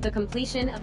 The completion of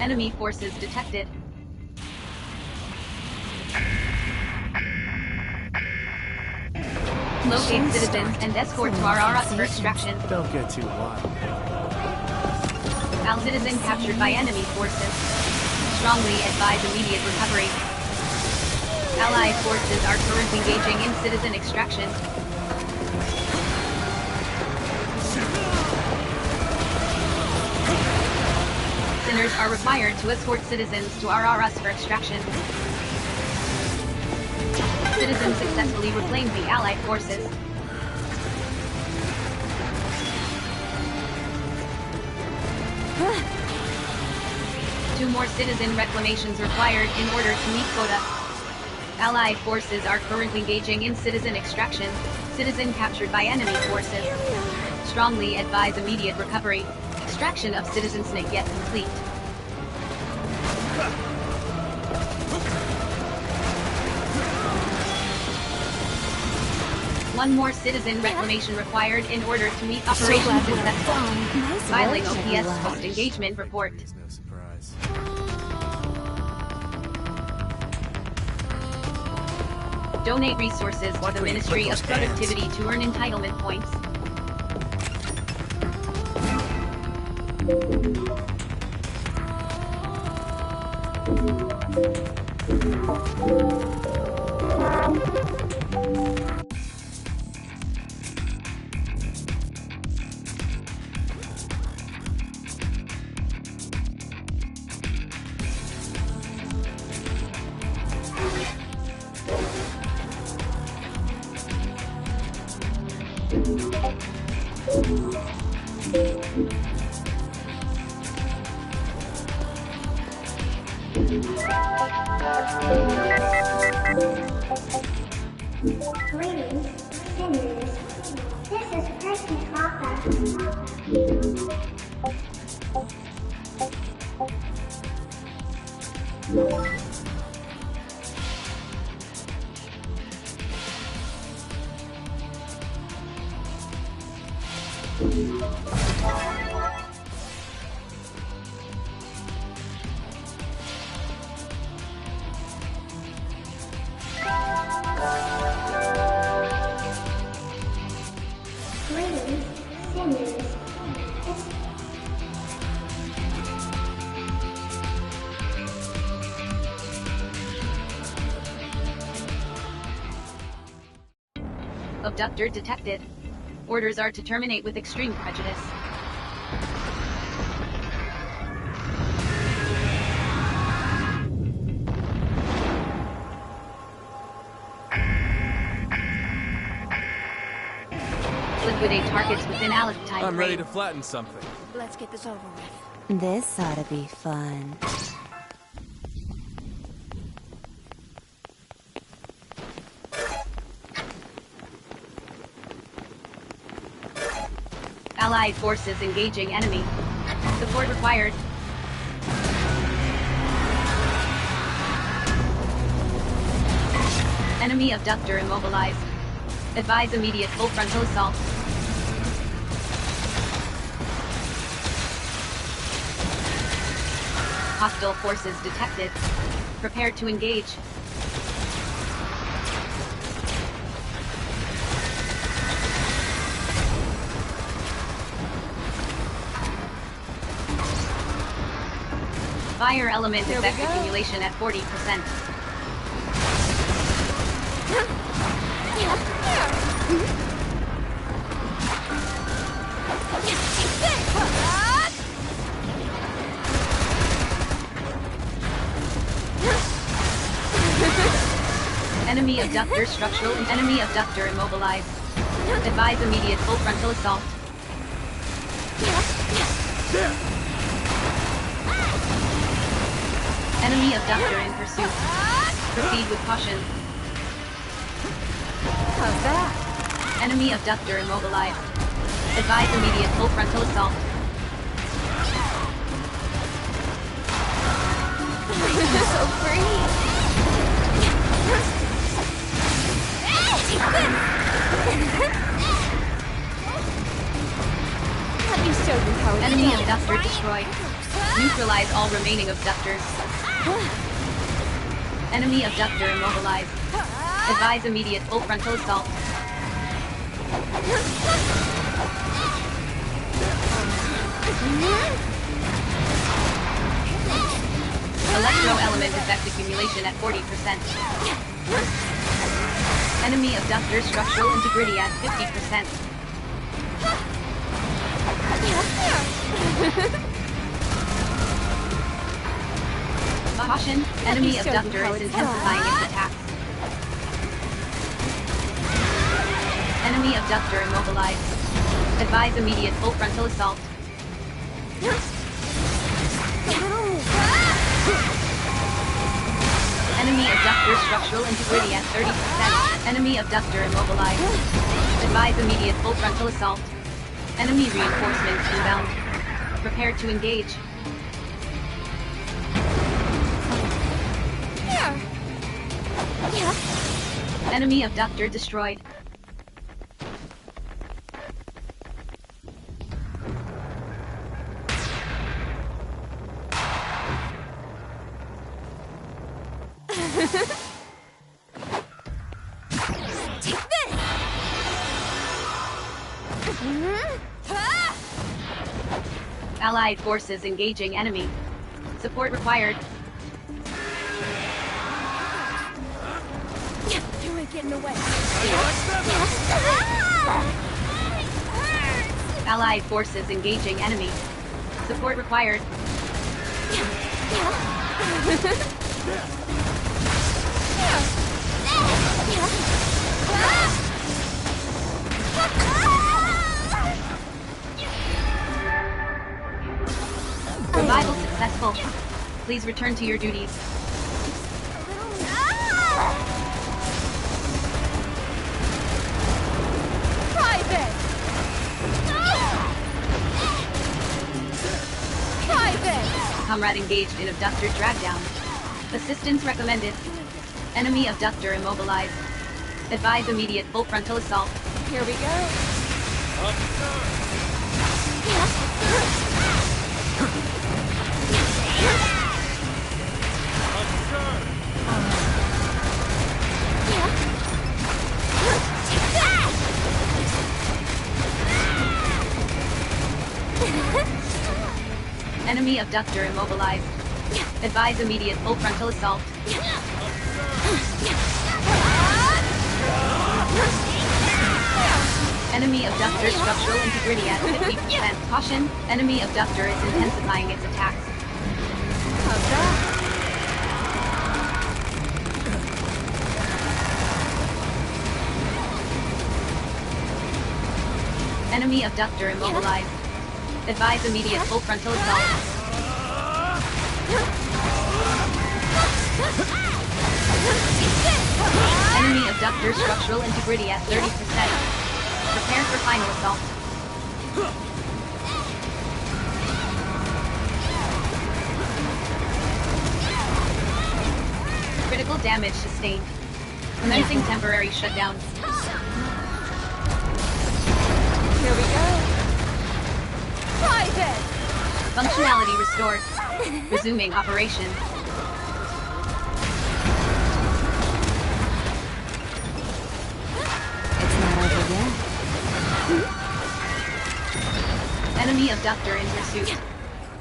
enemy forces detected. Locate citizens and escort to RRS for extraction. Don't get too wild. Al citizen captured by enemy forces. Strongly advise immediate recovery. Allied forces are currently engaging in citizen extraction. Sinners are required to escort citizens to RRS for extraction. Citizens successfully reclaimed the Allied forces. 2 more citizen reclamations required in order to meet quota. Allied forces are currently engaging in citizen extraction. Citizen captured by enemy forces. Strongly advise immediate recovery. Extraction of citizen's not yet complete. One more citizen reclamation required in order to meet operation successful. Filing OPS post-engagement report. No surprise. Donate resources to the Ministry of Productivity to earn entitlement points. Greetings, sinners. This is Person Papa. Greetings, sinners. Abductor detected. Orders are to terminate with extreme prejudice. Liquidate targets within Alec time I'm ready frame. to flatten something. Let's get this over with. This ought to be fun. Allied forces engaging enemy. Support required. Enemy abductor immobilized. Advise immediate full frontal assault. Hostile forces detected. Prepare to engage. Fire element effect accumulation at 40%. Enemy abductor structural and enemy abductor immobilized. Advise immediate full frontal assault. Enemy abductor in pursuit. Proceed with caution. How's that? Enemy abductor immobilized. Advise immediate full frontal assault. So free. Let me show you how it's Enemy done. abductor destroyed. Neutralize all remaining abductors. Enemy abductor immobilized. Advise immediate full frontal assault. Electro element effect accumulation at 40%. Enemy abductor structural integrity at 50%. Caution, enemy abductor is intensifying its attacks. Enemy abductor immobilized. Advise immediate full frontal assault. Enemy abductor structural integrity at 30%. Enemy abductor immobilized. Advise immediate full frontal assault. Enemy reinforcements inbound. Prepare to engage. Here. Yeah. Enemy abductor destroyed. Take this. Allied forces engaging enemy. Support required. You ain't getting away. Allied forces engaging enemy. Support required. Revival successful. Please return to your duties. Private! Comrade engaged in abductor dragdown. Assistance recommended. Enemy abductor immobilized. Advise immediate full frontal assault. Here we go. Enemy abductor immobilized. Advise immediate full frontal assault. Enemy abductor structural integrity at 50%. Caution, enemy abductor is intensifying its attacks. How's that? Enemy abductor immobilized. Advise immediate full frontal assault. Enemy abductor structural integrity at 30%. Prepare for final assault. Critical damage sustained. Commencing temporary shutdown. Here we go. Private! Functionality restored. Resuming operation. It's not over yet. Enemy abductor in pursuit.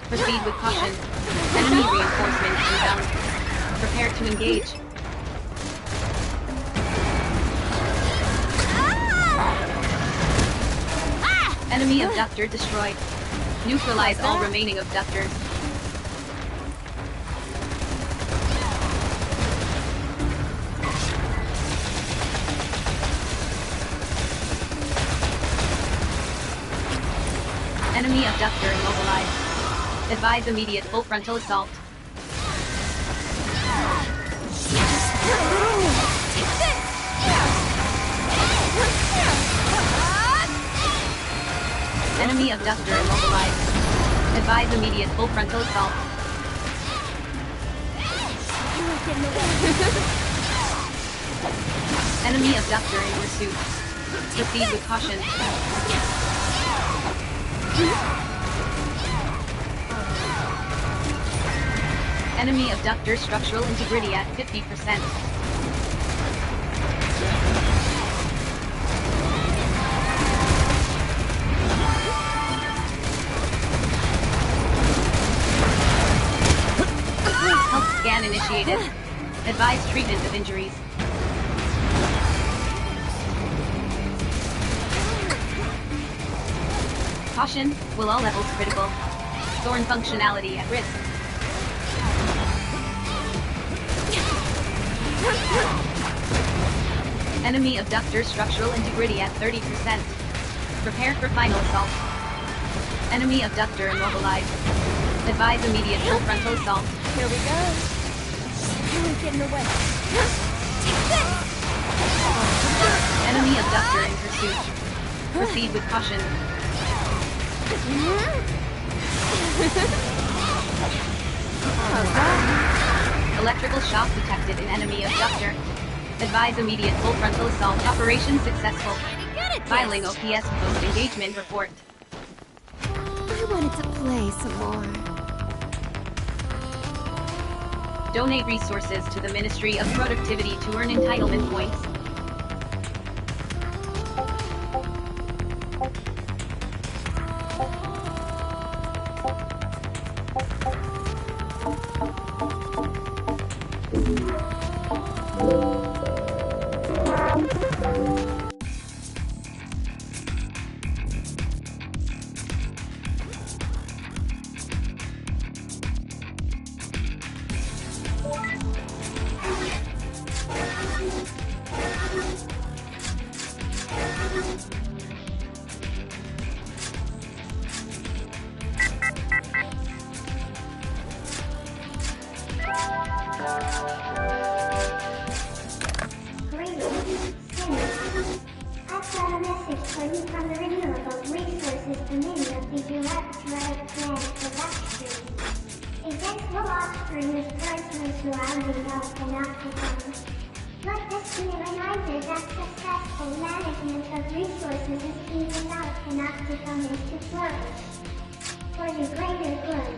Proceed with caution. Enemy reinforcements inbound. Prepare to engage. Enemy abductor destroyed. Neutralize all remaining abductors. Enemy abductor immobilized. Advise immediate full frontal assault. Enemy abductor immobilized. Advise immediate full frontal assault. Enemy abductor in pursuit. Proceed with caution. Enemy abductor structural integrity at 50%. Health scan initiated. Advise treatment of injuries. Caution, will all levels critical. Thorn functionality at risk. Enemy abductor structural integrity at 30%. Prepare for final assault. Enemy abductor immobilized. Advise immediate full frontal assault. Here we go. Don't get in the way. Enemy abductor in pursuit. Proceed with caution. Electrical shock detected in enemy abductor. Advise immediate full frontal assault. Operation successful. Filing OPS post-engagement report. I wanted to play some more. Donate resources to the Ministry of Productivity to earn entitlement points. Greetings, Simmons. I've got a message for you from the Renewable Resources Dominion of the Electronic Plant Production. Eventual offspring is currently surrounding us in Octagon. Let this be a reminder that successful management of resources is key enough in Octagon is to flourish. For the greater good.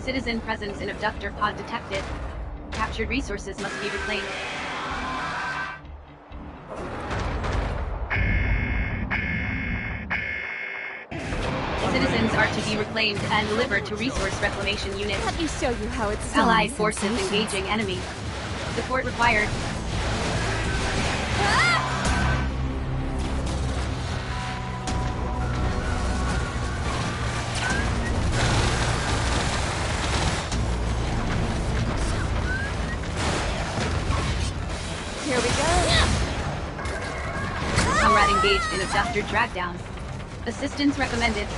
Citizen presence in abductor pod detected. Captured resources must be reclaimed. Citizens are to be reclaimed and delivered to resource reclamation units. Let me show you how it's done. Allied forces engaging enemy. Support required. Here we go. Comrade engaged in abductor dragdown. Assistance recommended.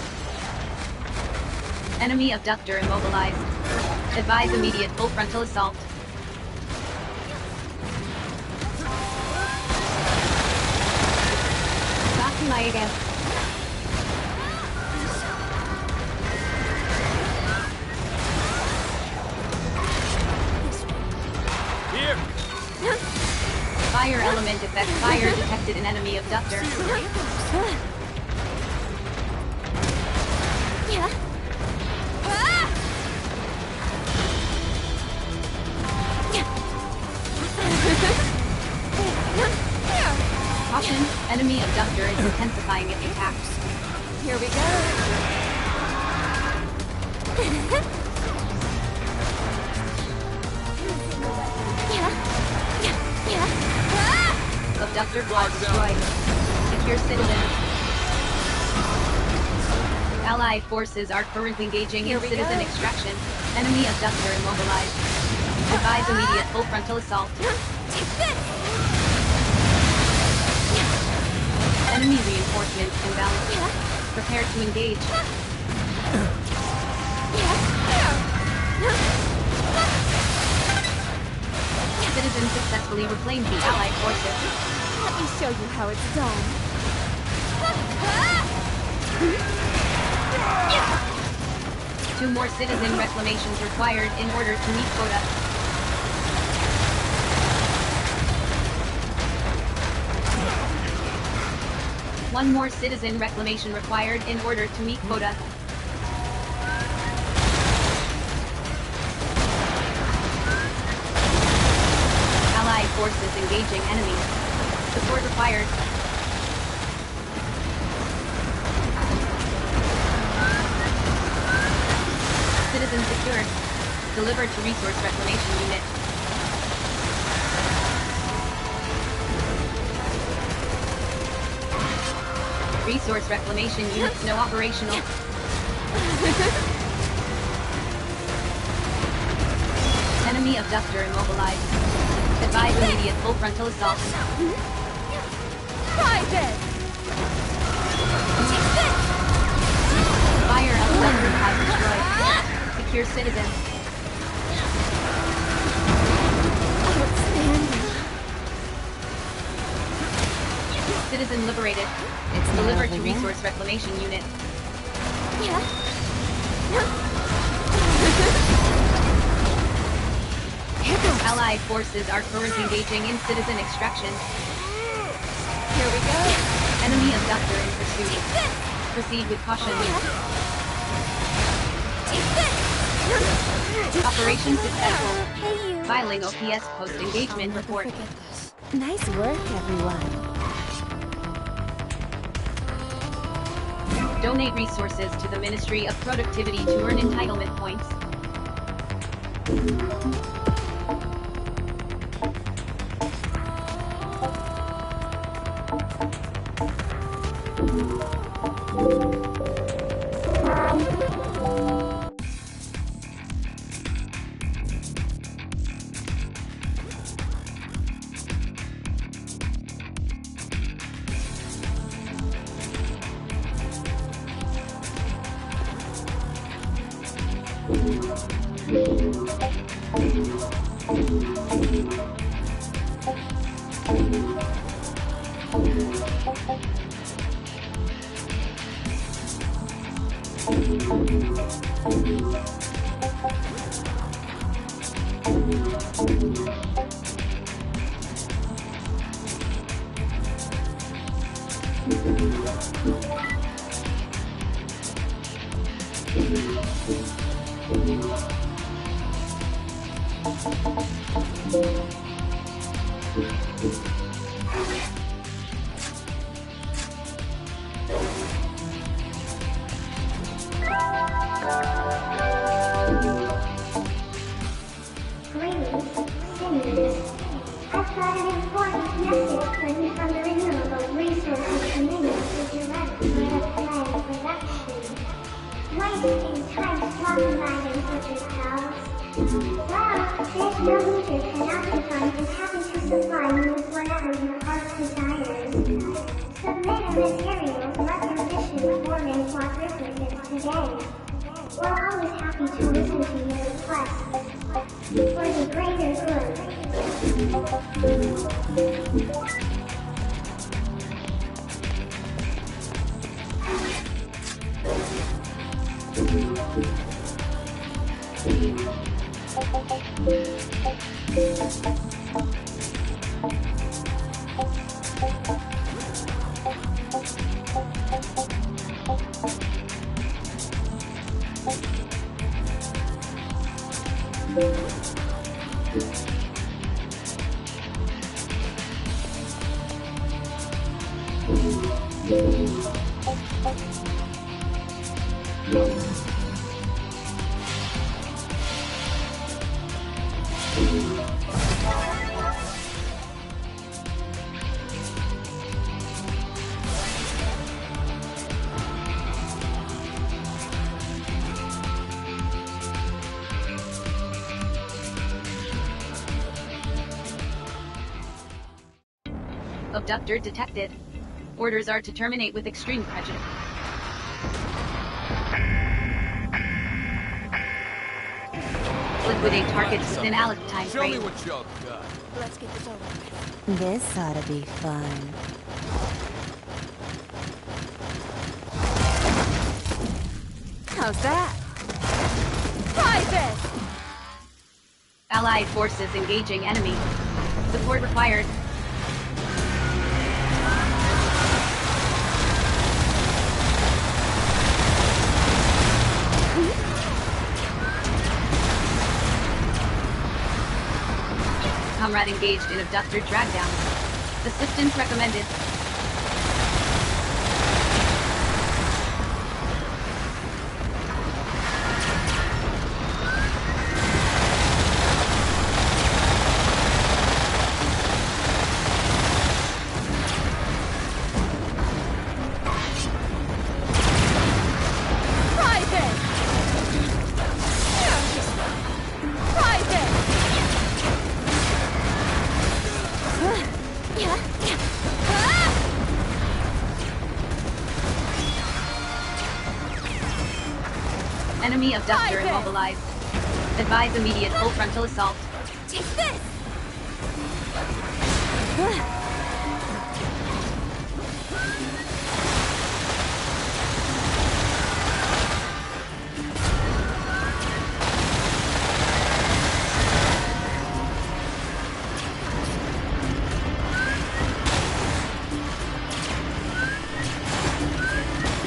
Enemy abductor immobilized. Advise immediate full frontal assault. Back to my again. Here! Fire element effect. Fire detected in enemy abductor. Yeah. Caution, enemy abductor is intensifying its attacks. Here we go. Abductor pod destroyed. Secure citizens. Allied forces are currently engaging in citizen extraction. Enemy abductor immobilized. Advise immediate full frontal assault. Enemy reinforcements inbound. Prepare to engage. Citizens successfully reclaimed the Allied forces. Let me show you how it's done. 2 more citizen reclamations required in order to meet quota. One more citizen reclamation required in order to meet quota. Allied forces engaging enemies. Support required. Citizen secured. Delivered to resource reclamation unit. Resource reclamation units no operational. Enemy abductor immobilized. Advise immediate full frontal assault. Try this! Fire abductor has destroyed. Secure citizen. Outstanding. Citizen liberated. It's not Delivered to over yet. resource reclamation unit. Yeah. Here goes. Allied forces are currently engaging in citizen extraction. Here we go. Enemy abductor in pursuit. Proceed with caution. Operation successful. Hey, you. Filing OPS post-engagement I'll never report. forget this. Nice work, everyone. Donate resources to the Ministry of Productivity to earn entitlement points. Greetings, seniors. I've got an important message for you from the Renewable Resources Committee to direct Vita plan production. Wasting time swapping items with your pals? Well, there's no need to preoccupy with having to supply you with whatever your heart desires. Submit a materials requisition form in quadruplicate today. We're always happy to listen to your requests. For the greater Abductor detected. Orders are to terminate with extreme prejudice. Liquidate targets within allotted time Show me frame. what y'all got. Let's get this over with. This ought to be fun. How's that? this! Allied forces engaging enemy. Support required. Comrade engaged in abductor dragdown. Assistance recommended. Enemy abductor immobilized. Advise immediate full frontal assault. Take this!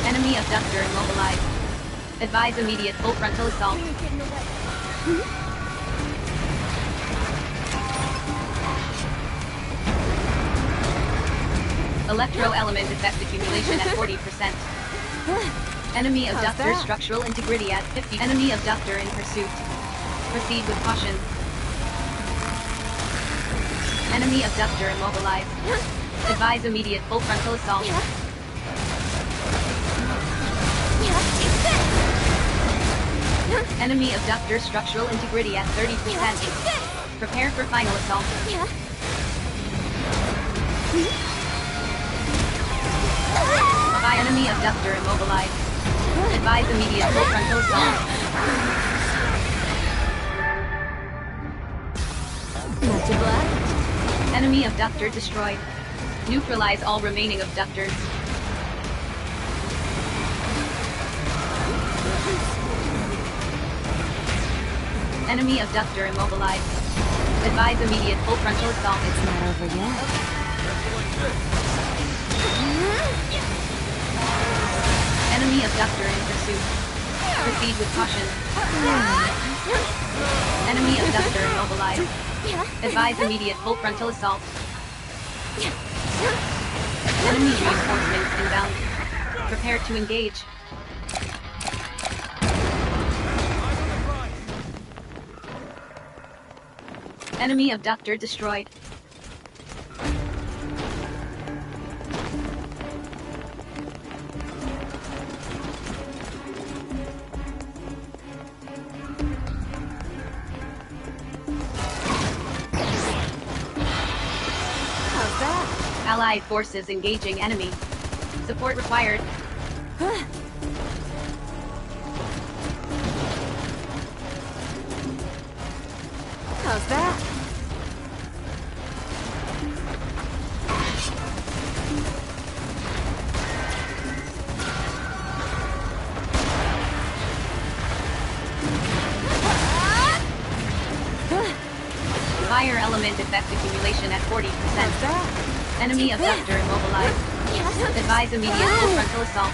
Enemy abductor immobilized. Advise immediate full frontal assault. Electro element effect accumulation at 40%. Enemy abductor structural integrity at 50%. Enemy abductor in pursuit. Proceed with caution. Enemy abductor immobilized. Advise immediate full frontal assault. Enemy abductor structural integrity at 30%. Prepare for final assault. By enemy abductor immobilized. Advise immediate full frontal assault. Much obliged. Enemy abductor destroyed. Neutralize all remaining abductors. Enemy abductor immobilized. Advise immediate full frontal assault. It's not over yet. Enemy abductor in pursuit. Proceed with caution. Enemy abductor immobilized. Advise immediate full frontal assault. Enemy reinforcements inbound. Prepare to engage. Enemy abductor destroyed. How's that? Allied forces engaging enemy. Support required. How's that? Fire element effect accumulation at 40%. Enemy abductor immobilized. Advise immediate full frontal assault.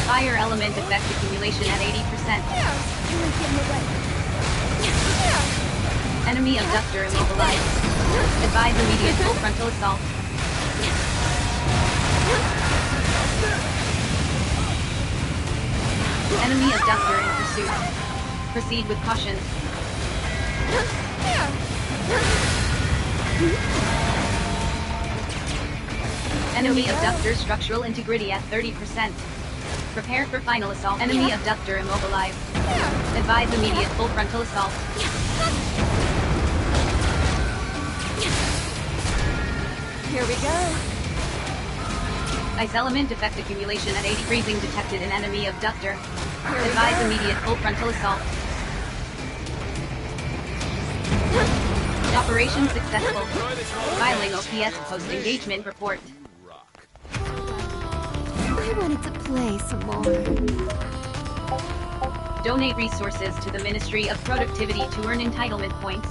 Fire element effect accumulation at 80%. Enemy abductor immobilized. Advise immediate full frontal assault. Enemy abductor in pursuit. Proceed with caution. Enemy abductor structural integrity at 30%. Prepare for final assault. Enemy abductor immobilized. Advise immediate full frontal assault. Here we go. Ice element effect accumulation at 80. Freezing detected in enemy abductor. Advise immediate full frontal assault. Operation successful. Filing OPS post-engagement report. wanted to play some more. Donate resources to the Ministry of Productivity to earn entitlement points.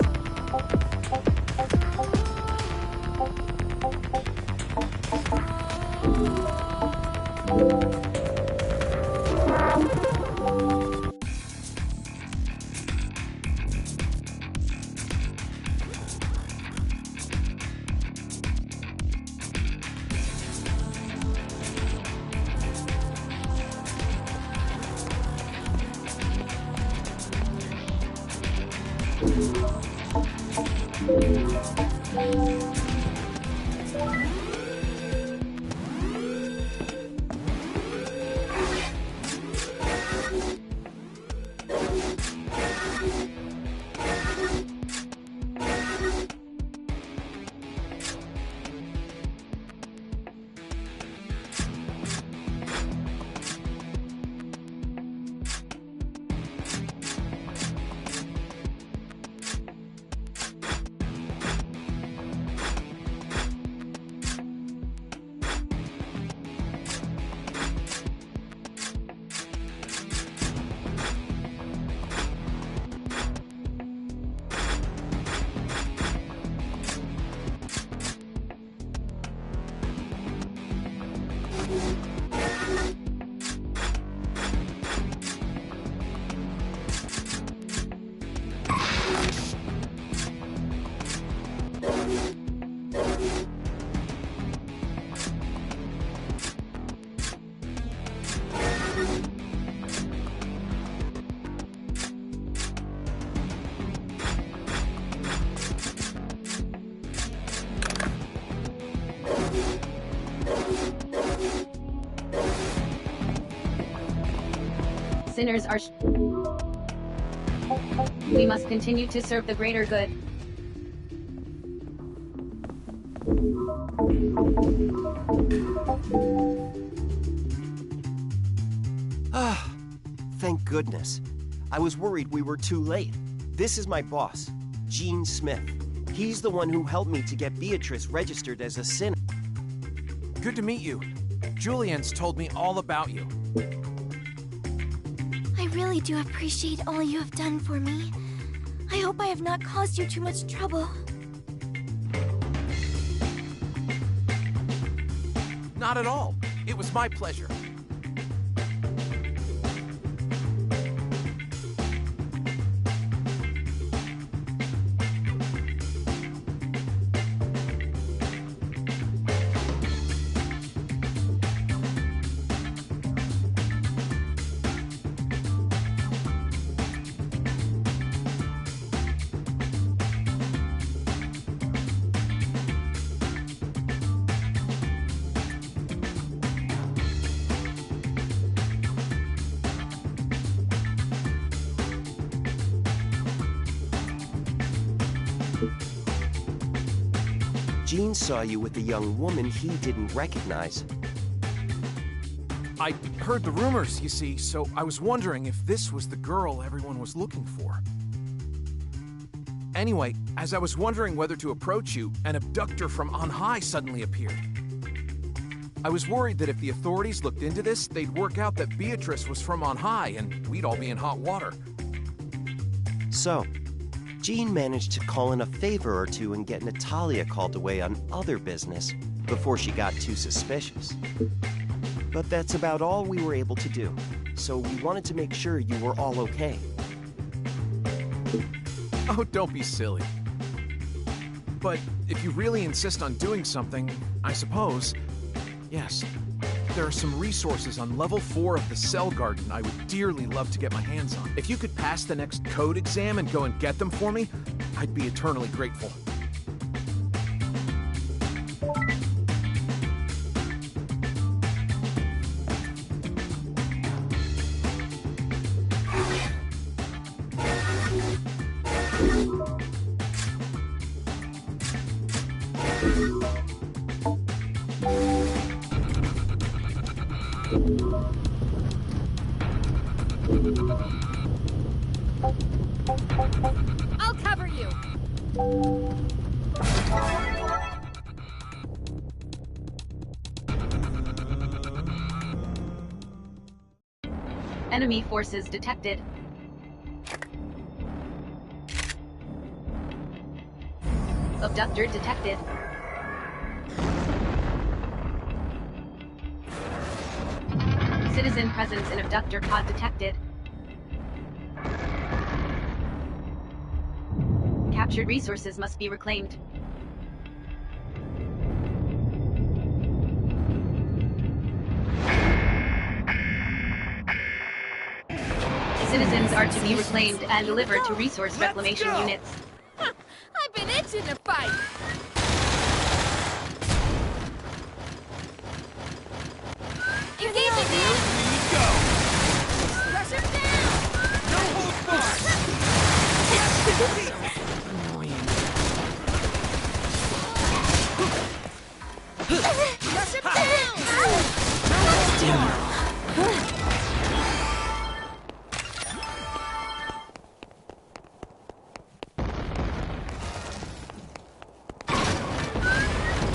Sinners are we must continue to serve the greater good. Ah, thank goodness. I was worried we were too late. This is my boss, Gene Smith. He's the one who helped me to get Beatrice registered as a sinner. Good to meet you. Julian's told me all about you. I really do appreciate all you have done for me. I hope I have not caused you too much trouble. Not at all. It was my pleasure. Gene saw you with a young woman he didn't recognize. I heard the rumors, you see, so I was wondering if this was the girl everyone was looking for. Anyway, as I was wondering whether to approach you, an abductor from on high suddenly appeared. I was worried that if the authorities looked into this, they'd work out that Beatrice was from on high and we'd all be in hot water. So, Gene managed to call in a favor or two and get Natalia called away on other business before she got too suspicious. But that's about all we were able to do, so we wanted to make sure you were all okay. Oh, don't be silly. But if you really insist on doing something, I suppose, yes. There are some resources on level 4 of the Cell Garden I would dearly love to get my hands on. If you could pass the next code exam and go and get them for me, I'd be eternally grateful. I'll cover you! Enemy forces detected. Abductor detected. Citizen presence in abductor pod detected. Captured resources must be reclaimed. Citizens are to be reclaimed and delivered to resource reclamation units. I've been itching to fight! Engaging me! Rush him down! No holds barred! Rush him down!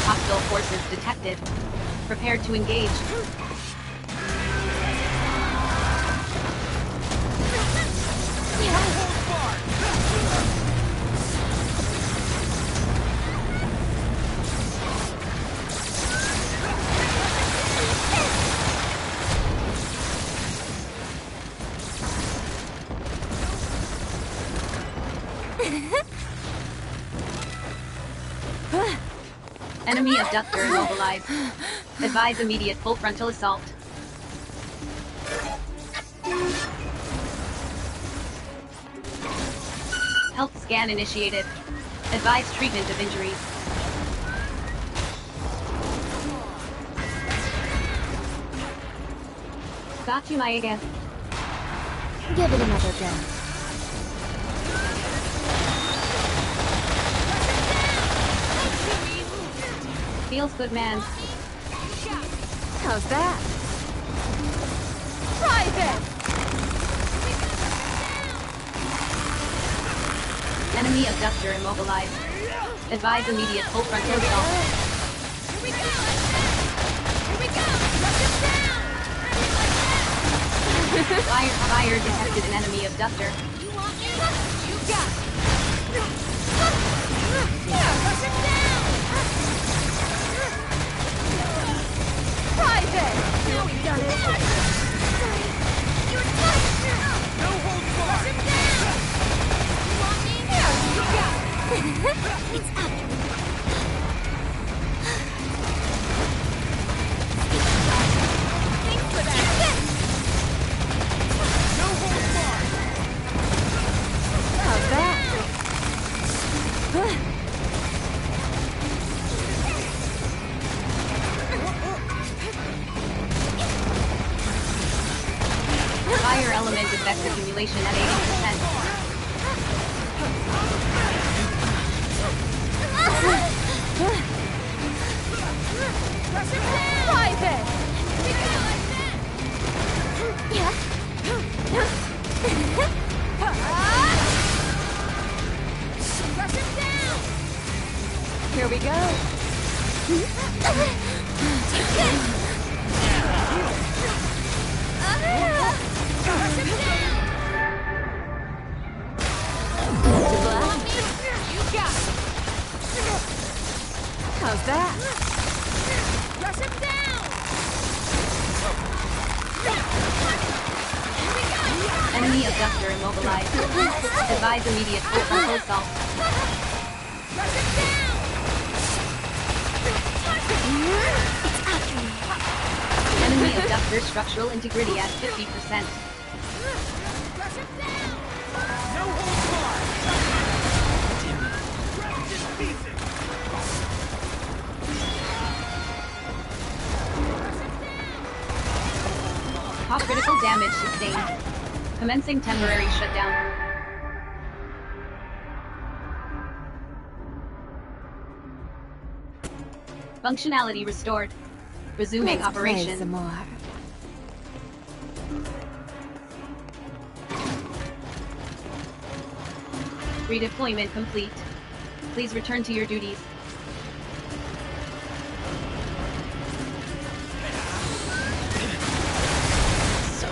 Hostile forces detected. Prepared to engage. Enemy abductor immobilized. Advise immediate full frontal assault. Health scan initiated. Advise treatment of injuries. Got you, Maya. Give it another go. Feels good, man. How's that? Private! Enemy abductor immobilized. Advise immediate full frontal assault. Here we go! Here we go! Rush him down! Fire detected an enemy abductor. You want me? You got it! Yeah, rush him down! Private! Now we've done it! You're touched! No holds Rush barred! him down! You want me? Yeah, you got it! It's up! Thanks for that! No holds barred! How's that? Fire element effect accumulation at 80%. Private! Yeah. Rush him down! Here we go. Rush him down! You got it! How's that? Rush him down! Here we go! Enemy abductor immobilized. Advise immediate full frontal assault. Rush him down! Enemy abductor structural integrity at 50%. Rush him down! No holds barred! Wrecked in pieces! Top critical damage sustained. Commencing temporary shutdown. Functionality restored. Resuming Let's play operation. some more. Redeployment complete. Please return to your duties. So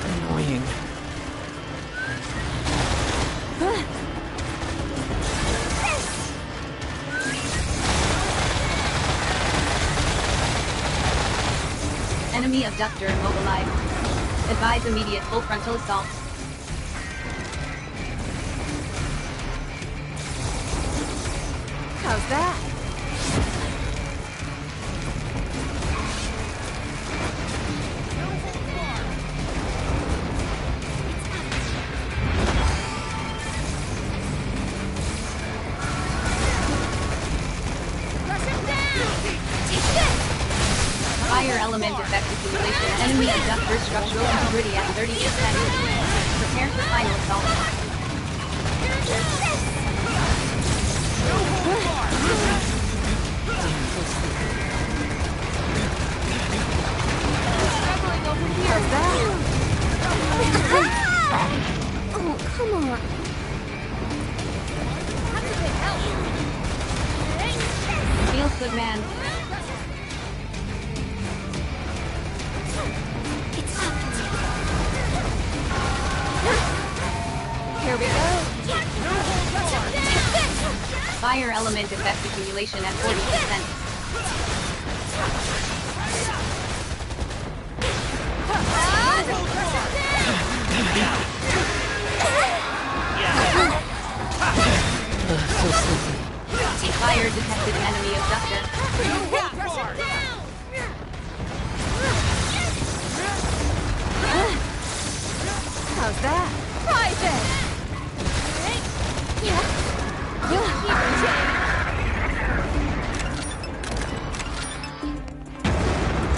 annoying. abductor immobilized. Advise immediate full frontal assault. How's that? Fire element effect accumulation. Enemy abductor structural integrity at 30%. Prepare for final assault. How's that? Oh, come on. Feels good, man. Here we go. Fire element effect accumulation at 40%. Fire detected enemy abductor. How's that? Private!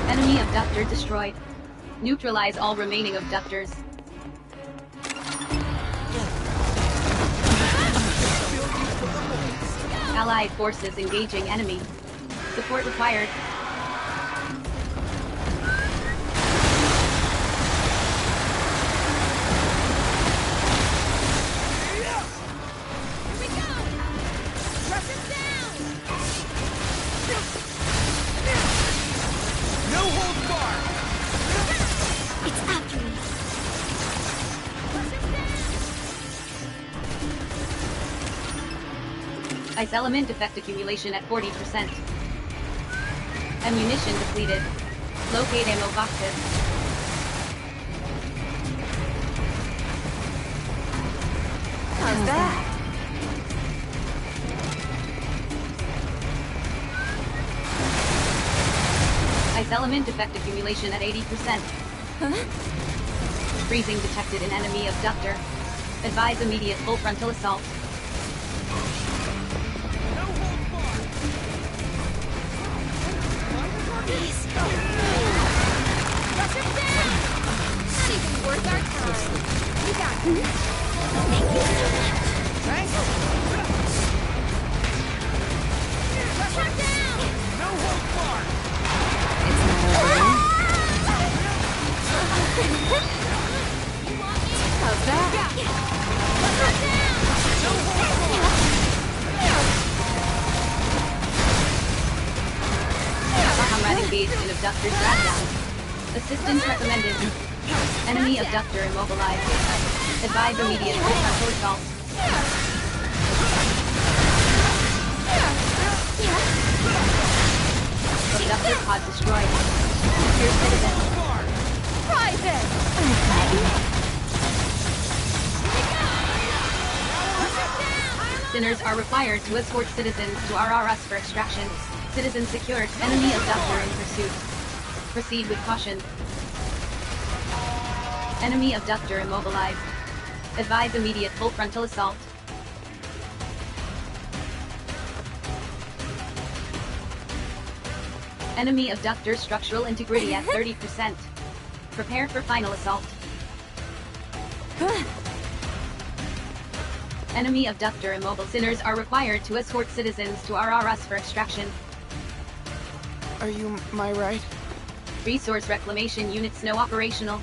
Enemy abductor destroyed. Neutralize all remaining abductors. Allied forces engaging enemy. Support required. Ice element effect accumulation at 40%. Ammunition depleted. Locate ammo boxes. How's that? Ice element effect accumulation at 80%. Freezing detected in enemy abductor. Advise immediate full frontal assault. Worth our time. You got this. Thank you so much. Right? Rush her down! No hold bar! It's not over. How's that? Rush her down! No hold bar! Comrade engaged in abductor dragdown. Assistance recommended. Enemy abductor immobilized. Advise immediate full frontal assault. Abductor pod destroyed. Secure citizen. Private! Sinners are required to escort citizens to RRS for extraction. Citizen secured. Enemy abductor in pursuit. Proceed with caution. Enemy abductor immobilized. Advise immediate full frontal assault. Enemy abductor structural integrity at 30%. Prepare for final assault. Enemy abductor immobile. Sinners are required to escort citizens to RRS for extraction. Are you my right? Resource reclamation units no operational.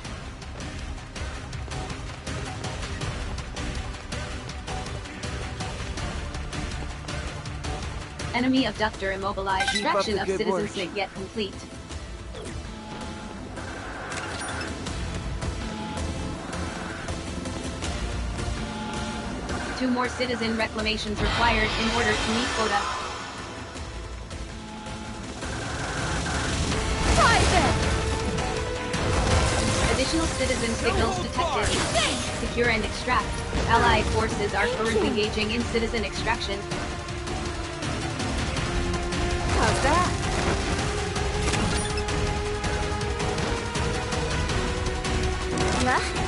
Enemy abductor immobilized. Keep up Extraction the of good citizens work. not yet complete. Two more citizen reclamations required in order to meet quota. citizen signals detected. Secure and extract. Allied forces are currently engaging in citizen extraction. How's that? Huh?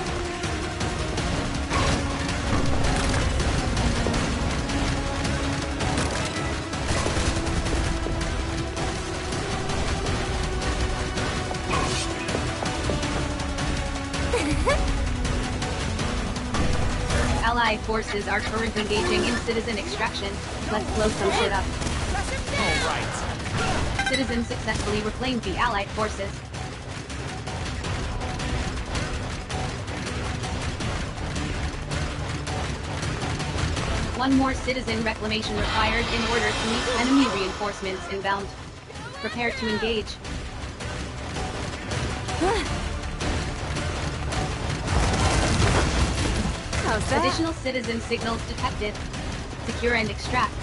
Allied forces are currently engaging in citizen extraction. Let's blow some shit up. Alright. Citizens successfully reclaimed the Allied forces. One more citizen reclamation required in order to meet enemy reinforcements inbound. Prepare to engage. How's that? Additional citizen signals detected. Secure and extract.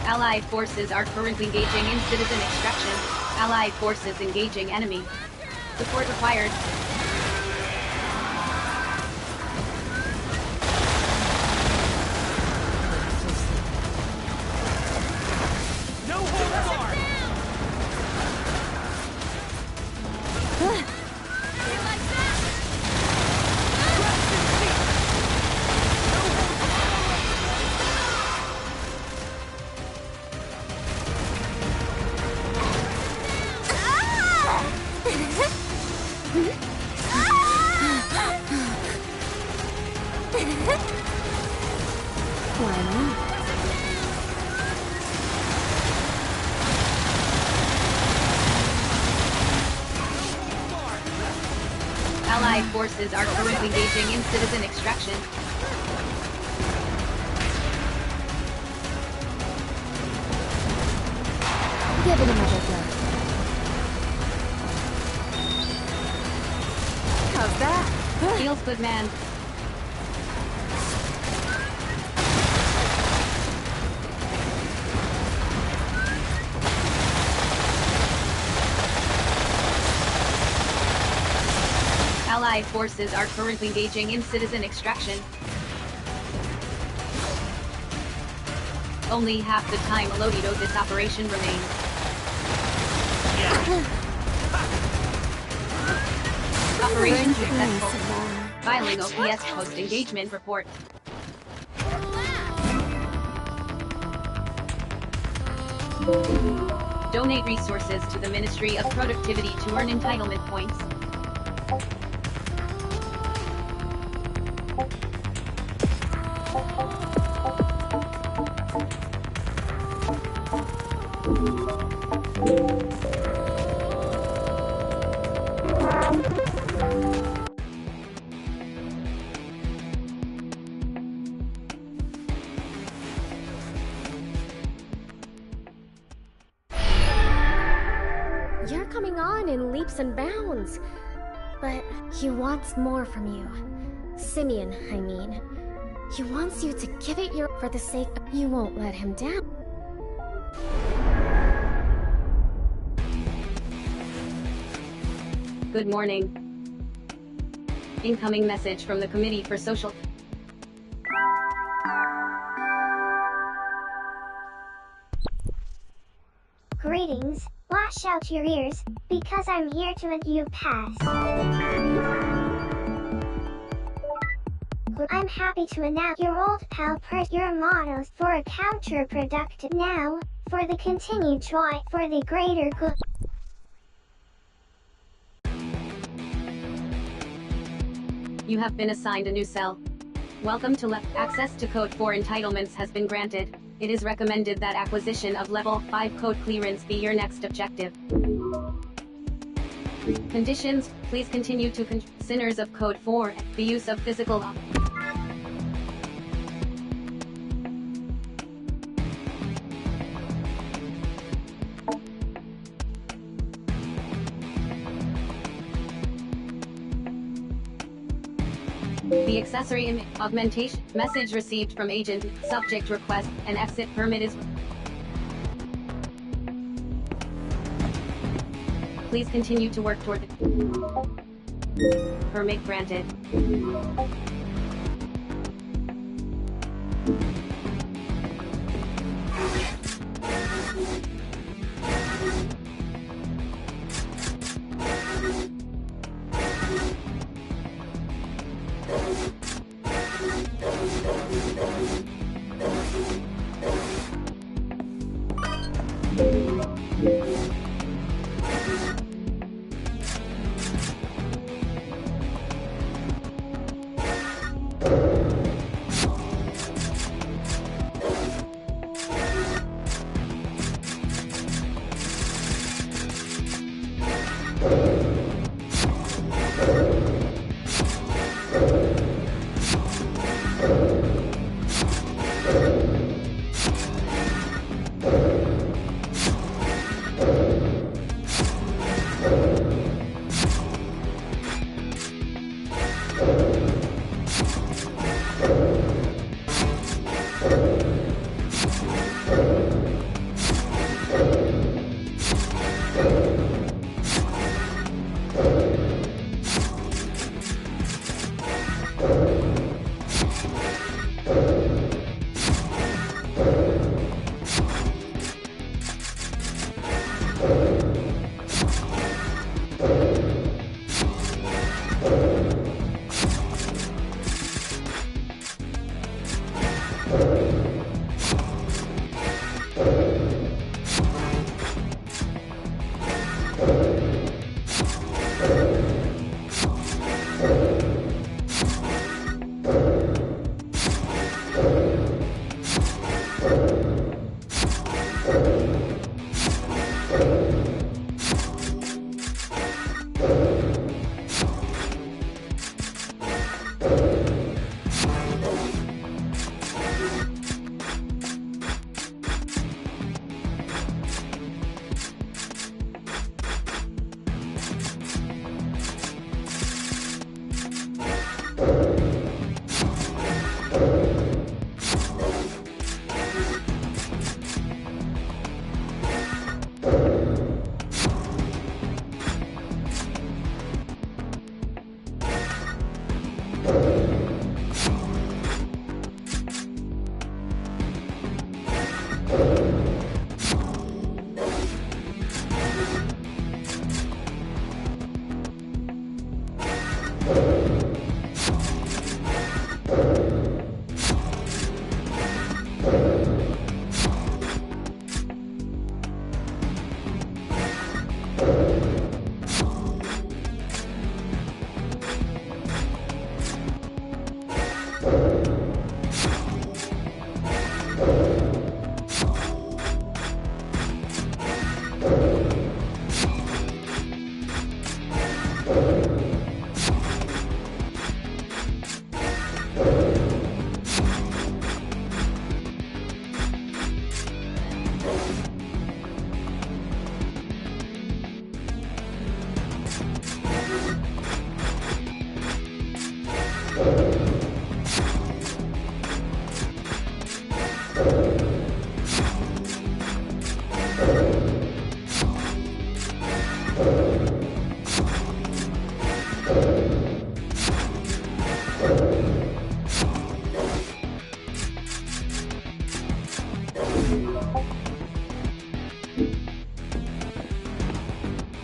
Allied forces are currently engaging in citizen extraction. Allied forces engaging enemy. Support required. No hold bar! Allied forces are currently engaging in citizen extraction. Give it another go. How's that? Feels good, man. Allied forces are currently engaging in citizen extraction. Only half the time allotted of this operation remains. Operation successful. Filing OPS post-engagement report. Donate resources to the Ministry of Productivity to earn entitlement points. You're coming on in leaps and bounds. But he wants more from you. Simeon, I mean. He wants you to give it your for the sake of you won't let him down. Good morning. Incoming message from the Committee for Social... Greetings, wash out your ears, because I'm here to let you pass. I'm happy to announce your old pal your mottos for a counterproductive now, for the continued joy, for the greater good. You have been assigned a new cell. Welcome to Left. Access to Code 4 entitlements has been granted. It is recommended that acquisition of Level 5 code clearance be your next objective. Conditions: please continue to sinners of Code 4, the use of physical... The accessory augmentation message received from agent, subject request, an exit permit is... Please continue to work toward the... Permit granted.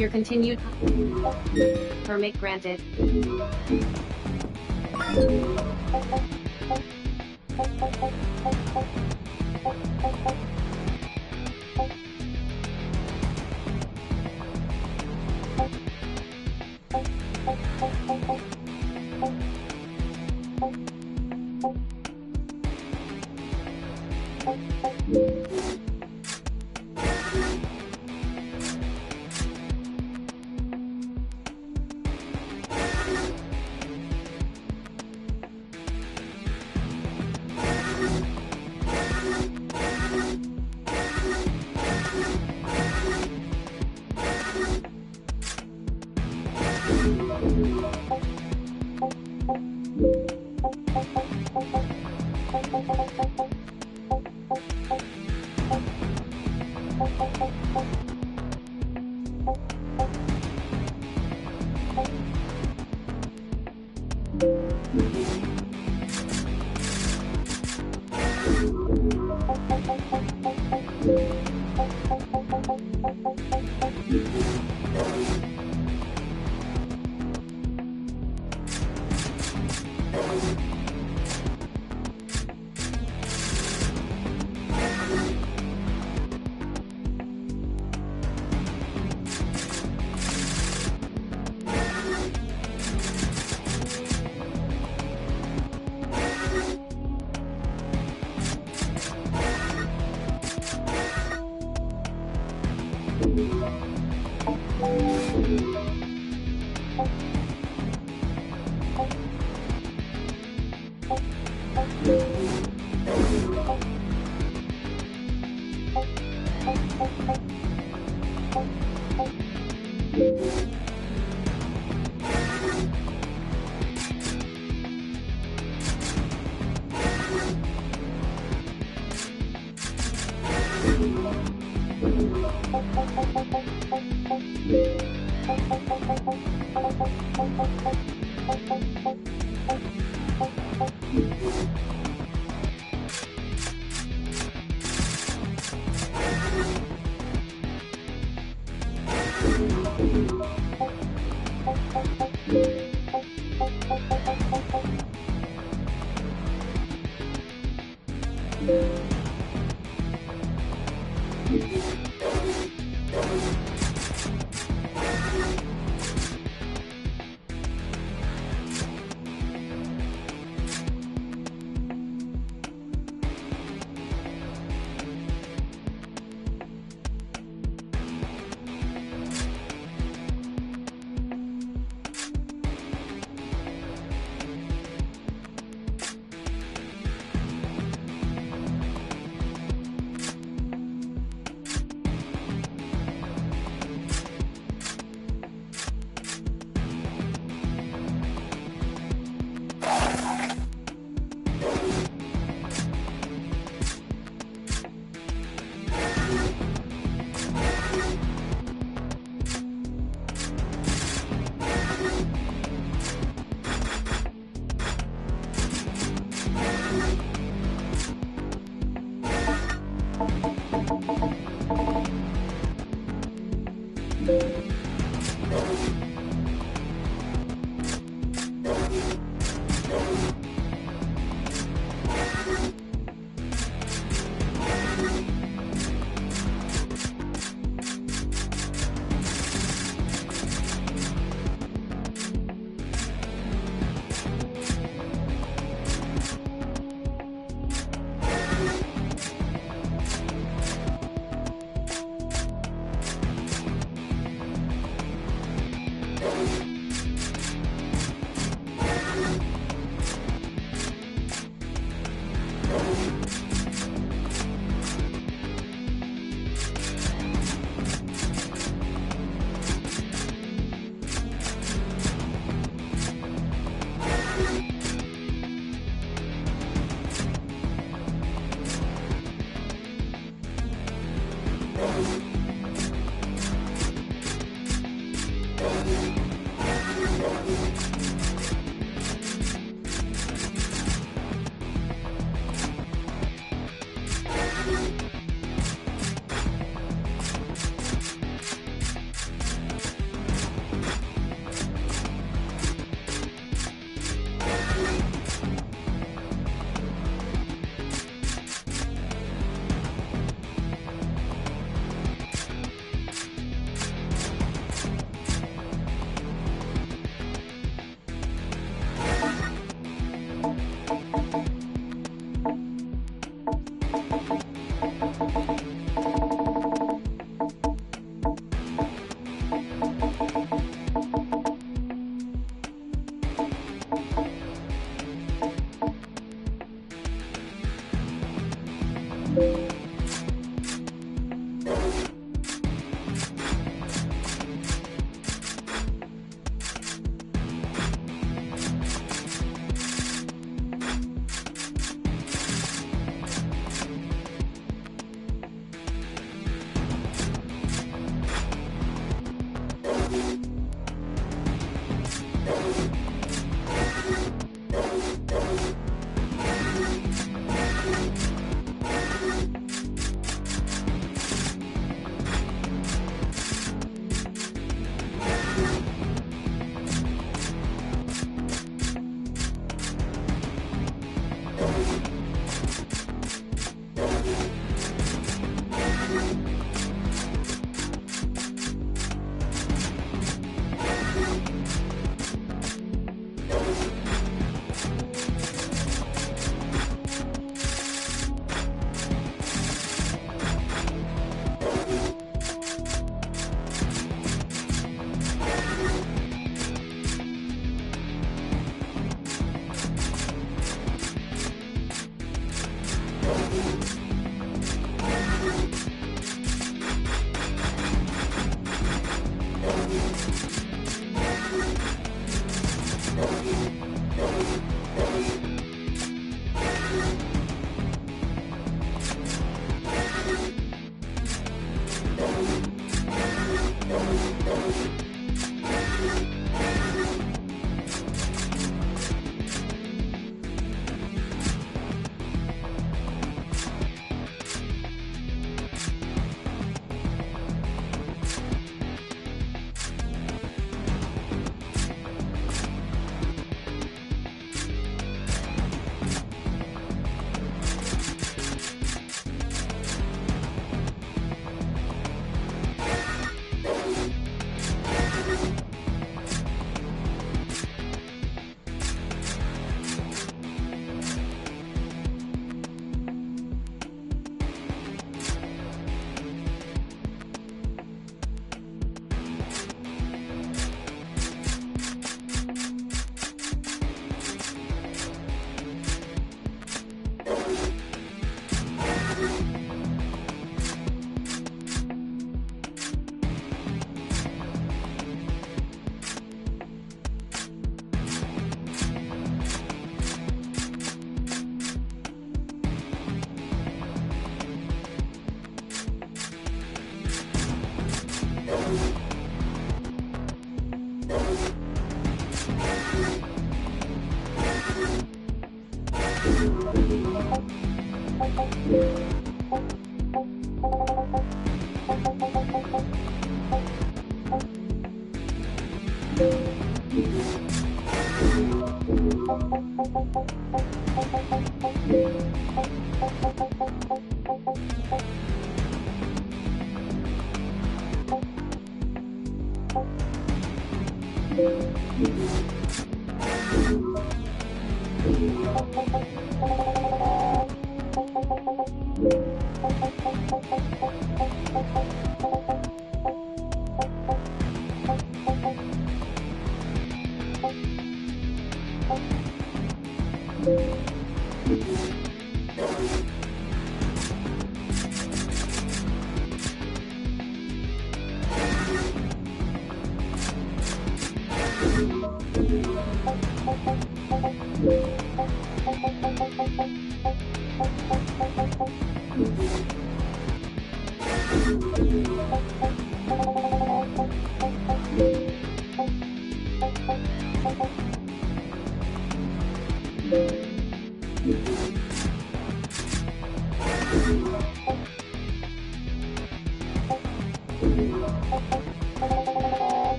Your continued permit granted.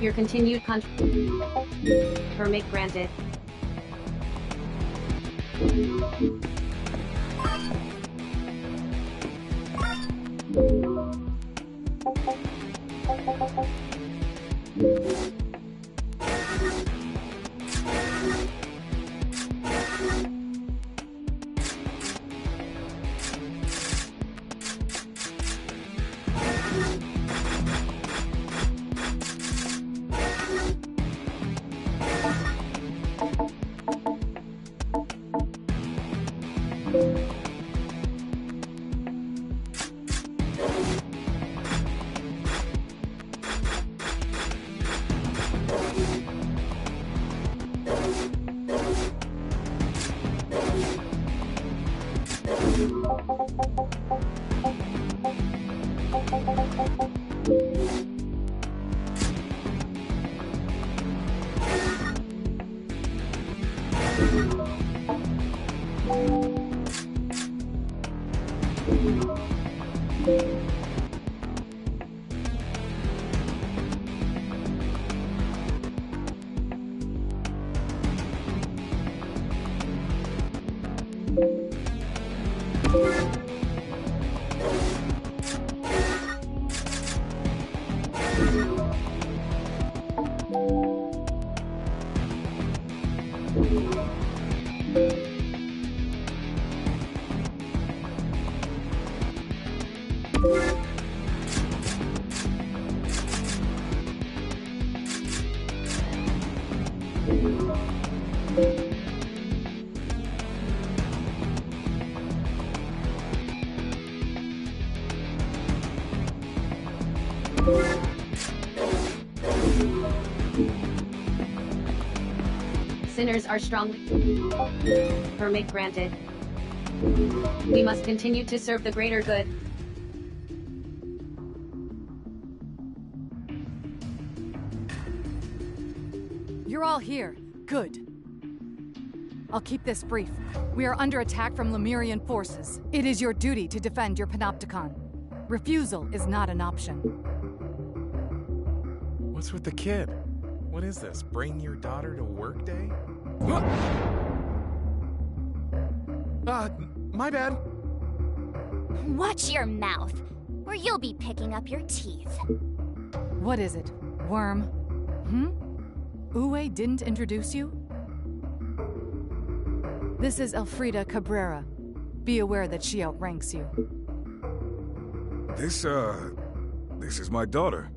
Your continued permit granted. Sinners are strongly permit granted. We must continue to serve the greater good. You're all here. Good. I'll keep this brief. We are under attack from Lemurian forces. It is your duty to defend your panopticon. Refusal is not an option. What's with the kid? What is this? Bring your daughter to work day? My bad. Watch your mouth, or you'll be picking up your teeth. What is it? Worm? Uwe didn't introduce you? This is Elfrida Cabrera. Be aware that she outranks you. This is my daughter.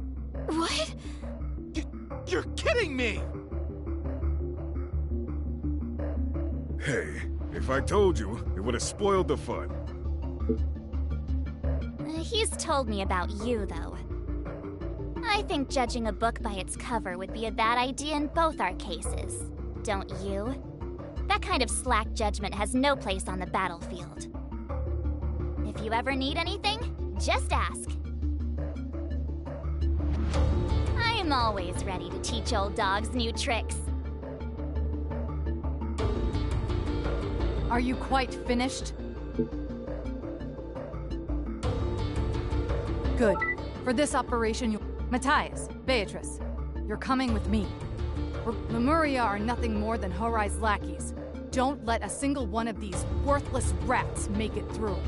What? You're kidding me! Hey, if I told you, it would have spoiled the fun. He's told me about you, though. I think judging a book by its cover would be a bad idea in both our cases. Don't you? That kind of slack judgment has no place on the battlefield. If you ever need anything, Just ask. I'm always ready to teach old dogs new tricks. Are you quite finished? Good. For this operation, Matthias, Beatrice, you're coming with me. Lemuria are nothing more than Horai's lackeys. Don't let a single one of these worthless rats make it through.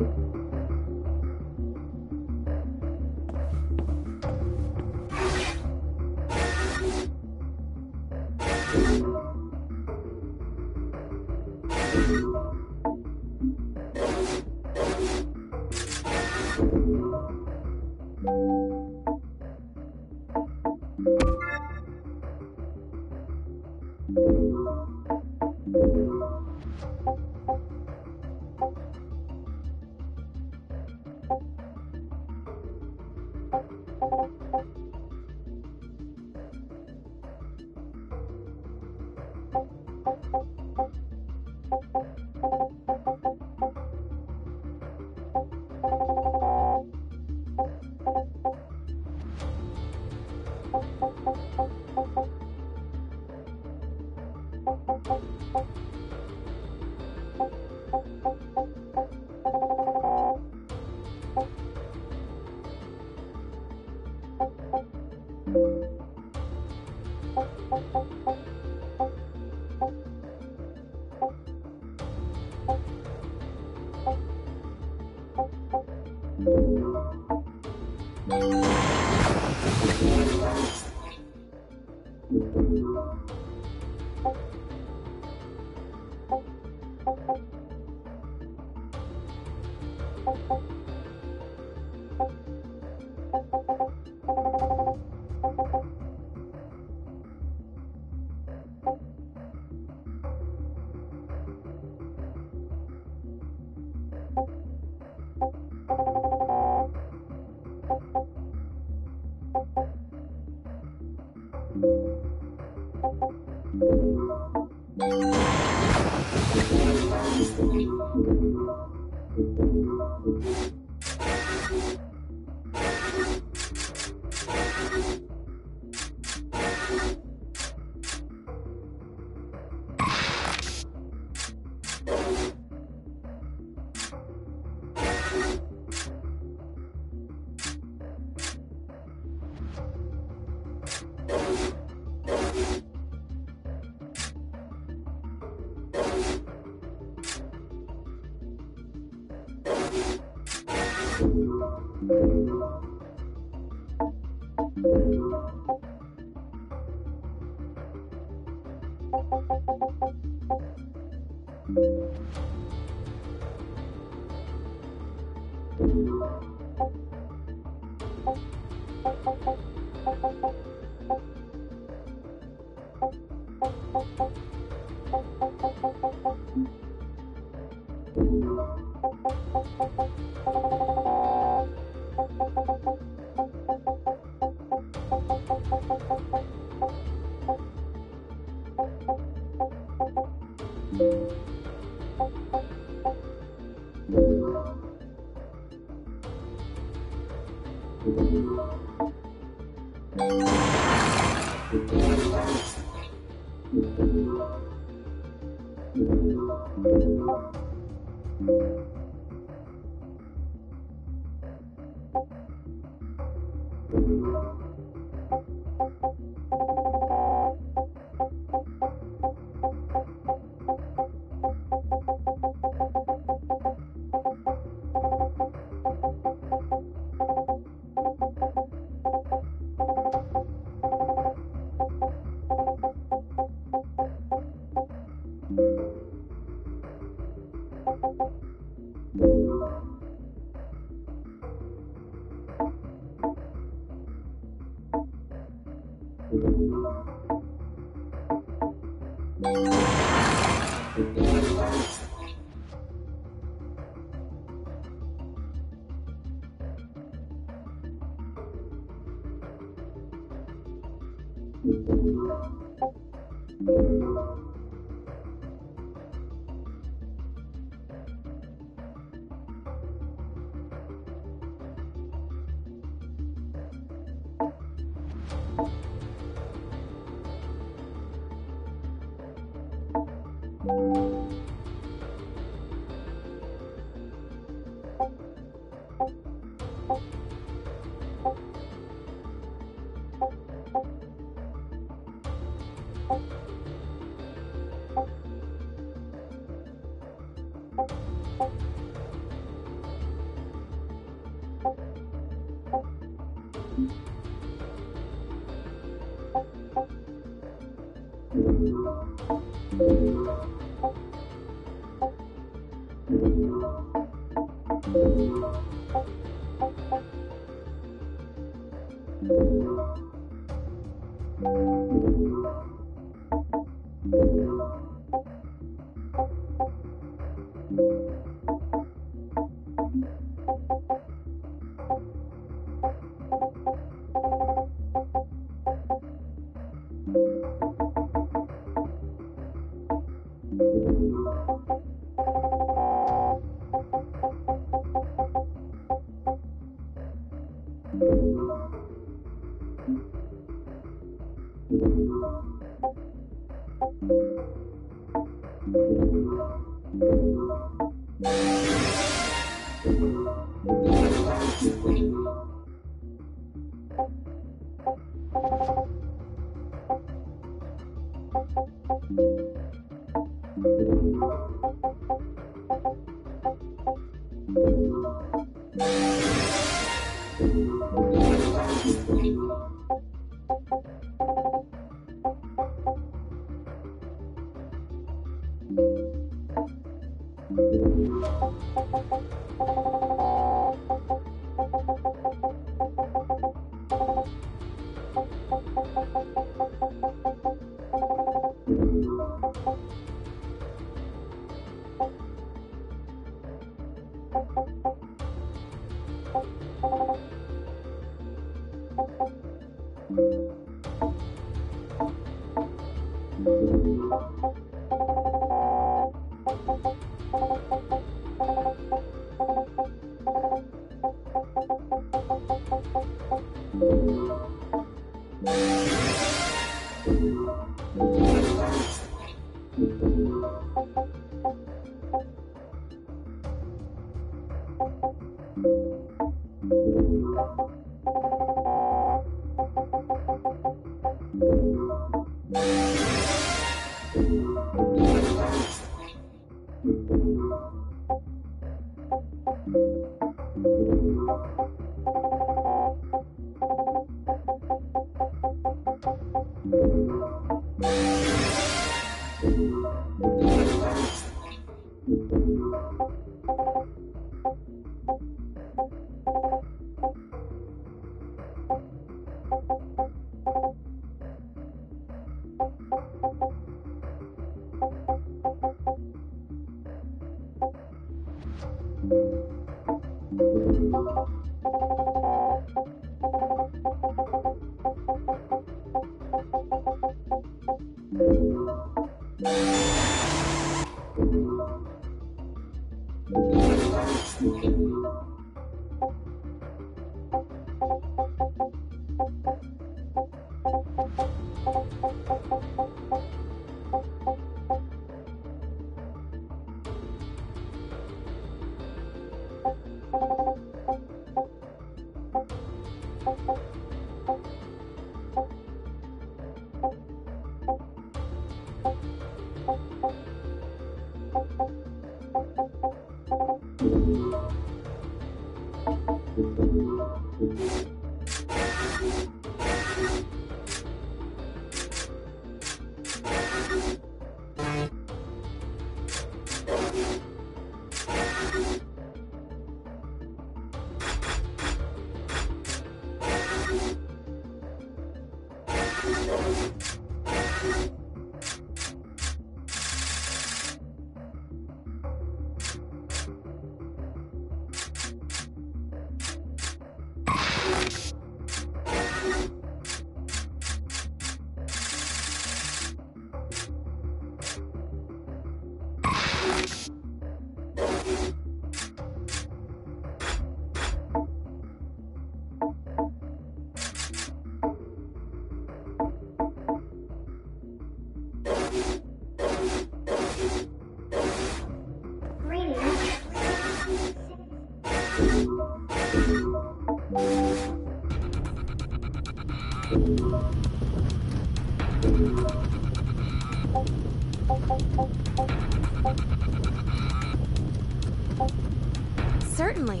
Certainly.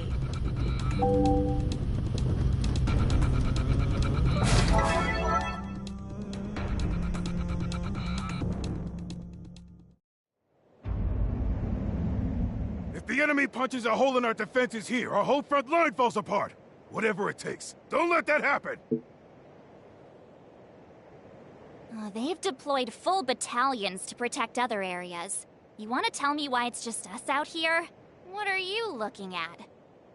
If the enemy punches a hole in our defenses here, our whole front line falls apart. Whatever it takes. Don't let that happen! They've deployed full battalions to protect other areas. You want to tell me why it's just us out here? What are you looking at?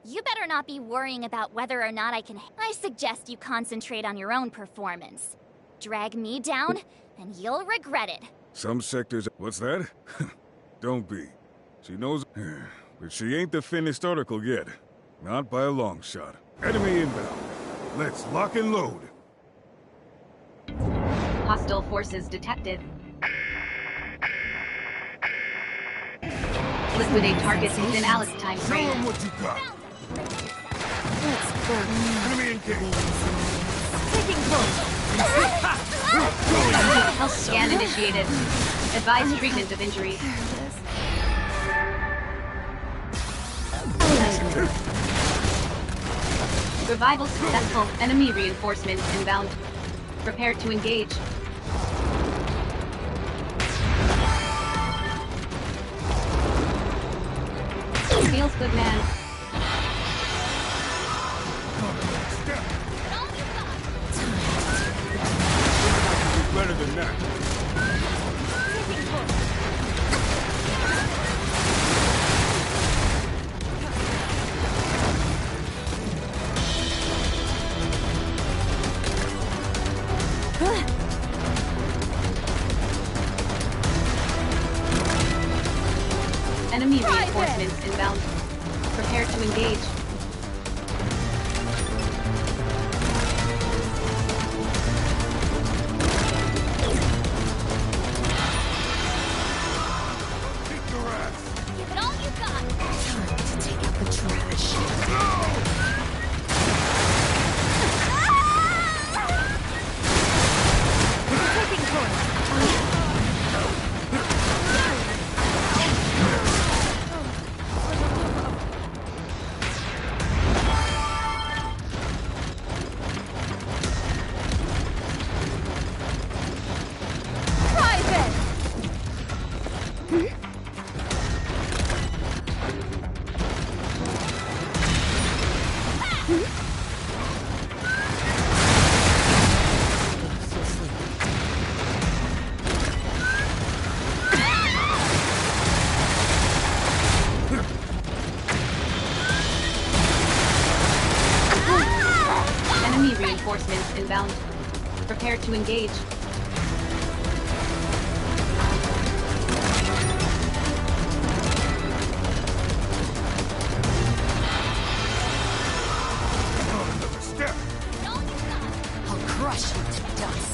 You better not be worrying about whether or not I can... I suggest you concentrate on your own performance. Drag me down, and you'll regret it. Some sectors... What's that? Don't be. She knows... But she ain't the finished article yet. Not by a long shot. Enemy inbound. Let's lock and load. Hostile forces detected. Liquidate targets within Alice time Show frame. them what you got. Let's go. Enemy engaged. Taking point. Health scan initiated. Advise treatment of injuries. Revival successful. Enemy reinforcements inbound. Prepare to engage. Feels good, man. Better than that. Enemy reinforcements inbound. Prepare to engage. Kick your ass. Give it all you got! Time to take out the trash. Taking point. Enemy reinforcements inbound. Prepare to engage. Another step. I'll crush you to dust.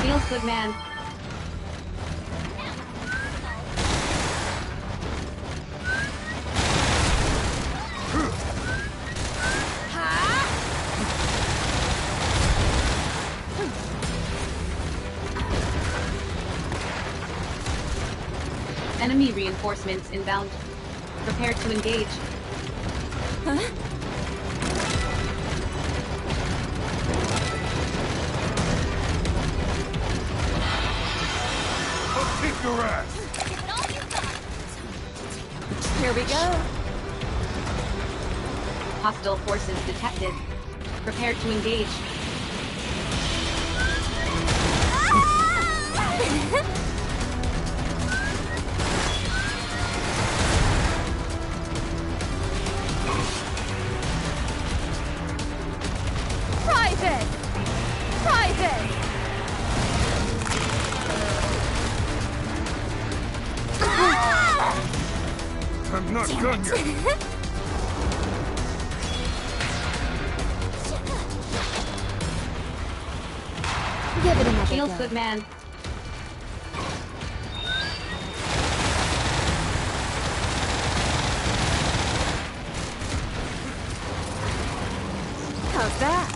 Feels good, man. Enemy reinforcements inbound. Prepare to engage. I'll kick your ass. Here we go. Hostile forces detected. Prepare to engage. Private! Private! I'm not done yet. Give it another Feels go. good, man. How's that?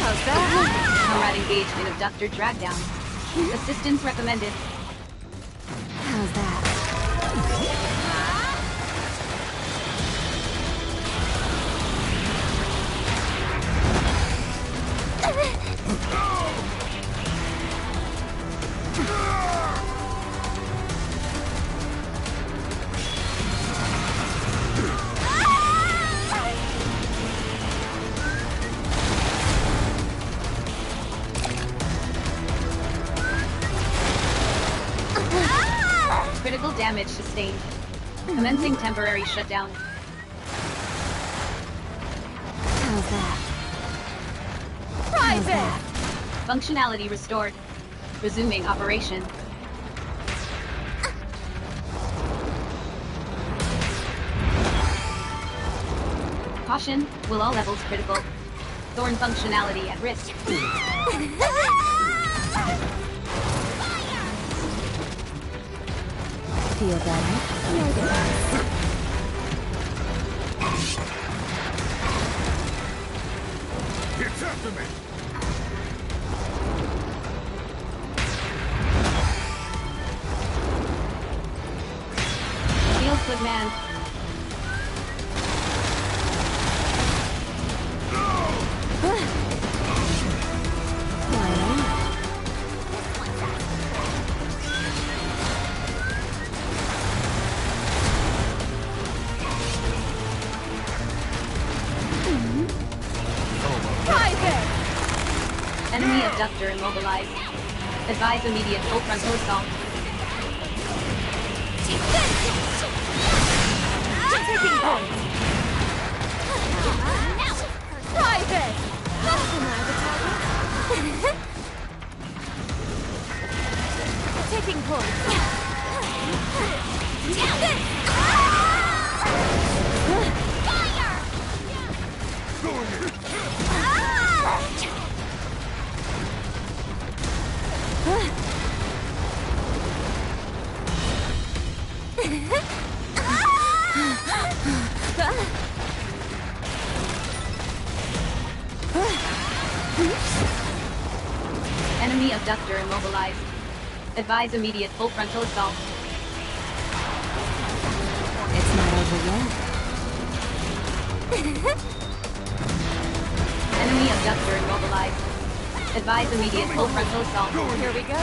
How's that? Comrade engaged in abductor dragdown. Assistance recommended. How's that? Critical damage sustained. Commencing temporary shutdown. How's that? Private! Functionality restored. Resuming operation. Caution, will all levels critical. Thorn functionality at risk. Feel better? No difference. It's after me. Feels good, man. Why not? Private! Enemy abductor immobilized. Advise immediate full frontal assault. Taking point! Private! Taking point! Enemy abductor immobilized. Advise immediate full frontal assault. It's not over yet. Enemy abductor immobilized. Advise immediate full frontal assault. Here we go!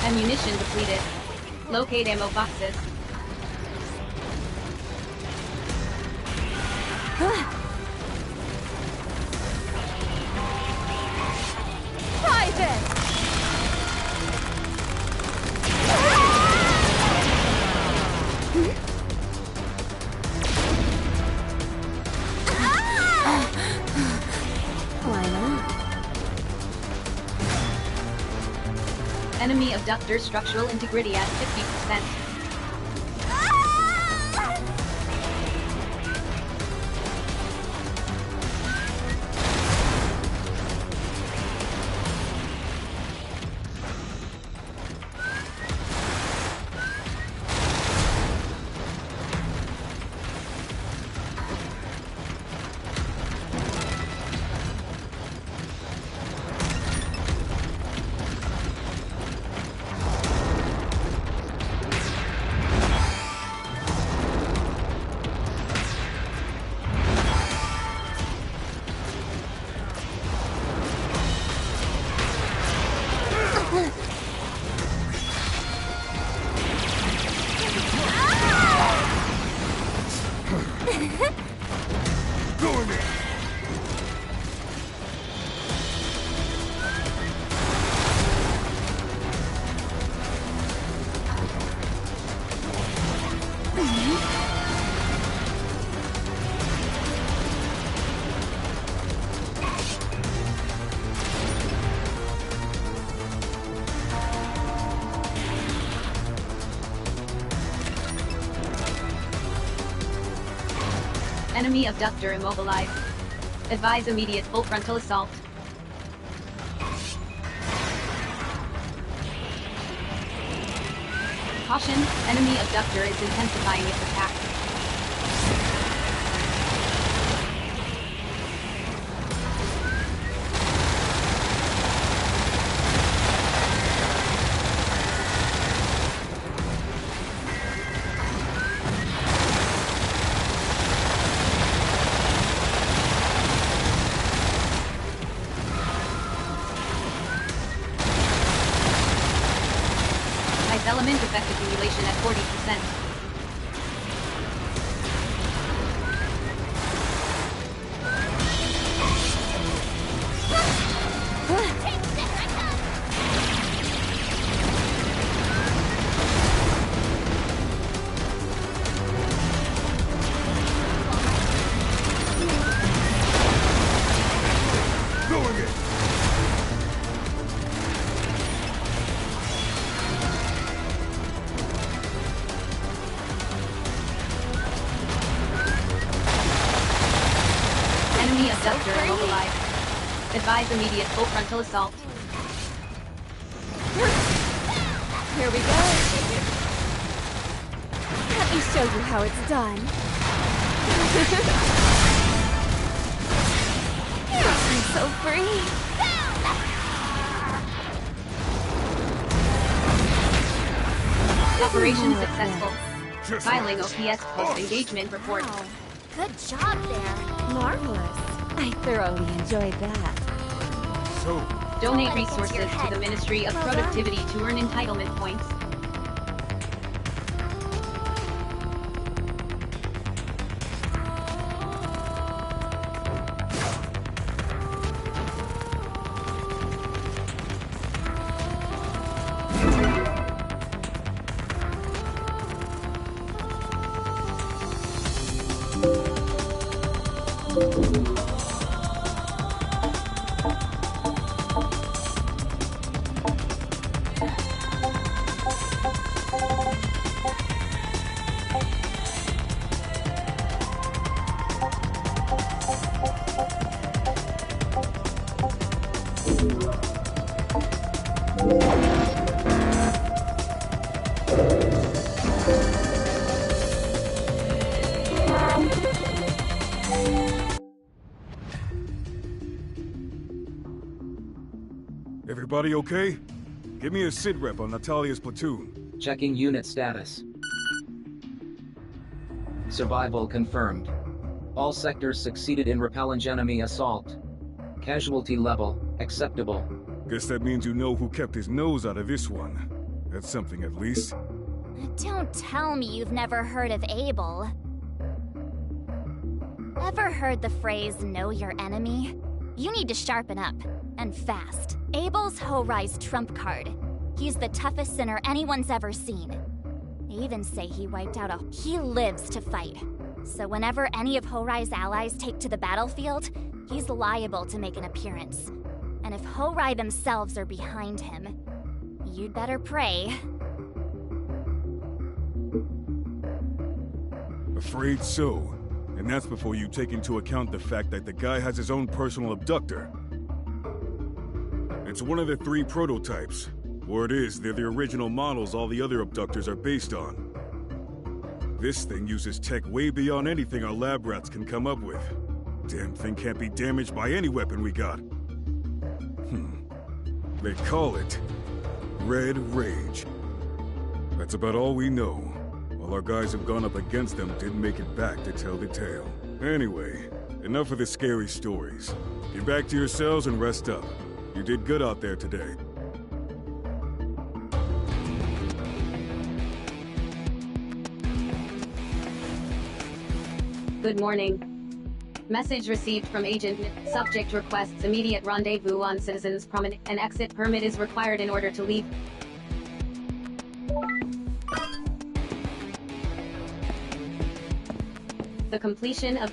Ammunition depleted. Locate ammo boxes. Private! Enemy abductor structural integrity at 50%. Enemy abductor immobilized. Advise immediate full frontal assault. Caution, enemy abductor is intensifying its attack. Element effective accumulation at 40%. Abductor immobilized. Advise immediate full frontal assault. Here we go. Let me show you how it's done. I'm so free. Operation successful. Filing OPS post-engagement report. Wow. Good job there. Marvelous. I thoroughly enjoyed that. So, Donate Don't let it get to resources your to head. the Ministry of Well done. Productivity to earn entitlement points. everybody okay? Give me a sit rep on Natalia's platoon. Checking unit status. Survival confirmed. All sectors succeeded in repelling enemy assault. Casualty level acceptable. Guess that means you know who kept his nose out of this one. That's something at least. Don't tell me you've never heard of Abel. Ever heard the phrase, know your enemy? You need to sharpen up, and fast. Abel's Ho-Rise trump card. He's the toughest sinner anyone's ever seen. They even say he wiped out He lives to fight. So whenever any of Ho-Rise allies take to the battlefield, he's liable to make an appearance. And if Ho-Rai themselves are behind him, You'd better pray. Afraid so. And that's before you take into account the fact that the guy has his own personal abductor. It's one of the 3 prototypes. Word is, they're the original models all the other abductors are based on. This thing uses tech way beyond anything our lab rats can come up with. Damn thing can't be damaged by any weapon we got. They call it Red Rage. That's about all we know. All our guys have gone up against them didn't make it back to tell the tale. Anyway, enough of the scary stories. Get back to your cells and rest up. You did good out there today. Good morning. Message received from Agent Subject requests immediate rendezvous on Citizens Promenade. An exit permit is required in order to leave. The completion of...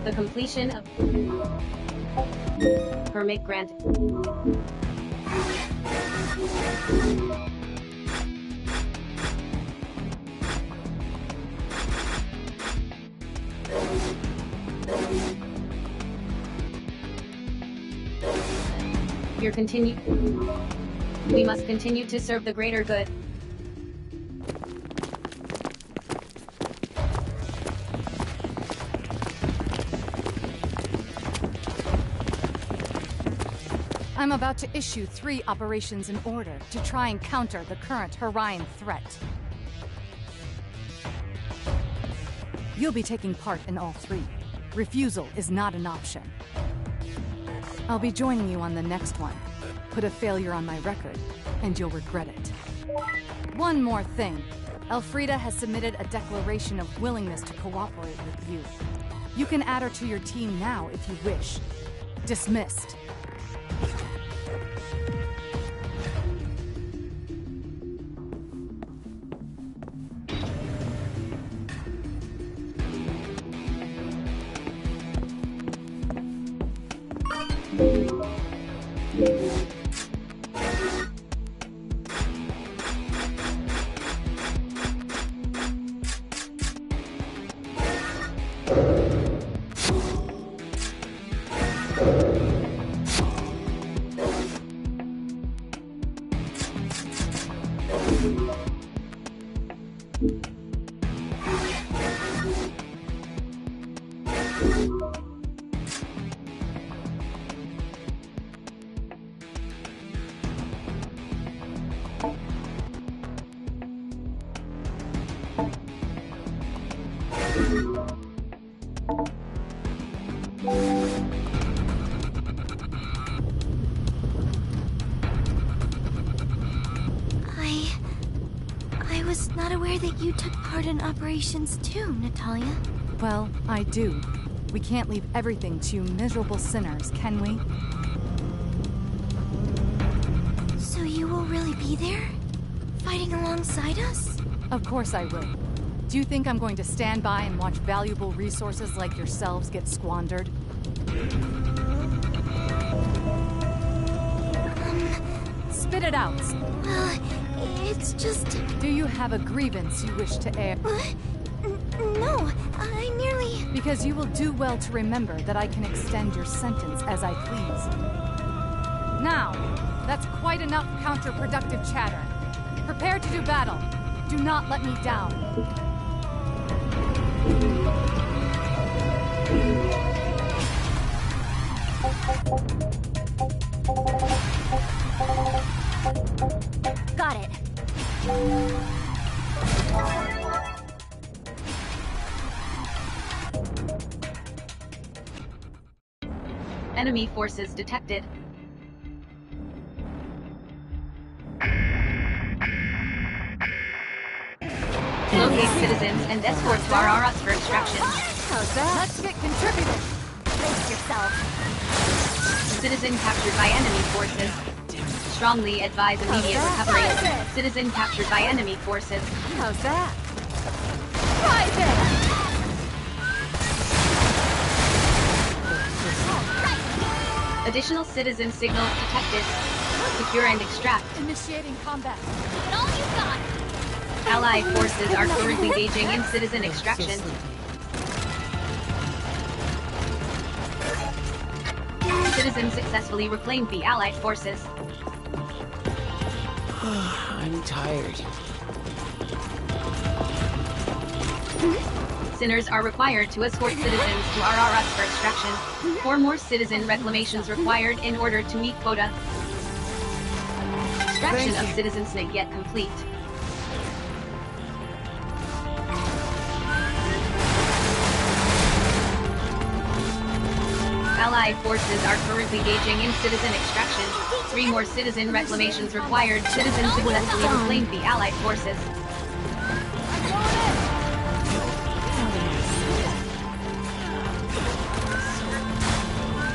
The completion of permit granted. We must continue to serve the greater good. I'm about to issue 3 operations in order to try and counter the current Horion threat. You'll be taking part in all 3. Refusal is not an option. I'll be joining you on the next one. Put a failure on my record, and you'll regret it. One more thing. Elfrida has submitted a declaration of willingness to cooperate with you. You can add her to your team now if you wish. Dismissed. I was not aware that you took part in operations too, Natalia. Well, I do. We can't leave everything to you miserable sinners, can we? So you will really be there? Fighting alongside us? Of course I will. Do you think I'm going to stand by and watch valuable resources like yourselves get squandered? Spit it out! Well, it's just... Do you have a grievance you wish to air? No, I merely... Because you will do well to remember that I can extend your sentence as I please. Now, that's quite enough counterproductive chatter. Prepare to do battle. Do not let me down. Got it. Enemy forces detected. Locate citizens and escort to RRS for extraction. How's that? Let's get contributing. Brace yourself. Citizen captured by enemy forces. Strongly advise immediate recovery. Citizen captured by enemy forces. How's that? Private! Additional citizen signals detected. Secure and extract. Initiating combat. Give it all you got. Allied forces are currently engaging in citizen extraction. Citizens successfully reclaimed the Allied forces. I'm tired. Sinners are required to escort citizens to RRS for extraction. 4 more citizen reclamations required in order to meet quota. Extraction of citizens not yet complete. Allied forces are currently engaging in citizen extraction. 3 more citizen reclamations required. Citizens successfully reclaimed the Allied forces.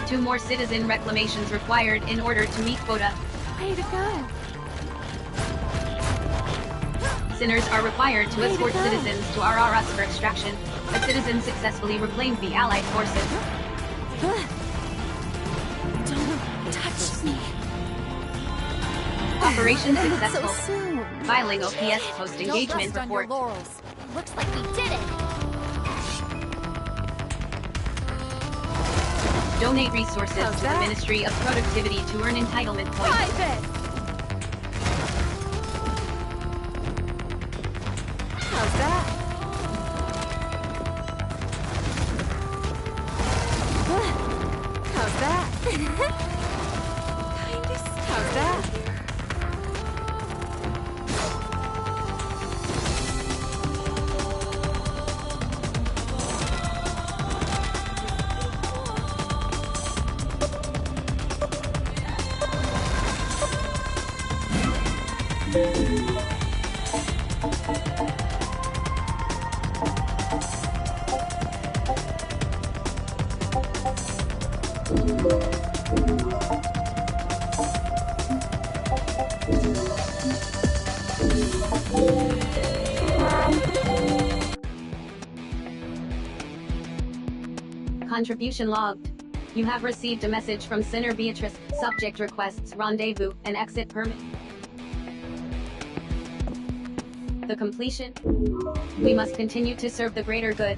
Two more citizen reclamations required in order to meet quota. Way to go. Sinners are required to escort citizens to RRS for extraction. A citizen successfully reclaimed the Allied forces. Don't touch me. Operation successful. So soon. Filing OPS post-engagement report. Laurels. Looks like we did it. Donate resources to the Ministry of Productivity to earn entitlement points. Private! How's that? How's that? How's that? Contribution logged. You have received a message from Sinner Beatrice. Subject requests rendezvous and exit permit. The completion. We must continue to serve the greater good.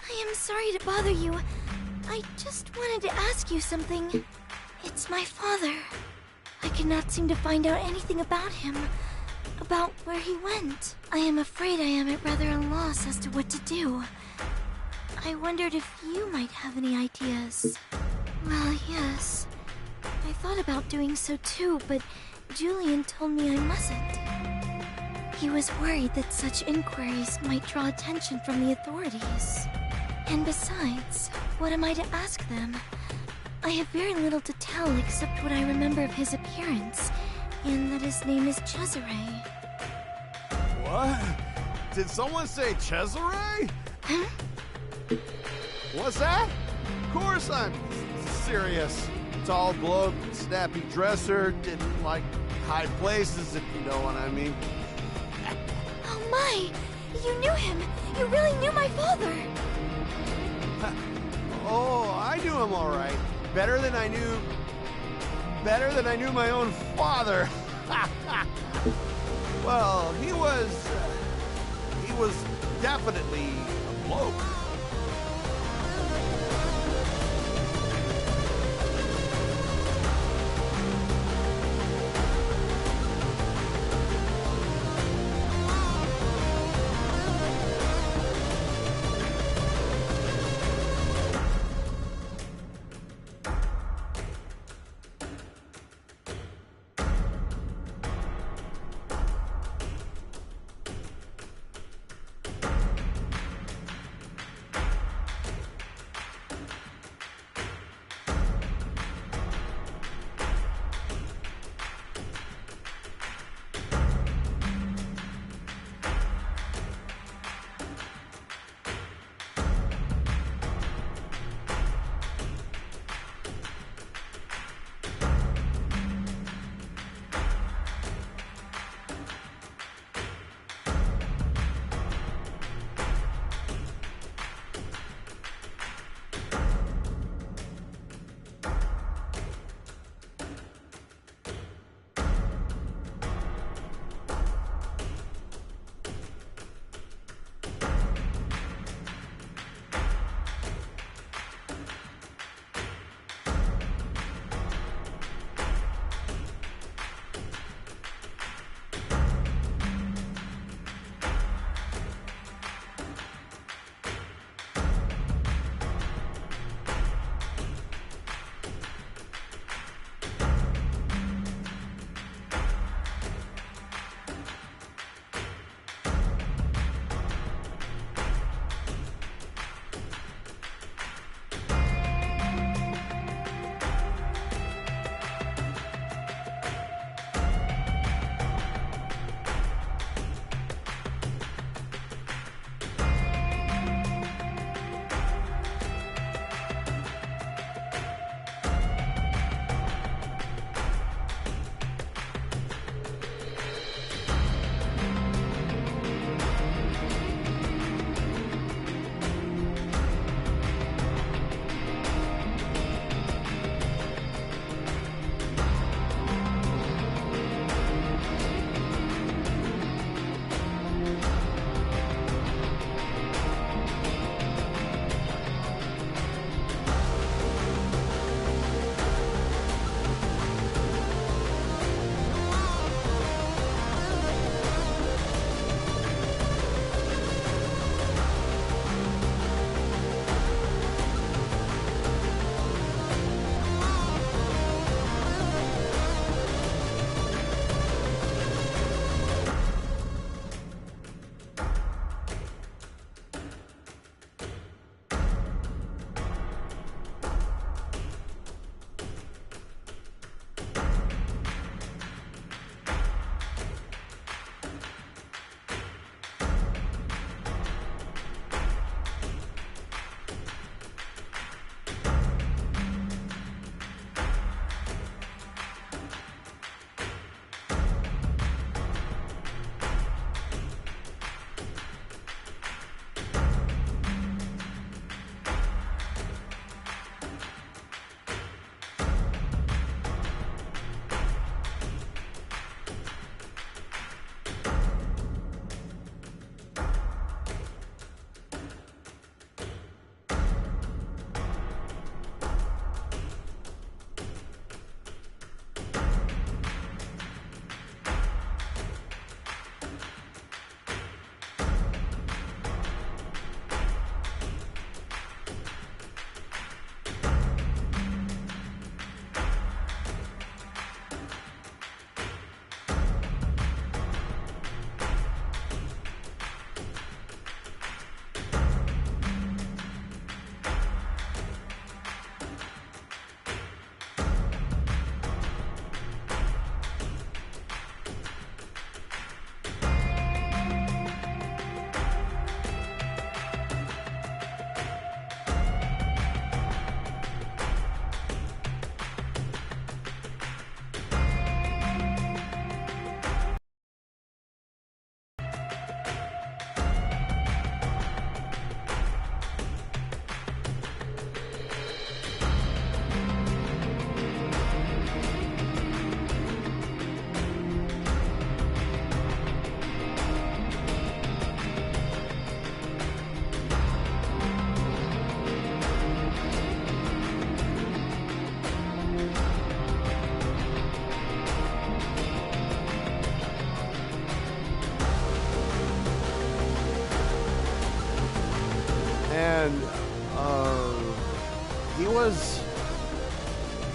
I am sorry to bother you. I just wanted to ask you something. It's my father. I cannot seem to find out anything about him. About where he went. I am afraid I am at rather a loss as to what to do. I wondered if you might have any ideas. Well, yes. I thought about doing so too, but Julian told me I mustn't. He was worried that such inquiries might draw attention from the authorities. And besides, what am I to ask them? I have very little to tell except what I remember of his appearance, and that his name is Cesare. What? Did someone say Cesare? Huh? What's that? Of course I'm serious. Tall bloke, snappy dresser, didn't like high places, if you know what I mean. Oh my! You knew him! You really knew my father! Oh, I knew him all right. Better than I knew my own father. Well, he was definitely a bloke.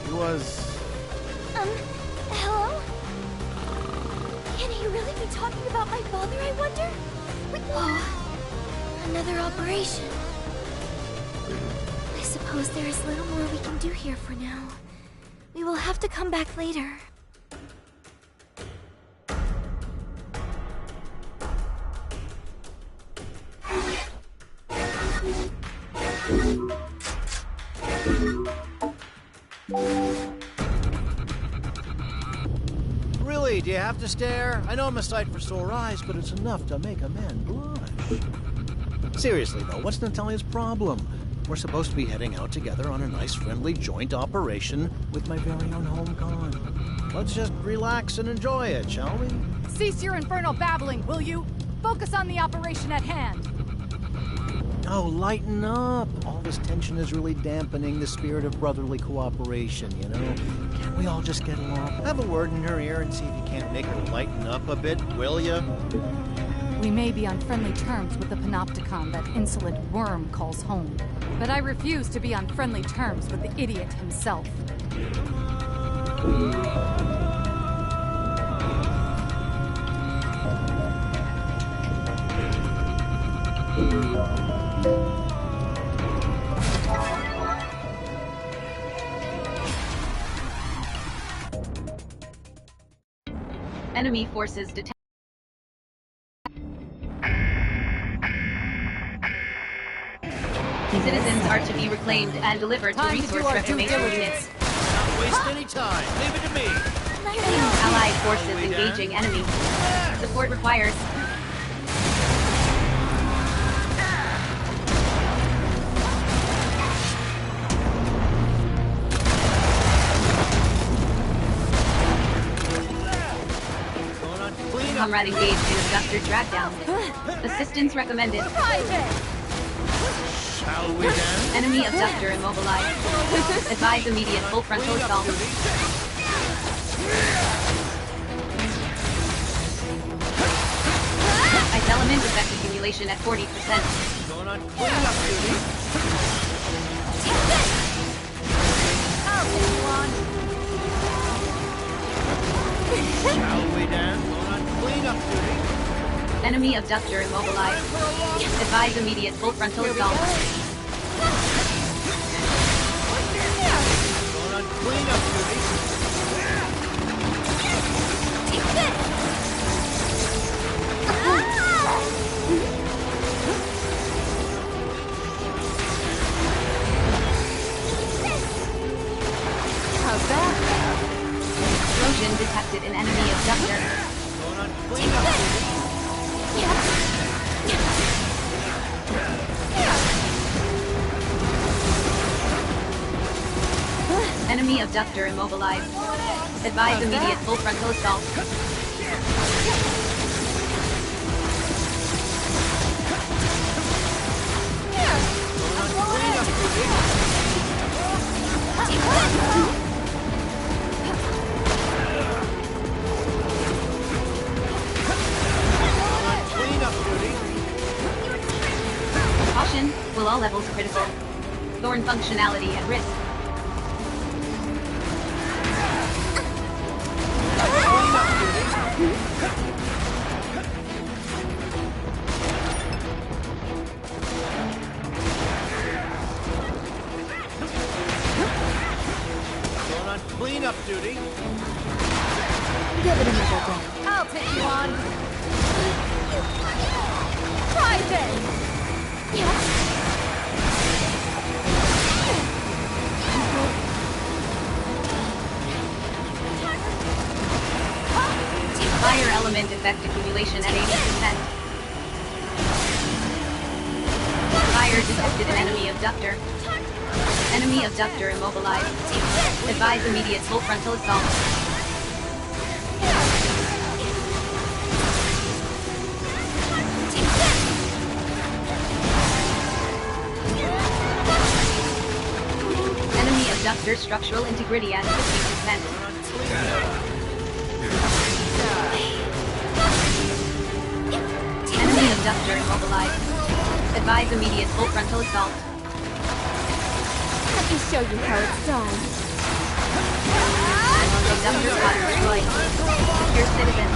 He was... Hello? Can he really be talking about my father, I wonder? Oh, another operation. I suppose there is little more we can do here for now. We will have to come back later. Really, do you have to stare? I know I'm a sight for sore eyes, but it's enough to make a man blush. Seriously, though, what's Natalia's problem? We're supposed to be heading out together on a nice, friendly joint operation with my very own home con. Let's just relax and enjoy it, shall we? Cease your infernal babbling, will you? Focus on the operation at hand. Oh, lighten up. All this tension is really dampening the spirit of brotherly cooperation, you know? Can't we all just get along? Have a word in her ear and see if you can't make her lighten up a bit, will ya? We may be on friendly terms with the Panopticon that insolent worm calls home, but I refuse to be on friendly terms with the idiot himself. Enemy forces detected. Citizens are to be reclaimed and delivered to resource reclamation units. Not waste any time. Leave it to me. Allied forces engaging enemy. Support required. Comrade engaged in abductor dragdown. Assistance recommended. Shall we then? Enemy abductor immobilized. Advise immediate full frontal assault. Ice element effect accumulation at 40%. Going on cleanup duty. I'll take you on. Shall we then? Going on cleanup duty. Enemy abductor immobilized. Advise immediate full frontal assault. Going on cleanup duty. How's that? Explosion detected in enemy abductor. Going on cleanup duty. Enemy abductor immobilized. Advise immediate full frontal assault. Caution, will all levels critical. Thorn functionality at risk. Going on cleanup duty. Give it another go. I'll take you on. Try this. Fire element effect accumulation at 80%. Fire detected in enemy abductor. Enemy abductor immobilized. Advise immediate full frontal assault. Enemy abductor structural integrity at 50%. Enemy abductor immobilized. Advise immediate full frontal assault. Let me show you how it's done. citizen.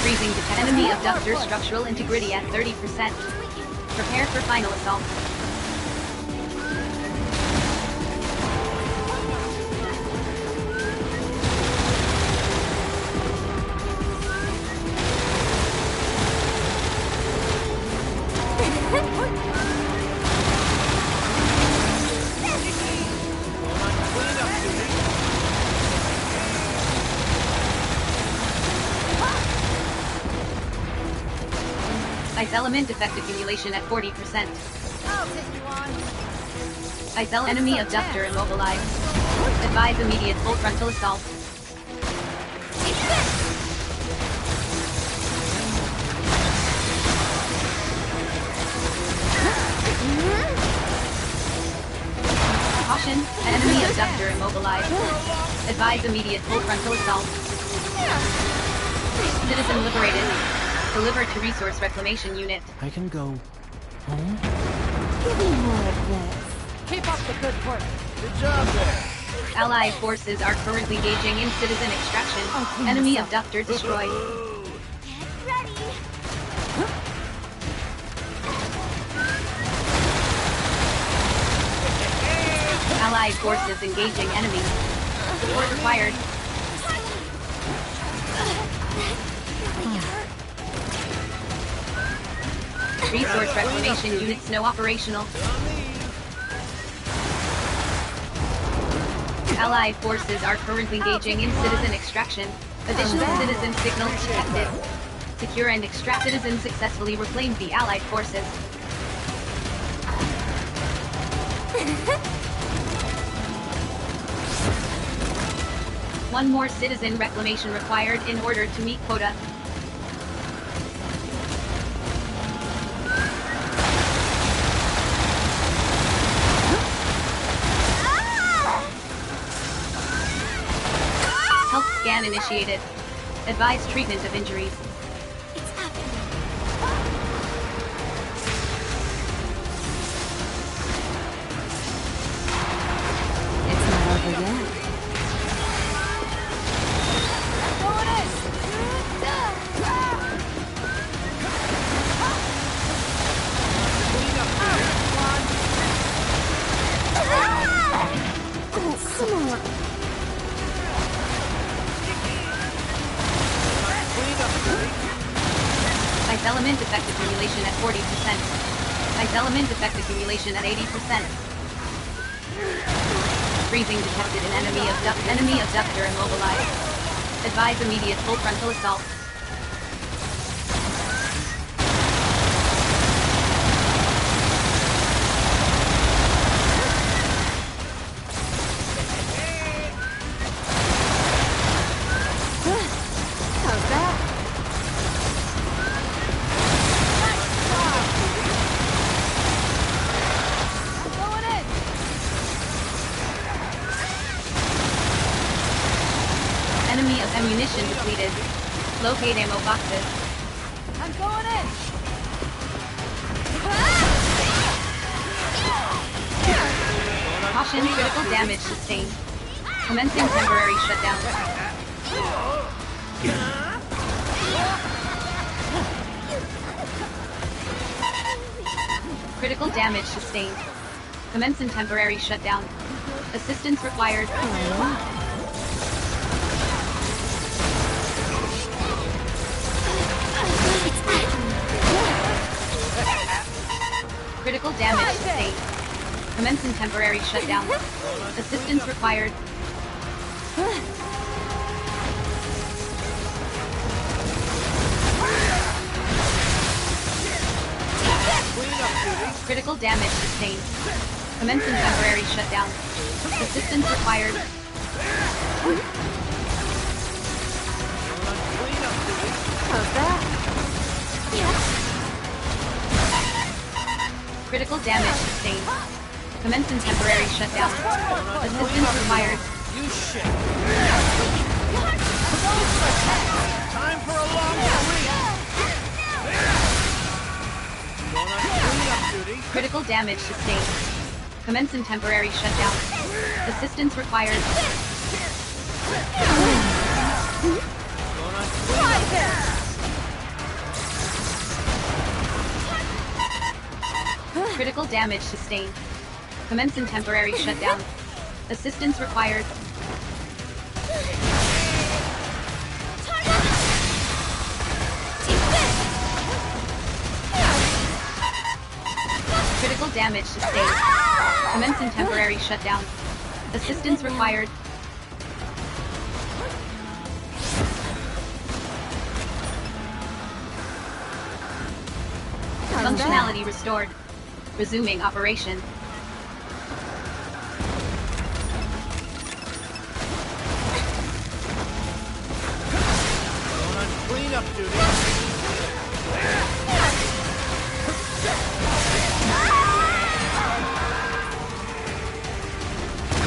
Freezing the enemy abductor structural integrity at 30%. Prepare for final assault. Ice element effect accumulation at 40%. Ice enemy abductor immobilized. Advise immediate full frontal assault. Caution, enemy abductor immobilized. Advise immediate full frontal assault. Citizen liberated. Delivered to Resource Reclamation Unit. I can go home? Give me more of this. Keep up the good work. Good job there. Allied forces are currently engaging in citizen extraction. Enemy abductor destroyed. Get ready. Allied forces engaging enemy. Support required. Resource Reclamation Units no operational. Allied forces are currently engaging in citizen extraction. Additional citizen signals detected. Secure and extract. Citizens successfully reclaimed the Allied forces. One more citizen reclamation required in order to meet quota. Health scan initiated. Advise treatment of injuries. It's happening. It's not over yet. Ice element effect accumulation at 40%. Ice element effect accumulation at 80%. Freezing detected in enemy abductor immobilized. Advise immediate full frontal assault. How's that? Enemy of ammunition depleted. Locate ammo boxes. I'm going in! Caution, critical damage sustained. Commencing temporary shutdown. Critical damage sustained. Commencing temporary shutdown. Assistance required. Critical damage sustained. Commencing temporary shutdown. Assistance required. Critical damage sustained. Commencing temporary shutdown. Assistance required. How's that? Critical damage sustained. Commencing temporary shutdown. Assistance required. You shit. Time for a long retreat. Going on cleanup duty. Critical damage sustained. Commencing temporary shutdown. Assistance required. Critical damage sustained. Commencing temporary shutdown. Assistance required. Critical damage sustained. Commencing temporary shutdown. Assistance required. Functionality restored. Resuming operation. Going on cleanup duty.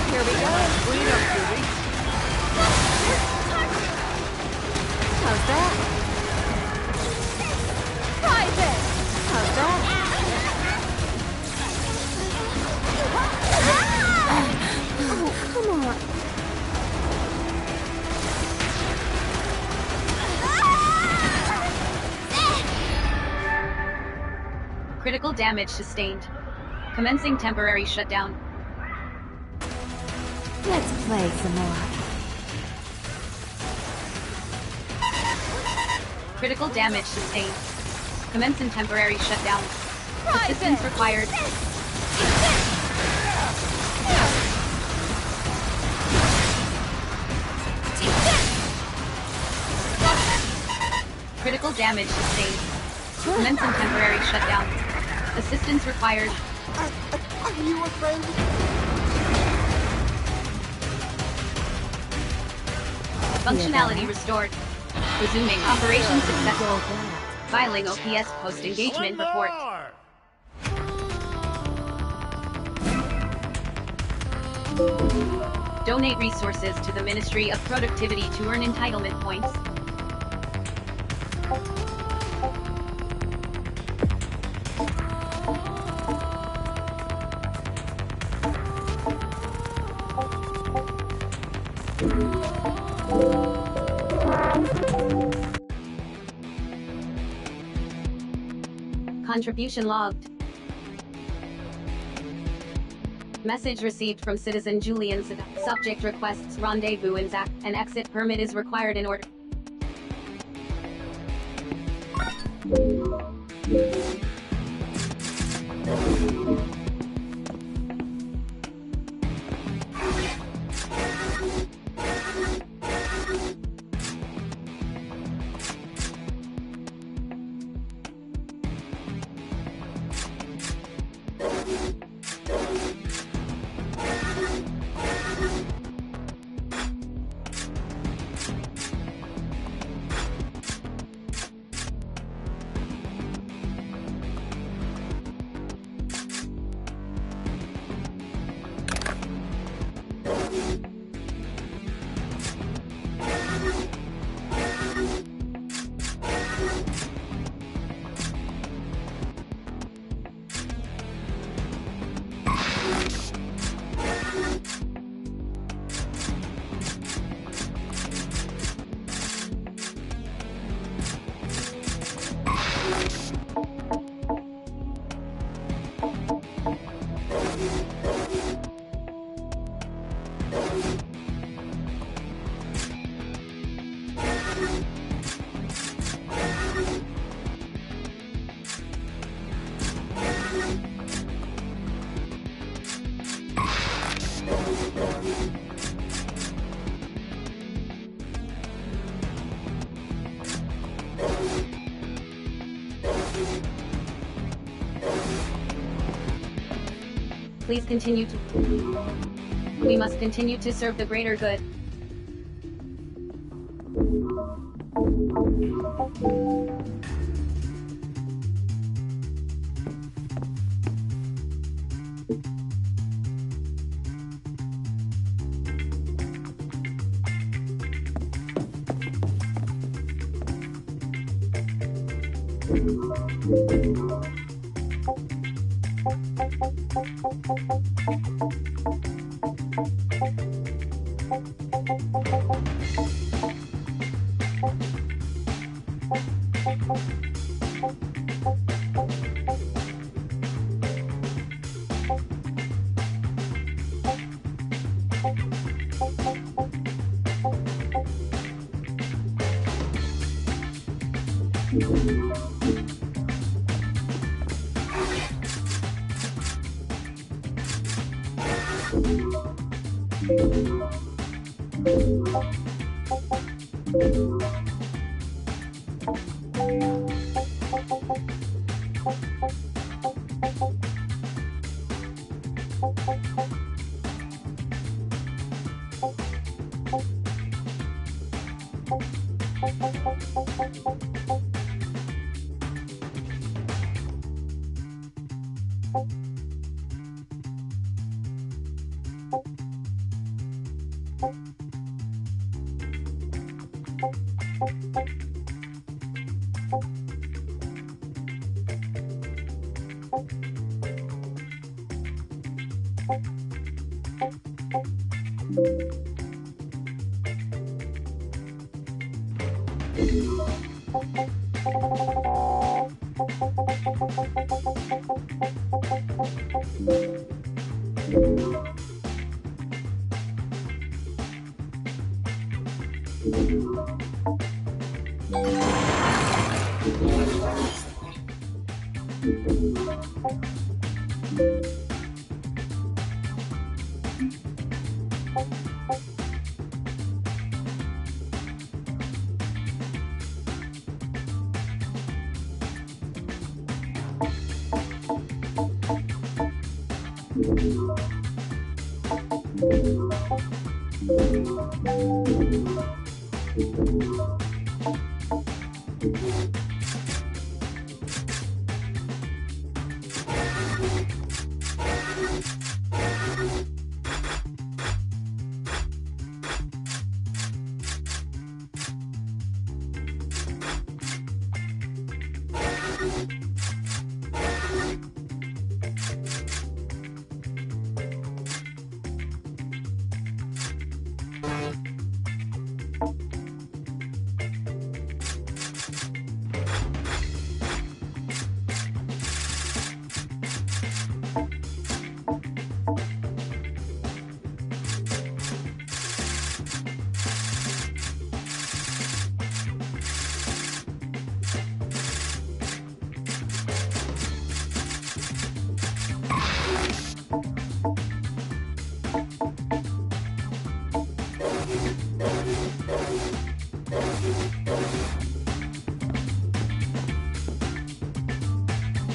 Here we go. Cleanup duty. How's that? Private! How's that? Oh, come on. Critical damage sustained. Commencing temporary shutdown. Let's play some more. Critical damage sustained. Commencing temporary shutdown. Assistance required. Critical damage sustained. Commencing temporary shutdown. Assistance required. Are you a friend? Functionality restored. Resuming operation successful. Filing OPS post-engagement report. Donate resources to the Ministry of Productivity to earn entitlement points. Contribution logged. Message received from citizen Julian Zeta. Subject requests rendezvous in Zach. An exit permit is required in order. Please continue to... We must continue to serve the greater good.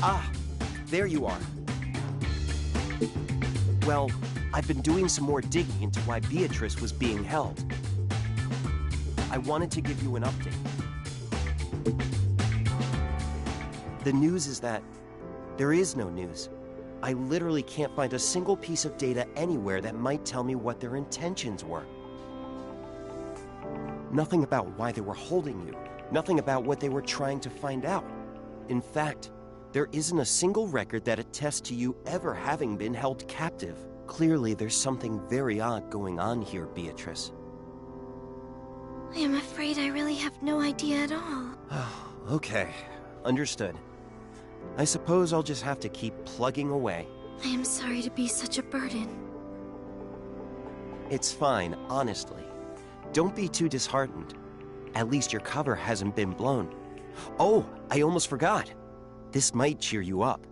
Ah, there you are. Well, I've been doing some more digging into why Beatrice was being held. I wanted to give you an update. The news is that there is no news. I literally can't find a single piece of data anywhere that might tell me what their intentions were. Nothing about why they were holding you. Nothing about what they were trying to find out. In fact, there isn't a single record that attests to you ever having been held captive. Clearly, there's something very odd going on here, Beatrice. I am afraid I really have no idea at all. Okay, understood. I suppose I'll just have to keep plugging away. I am sorry to be such a burden. It's fine, honestly. Don't be too disheartened. At least your cover hasn't been blown. Oh, I almost forgot. This might cheer you up.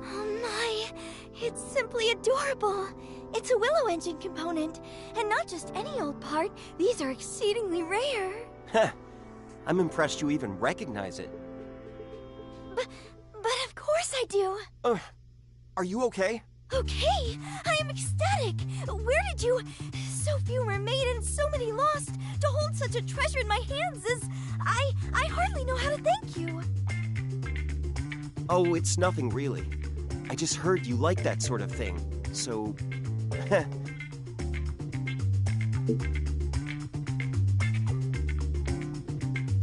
Oh my, it's simply adorable. It's a Willow Engine component, and not just any old part. These are exceedingly rare. Heh, I'm impressed you even recognize it. But of course I do. Are you okay? Okay, I am ecstatic. Where did you... So few were made and so many lost. To hold such a treasure in my hands is... I hardly know how to thank you. Oh, it's nothing really. I just heard you like that sort of thing, so...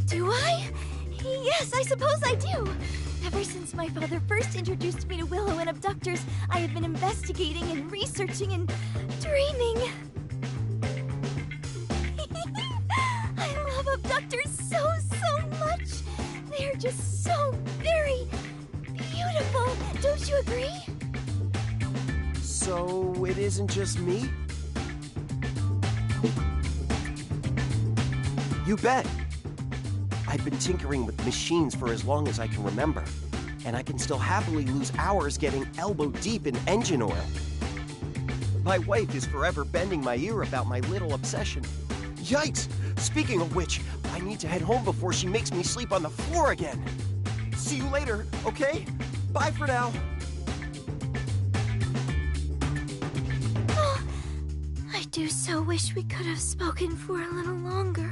Do I? Yes, I suppose I do. Ever since my father first introduced me to Willow and abductors, I have been investigating and researching and dreaming. I love abductors so much. They're just so very beautiful. Don't you agree? So it isn't just me? You bet. I've been tinkering with machines for as long as I can remember, and I can still happily lose hours getting elbow deep in engine oil. My wife is forever bending my ear about my little obsession. Yikes! Speaking of which, I need to head home before she makes me sleep on the floor again. See you later, okay? Bye for now. Oh, I do so wish we could have spoken for a little longer.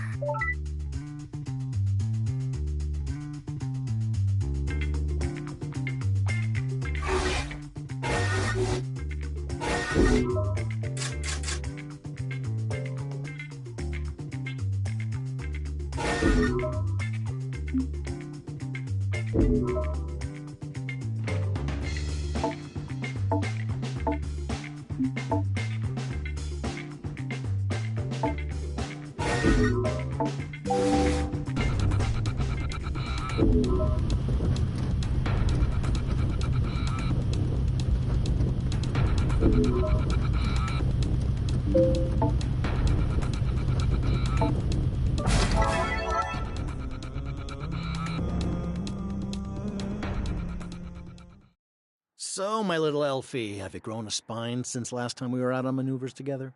So, my little Elfie, have you grown a spine since last time we were out on maneuvers together?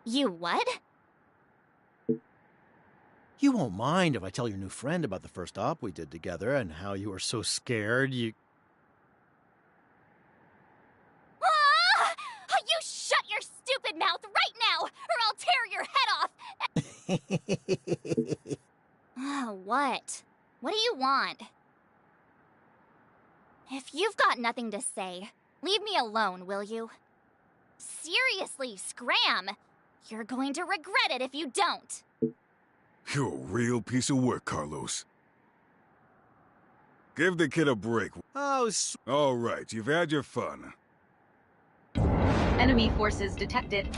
You what? You won't mind if I tell your new friend about the first op we did together and how you were so scared you... Ah! You shut your stupid mouth right now, or I'll tear your head off! What? What do you want? If you've got nothing to say, leave me alone, will you? Seriously, scram! You're going to regret it if you don't. You're a real piece of work, Carlos. Give the kid a break. Oh, all right, you've had your fun. Enemy forces detected.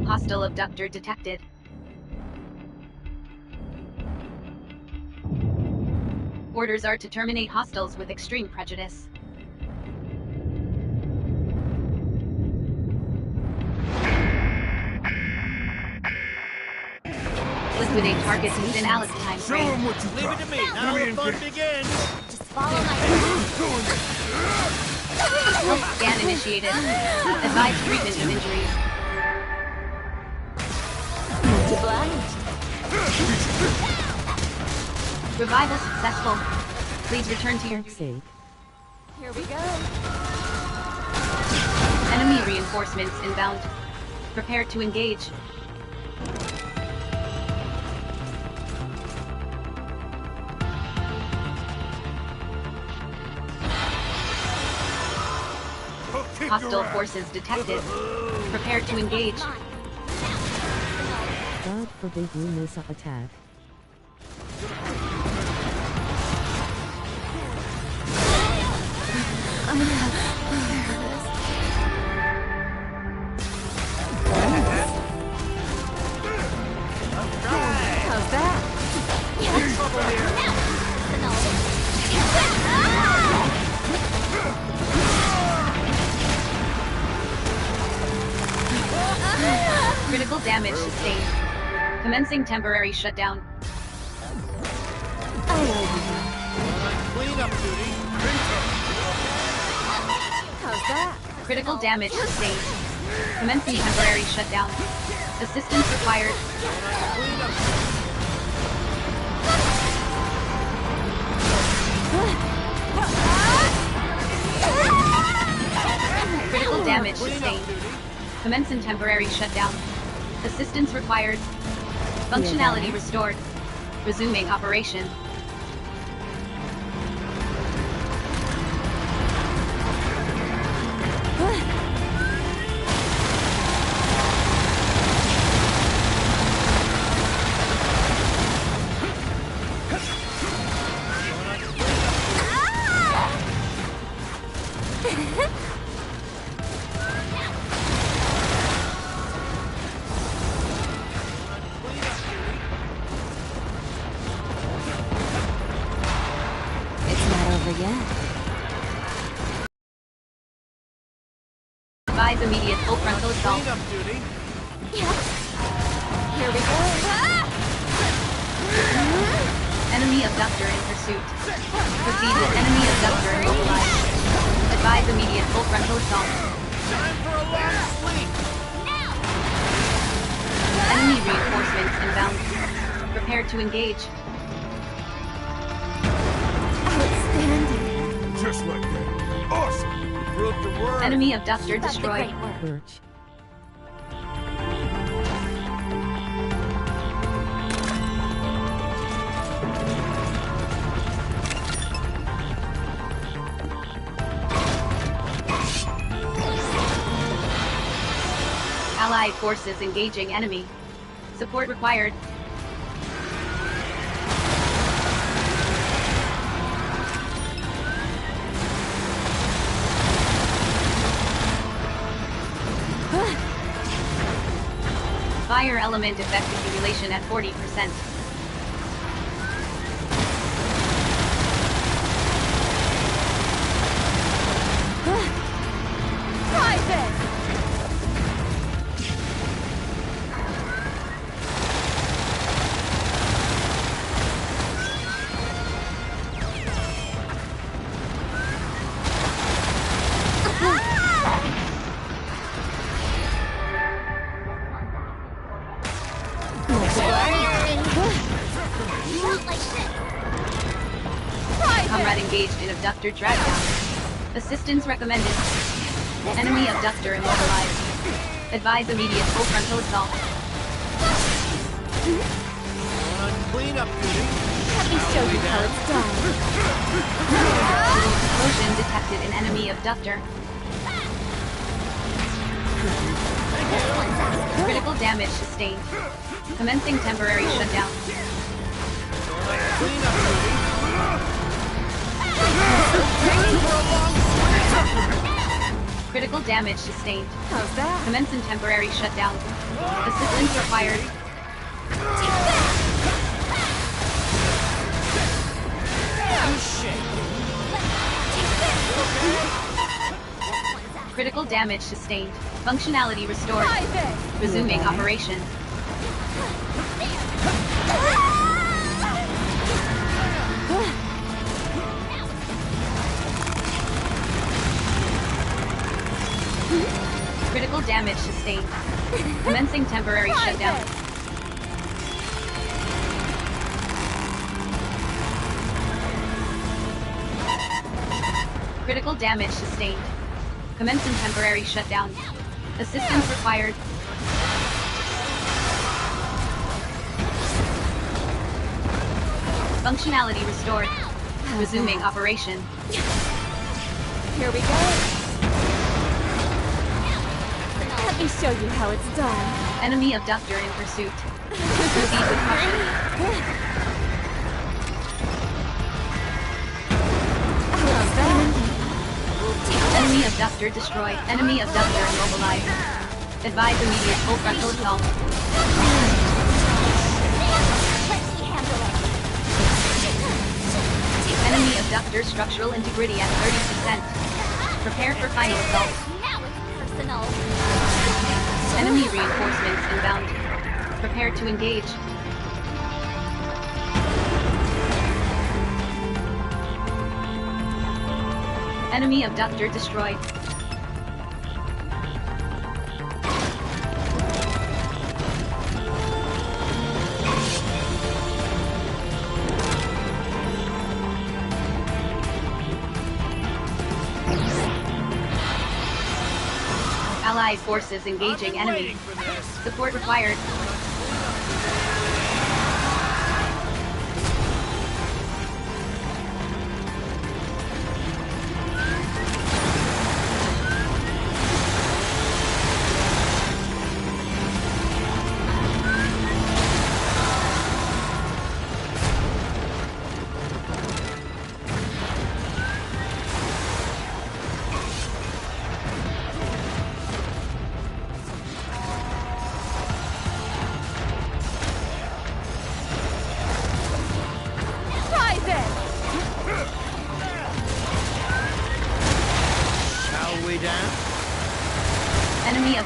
Hostile abductor detected. Orders are to terminate hostiles with extreme prejudice. Liquidate targets within Alice time frame. Leave it to me. Now the fun begins. Just follow my... Health scan initiated. Advise treatment of injuries. Revival successful. Please return to your sake. Here we go. Enemy reinforcements inbound. Prepare to engage. Hostile forces detected. Prepare to engage. God forbid you miss an attack. How's that? Critical damage sustained. Commencing temporary shutdown. Clean up duty. How's that? Critical damage sustained. Commencing temporary shutdown. Assistance required. Critical damage sustained. Commencing temporary shutdown. Assistance required. Functionality restored. Resuming operation. assault. Cleanup duty. Yep. Here we go. Enemy abductor in pursuit. Proceed with enemy abductor immobilized. Advise immediate full frontal assault. Time for a long sleep. Enemy reinforcements inbound. Prepare to engage. Outstanding. Just like that. Awesome. You proved the word. Enemy abductor Keep up the destroyed. great work. Birch. Allied forces engaging enemy. Support required. Fire element effect accumulation at 40%. Private! Comrade engaged in abductor dragdown. Assistance recommended. Enemy abductor immobilized. Advise immediate full frontal assault. On cleanup duty. Let me show you how it's done. Explosion detected in enemy abductor. Critical damage sustained. Commencing temporary shutdown. Cleanup duty. Time for a long sleep. Critical damage sustained. How's that? Commencing temporary shutdown. Assistance required. Critical damage sustained. Functionality restored. Resuming operation. Critical damage sustained. Commencing temporary shutdown. Critical damage sustained. Commencing temporary shutdown. Assistance required. Functionality restored. Resuming operation. Here we go. Let me show you how it's done. Enemy abductor in pursuit. Proceed with caution. Enemy abductor destroyed. Enemy abductor immobilized. Advise immediate full frontal assault. Enemy abductor structural integrity at 30%. Prepare for final assault. Now it's personal. Enemy reinforcements inbound. Prepare to engage. Enemy abductor destroyed. Allied forces engaging enemy. Support required.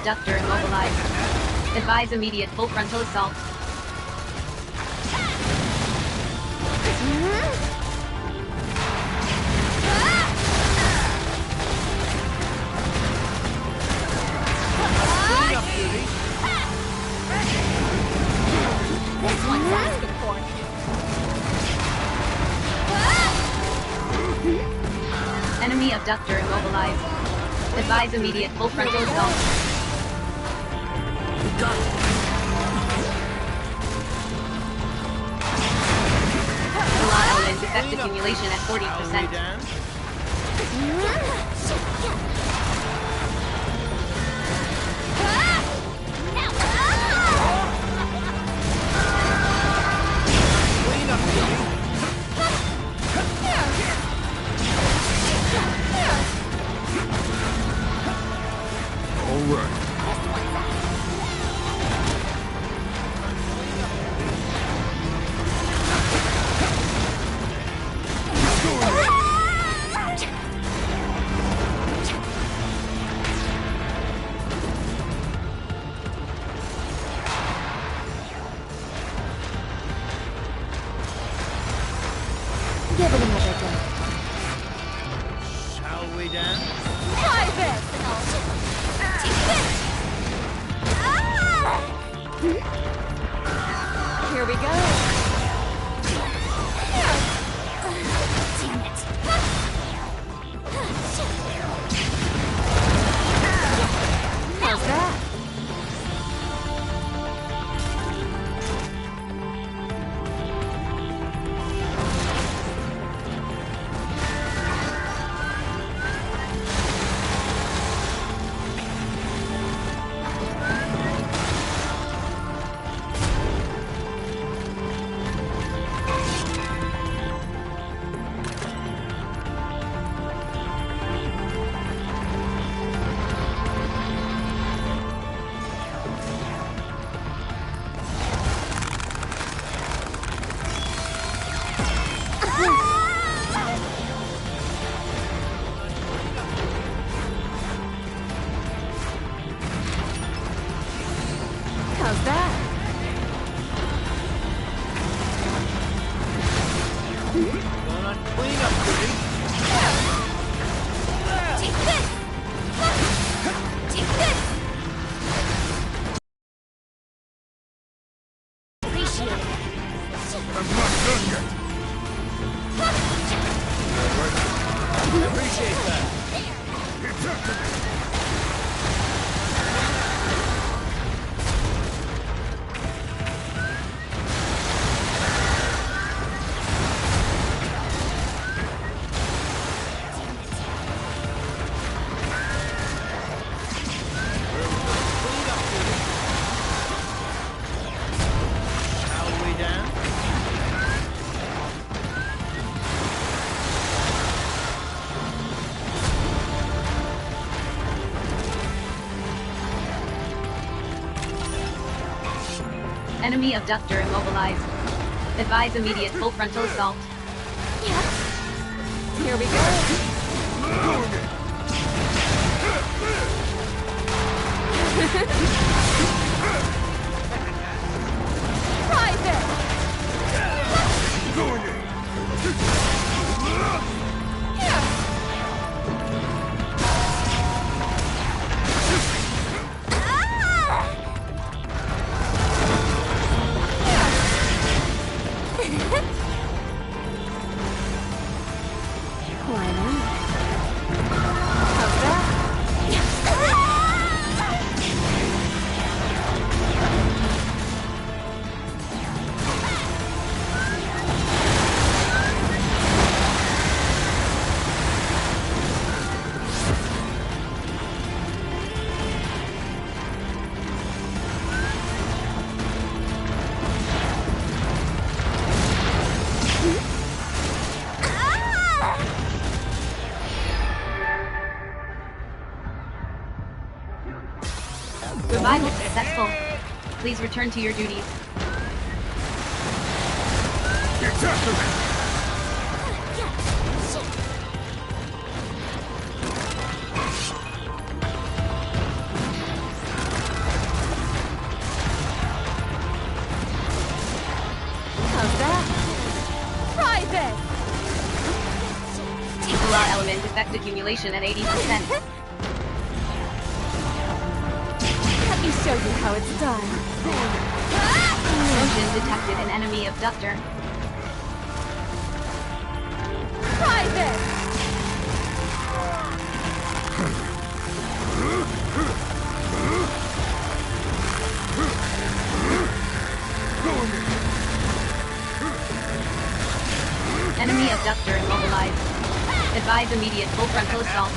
abductor immobilized. Advise immediate full frontal assault. Clean up duty. This one's asking for it. Enemy abductor immobilized. Advise immediate full frontal assault. Allow elements effect accumulation at 40%. Clean up duty. All right. Give it another go. Shall we dance? Try this! Take this! Here we go. Damn it! How's that? How's that? Going on cleanup duty. Take this! Take this! Appreciate it. I'm not done yet. Appreciate that. It's after me. Shall we dance? Enemy abductor immobilized. Advise immediate full frontal assault. Here we go. Try this! Going in. Why not? How's that? Revival successful. Please return to your duties. It's after me. effect accumulation at 80%. Let me show you how it's done. Motion detected an enemy abductor. Try this! Enemy abductor immobilized. Advise immediate full frontal assault.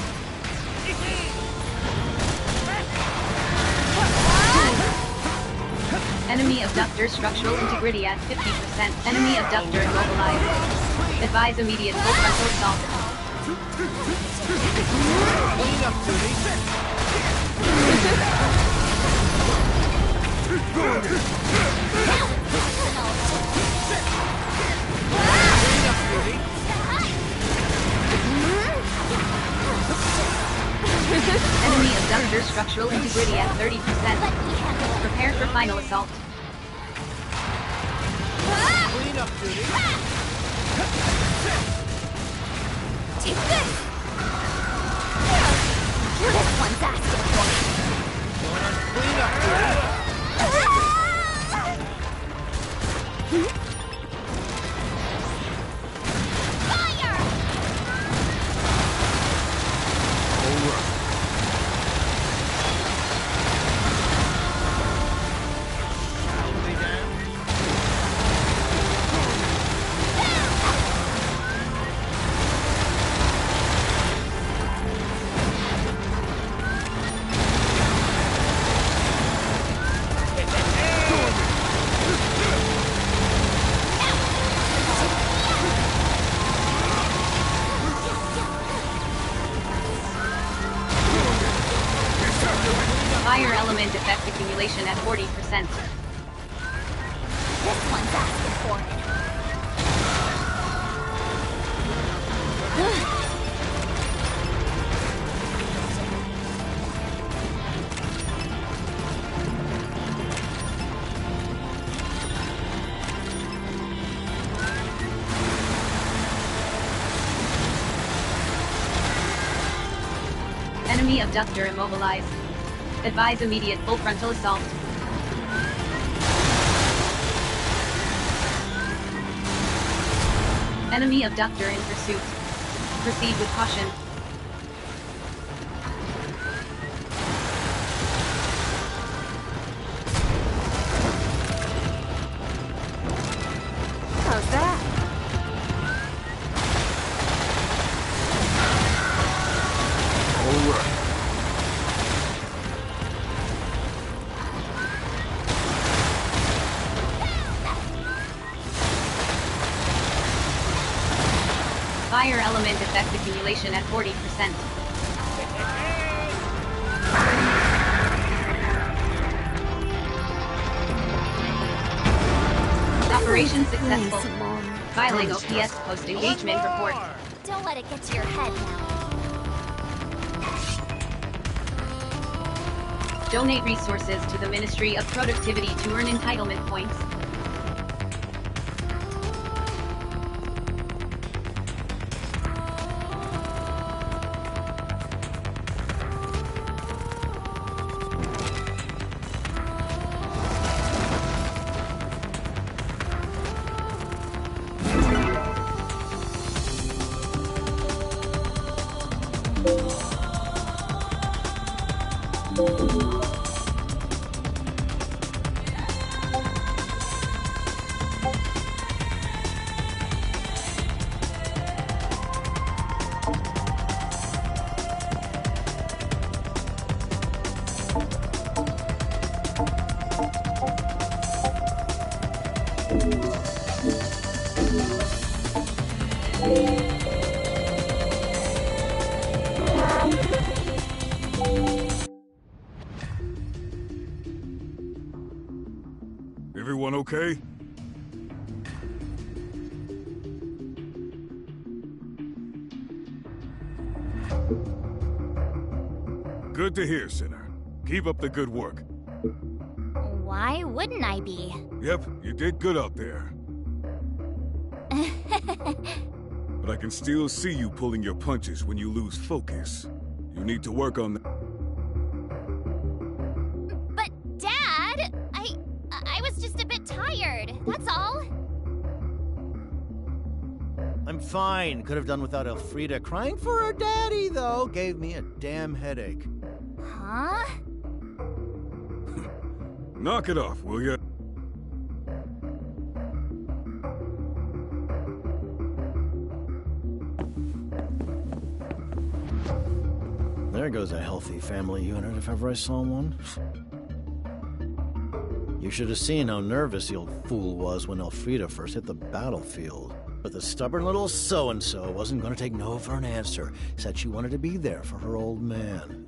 Enemy abductor structural integrity at 50%. Enemy abductor immobilized. Advise immediate full frontal assault. Clean up Enemy abductor structural integrity at 30%. Prepare for final assault. Clean up duty. Take this! This one's asking for it. Going on clean up duty. Fire! All right. Fire element effect accumulation at 40%. This one's asking for it. Enemy abductor immobilized. Advise immediate full frontal assault. Enemy abductor in pursuit. Proceed with caution. How's that? All right. Fire element effect accumulation at 40%. Operation successful. Filing OPS post-engagement report. Don't let it get to your head now. Donate resources to the Ministry of Productivity to earn entitlement points. Everyone okay? Good to hear, Sinner. Keep up the good work. Why wouldn't I be? Yep, you did good out there. but I can still see you pulling your punches when you lose focus. You need to work on that. But, Dad, I was just a bit tired, that's all. I'm fine. Could have done without Elfrida. Crying for her daddy, though, gave me a damn headache. Huh? Knock it off, will ya? There goes a healthy family unit if ever I saw one. You should have seen how nervous the old fool was when Elfrida first hit the battlefield. But the stubborn little so-and-so wasn't going to take no for an answer. Said she wanted to be there for her old man.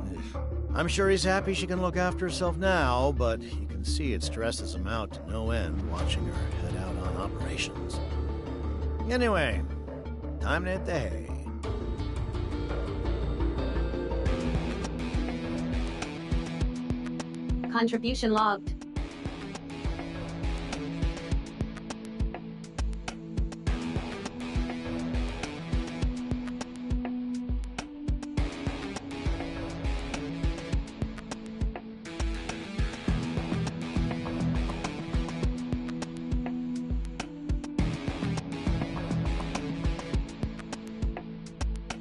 I'm sure he's happy she can look after herself now, but you can see it stresses him out to no end watching her head out on operations. Anyway, time to hit the hay. Contribution logged.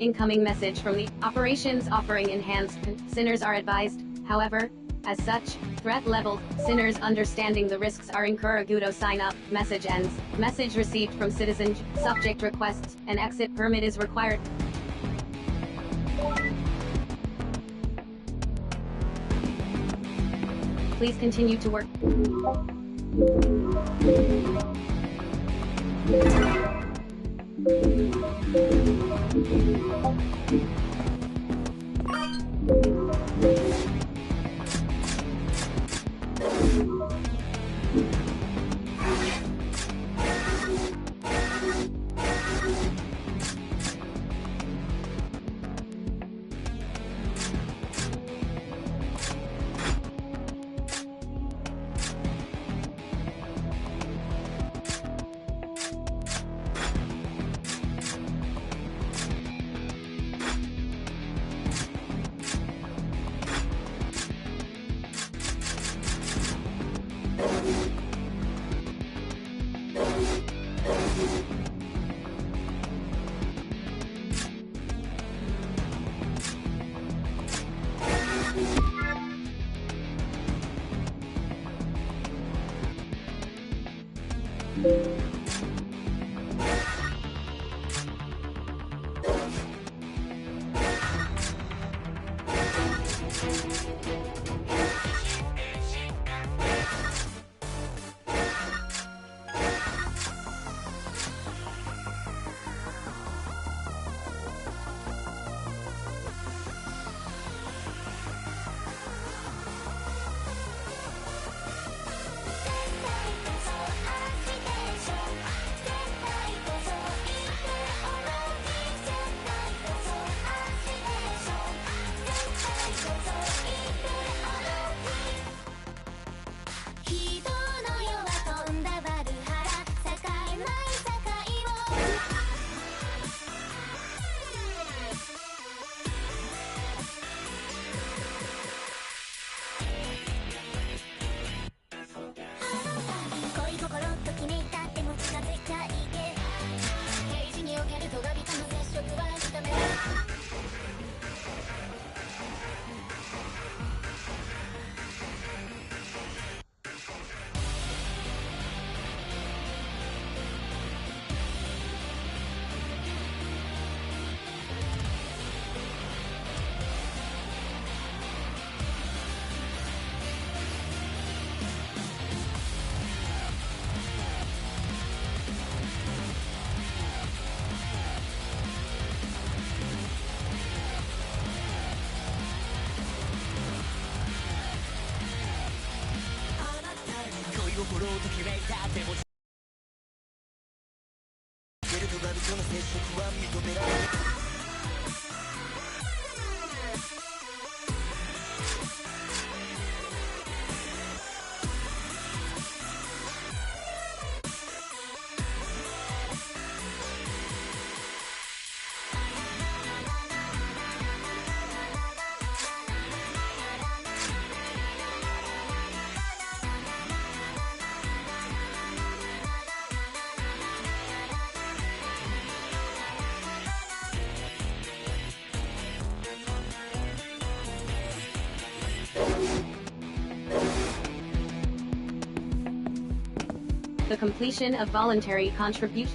Incoming message from the operations offering enhanced. Sinners are advised, however, as such, threat level, sinners understanding the risks are incurred. Sign up, message ends. Message received from citizen, subject requests, an exit permit is required. Please continue to work. The completion of voluntary contribution.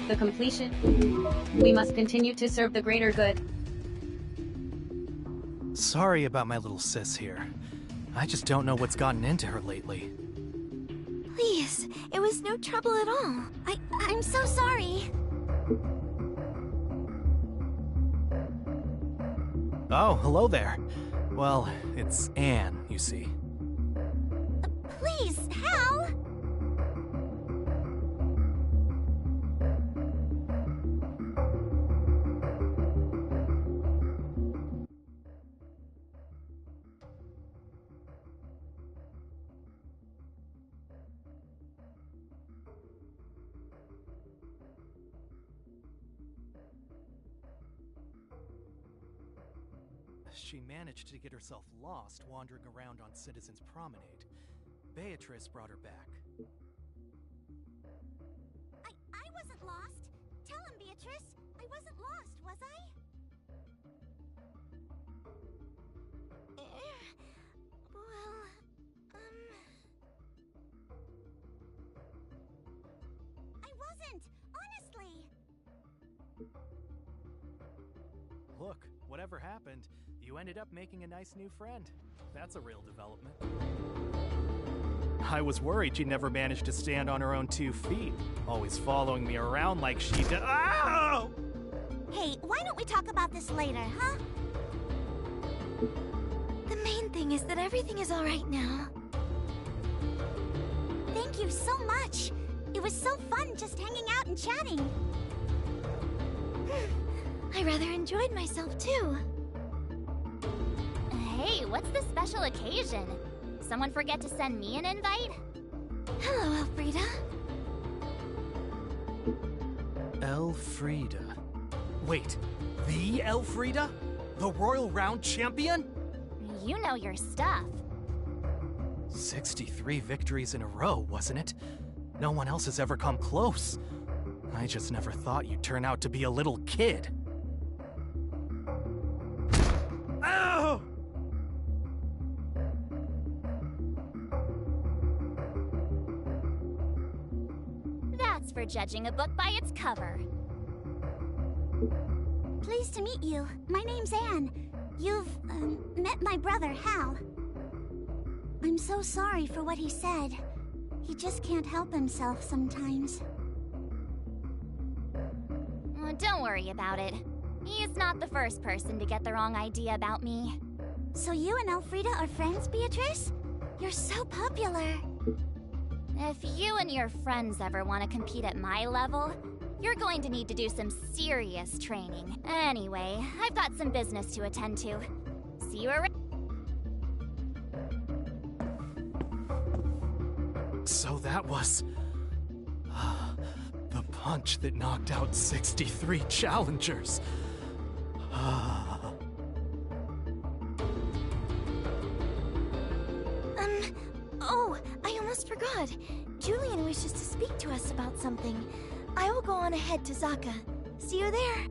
The completion. We must continue to serve the greater good. Sorry about my little sis here. I just don't know what's gotten into her lately. Please, it was no trouble at all. I'm so sorry. Oh, hello there. Well, it's Anne, you see. Please, Hal! She managed to get herself lost wandering around on Citizens Promenade. Beatrice brought her back. I wasn't lost. Tell him, Beatrice. I wasn't lost, was I? Well, I wasn't, honestly. Look, whatever happened, you ended up making a nice new friend. That's a real development. I was worried she'd never manage to stand on her own 2 feet, always following me around like she did. Ow! Hey, why don't we talk about this later, huh? The main thing is that everything is all right now. Thank you so much. It was so fun just hanging out and chatting. I rather enjoyed myself, too. Hey, what's the special occasion? Someone forget to send me an invite? Hello, Elfrida. Elfrida. Wait, the Elfrida? The Royal Round Champion? You know your stuff. 63 victories in a row, wasn't it? No one else has ever come close. I just never thought you'd turn out to be a little kid. Ow! That's for judging a book by its cover. Pleased to meet you. My name's Anne. You've, met my brother, Hal. I'm so sorry for what he said. He just can't help himself sometimes. Don't worry about it. He's not the first person to get the wrong idea about me. So you and Elfrida are friends, Beatrice? You're so popular. If you and your friends ever want to compete at my level, you're going to need to do some serious training. Anyway, I've got some business to attend to. See you around. So that was... the punch that knocked out 63 challengers. Oh, I almost forgot. Julian wishes to speak to us about something. I will go on ahead to Zaka. See you there.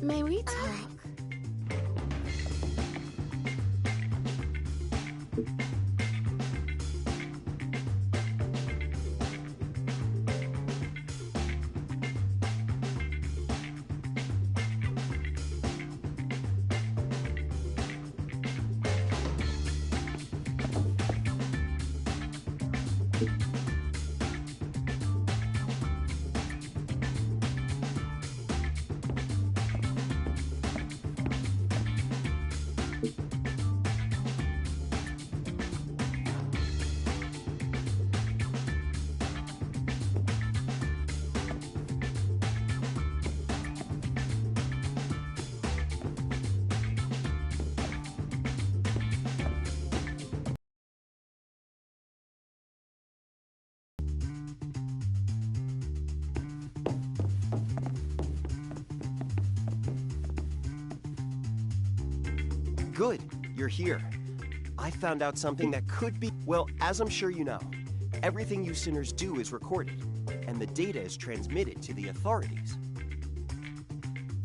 May we talk? Good, you're here. I found out something that could be, well, as I'm sure you know, everything you sinners do is recorded, and the data is transmitted to the authorities.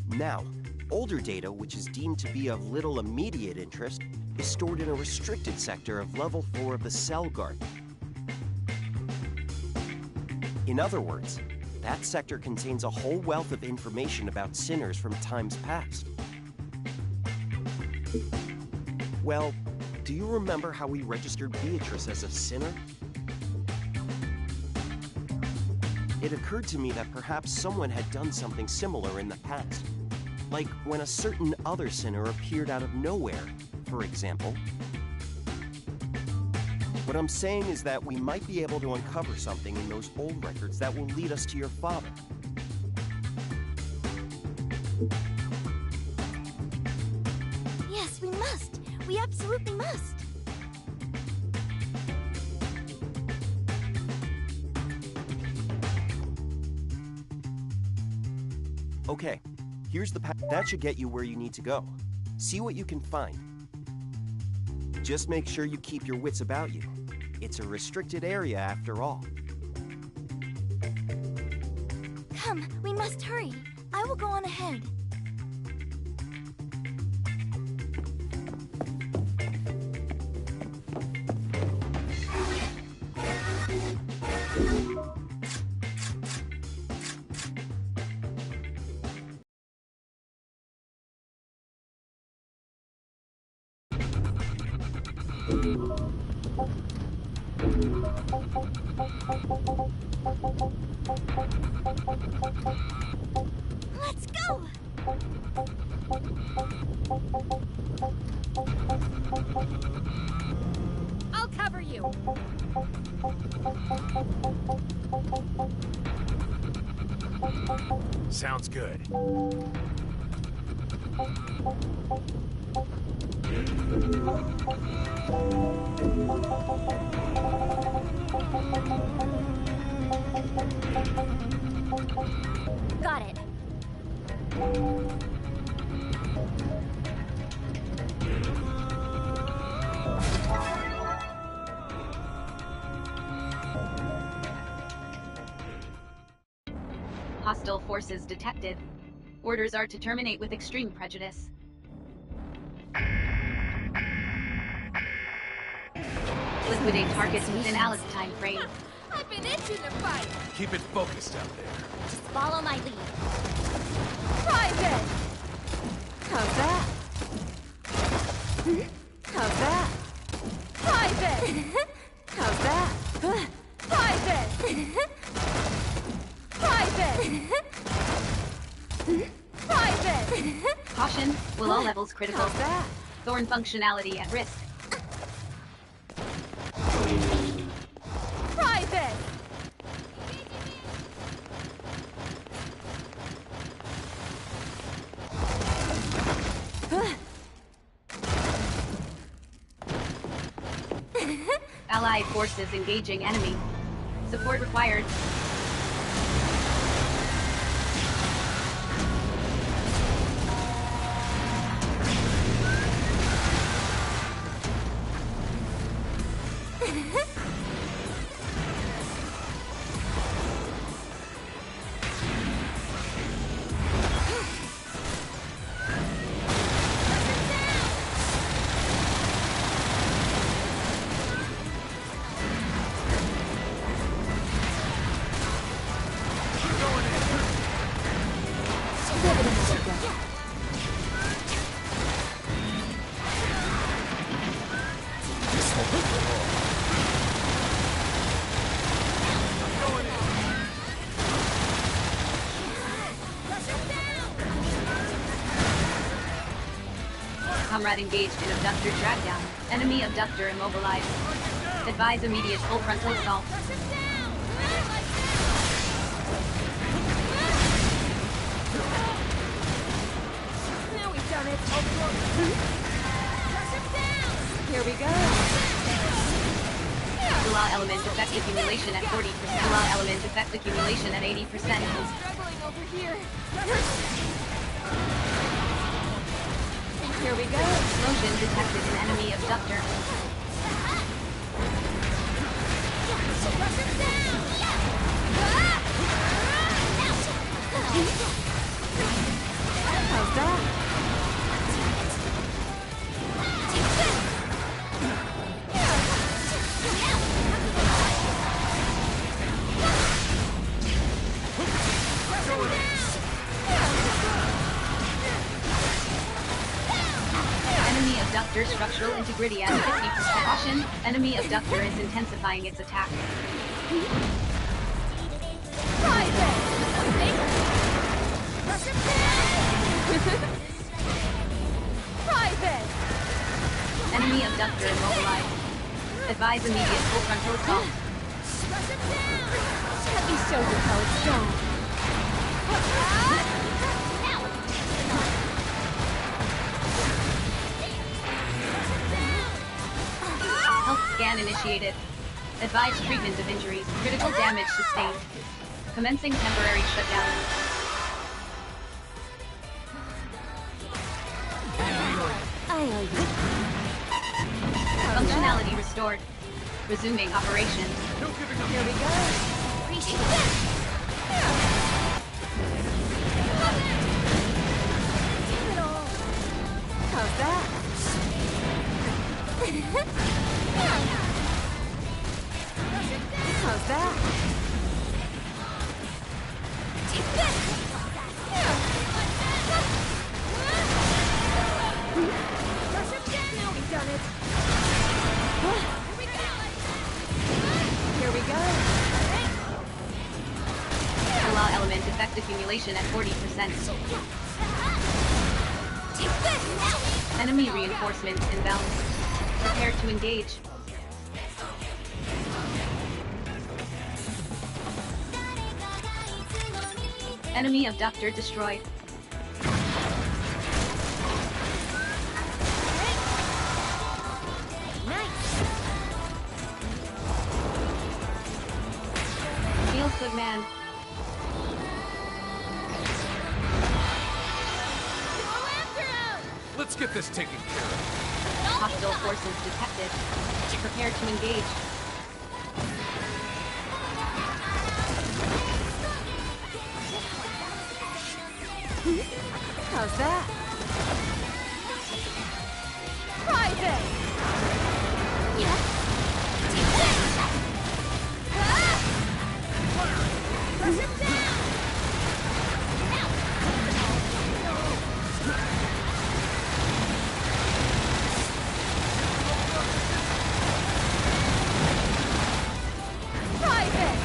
Now, older data, which is deemed to be of little immediate interest, is stored in a restricted sector of level 4 of the cell garden. In other words, that sector contains a whole wealth of information about sinners from times past. Well, do you remember how we registered Beatrice as a sinner? It occurred to me that perhaps someone had done something similar in the past. Like when a certain other sinner appeared out of nowhere, for example. What I'm saying is that we might be able to uncover something in those old records that will lead us to your father. Yes, we must. We absolutely must. Okay, here's the path. That should get you where you need to go. See what you can find. Just make sure you keep your wits about you. It's a restricted area after all. Come, we must hurry. I will go on ahead. Let's go! I'll cover you. Sounds good. Got it. Hostile forces detected. Orders are to terminate with extreme prejudice. Liquidate targets within Alice time frame. I've been itching to fight. Keep it focused out there. Just follow my lead. Private! How's that? How's that? Private! How's that? Private! Private! Private! Caution, will all levels critical. How's that? Thorn functionality at risk. Private! Allied forces engaging enemy. Support required. Comrade engaged in abductor trackdown. Enemy abductor immobilized. Advise immediate full frontal assault. Now we've done it. Here we go. Law element effect accumulation at 40%. Law element effect accumulation at 80%. Struggling over here. Here we go. Explosion detected in enemy abductor. How's that? Enemy abductor structural integrity at 50%. Caution, enemy abductor is intensifying its attack. Private! Enemy abductor immobilized. Advise immediate full frontal assault. Let me show you how it's done. Health scan initiated. Advise treatment of injuries. Critical damage sustained. Commencing temporary shutdown. I owe you. Functionality restored. Resuming operation. Here we go. Appreciate it. Damn it all. How's that? How's that? Take this! Now we've done it. Here we go. Law element effect accumulation at 40%. Take this! Enemy reinforcements inbound. Prepare to engage. Enemy abductor destroyed. Feels good, man. Let's get this taken care of. Hostile forces detected. Prepare to engage. How's that? Private! Yeah. Take this! Rush him down! Private!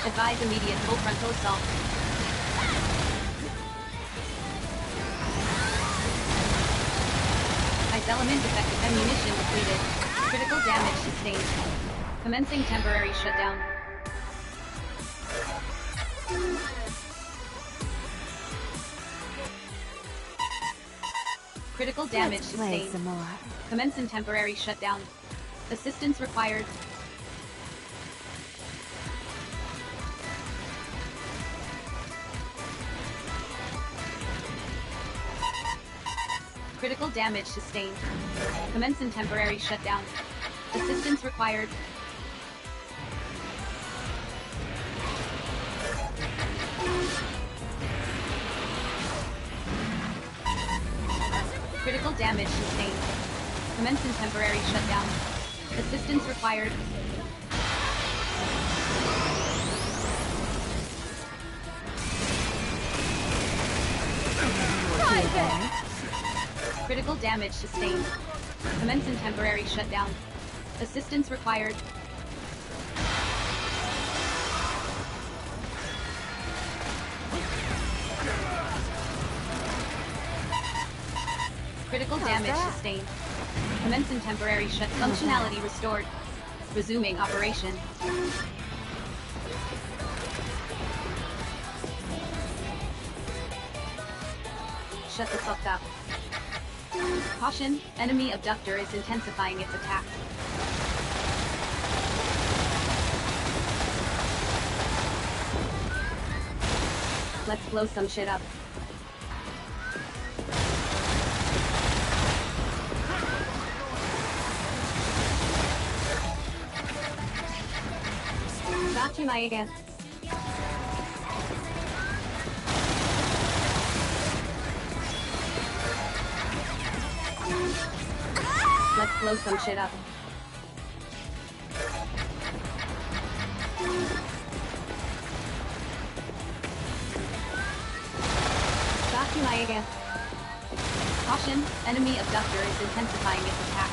Advise immediate full frontal assault. Ice element effective ammunition depleted. Critical damage sustained. Commencing temporary shutdown. Critical damage Let's play sustained. some more. Commencing temporary shutdown. Assistance required. Critical damage sustained. Commence in temporary shutdown. Assistance required. Critical damage sustained. Commence in temporary shutdown. Assistance required. Critical damage sustained. Commence in temporary shutdown. Assistance required. Critical damage sustained. Commence in temporary shut. Functionality restored. Resuming operation. Shut the fuck up. Caution, enemy abductor is intensifying its attack. Let's blow some shit up. Got you, my again. Let's blow some shit up. Got you, my again. Caution, enemy abductor is intensifying its attack.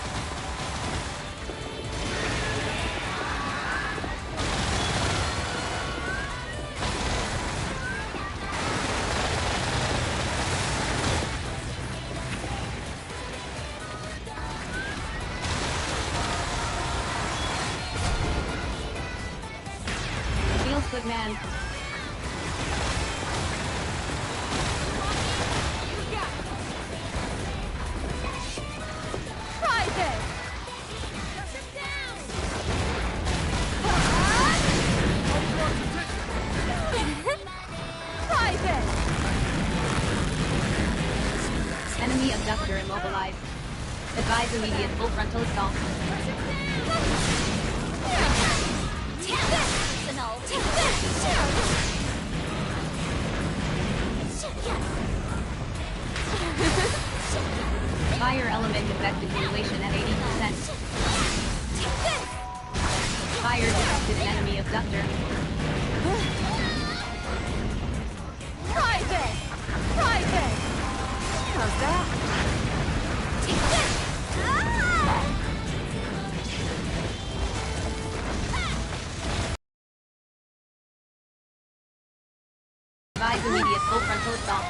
Good man. Private! Private! Enemy abductor immobilized. Advise immediate full frontal assault. Take this! Take this! Fire element effect accumulation at 80%. Fire detected an enemy abductor. Private! Private! How's that? Take this! Advise immediate full frontal assault.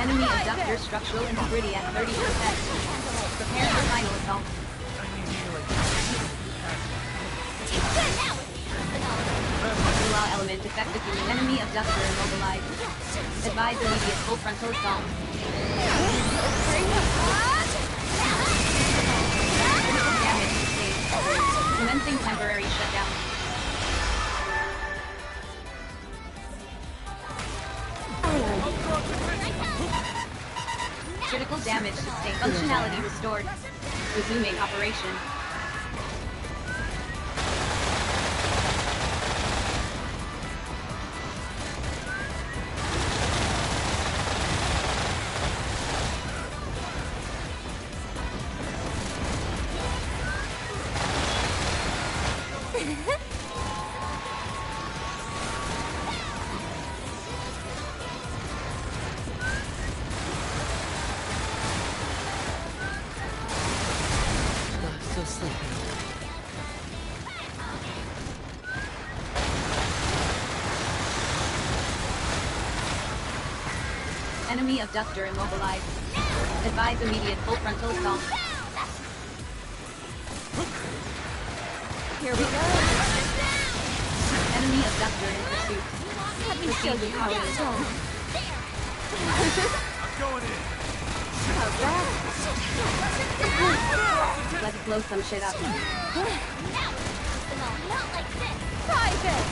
Enemy abductor structural integrity at 30%. Prepare for final assault. Allow element effectively. Enemy abductor immobilized. Advise immediate full frontal assault. Critical damage sustained. Commencing temporary shutdown. Critical damage sustained. Functionality restored. Resuming operation. Enemy abductor immobilized. Advise immediate full frontal assault. Here we go. Enemy abductor in pursuit. Let me show you how it's done. I'm going in. How's that? Let's blow some shit up. Not like this. Private!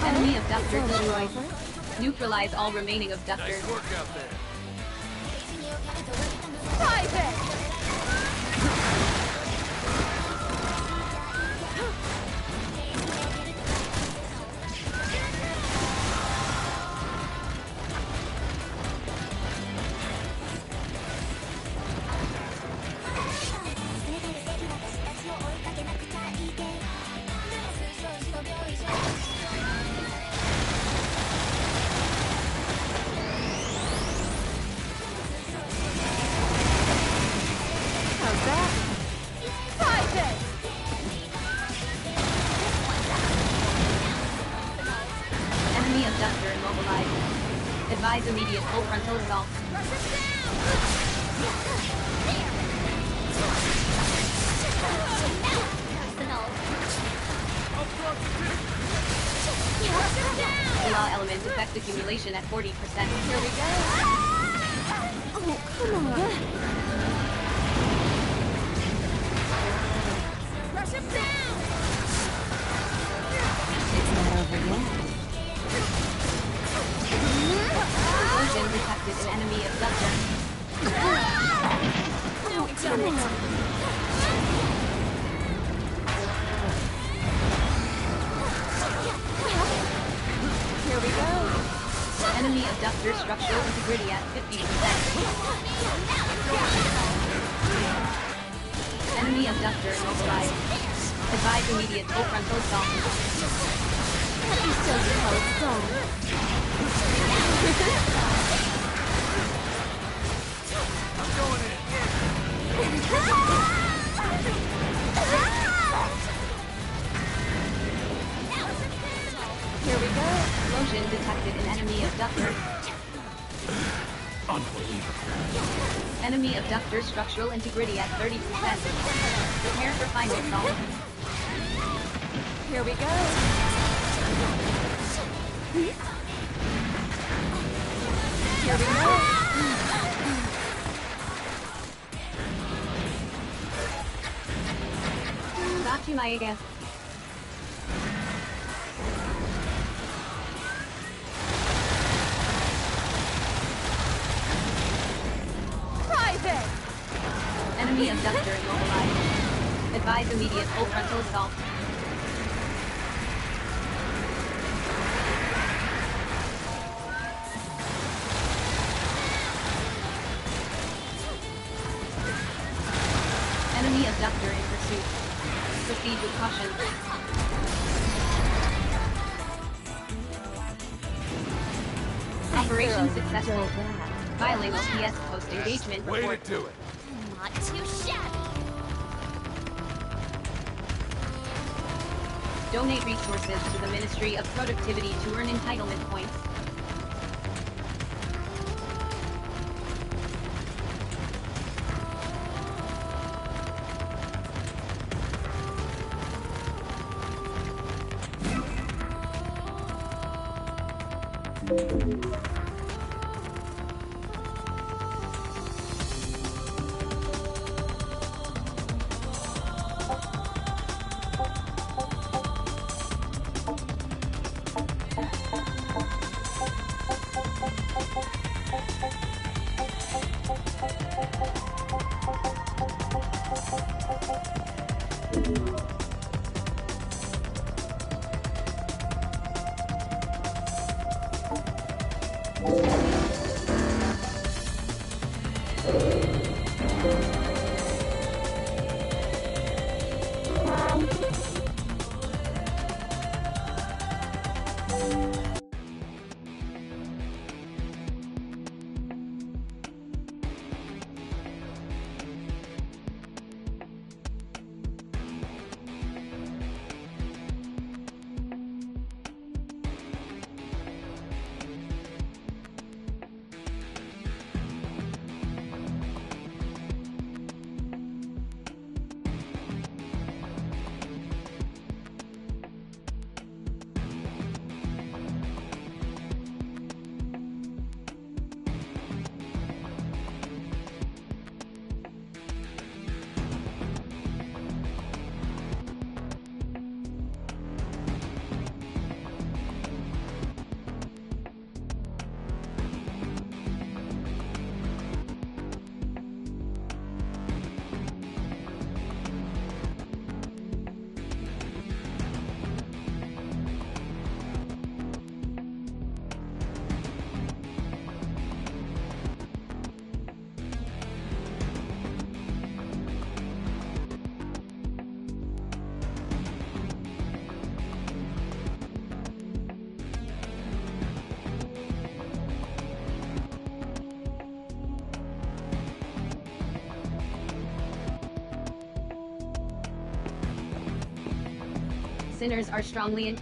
Enemy abductor destroyed. Neutralize all remaining abductors. Nice work out there. Private! How's that? Private! Enemy abductor immobilized. Advise immediate full frontal assault. Allow element effect accumulation at 40%. Here we go. Oh, come on. Rush him down! It's not over yet. Explosion detected an enemy abductor. Now we've done it! Here we go. Enemy abductor structural integrity at 50%. Enemy abductor immobilized. Advise immediate full frontal assault. Let me show you how it's done. I'm going in. Here we go. Explosion detected an enemy abductor. Unbelievable. Enemy abductor structural integrity at 30%. Prepare for final assault. Here we go. Here we go. Got you, Maya. Private! Enemy abductor immobilized. Advise immediate full frontal assault. Enemy abductor in pursuit. Proceed with caution. Operation successful. Filing OPS post-engagement Way report. to do it. Not too shabby. Donate resources to the Ministry of Productivity to earn entitlement points. sinners are strongly in.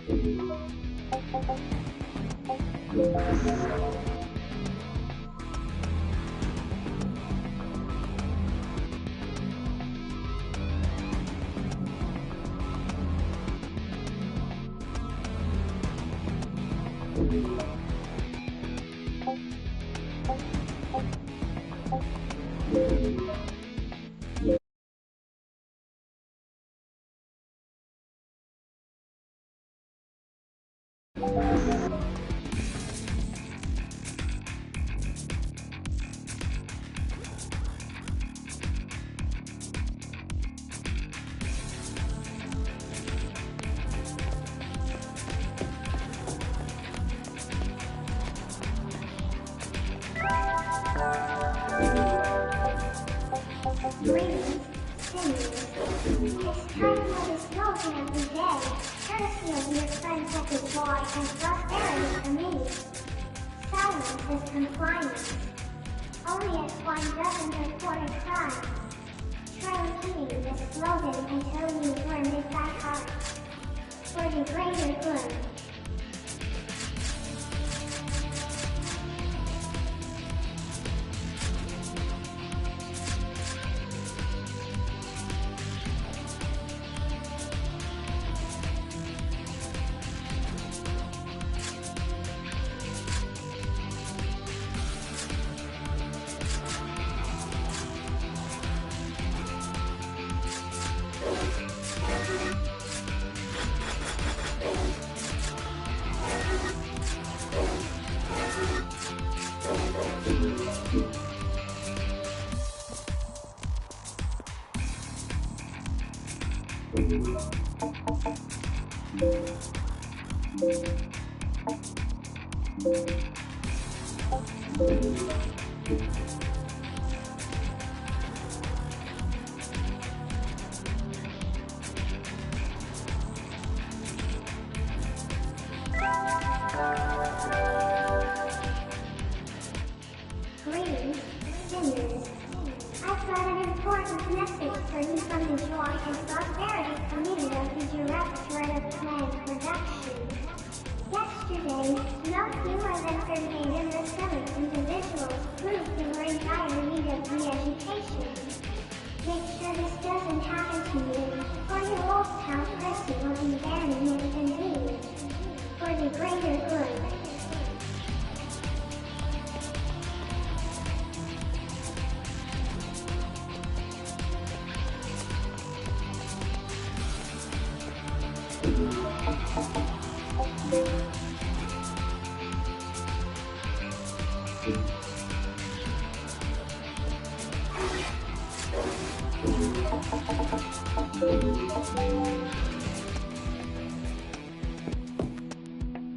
Greetings, seniors. It's time for this slogan of the day, courtesy of your friends at the Joy and Prosperity Committee. Silence is compliance. Only if one doesn't report a crime. Try repeating this slogan until you learn it by heart. For the greater good. Greetings, seniors. I've got an important message for you from the Joy and Prosperity Committee of the Directorate of Planned Production. Yesterday, no fewer than 38 individuals proved they were in dire need of re-education. Make sure this doesn't happen to you, or your old pal Chrissy will be very moved indeed. For the greater good.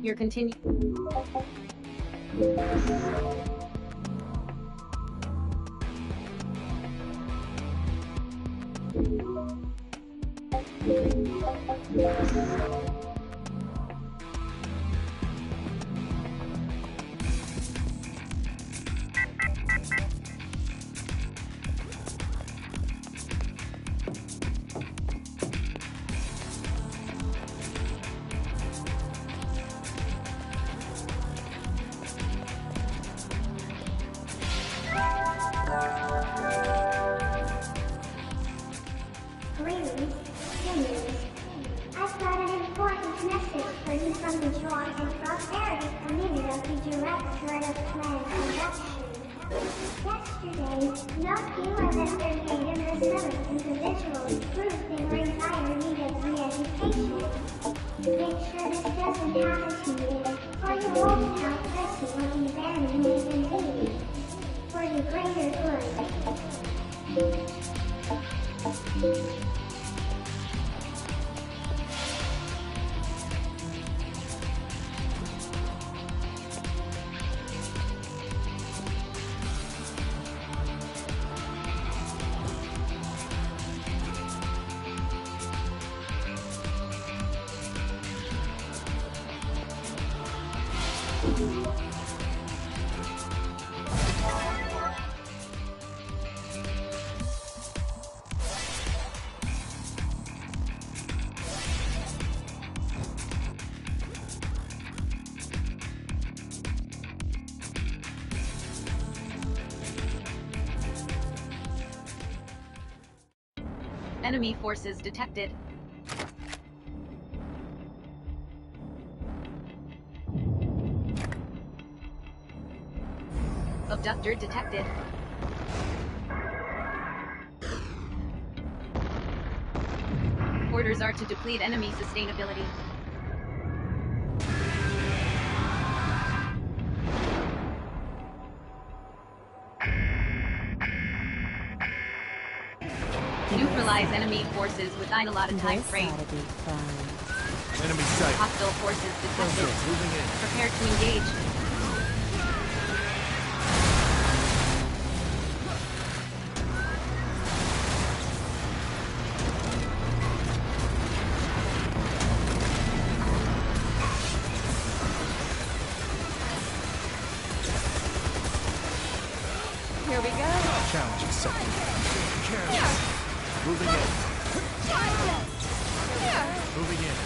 Your continue. Greetings, seniors. I've got an important message for you from the Joy and Prosperity Committee of the Directorate of Planned Production. Yesterday, no fewer than 38 individuals proved they were in dire need of re-education. Make sure this doesn't happen to you, or your old pal Chrissy will be very moved indeed. For the greater good. Enemy forces detected. Abductor detected. Orders are to deplete enemy sustainability. Neutralize enemy forces within a lot of time frame. Enemy sight. Hostile forces detected. Moving in. Prepare to engage. Here we go. Challenge accepted. Moving in. Moving in.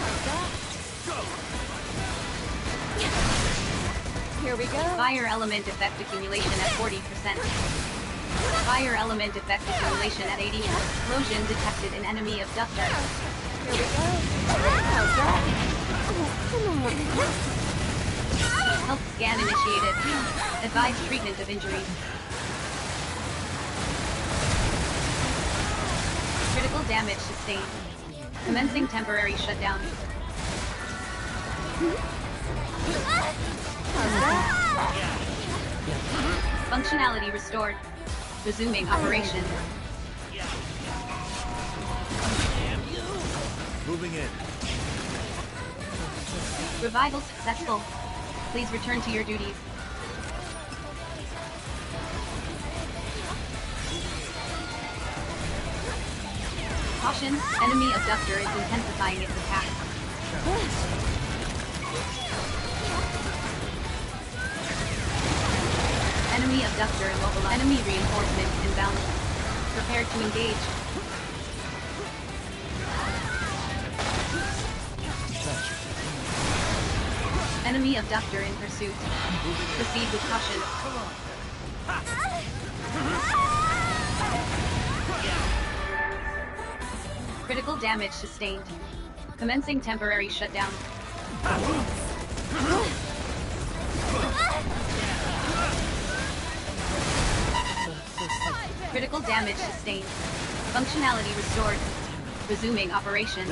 Here we go. Fire element effect accumulation at 40%. Fire element effect accumulation at 80%. Explosion detected in enemy abductor. Here we go. How's that? Oh, come on. Health scan initiated. Advise treatment of injuries. Critical damage sustained. Commencing temporary shutdown. Functionality restored. Resuming operation. Moving in. Revival successful. Please return to your duties. Caution, enemy abductor is intensifying its attack. Enemy abductor immobilized. Enemy reinforcements inbound. Prepare to engage. Enemy abductor in pursuit. Proceed with caution. Critical damage sustained. Commencing temporary shutdown. Critical damage sustained. Functionality restored. Resuming operation.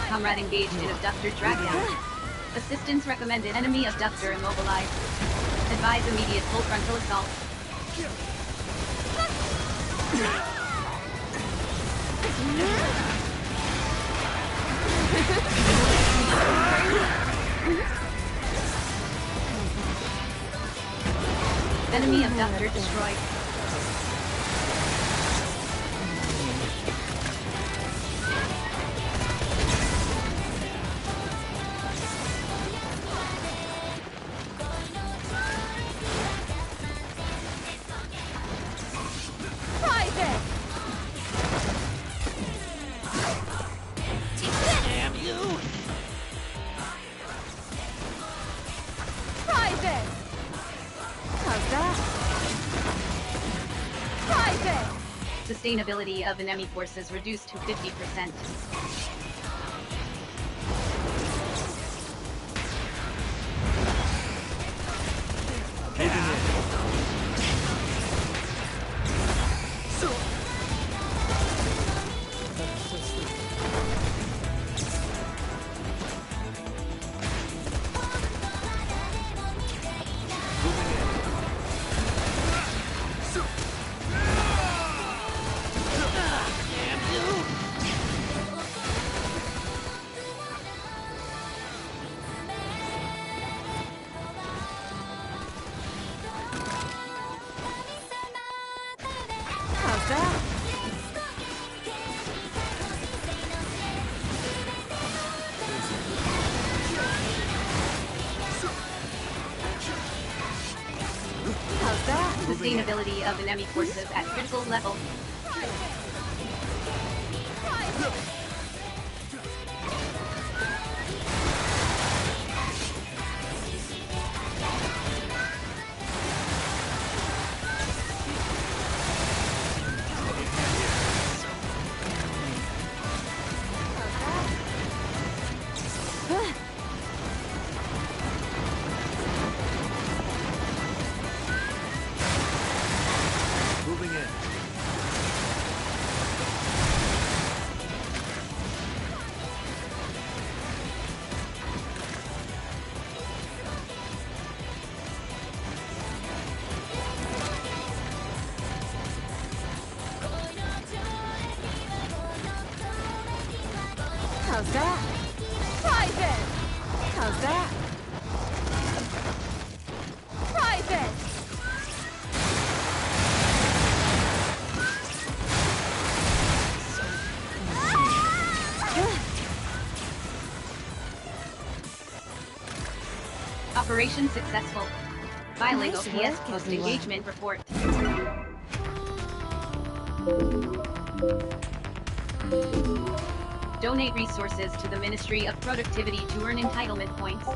Comrade engaged in abductor dragdown. Assistance recommended. Enemy abductor immobilized. Advise immediate full frontal assault. Enemy abductor destroyed. Sustainability of enemy forces reduced to 50%. Sustainability of enemy forces at critical level. How's that? Private! How's that? Private! Operation successful. Filing Nice OPS work, post-engagement report. Donate resources to the Ministry of Productivity to earn entitlement points.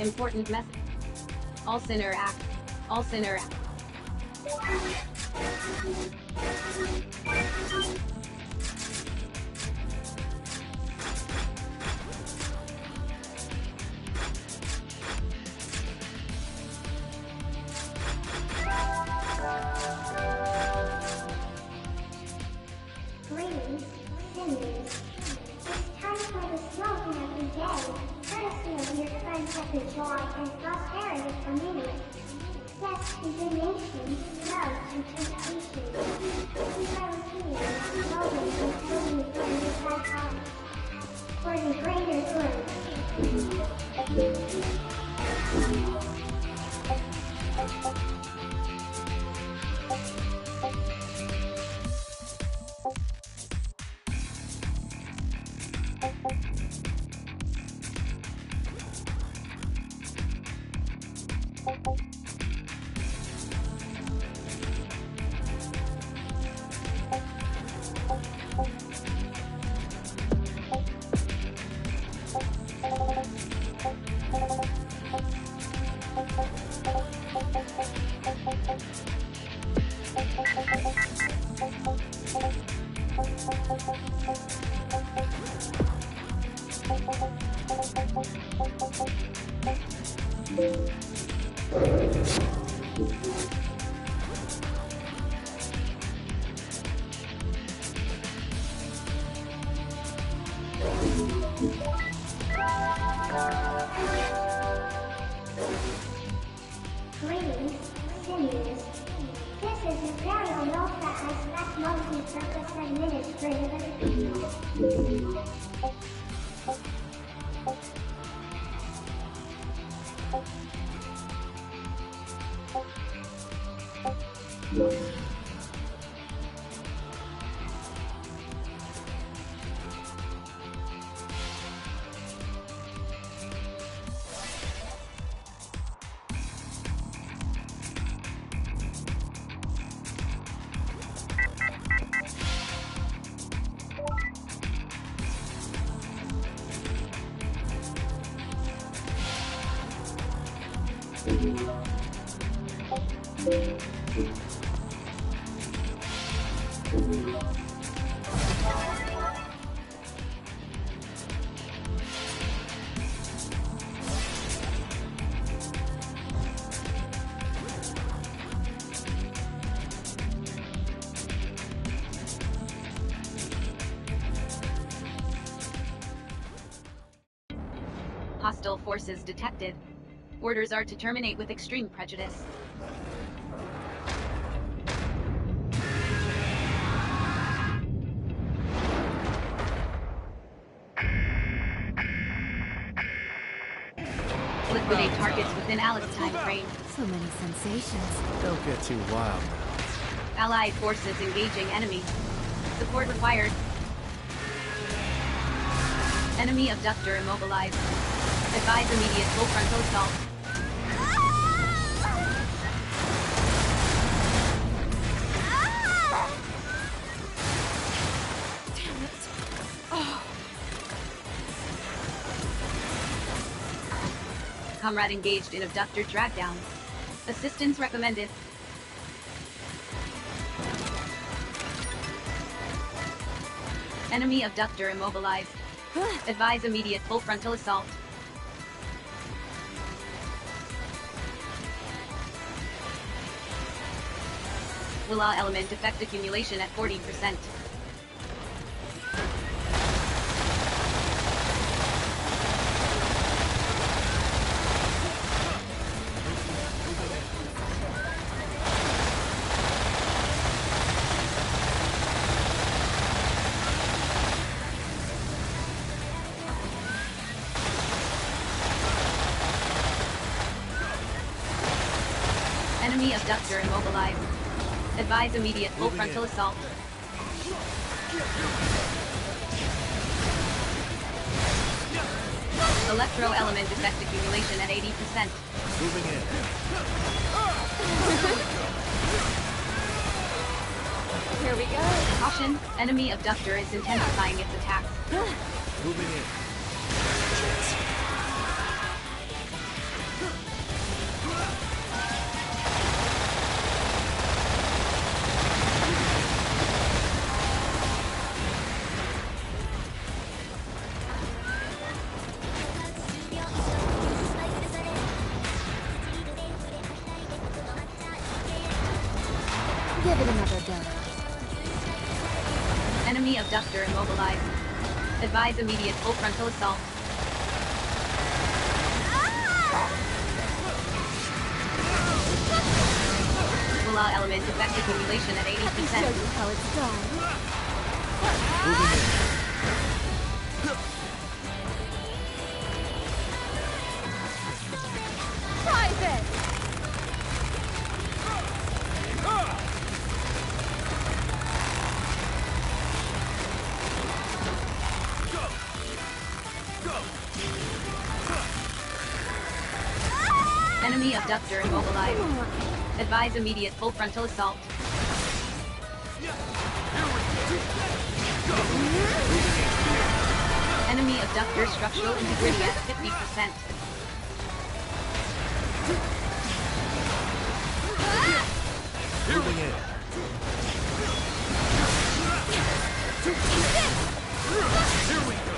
Important message. All sinner act. All sinner act. Greetings, seniors. It's time for the smoking of the day, courtesy of your friends at the joy and prosperity community. Yes, indignation, love, and temptation. Since I was here, slowly and slowly burning inside heart. For the greater Greetings, seniors. This is Imperial Nova as Black Multi-Purpose Administrator. Hostile forces detected. Orders are to terminate with extreme prejudice. Liquidate targets within Alice time frame. So many sensations. Don't get too wild. Allied forces engaging enemy. Support required. Enemy abductor immobilized. Advise immediate full frontal assault. Damn it. Oh. Comrade engaged in abductor dragdown. Assistance recommended. Enemy abductor immobilized. Advise immediate full frontal assault. Willow element effect accumulation at 40%. Enemy abductor immobilized. Advise immediate full frontal assault. Electro element effect accumulation at 80%. Moving in. Here we go. Caution, enemy abductor is intensifying its attacks. Moving in. Give it another go. Enemy abductor immobilized. Advise immediate full frontal assault. Willow element effect accumulation at 80%. Let me show you how it's done. Moving in. Try this! Enemy abductor immobilized. Advise immediate full frontal assault. Enemy abductor structural integrity at 50%. Moving in. Here we go.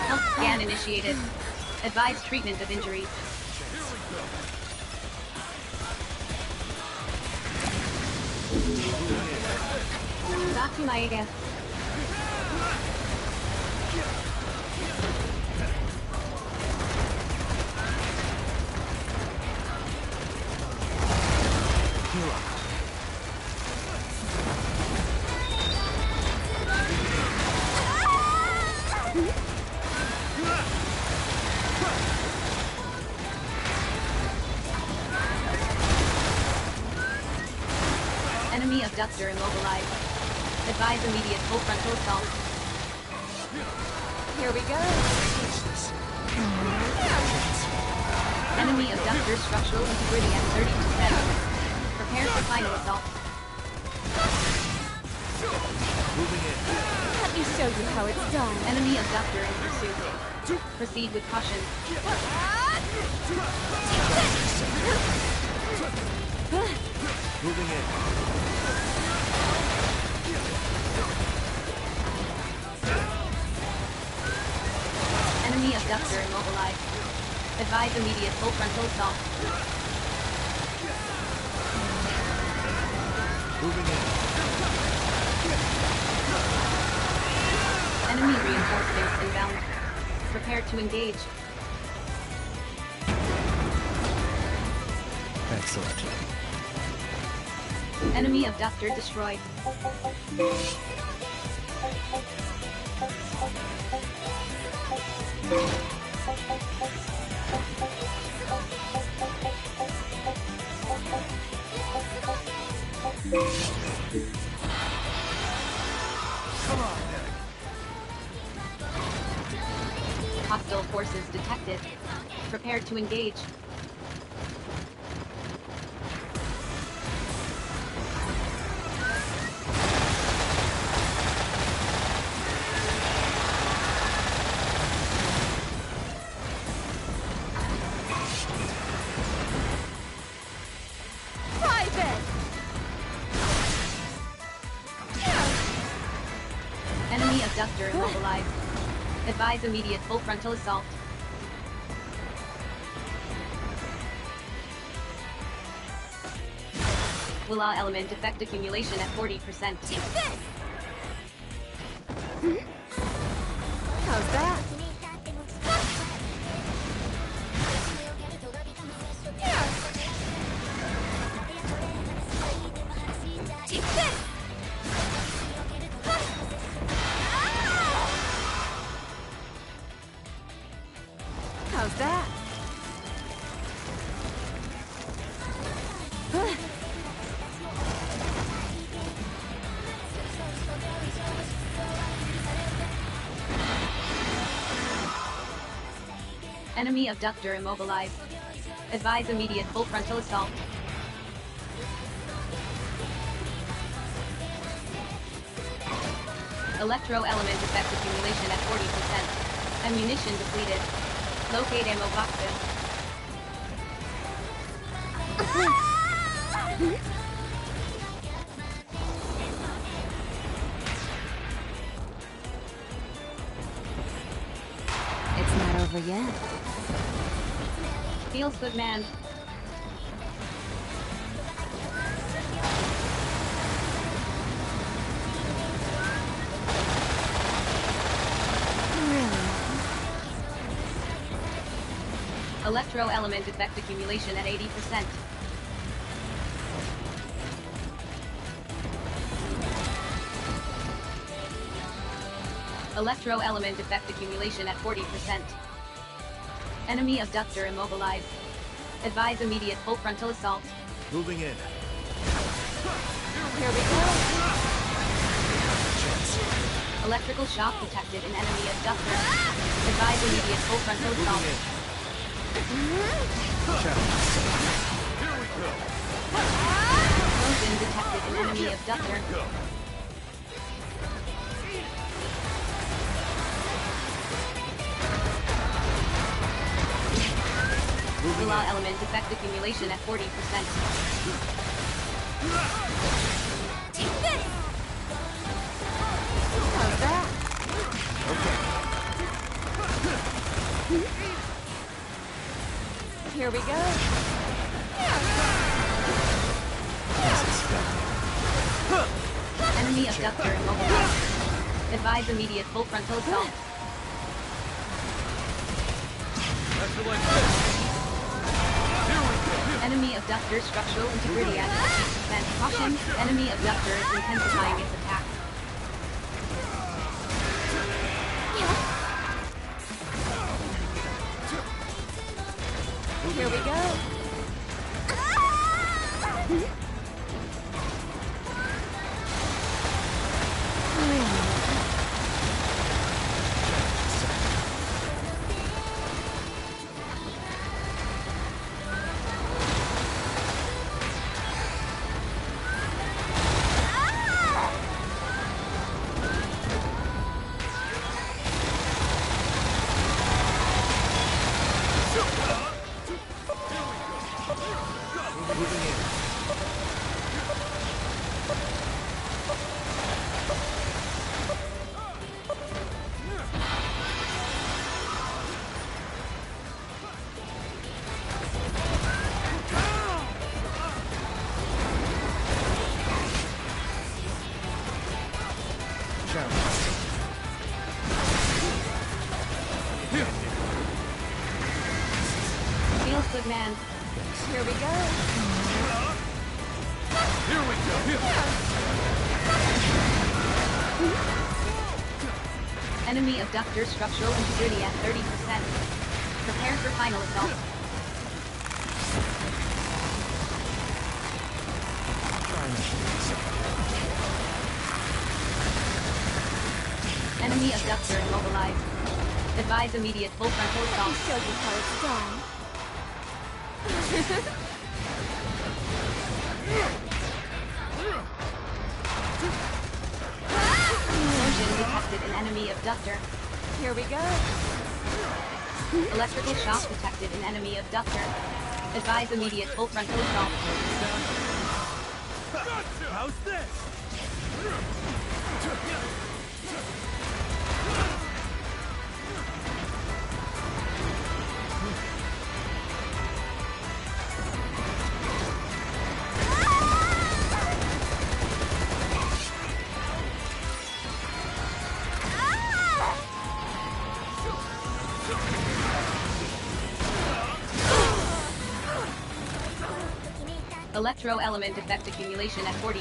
Health scan initiated. Advise treatment of injuries. Dakumaega. Enemy abductor immobilized. Advise immediate full frontal assault. Here we go. Enemy abductor structural integrity at 30%. Prepare for final assault. Moving in. Let me show you how it's done. Enemy abductor in pursuit. Proceed with caution. Moving in. Enemy abductor immobilized. Advise immediate full frontal assault. Moving in. Enemy reinforcements inbound. Prepare to engage. Excellent. Enemy abductor destroyed. Come on, Nick. Hostile forces detected. Prepare to engage. Enemy abductor immobilized. Advise immediate full frontal assault. Willow element effect accumulation at 40%. How's that? Take this! How's that? Enemy abductor immobilized. Advise immediate full frontal assault. Electro element effect accumulation at 40%. Ammunition depleted. Locate ammo boxes. It's not over yet. Feels good, man. Electro element effect accumulation at 80%. Electro element effect accumulation at 40%. Enemy abductor immobilized. Advise immediate full frontal assault. Moving in. Here we go. Electrical shock detected in enemy abductor. Advise immediate full frontal assault. Here we go. Motion detected in enemy abductor. Willow element effect accumulation at 40%. Take this! How's that? Here we go. Enemy abductor immobilized. Advise immediate full frontal assault. Enemy abductor structural integrity at 50%. Caution, enemy abductor is intensifying its attack. Here we go. Feels good, man. Here we go. Here we go. Enemy abductor structural integrity at 30%. Prepare for final assault. Enemy abductor immobilized. Advise immediate full frontal Let me assault. show you how it's done. Explosion detected an enemy abductor. Here we go. Electrical shock detected an enemy abductor. Advise immediate full frontal assault. How's this? Electro element effect accumulation at 40%.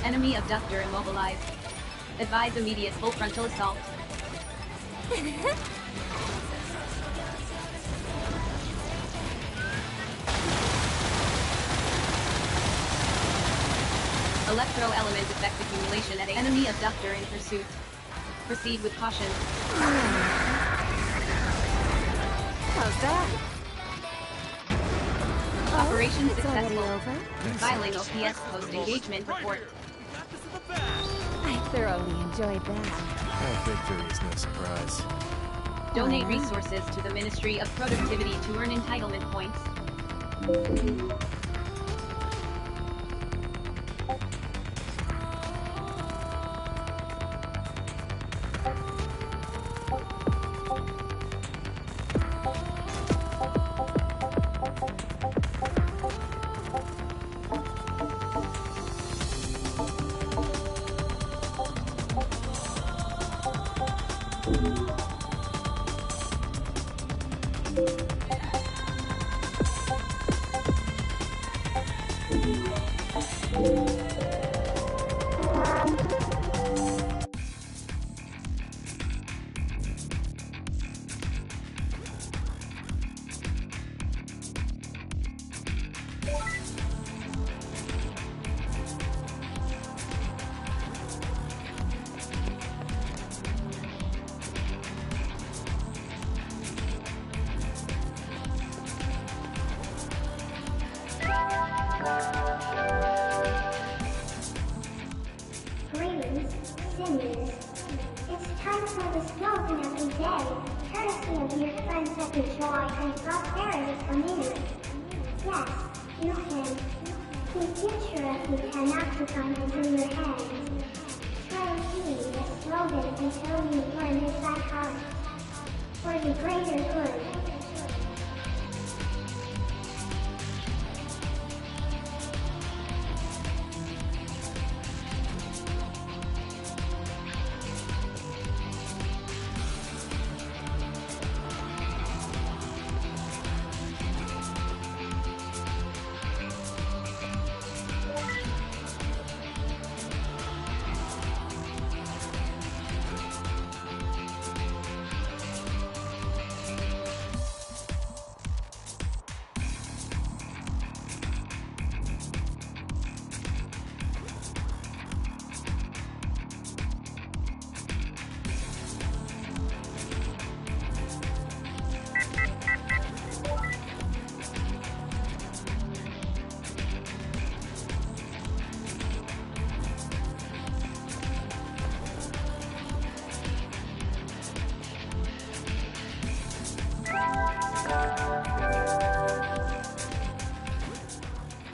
Enemy abductor immobilized. Advise immediate full frontal assault. Electro element effect accumulation at enemy abductor in pursuit. Proceed with caution. How's that? Operation it's already successful. over? Filing OPS post-engagement report. I thoroughly enjoyed that. That victory is no surprise. Donate resources to the Ministry of Productivity to earn entitlement points. Greetings, seniors. It's time for the slogan of the day, courtesy of your friends at the Joy and Prosperity Community. Yes, you can. The future of the Panopticon is in your hands. Try repeating the slogan until you learn it by heart. For the greater good.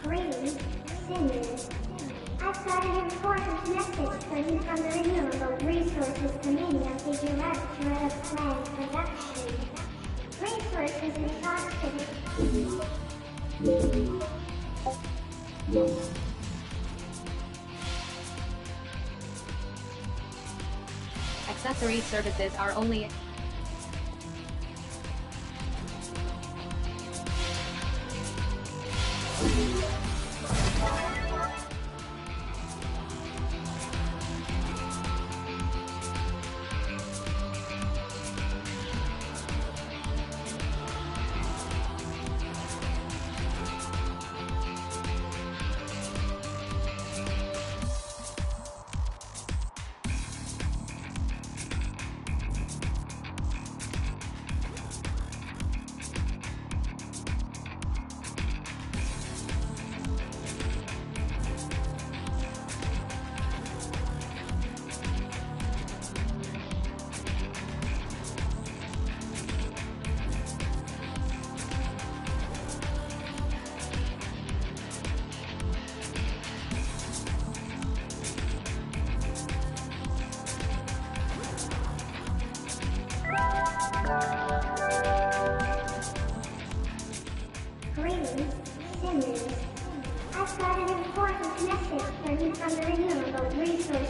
Greetings, seniors. I've got an important message for you from the Renewable Resources Committee of the Directorate of Plant Production. Resources exhausted. Accessory services are only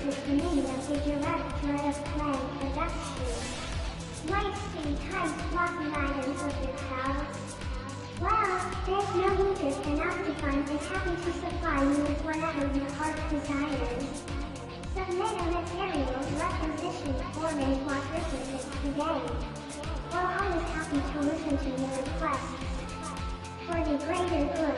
resources remain of the Directorate of Plant Production. Might see times blocking items of your house. Well, there's no need if Panopticon is happy to supply you with whatever your heart desires. Some nanomaterials requisitioned for a quadruplicate today. We're always happy to listen to your requests. For the greater good.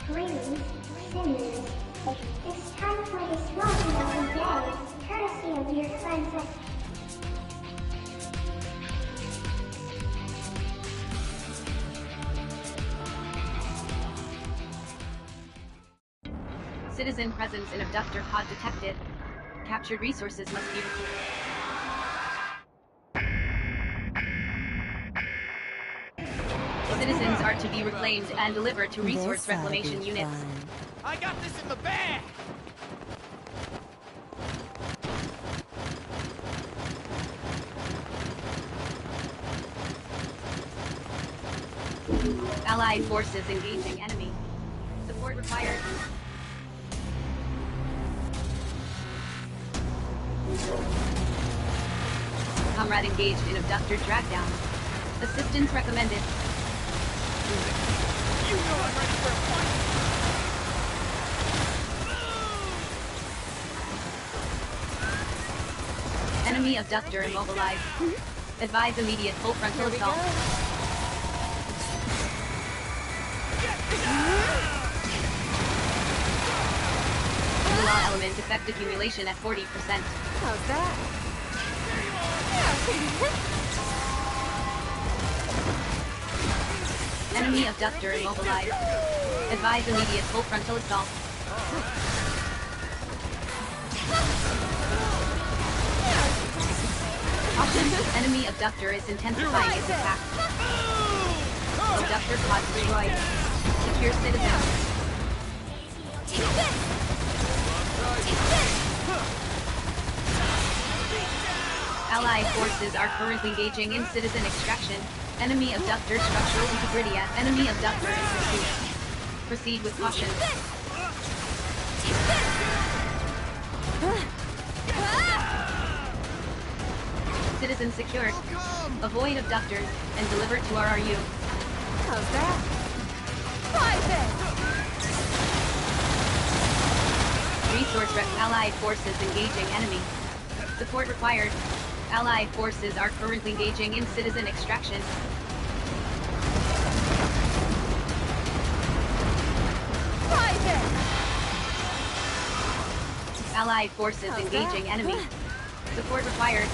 Greetings, sinners. It's time for the slogan of the day, courtesy of your friends at Citizen presence in abductor pod detected. Captured resources must be Citizens are to be reclaimed and delivered to resource reclamation units. I got this in the bag! Allied forces engaging enemy. Support required. Comrade engaged in abductor dragdown. Assistance recommended. You know I'm ready for a fight! Enemy abductor immobilized. Advise immediate full frontal assault. Law element effect accumulation at 40%. How's that? Enemy abductor immobilized. Advise immediate full frontal assault. Caution, enemy abductor is intensifying its attack. Abductor pod destroyed. Secure citizens. Allied forces are currently engaging in citizen extraction. Enemy abductor structural integrity. Enemy abductor in pursuit. Proceed with caution. Citizen secured. Avoid abductors and deliver to RRU. How's that? Private! Resource rep. Allied forces engaging enemy. Support required. Allied forces are currently engaging in citizen extraction. Private! Allied forces engaging enemy. Support required.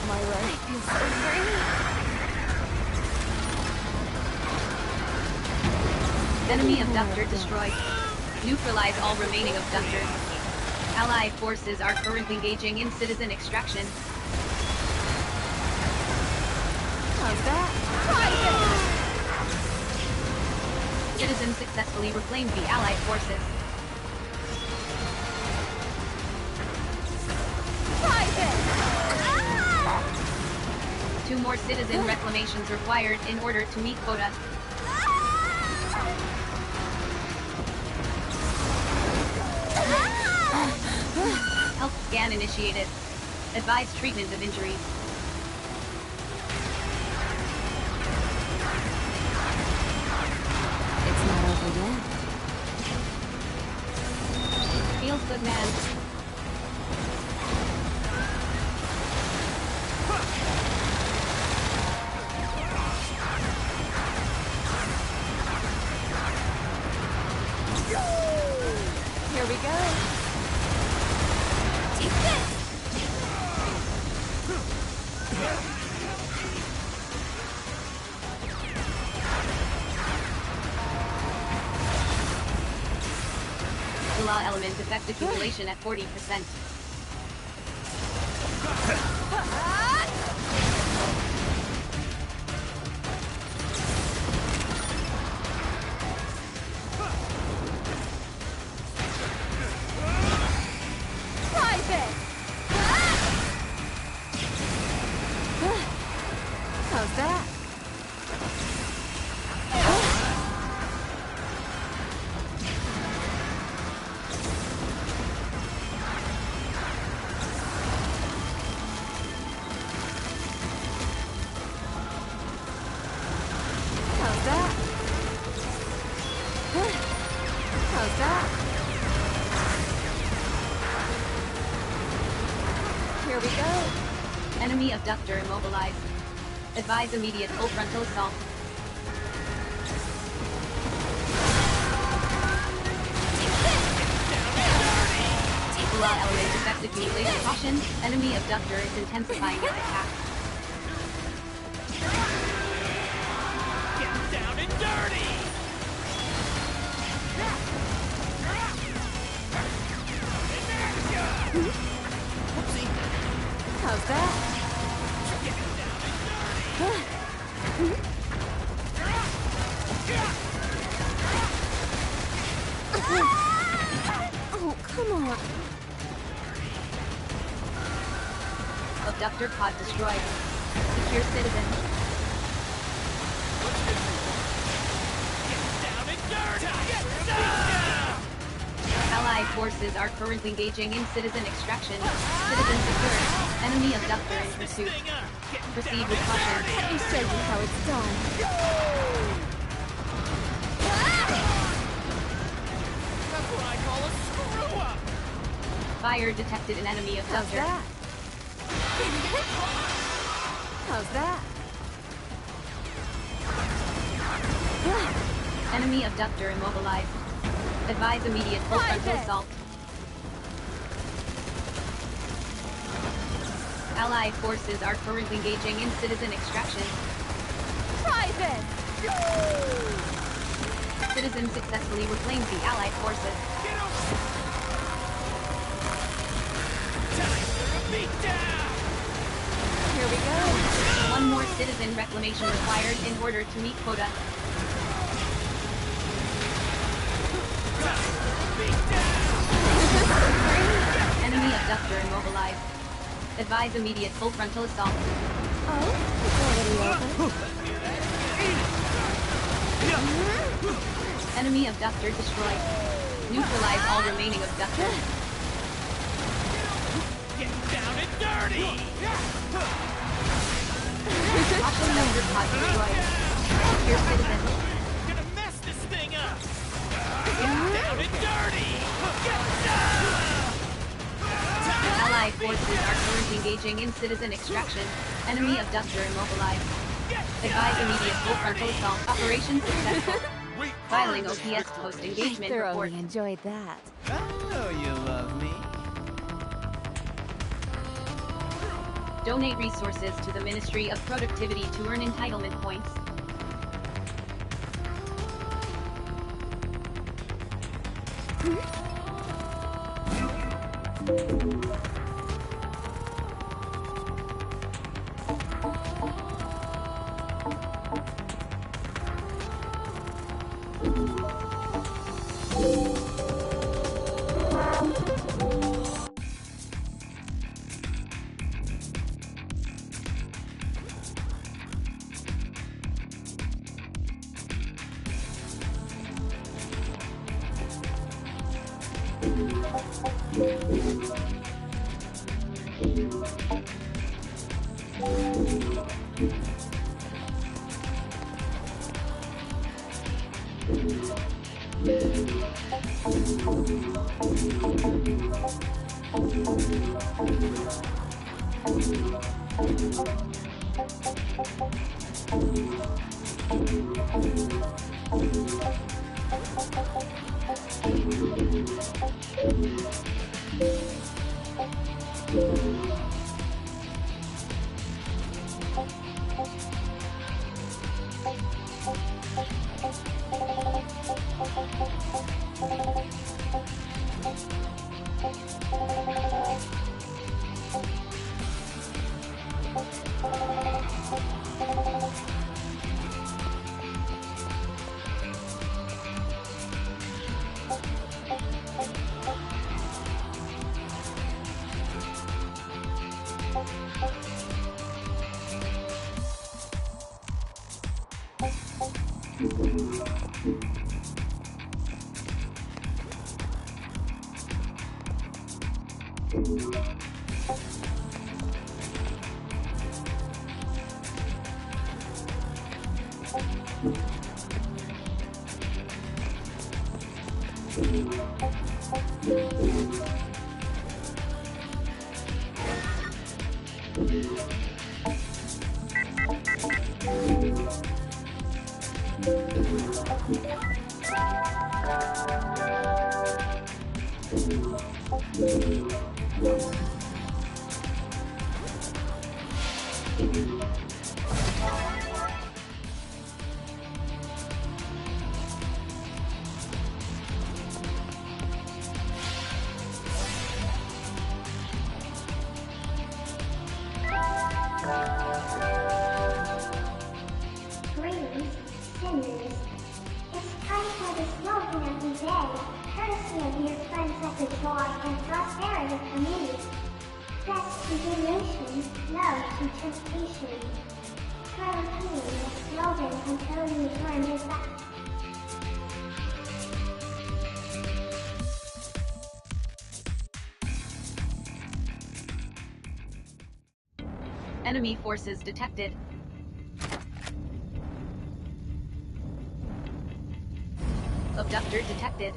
My life is over. Enemy abductor destroyed. Neutralize all remaining abductors. Allied forces are currently engaging in citizen extraction. How's that? Private! Citizens successfully reclaimed the Allied forces. Private! 2 more citizen reclamations required in order to meet quota. Health scan initiated. Advise treatment of injuries. go. Take this! The law element effect accumulation at 40%. How's that? How's that? How's that? Here we go. Enemy abductor immobilized. Advise immediate full frontal assault. The law element effect accumulation caution. Enemy abductor is intensifying its attack. Get down and dirty! Whoopsie. How's that? Oh, come on. Abductor pod destroyed. Secure citizen. Allied forces are currently engaging in citizen extraction. Citizen secured. Enemy abductor in pursuit. Proceed with caution. Let me show you how it's done. That's what I call a screw-up! Fire detected an enemy abductor. How's that? Enemy abductor immobilized. Advise immediate full frontal assault. Allied forces are currently engaging in citizen extraction. Try this! Citizen successfully reclaimed the Allied forces. Here we go. One more citizen reclamation required in order to meet quota. Enemy abductor immobilized. Advise immediate full frontal assault. Oh, it's already open. Enemy abductor destroyed. Neutralize all remaining abductors. Get down and dirty! Caution number pod destroyed. Secure citizen. Gonna mess this thing up! Get down and dirty! Get down! Allied forces are currently engaging in citizen extraction. Enemy abductor immobilized. Advise immediate full frontal assault. Operation successful. Filing OPS post-engagement report. Thoroughly enjoyed that. Oh, you love me. Donate resources to the Ministry of Productivity to earn entitlement points. Greetings, sinners. It's time for the slogan of the day, courtesy of your friends at the Joy and Prosperity Committee. Best to donation, no to temptation. Try repeating the slogan until you learn it back. Enemy forces detected. Abductor detected.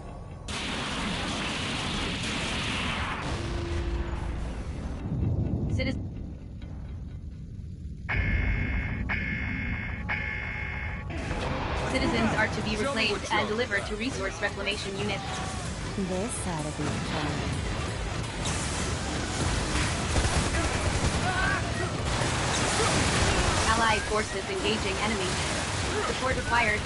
Citizen. Citizens are to be reclaimed and delivered to resource reclamation units. This ought to be fun. Allied forces engaging enemy. Support required.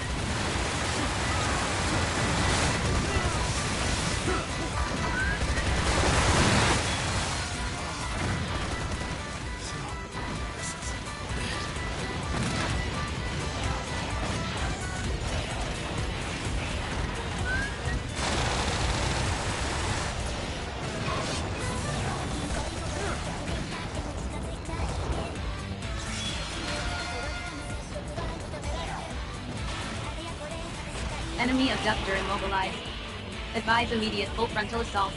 Enemy abductor immobilized. Advise immediate full frontal assault.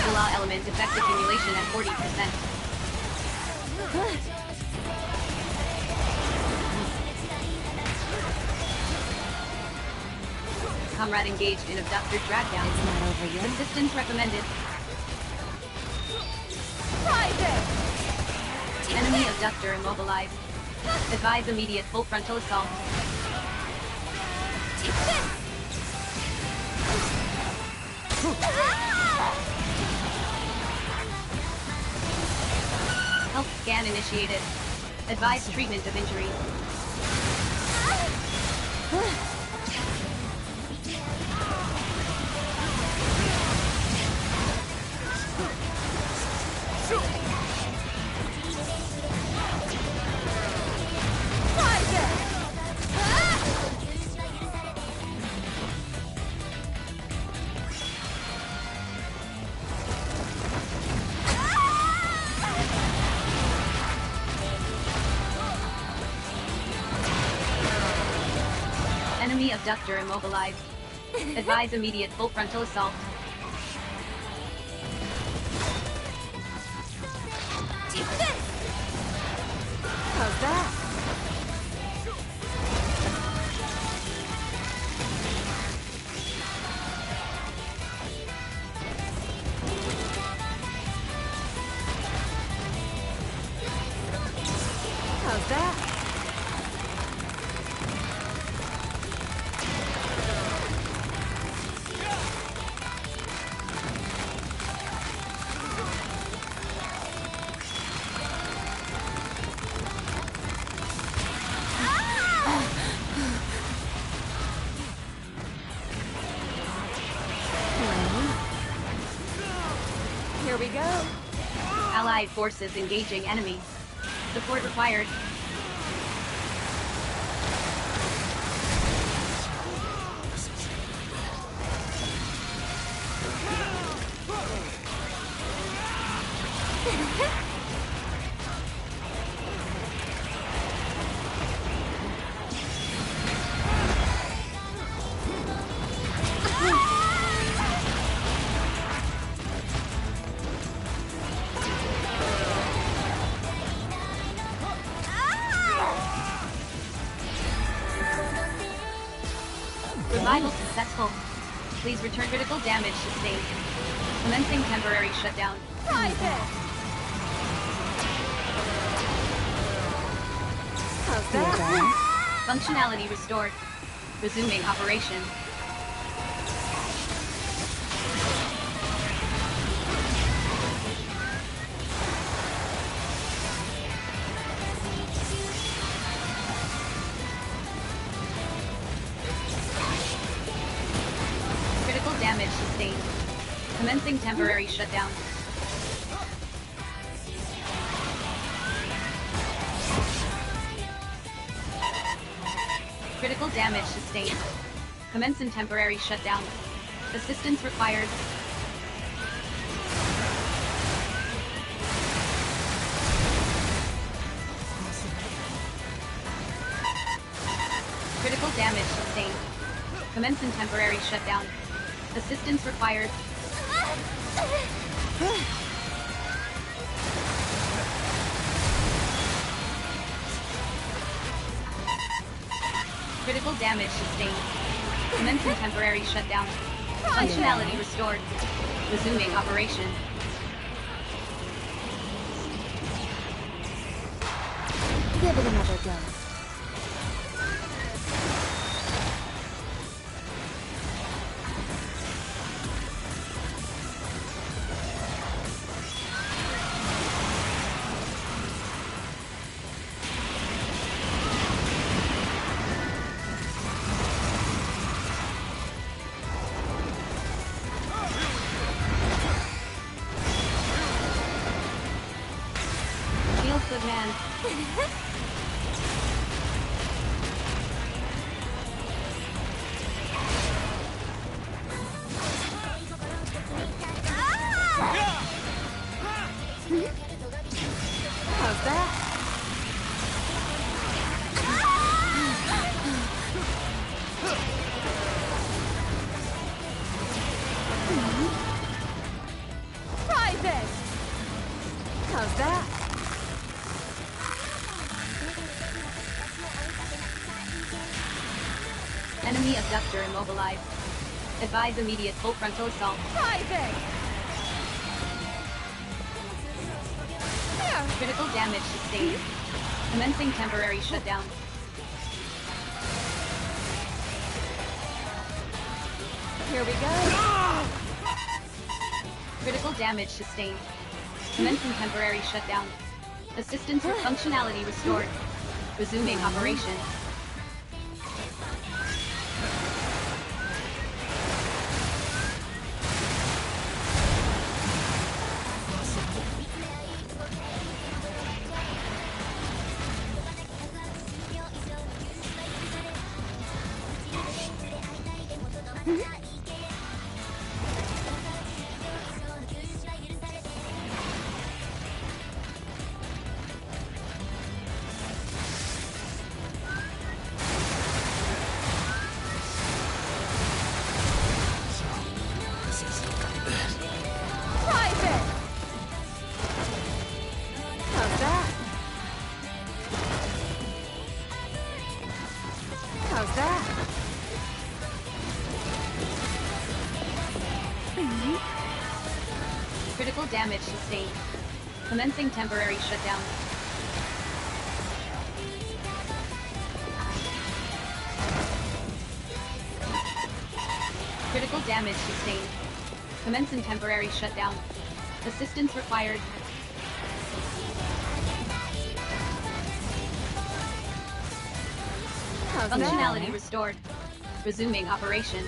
Allow element effect accumulation at 40%. Comrade engaged in abductor dragdown. It's not over yet. Assistance recommended. Enemy abductor immobilized. Advise immediate full frontal assault. Health scan initiated. Advise treatment of injury. Enemy abductor immobilized. Advise immediate full frontal assault. How's that? Here we go. Allied forces engaging enemy. Support required. Revival successful. Please return critical damage sustained. Commencing temporary shutdown. Private! How's that? Functionality restored. Resuming operation. Critical damage sustained. Commencing temporary shutdown. Critical damage sustained. Commencing temporary shutdown. Assistance required. Critical damage sustained. Commencing temporary shutdown. Assistance required. Critical damage sustained. Commencing temporary shutdown. Functionality restored. Resuming operation. Give it another go. Shield good man. How's that? Private! How's that? Enemy abductor immobilized. Advise immediate full frontal assault. Private! There! Critical damage sustained. Commencing temporary shutdown. Here we go. Critical damage sustained. Commencing temporary shutdown. Assistance with functionality restored. Resuming operation. Private! How's that? How's that? Critical damage sustained. Commencing temporary shutdown. Critical damage sustained. Commencing temporary shutdown. Assistance required. How's Functionality that? restored. Resuming operation.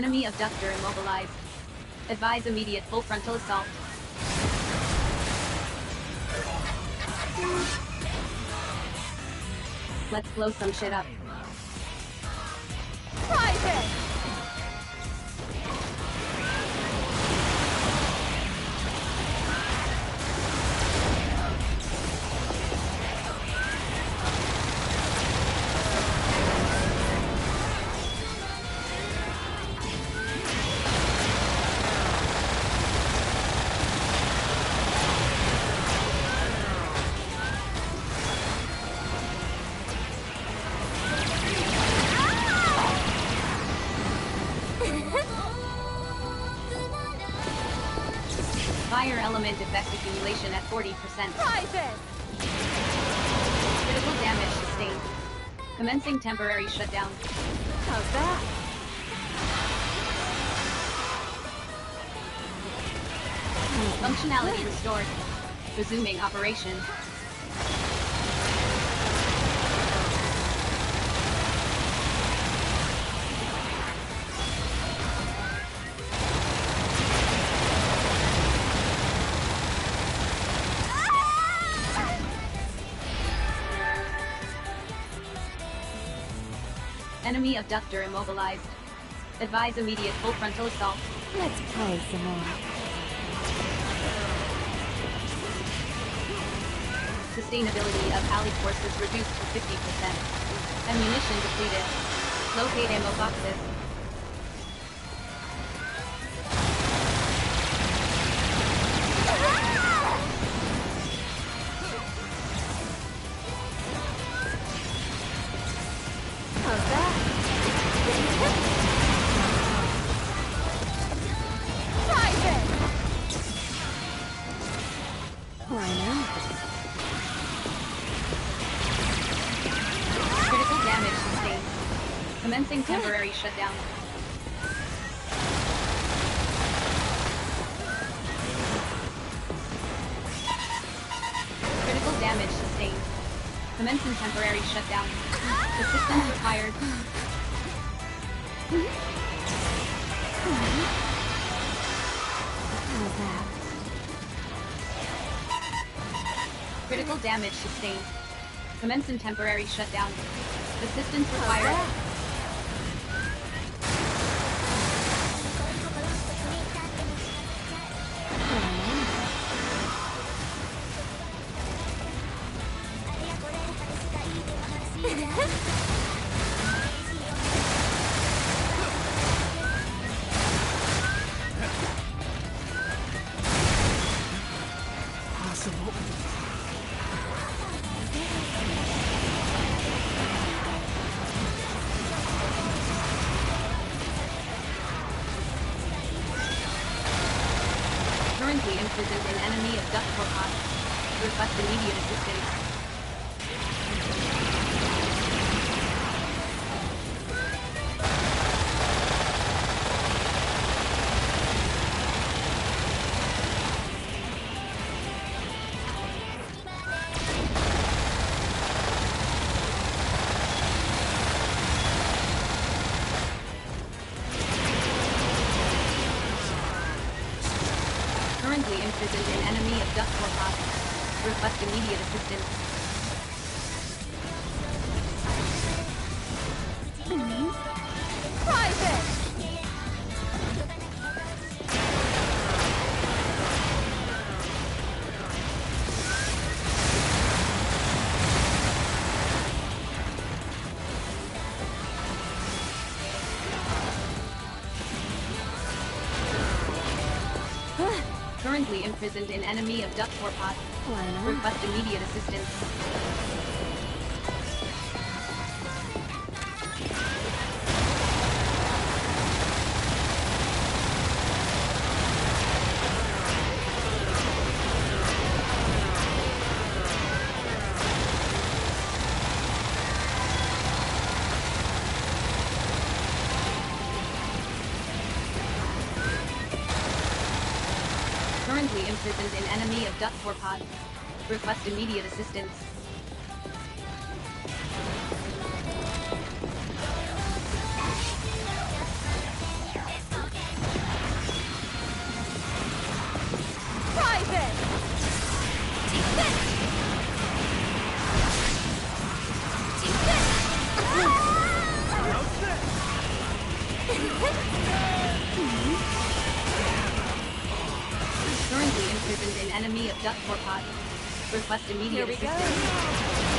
Enemy abductor immobilized. Advise immediate full frontal assault. Let's blow some shit up. Private! Fire element effect accumulation at 40%. Private! Critical damage sustained. Commencing temporary shutdown. How's that? Functionality restored. Resuming operation. Enemy abductor immobilized. Advise immediate full frontal assault. Let's play some more. Sustainability of ally forces reduced to 50%. Ammunition depleted. Locate ammo boxes. How's that? Private! Why not? Critical damage sustained. Commencing temporary shutdown. Critical damage sustained. Commencing temporary shutdown. Assistance required. How's that? Critical damage sustained. Commencing temporary shutdown. Assistance required. Possible. Currently imprisoned in enemy abductor pod. Request immediate assistance. Currently imprisoned in enemy abductor pod. Request immediate assistance. Private! Currently imprisoned in enemy abductor pod. Request immediate assistance. Currently imprisoned in enemy abductor pod. Request immediate assistance. enemy abduct core pod. Request immediate Here we go. assistance.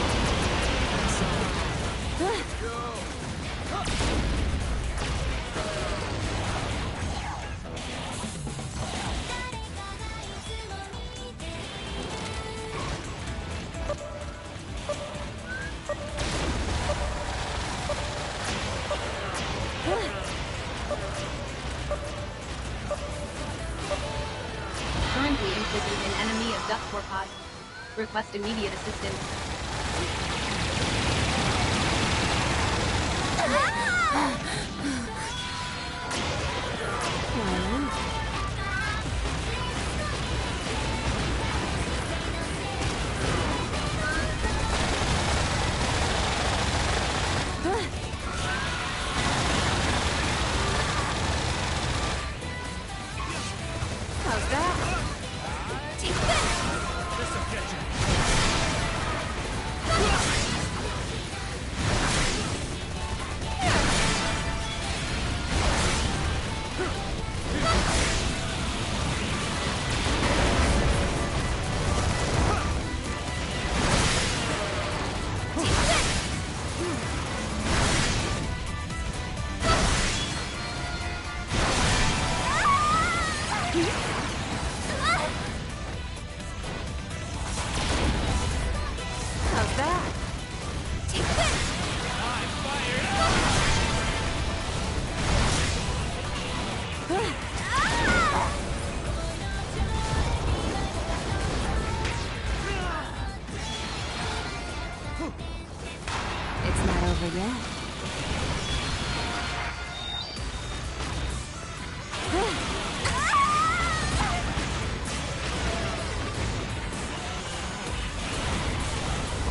Currently imprisoned in enemy abduct core pod. Request immediate assistance. How's that? Take this! This'll get you. How's that? Take this! I'm fired. It's not over yet.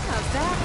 How's that?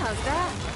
How's that?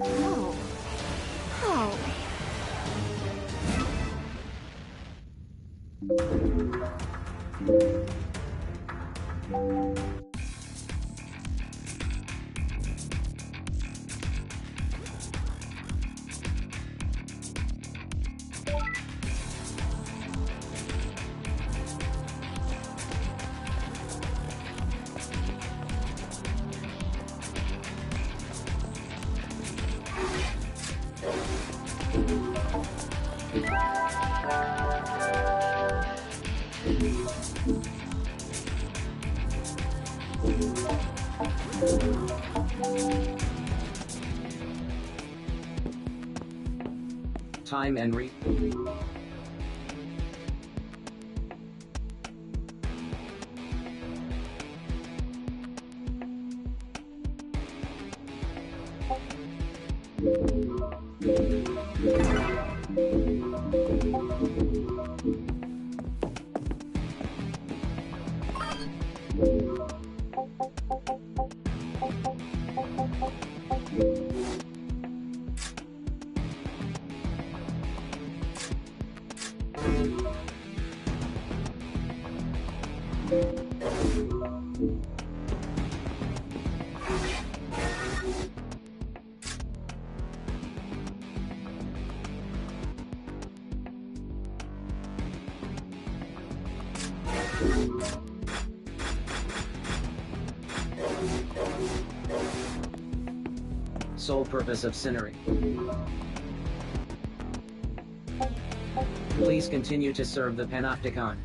Oh. Oh. Time and re... Sole purpose of Cinery. Please continue to serve the Panopticon.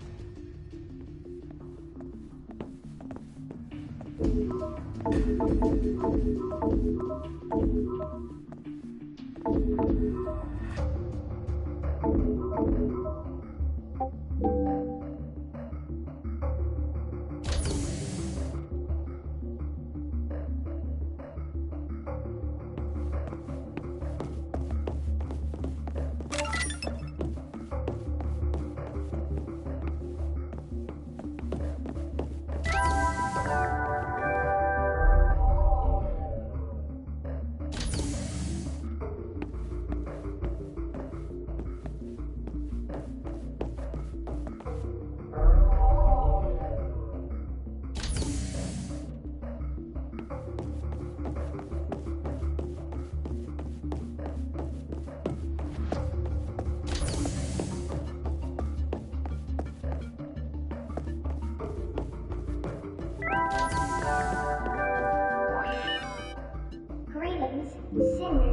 Greetings, Sinner.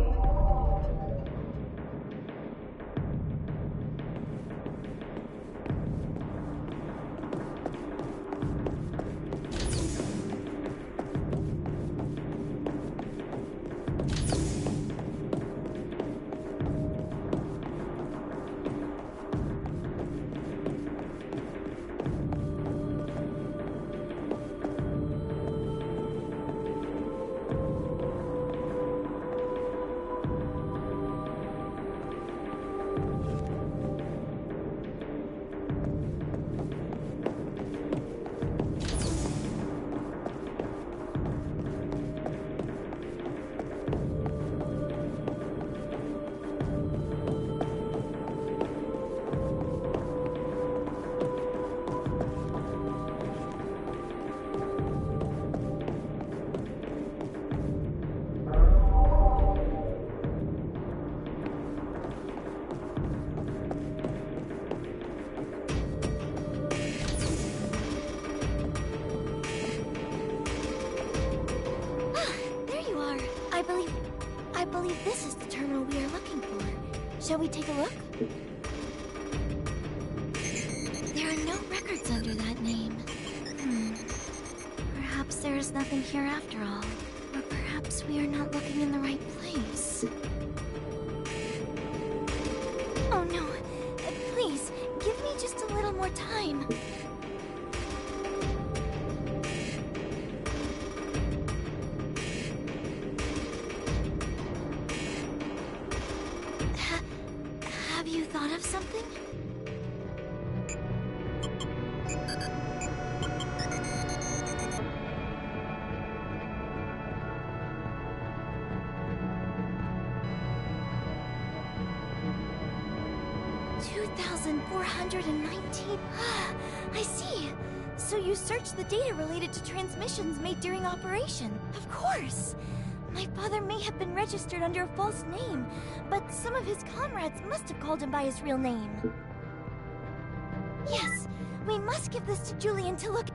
believe this is the terminal we are looking for. Shall we take a look? There are no records under that name. Perhaps there is nothing here after all. Or perhaps we are not looking in the right place. Oh no. Please, give me just a little more time. Have you thought of something? 2,419. I see. So you searched the data related to transmissions made during operation. Of course. My father may have been registered under a false name, but some of his comrades must have called him by his real name. Yes, we must give this to Julian to look.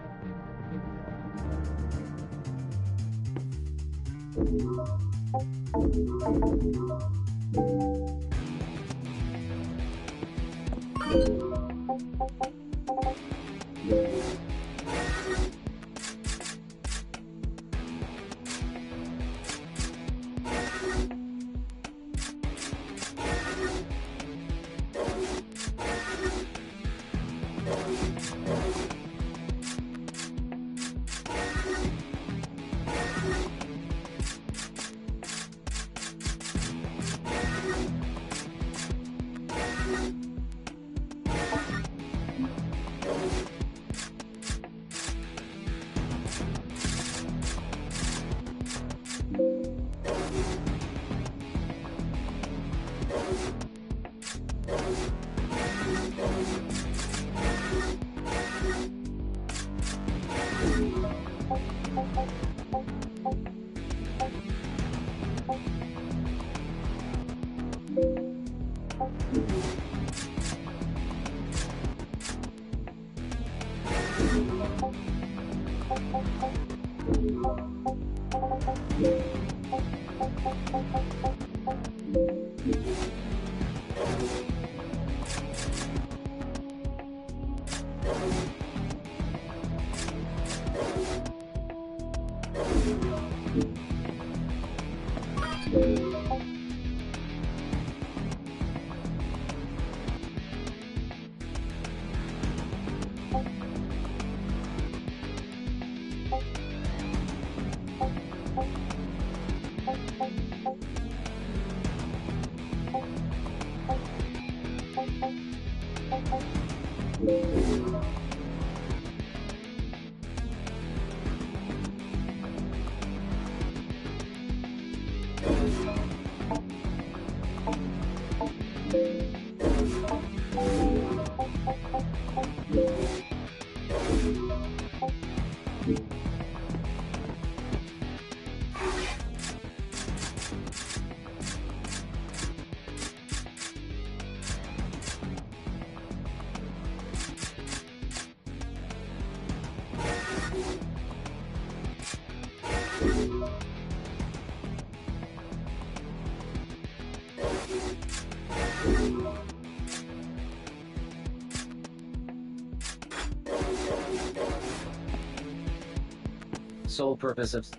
Sole purpose of...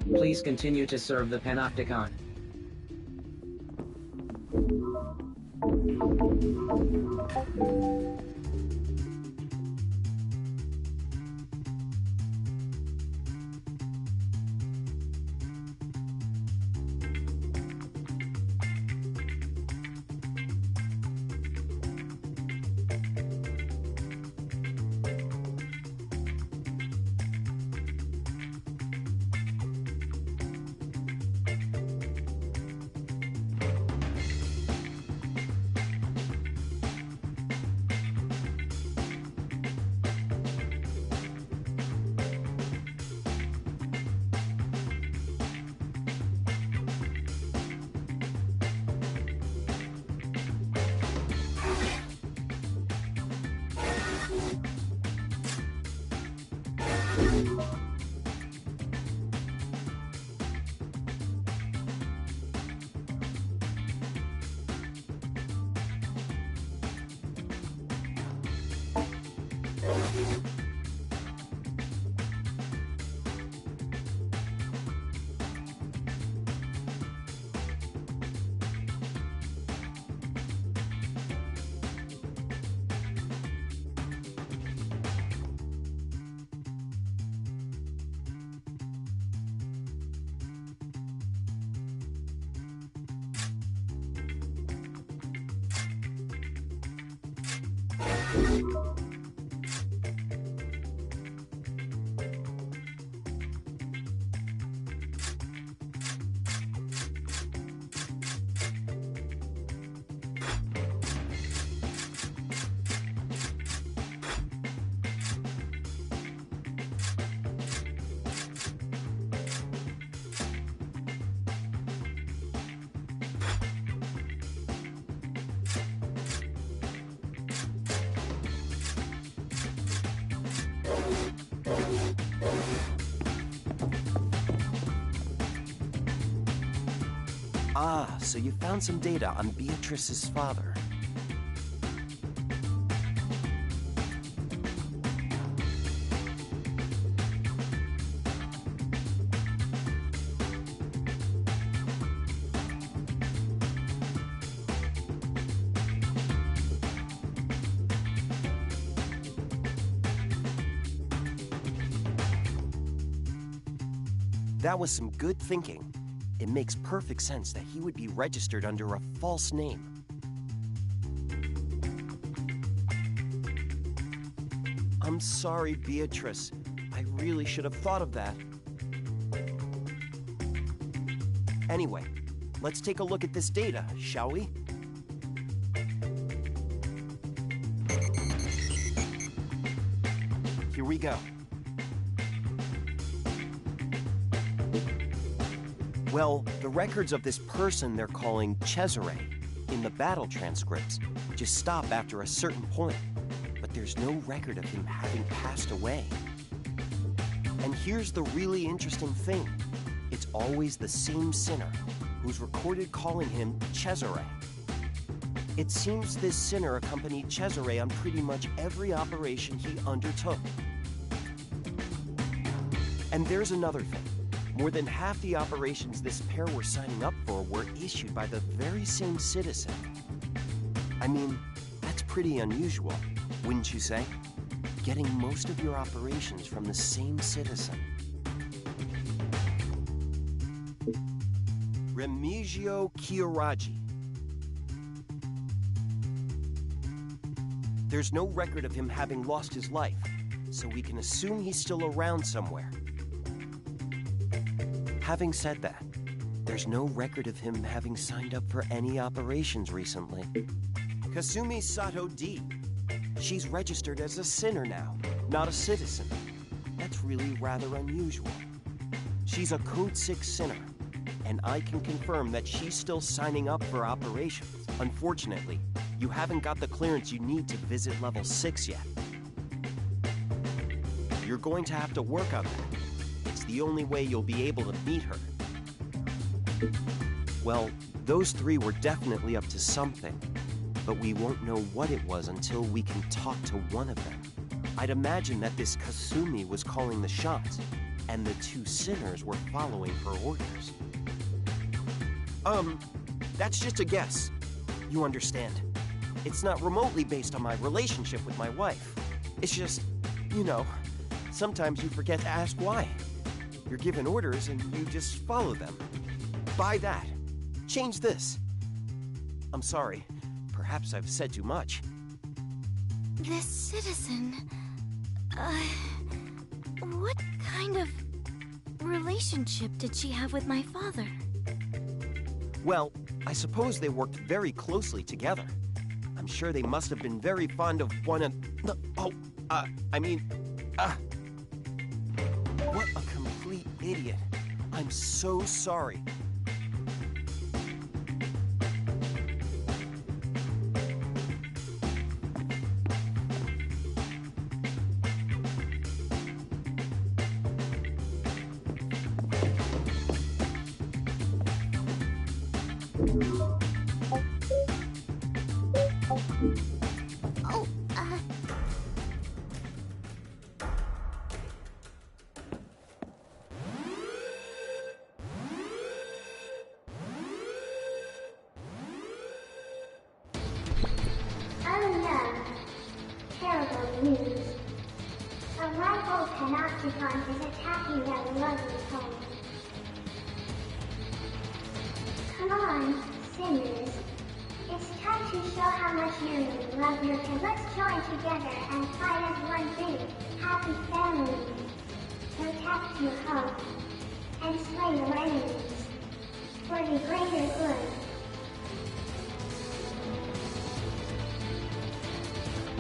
Please continue to serve the Panopticon. Ah, so you found some data on Beatrice's father. That was some good thinking. It makes perfect sense that he would be registered under a false name. I'm sorry, Beatrice. I really should have thought of that. Anyway, let's take a look at this data, shall we? Here we go. Well, the records of this person they're calling Cesare in the battle transcripts just stop after a certain point, but there's no record of him having passed away. And here's the really interesting thing. It's always the same sinner who's recorded calling him Cesare. It seems this sinner accompanied Cesare on pretty much every operation he undertook. And there's another thing. More than half the operations this pair were signing up for were issued by the very same citizen. I mean, that's pretty unusual, wouldn't you say? Getting most of your operations from the same citizen. Remigio Chiaraghi. There's no record of him having lost his life, so we can assume he's still around somewhere. Having said that, there's no record of him having signed up for any operations recently. Kasumi Sato D. She's registered as a sinner now, not a citizen. That's really rather unusual. She's a Code 6 sinner, and I can confirm that she's still signing up for operations. Unfortunately, you haven't got the clearance you need to visit level 6 yet. You're going to have to work on that. It's the only way you'll be able to meet her. Well, those three were definitely up to something, but we won't know what it was until we can talk to one of them. I'd imagine that this Kasumi was calling the shots, and the two sinners were following her orders. That's just a guess. You understand. It's not remotely based on my relationship with my wife. It's just, you know, sometimes you forget to ask why. You're given orders and you just follow them. Buy that. Change this. I'm sorry. Perhaps I've said too much. This citizen... what kind of relationship did she have with my father? Well, I suppose they worked very closely together. I'm sure they must have been very fond of one another. What a complete idiot. I'm so sorry. Oh, Oh no. Terrible news. A rival Panopticon is attacking our lovely home. Come on, singers. It's time to show how much you love your kids. Let's join together and fight as one big, happy family. Protect your home and slay your enemies for the greater good.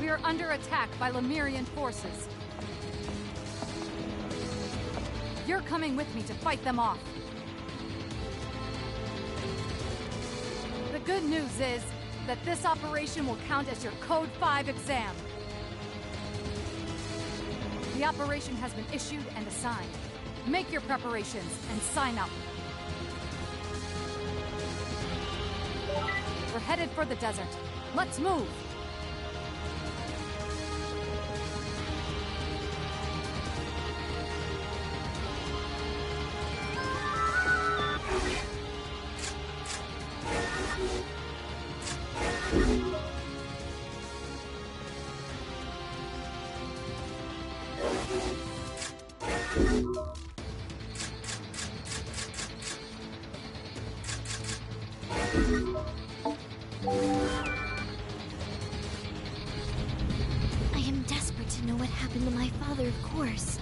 We are under attack by Lemurian forces. You're coming with me to fight them off. The good news is that this operation will count as your Code 5 exam. The operation has been issued and assigned. Make your preparations and sign up. We're headed for the desert. Let's move! I am desperate to know what happened to my father, of course.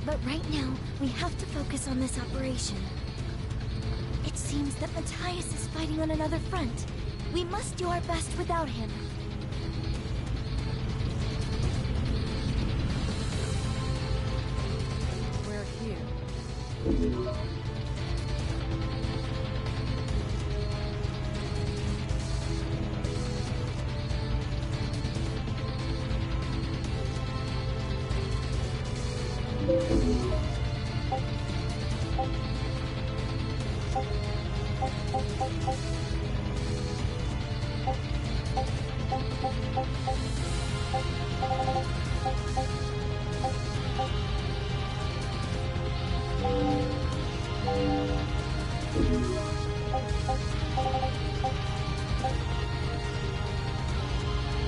But right now, we have to focus on this operation. It seems that Matthias is fighting on another front. We must do our best without him. We're here.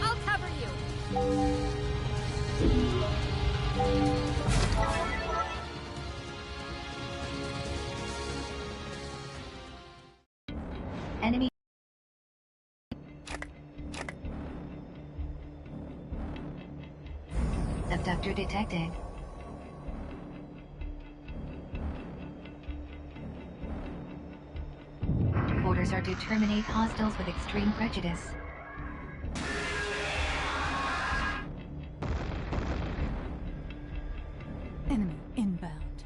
I'll cover you! Enemy abductor detected. Orders are to terminate hostiles with extreme prejudice. Enemy inbound.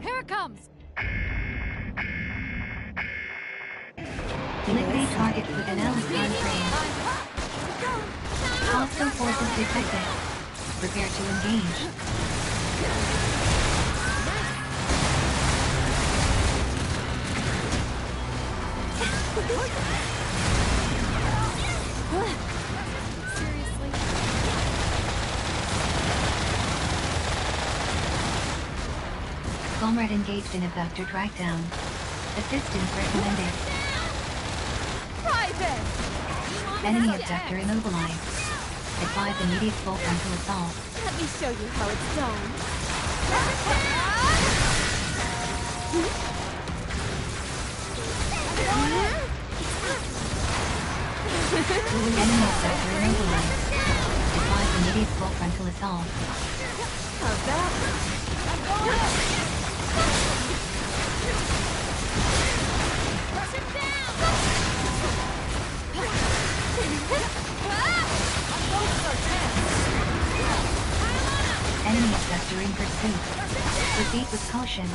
Here it comes! Liquidate target with an Alice frame. Hostile forces detected. Prepare to engage. Seriously? Comrade engaged in abductor trackdown. Assistance recommended. Try this! Enemy abductor immobilized. Advise immediate full frontal assault. Let me show you how it's done. Enemy abductor immobilized. Advise immediate full frontal assault. How's that? Enemy abductor in pursuit. Proceed with caution.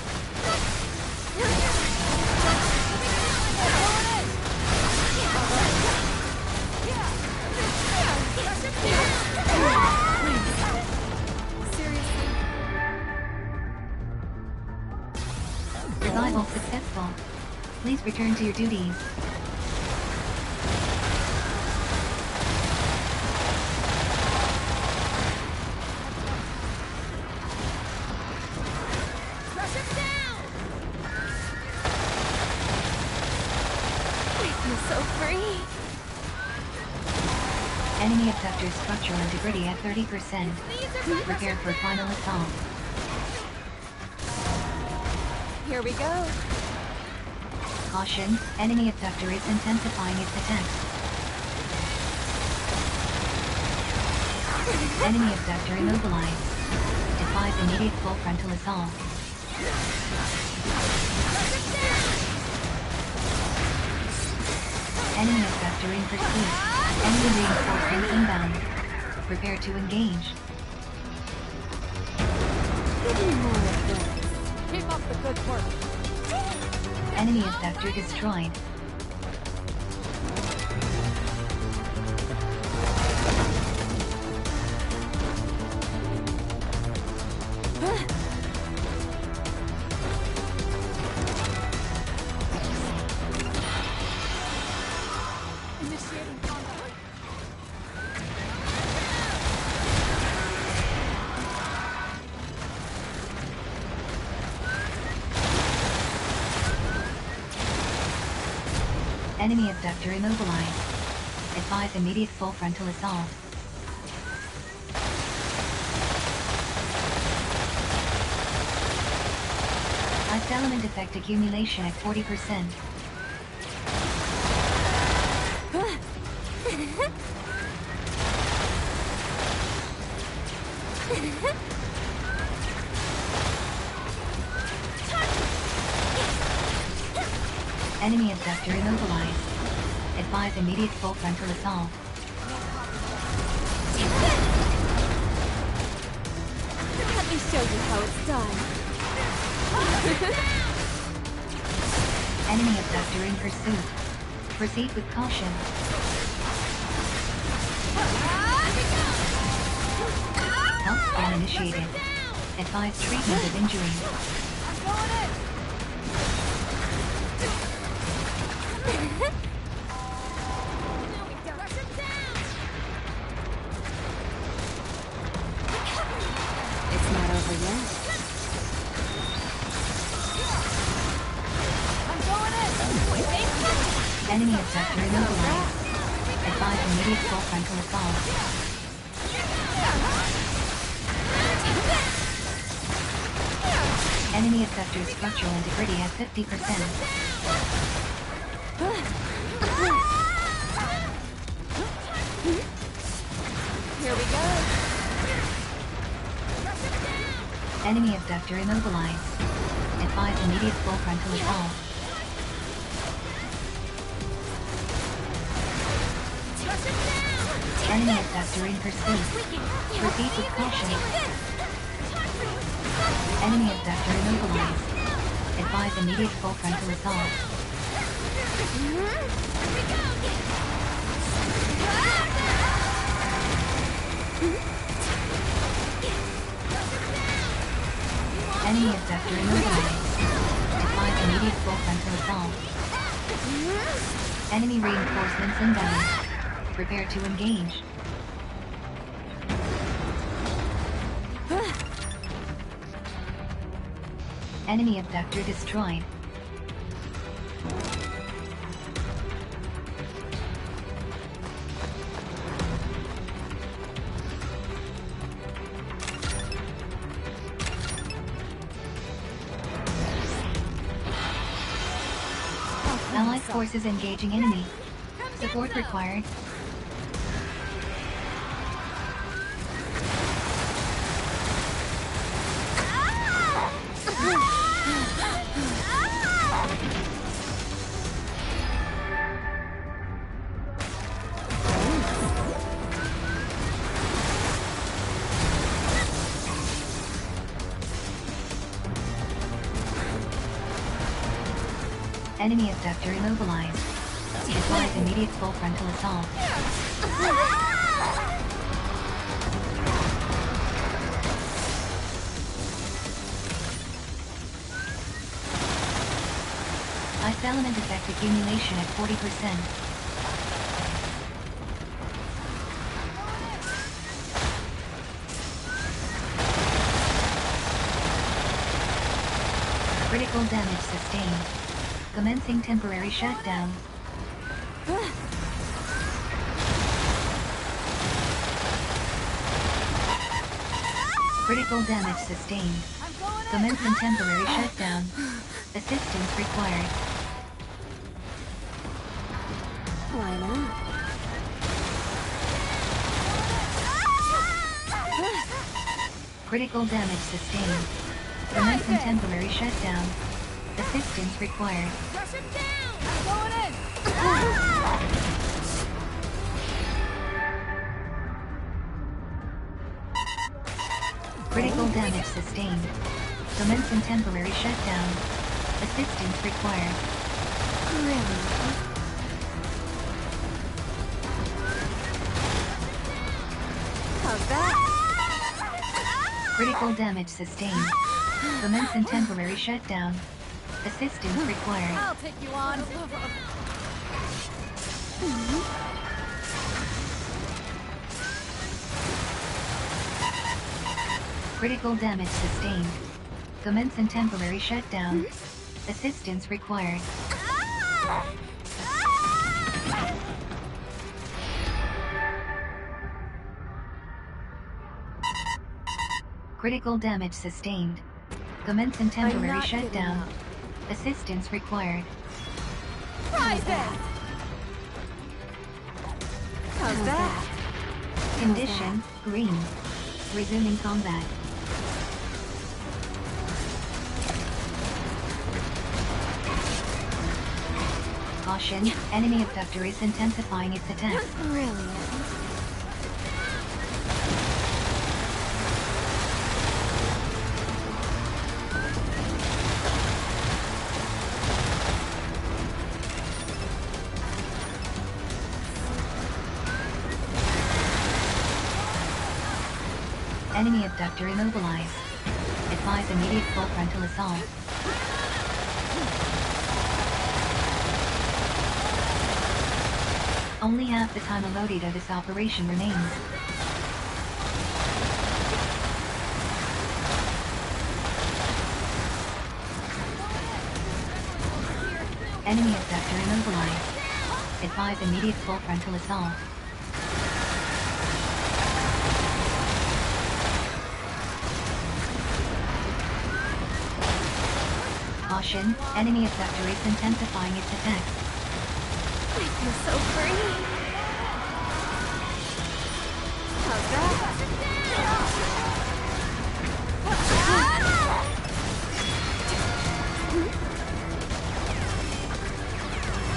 Survival successful. Please return to your duties. Rush him down! I feel so free. Enemy abductor structural integrity at 30%. Prepare for final assault. Here we go. Caution, enemy abductor is intensifying its attack. Enemy abductor immobilized. Defies immediate full frontal assault. Enemy abductor in pursuit. Enemy reinforcements inbound. Prepare to engage. Keep up the good work. Enemy abductor destroyed. Initiating combat. Enemy abductor immobilized. Advise immediate full frontal assault. Ice element effect accumulation at 40%. Enemy abductor immobilized. Advise immediate full frontal assault. Let me show you how it's done. Enemy abductor in pursuit. Proceed with caution. Health scan initiated. Advise treatment of injury. It's not over yet. Enemy abductor immobilized. Advise immediate full frontal assault. Enemy abductor structural integrity at 50%. Here we go. Enemy abductor immobilized. Advise immediate full frontal assault. Enemy abductor in pursuit. Proceed with caution. Enemy abductor immobilized. Advise immediate full frontal assault. Enemy abductor immobilized. Advise immediate full frontal assault. Enemy reinforcements inbound. Prepare to engage. Enemy abductor destroyed. Allied forces engaging enemy. Support required. Enemy abductor immobilized. Advise immediate full frontal assault. X element effect accumulation at 40%. Critical damage sustained. Commencing temporary shutdown. Critical damage sustained. Commencing temporary shutdown. Assistance required. Why not? Critical damage sustained. Commencing temporary shutdown. Assistance required. Crush him down! I'm going in! Critical damage sustained. Commencing temporary shutdown. Assistance required. Really? How's that? Critical damage sustained. Commencing temporary shutdown. Assistance required. I'll take you on. Critical damage sustained. Commencing temporary shutdown. Assistance required. Critical damage sustained. Commencing temporary shutdown. Assistance required. Try that! How's that? Condition, green. Resuming combat. Caution, enemy abductor is intensifying its attack. Really? Enemy abductor immobilized. Advise immediate full frontal assault. Only half the time allotted of this operation remains. Enemy abductor immobilized. Advise immediate full frontal assault. Caution, enemy abductor is intensifying its attack. I feel so free. How's that?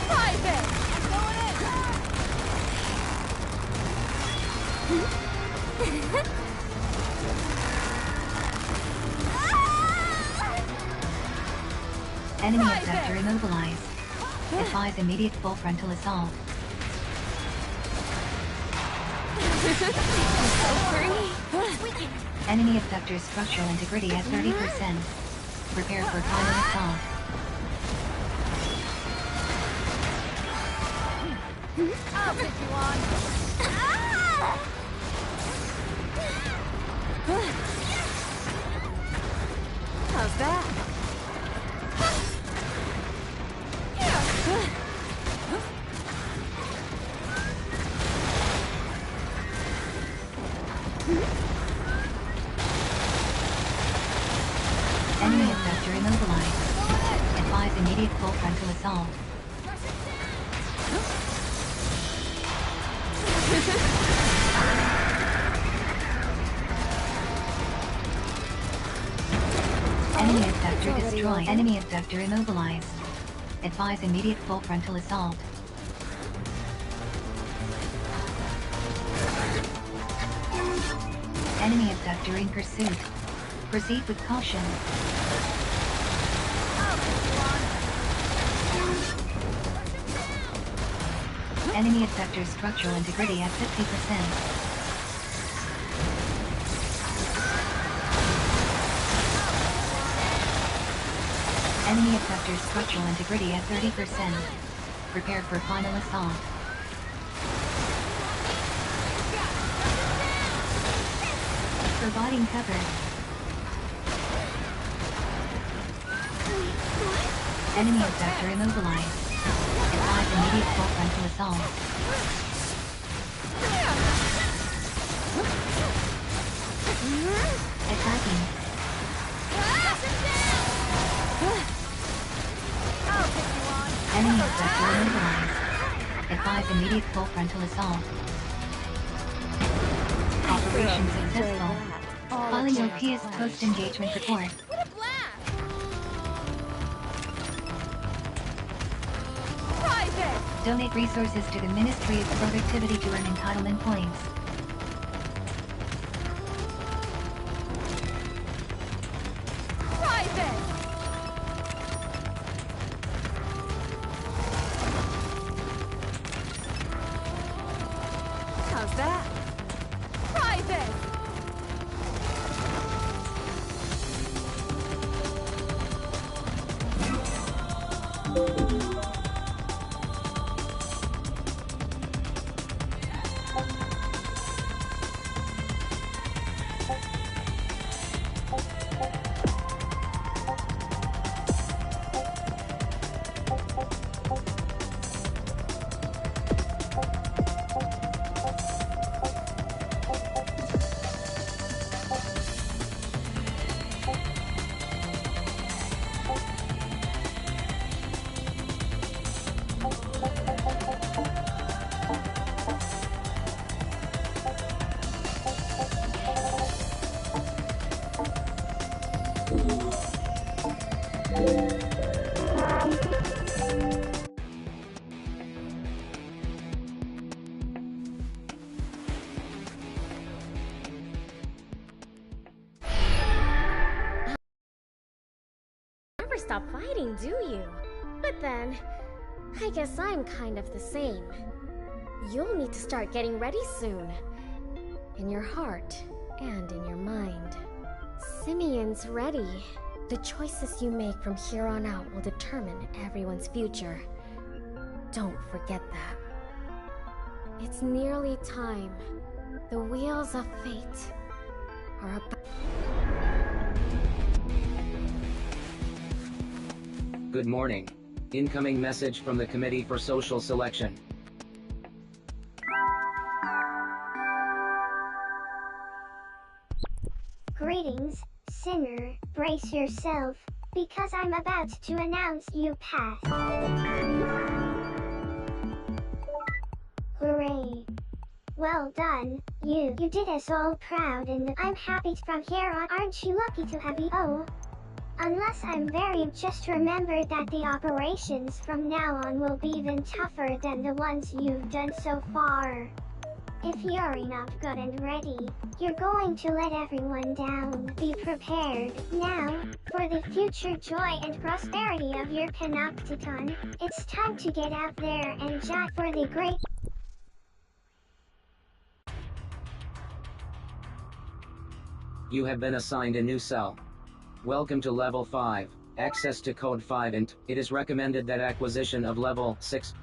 Private! Going Enemy abductor immobilized. Advise immediate full frontal assault. Enemy abductor structural integrity at 30%. Prepare for final assault. I'll take you on. How's that? Enemy abductor immobilized. Advise immediate full frontal assault. Enemy abductor destroyed. Enemy abductor immobilized. Advise immediate full frontal assault. Enemy abductor in pursuit. Proceed with caution. Enemy abductor structural integrity at 50%. Enemy effector's structural integrity at 30%. Prepare for final assault. Providing cover. Enemy effector immobilized. Advise immediate full frontal assault. Attacking. Enemy effector immobilized. Advise immediate full frontal assault. Operation successful. Calling OPS post-engagement report. Donate resources to the Ministry of Productivity to earn entitlement points. How's that? Private! Never stop fighting, do you? But then, I guess I'm kind of the same. You'll need to start getting ready soon. In your heart and in your mind. Simeon's ready. The choices you make from here on out will determine everyone's future. Don't forget that. It's nearly time. The wheels of fate are about... Good morning. Incoming message from the Committee for Social Selection. Greetings, sinner. Brace yourself, because I'm about to announce you passed. Hooray. Well done, you did us all proud, and I'm happy from here on. Aren't you lucky to have you? Oh. Unless I'm very, just remember that the operations from now on will be even tougher than the ones you've done so far. If you're enough good and ready, you're going to let everyone down. Be prepared. Now, for the future joy and prosperity of your Panopticon, it's time to get out there and jack for the great... You have been assigned a new cell. Welcome to Level 5, access to Code 5 and it is recommended that acquisition of Level 6.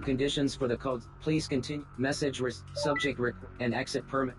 Conditions for the code, please continue. Message subject and exit permit.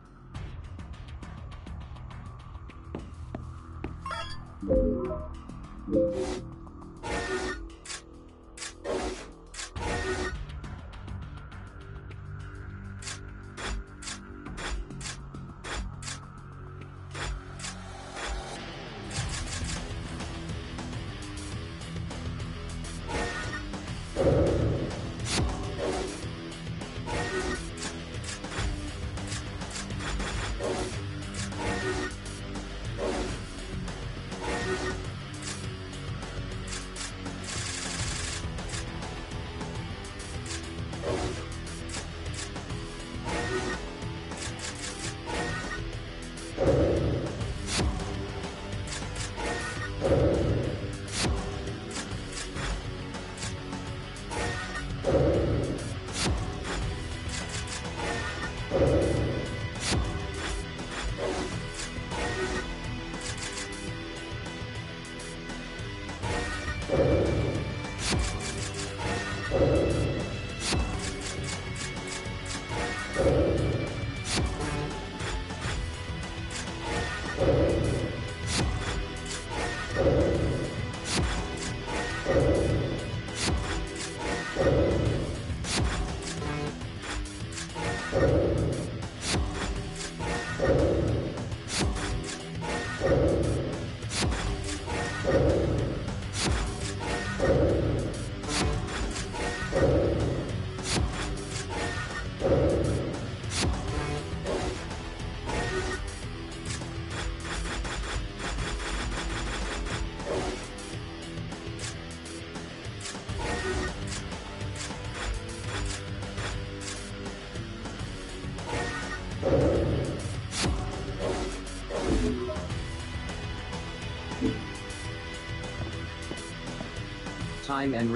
Time and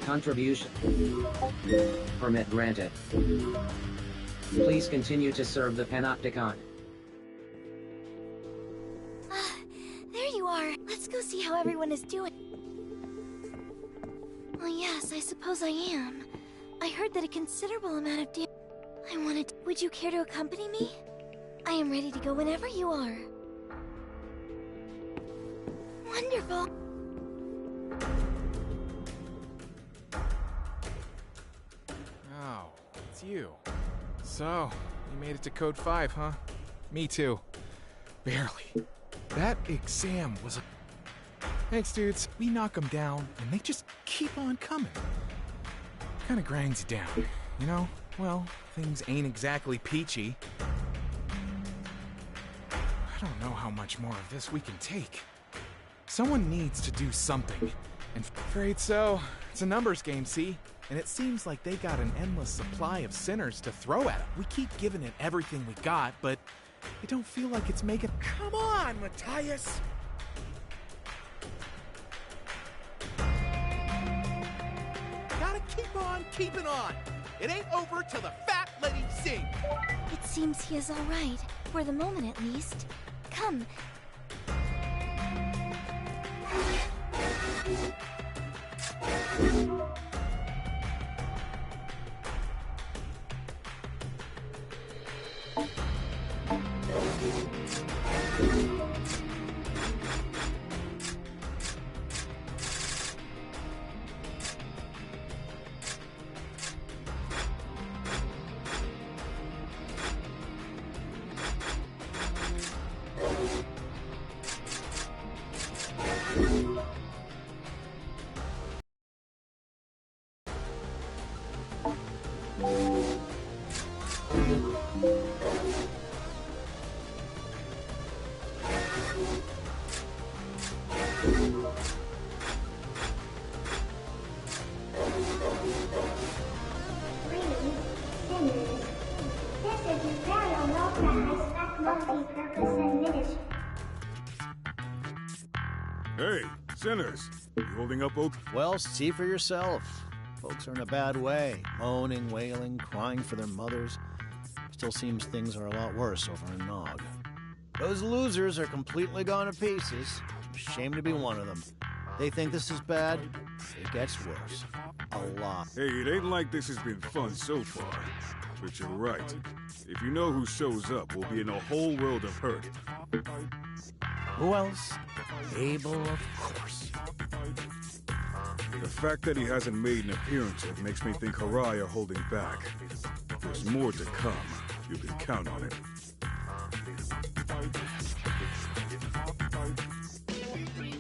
Contribution. Permit granted. Please continue to serve the Panopticon. There you are. Let's go see how everyone is doing. Well, yes, I suppose I am. I heard that a considerable amount of Would you care to accompany me? I am ready to go whenever you are. Wonderful. Oh, it's you. So, you made it to Code 5, huh? Me too. Barely. That exam was a... Thanks, dudes. We knock them down, and they just keep on coming. Kinda grinds you down, you know? Well, things ain't exactly peachy. I don't know how much more of this we can take. Someone needs to do something. And afraid so. It's a numbers game, see? And it seems like they got an endless supply of sinners to throw at them. We keep giving it everything we got, but I don't feel like it's making... Come on, Matthias! Gotta keep on keeping on! It ain't over till the fat lady sings! It seems he is all right, for the moment at least. Come. multi-purpose administration. Hey, sinners. You holding up, Oak? Well, see for yourself. Folks are in a bad way. Moaning, wailing, crying for their mothers. Still seems things are a lot worse over in Nog. Those losers are completely gone to pieces. I'm ashamed to be one of them. They think this is bad. It gets worse. A lot. Hey, it ain't like this has been fun so far. But you're right. If you know who shows up, we'll be in a whole world of hurt. Who else? Abel, of course. The fact that he hasn't made an appearance yet makes me think Harai are holding back. There's more to come. You can count on it.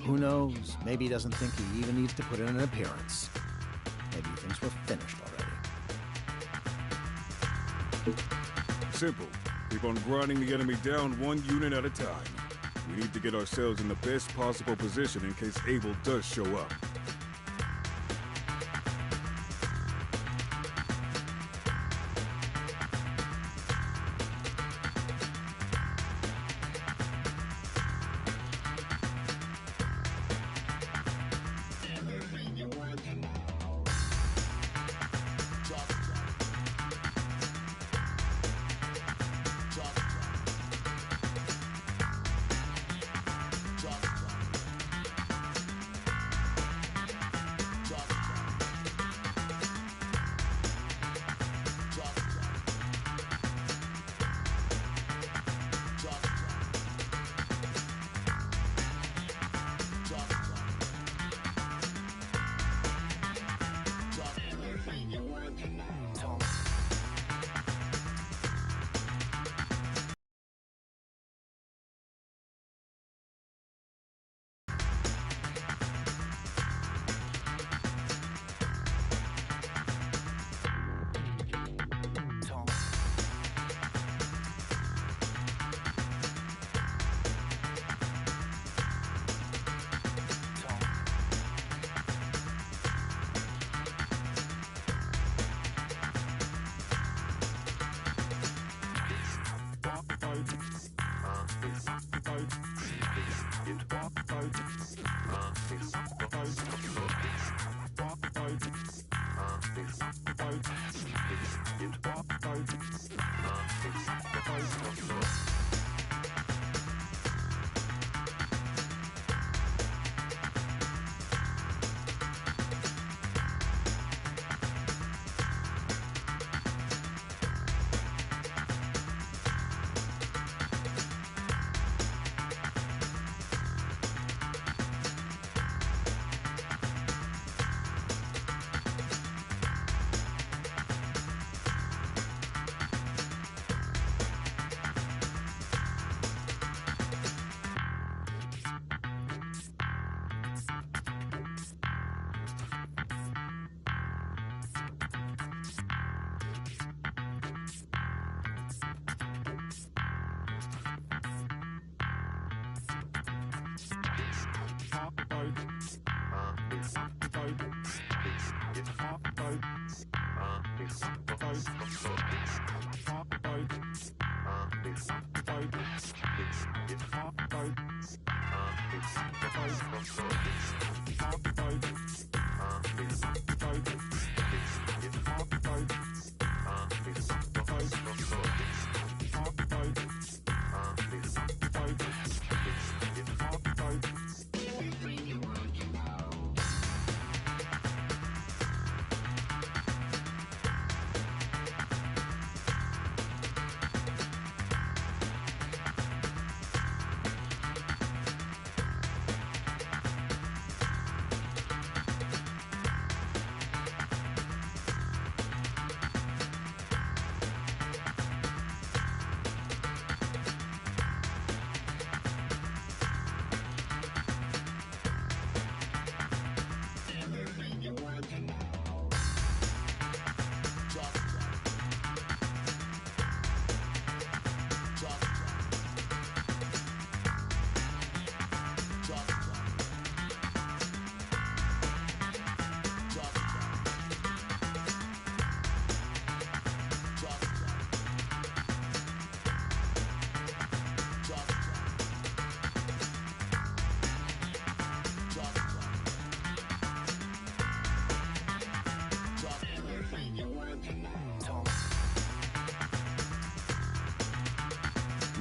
Who knows? Maybe he doesn't think he even needs to put in an appearance. Maybe he thinks we're finished already. Simple. Keep on grinding the enemy down one unit at a time. We need to get ourselves in the best possible position in case Abel does show up.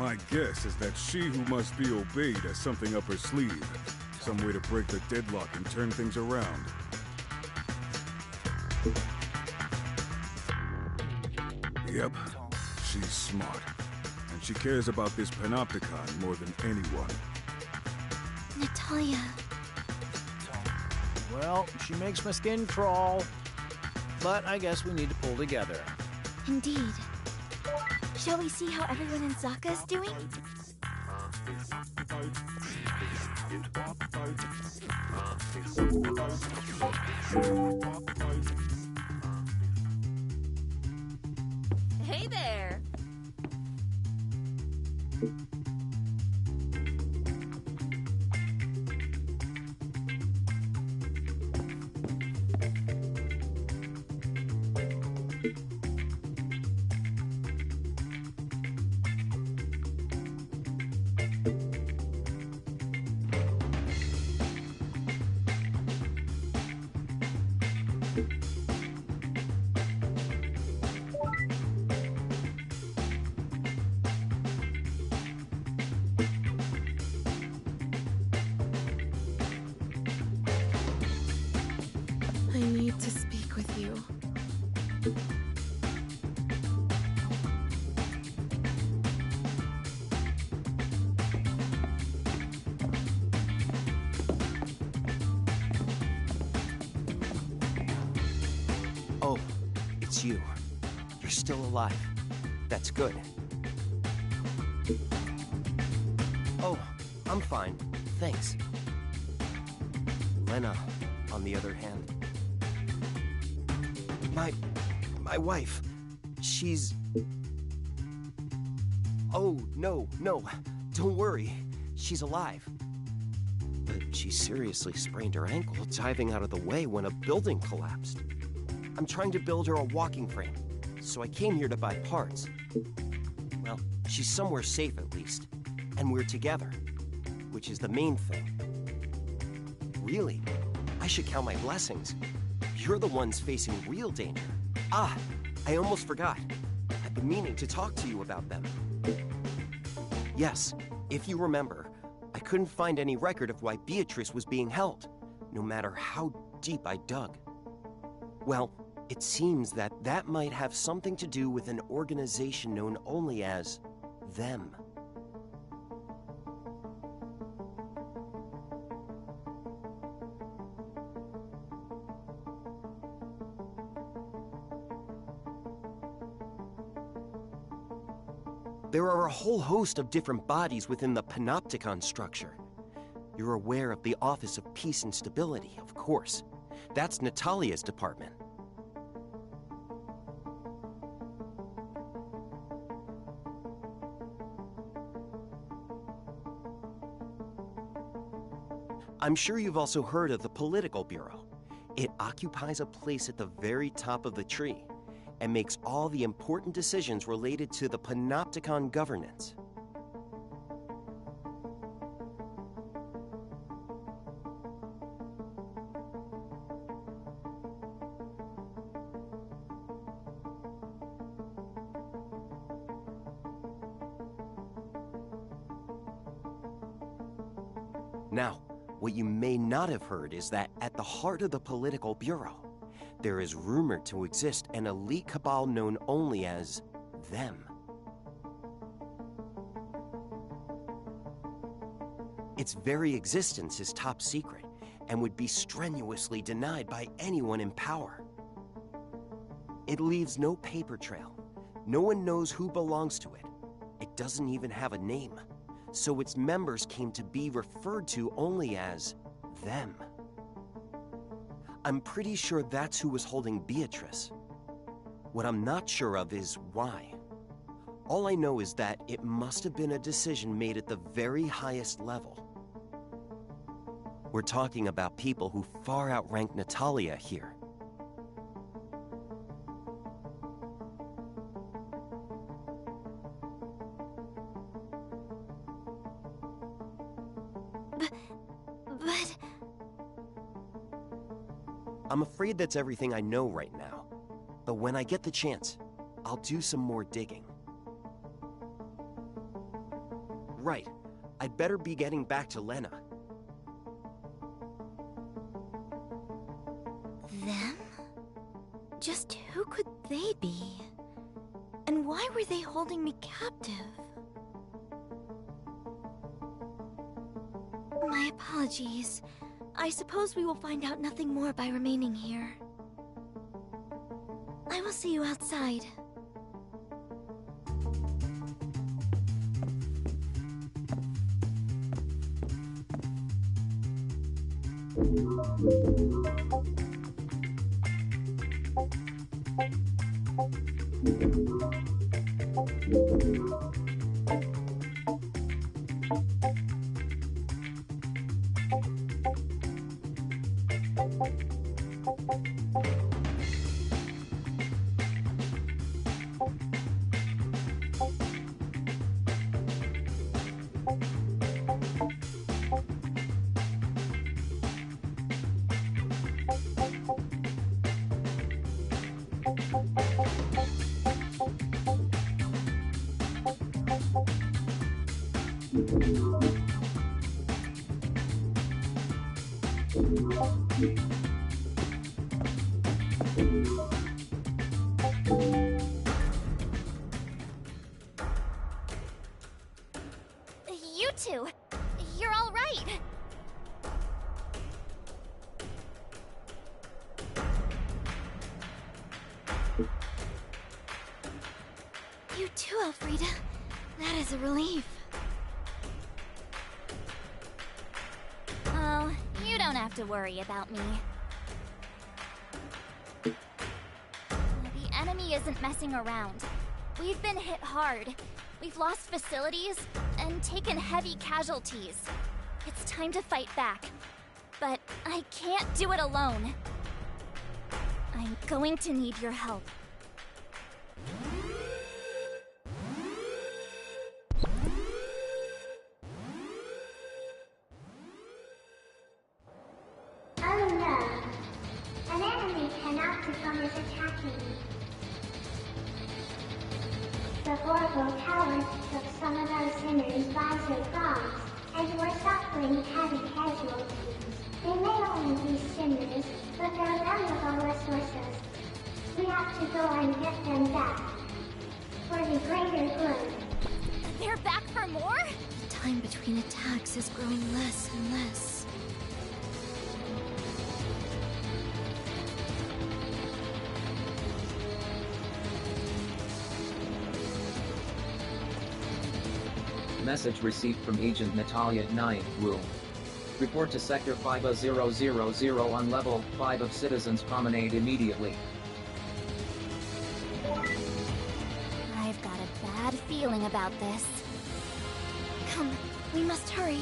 My guess is that she who must be obeyed has something up her sleeve. Some way to break the deadlock and turn things around. Yep, she's smart. And she cares about this Panopticon more than anyone. Natalia. Well, she makes my skin crawl. But I guess we need to pull together. Indeed. Shall we see how everyone in Zaka is doing? Hey there! I need to speak with you. Oh, it's you. You're still alive. That's good. Oh, I'm fine. Thanks. Lena, on the other hand. My wife, she's... Oh, no, don't worry. She's alive. But she seriously sprained her ankle diving out of the way when a building collapsed. I'm trying to build her a walking frame, so I came here to buy parts. Well, she's somewhere safe at least, and we're together, which is the main thing. Really, I should count my blessings. You're the ones facing real danger. Ah, I almost forgot. I've been meaning to talk to you about them. Yes, if you remember, I couldn't find any record of why Beatrice was being held, no matter how deep I dug. Well, it seems that that might have something to do with an organization known only as them. There are a whole host of different bodies within the Panopticon structure. You're aware of the Office of Peace and Stability, of course. That's Natalia's department. I'm sure you've also heard of the Political Bureau. It occupies a place at the very top of the tree and makes all the important decisions related to the Panopticon governance. Now, what you may not have heard is that at the heart of the Political Bureau, there is rumored to exist an elite cabal known only as them. Its very existence is top secret and would be strenuously denied by anyone in power. It leaves no paper trail. No one knows who belongs to it. It doesn't even have a name, so its members came to be referred to only as them. I'm pretty sure that's who was holding Beatrice. What I'm not sure of is why. All I know is that it must have been a decision made at the very highest level. We're talking about people who far outrank Natalia here. But... I'm afraid that's everything I know right now. But when I get the chance, I'll do some more digging. Right. I'd better be getting back to Lena. Them? Just who could they be? And why were they holding me captive? My apologies. I suppose we will find out nothing more by remaining here. I will see you outside. You two, you're all right. You too, Elfrida. That is a relief. Oh, you don't have to worry about me. The enemy isn't messing around. We've been hit hard. We've lost facilities and taken heavy casualties. It's time to fight back. But I can't do it alone. I'm going to need your help. Oh no! An enemy Panopticon is attacking. The horrible cowards took some of our sinners by surprise, and were suffering heavy casualties. They may only be sinners, but they're valuable resources. We have to go and get them back. For the greater good. They're back for more? The time between attacks is growing less and less. Message received from Agent Natalia 9, Wu. Report to Sector 5000 on Level 5 of Citizens Promenade immediately. I've got a bad feeling about this. Come, we must hurry.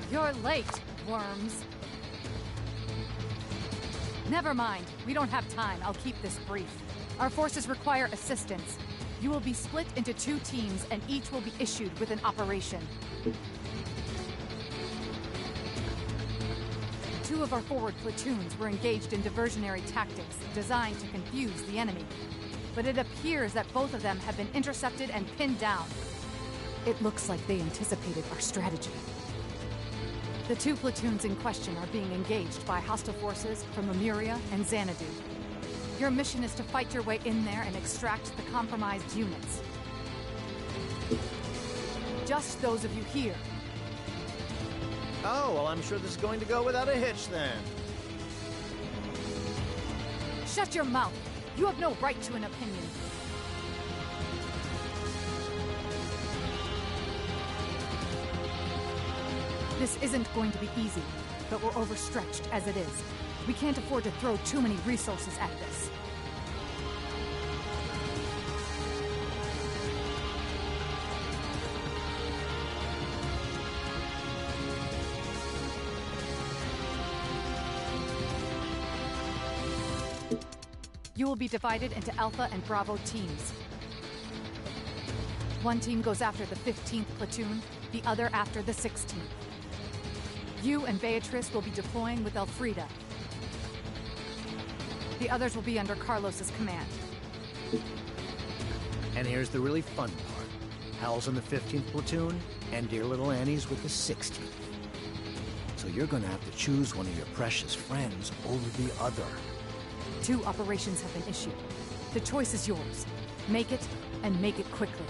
You're late, worms. Never mind. We don't have time. I'll keep this brief. Our forces require assistance. You will be split into 2 teams, and each will be issued with an operation. 2 of our forward platoons were engaged in diversionary tactics designed to confuse the enemy. But it appears that both of them have been intercepted and pinned down. It looks like they anticipated our strategy. The 2 platoons in question are being engaged by hostile forces from Lemuria and Xanadu. Your mission is to fight your way in there and extract the compromised units. Just those of you here. Oh, well, I'm sure this is going to go without a hitch then. Shut your mouth! You have no right to an opinion. This isn't going to be easy, but we're overstretched as it is. We can't afford to throw too many resources at this. You will be divided into Alpha and Bravo teams. One team goes after the 15th platoon, the other after the 16th. You and Beatrice will be deploying with Elfrida. The others will be under Carlos's command. And here's the really fun part. Hal's in the 15th platoon, and dear little Annie's with the 16th. So you're gonna have to choose one of your precious friends over the other. 2 operations have been issued. The choice is yours. Make it, and make it quickly.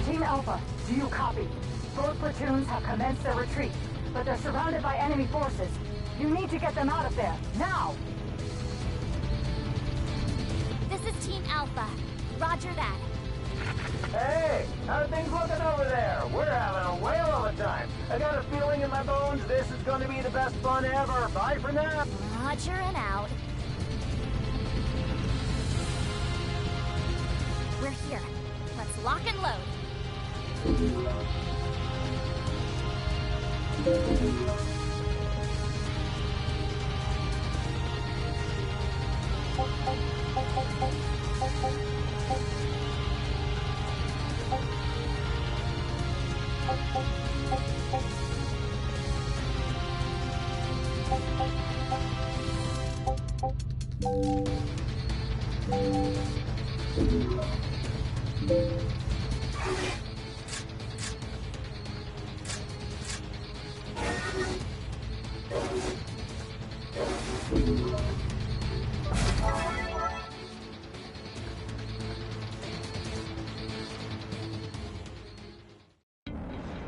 Team Alpha, do you copy? Both platoons have commenced their retreat, but they're surrounded by enemy forces. You need to get them out of there, now! This is Team Alpha. Roger that. Hey, how are things looking over there? We're having a whale of a time. I got a feeling in my bones this is going to be the best fun ever. Bye for now. Roger and out. We're here. Let's lock and load.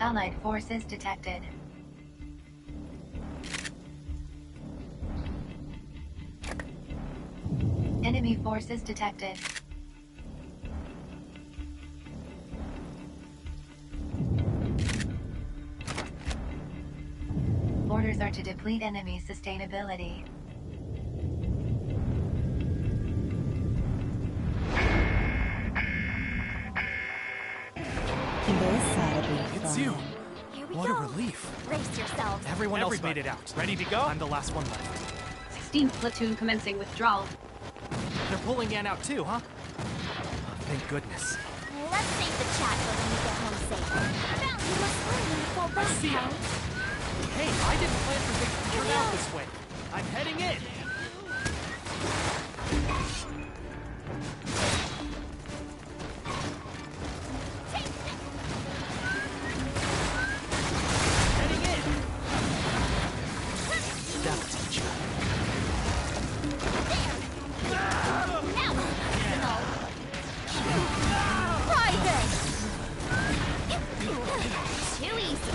Allied forces detected. Enemy forces detected. Orders are to deplete enemy sustainability. It's you. Here we What go. a relief. Brace yourselves. Everyone else made it out. Ready to go? I'm the last one left. 16th platoon commencing withdrawal. They're pulling Ann out too, huh? Oh, thank goodness. Let's save the chat for when we get home safe. You must learn when to fall back, See ya. Harry. Hey, I didn't plan for things to turn out this way. I'm heading in. Heading in. That'll teach you. Now, Arsenal. Private. Too easy.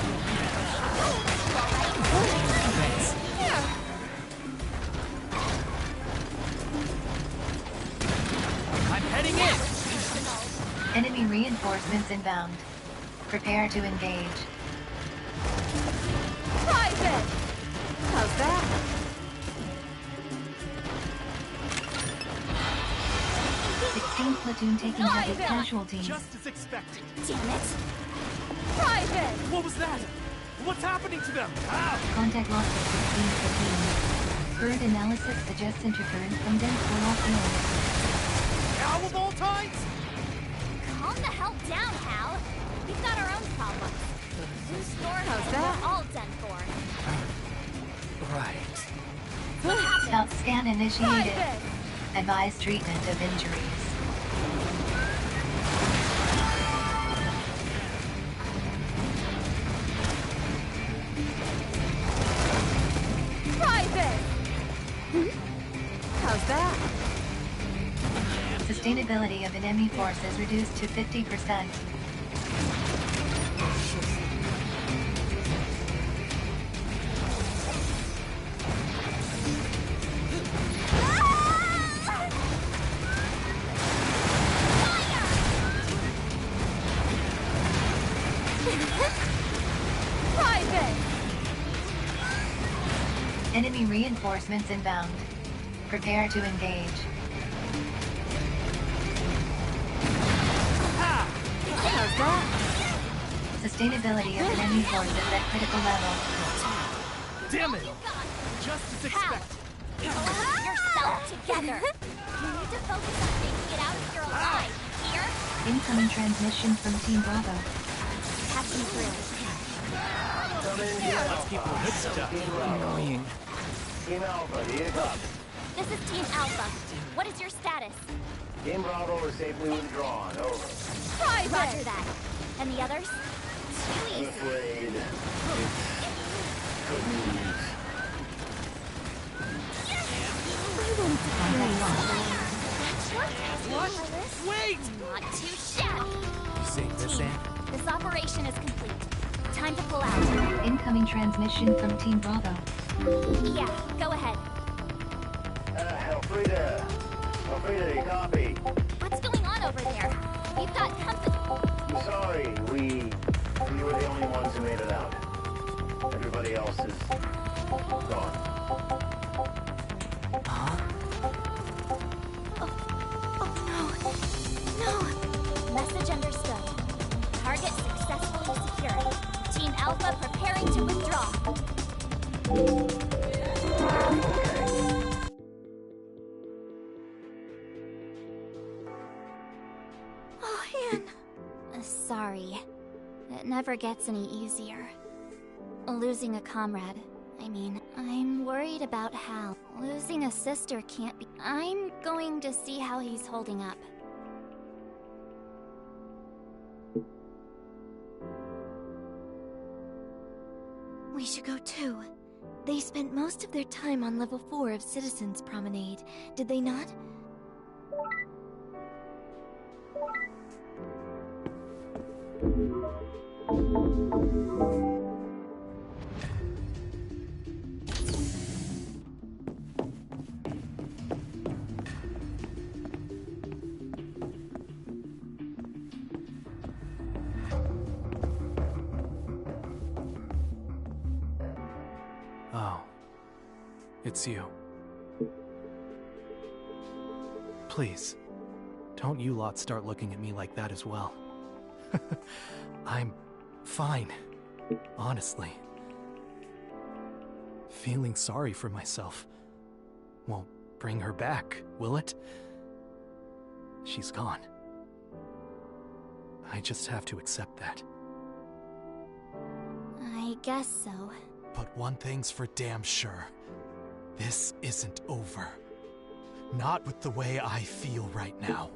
Here. I'm heading in. Enemy reinforcements inbound. Prepare to engage. Private! How's that? Sixteenth platoon taking heavy casualties. Just as expected. Damn it. Private! What was that? What's happening to them? Ow! Contact lost at 16th platoon. Bird analysis suggests interference from dense runoff areas. Now of all times? the hell down, Hal. We've got our own problems. Who's stored we're all done for. Right. Health scan initiated. Advise treatment of injuries. Private! How's that? Sustainability of enemy forces reduced to 50%. Private! Enemy reinforcements inbound. Prepare to engage. How's that? Sustainability of enemy forces at critical level. Damn it! Just as expected. Hold yourself together. You need to focus on making it out if you're alive. Here? Incoming transmission from Team Bravo. Catch me through. Let's keep the good stuff. Annoying. Team Alpha, do you copy? This is Team Alpha. What is your status? Team Bravo is safely withdrawn. Over. Private! Roger that. And the others? Too I'm easy. afraid it's good news. What? Wait! Not too shabby. You saying this, Sam? This operation is complete. Time to pull out. Incoming transmission from Team Bravo. Yeah, go ahead. Elfrida, do you copy? What's going on over there? You've got company. I'm sorry, we were the only ones who made it out. Everybody else is gone. No. Message understood. Target successfully secured. Team Alpha preparing to withdraw. Oh, Anne. Sorry. It never gets any easier. Losing a comrade. I mean, I'm worried about Hal. Losing a sister can't be. I'm going to see how he's holding up. We should go too. They spent most of their time on level 4 of Citizens Promenade, did they not? Oh. It's you. Please, don't you lot start looking at me like that as well. I'm fine, honestly. Feeling sorry for myself won't bring her back, will it? She's gone. I just have to accept that. I guess so. But one thing's for damn sure. This isn't over. Not with the way I feel right now.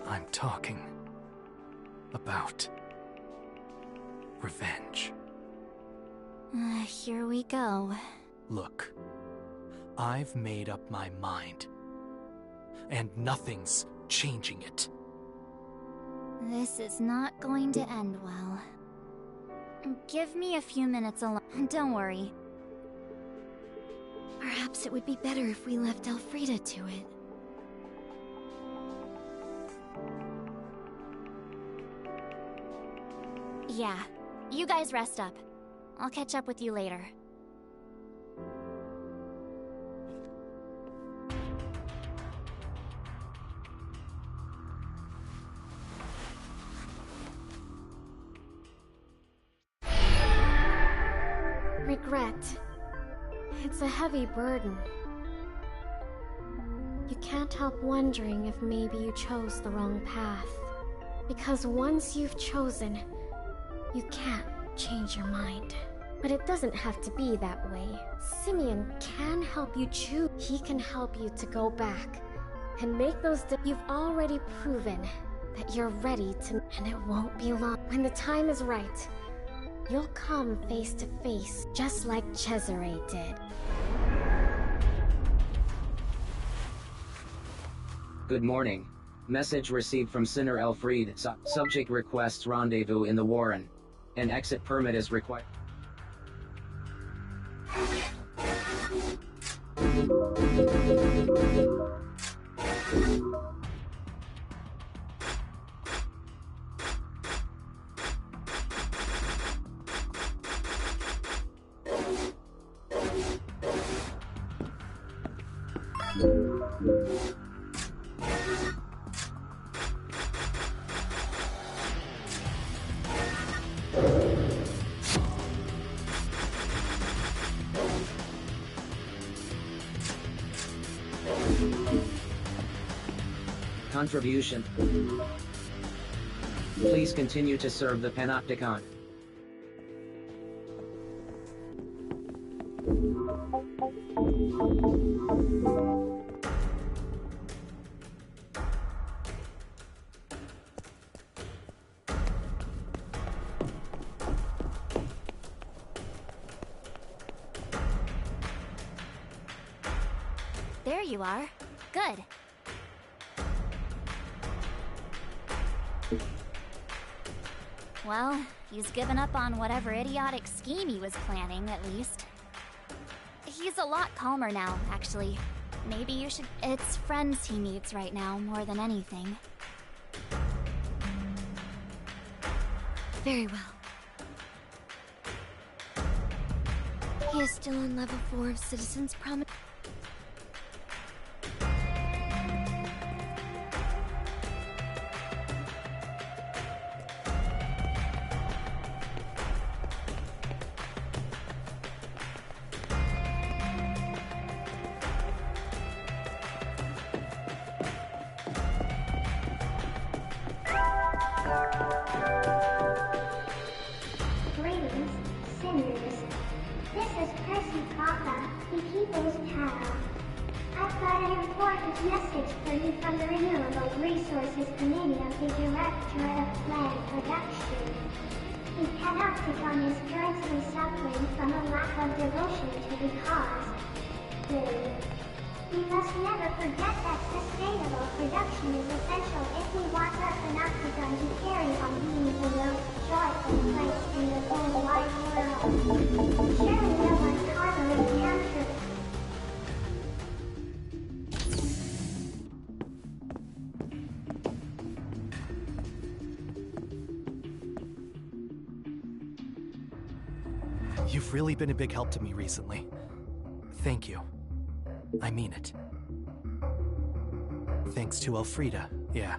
I'm talking about revenge. Here we go. Look, I've made up my mind. And nothing's changing it. This is not going to end well. Give me a few minutes alone. Don't worry. Perhaps it would be better if we left Elfrida to it. Yeah, you guys rest up. I'll catch up with you later. Regret. It's a heavy burden. You can't help wondering if maybe you chose the wrong path. Because once you've chosen, you can't change your mind. But it doesn't have to be that way. Simeon can help you choose. He can help you to go back and make those you've already proven that you're ready to, and it won't be long. When the time is right, you'll come face to face, just like Cesare did. Good morning. Message received from Sinner Elfried. Subject requests rendezvous in the Warren. An exit permit is required. Contribution. Please continue to serve the Panopticon. There you are. Good. Well, he's given up on whatever idiotic scheme he was planning, at least. He's a lot calmer now, actually. Maybe you should... It's friends he needs right now, more than anything. Very well. He is still on level 4 of Citizen's Promise. Greetings, sinners. This is Percy Papa, the People's Pal. I've got an important message for you from the Renewable Resources Committee of the Directorate of Plant Production. The Panopticon is currently suffering from a lack of devotion to the cause. Good. We must never forget that sustainable production is essential if we want our Panopticon to carry on being the most joyful place in the whole wide world. Surely no one's harboring counter. You've really been a big help to me recently. Thank you. I mean it. Thanks to Elfrida, yeah.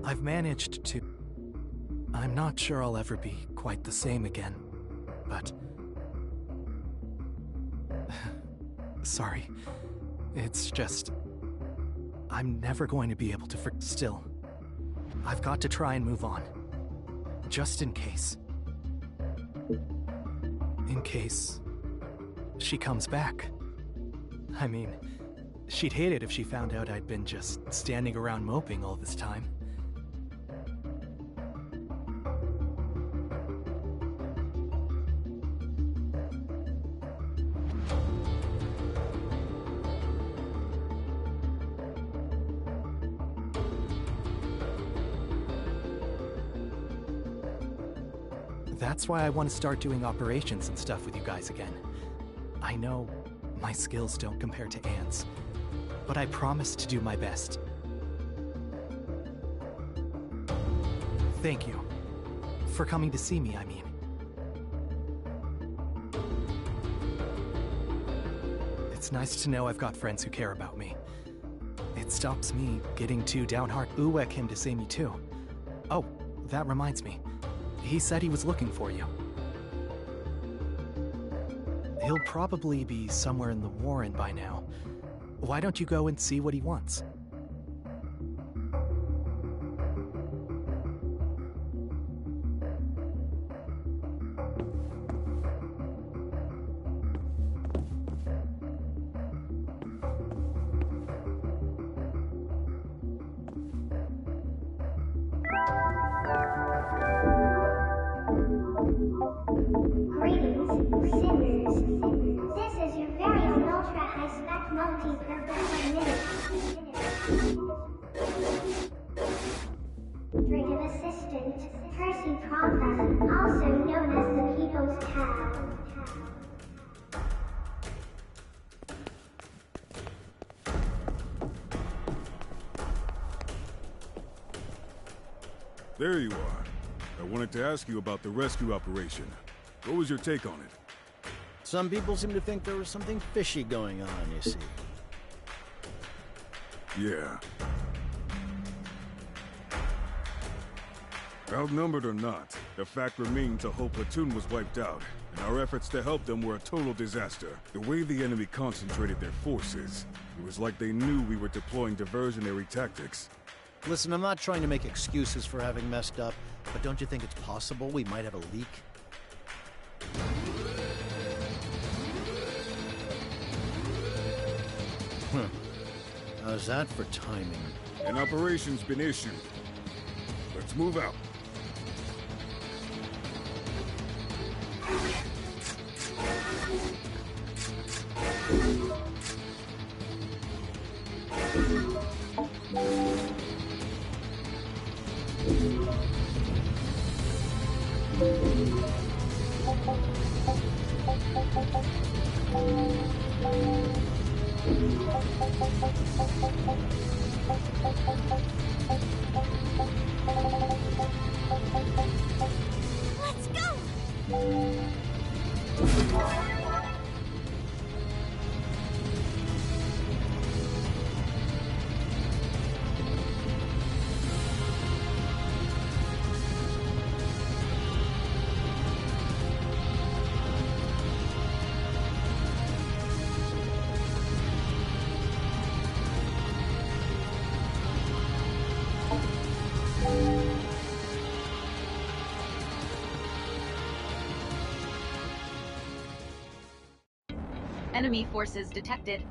I've managed to... I'm not sure I'll ever be quite the same again, but... Sorry. It's just... I'm never going to be able to Still, I've got to try and move on. Just in case. In case... she comes back. I mean, she'd hate it if she found out I'd been just standing around moping all this time. That's why I want to start doing operations and stuff with you guys again. I know my skills don't compare to Anne's, but I promise to do my best. Thank you. For coming to see me, I mean. It's nice to know I've got friends who care about me. It stops me getting too downhearted. Uwe came to see me too. Oh, that reminds me. He said he was looking for you. He'll probably be somewhere in the Warren by now. Why don't you go and see what he wants? Greetings, sinners. This is your very own ultra-high-spec multi-purpose administrative assistant, Percy Prophet, also known as the People's Cow. There you are. I wanted to ask you about the rescue operation. What was your take on it? Some people seem to think there was something fishy going on, you see. Yeah. Outnumbered or not, the fact remains a whole platoon was wiped out, and our efforts to help them were a total disaster. The way the enemy concentrated their forces, it was like they knew we were deploying diversionary tactics. Listen, I'm not trying to make excuses for having messed up, but don't you think it's possible we might have a leak? How's that for timing? An operation's been issued. Let's move out. Let's go! Enemy forces detected.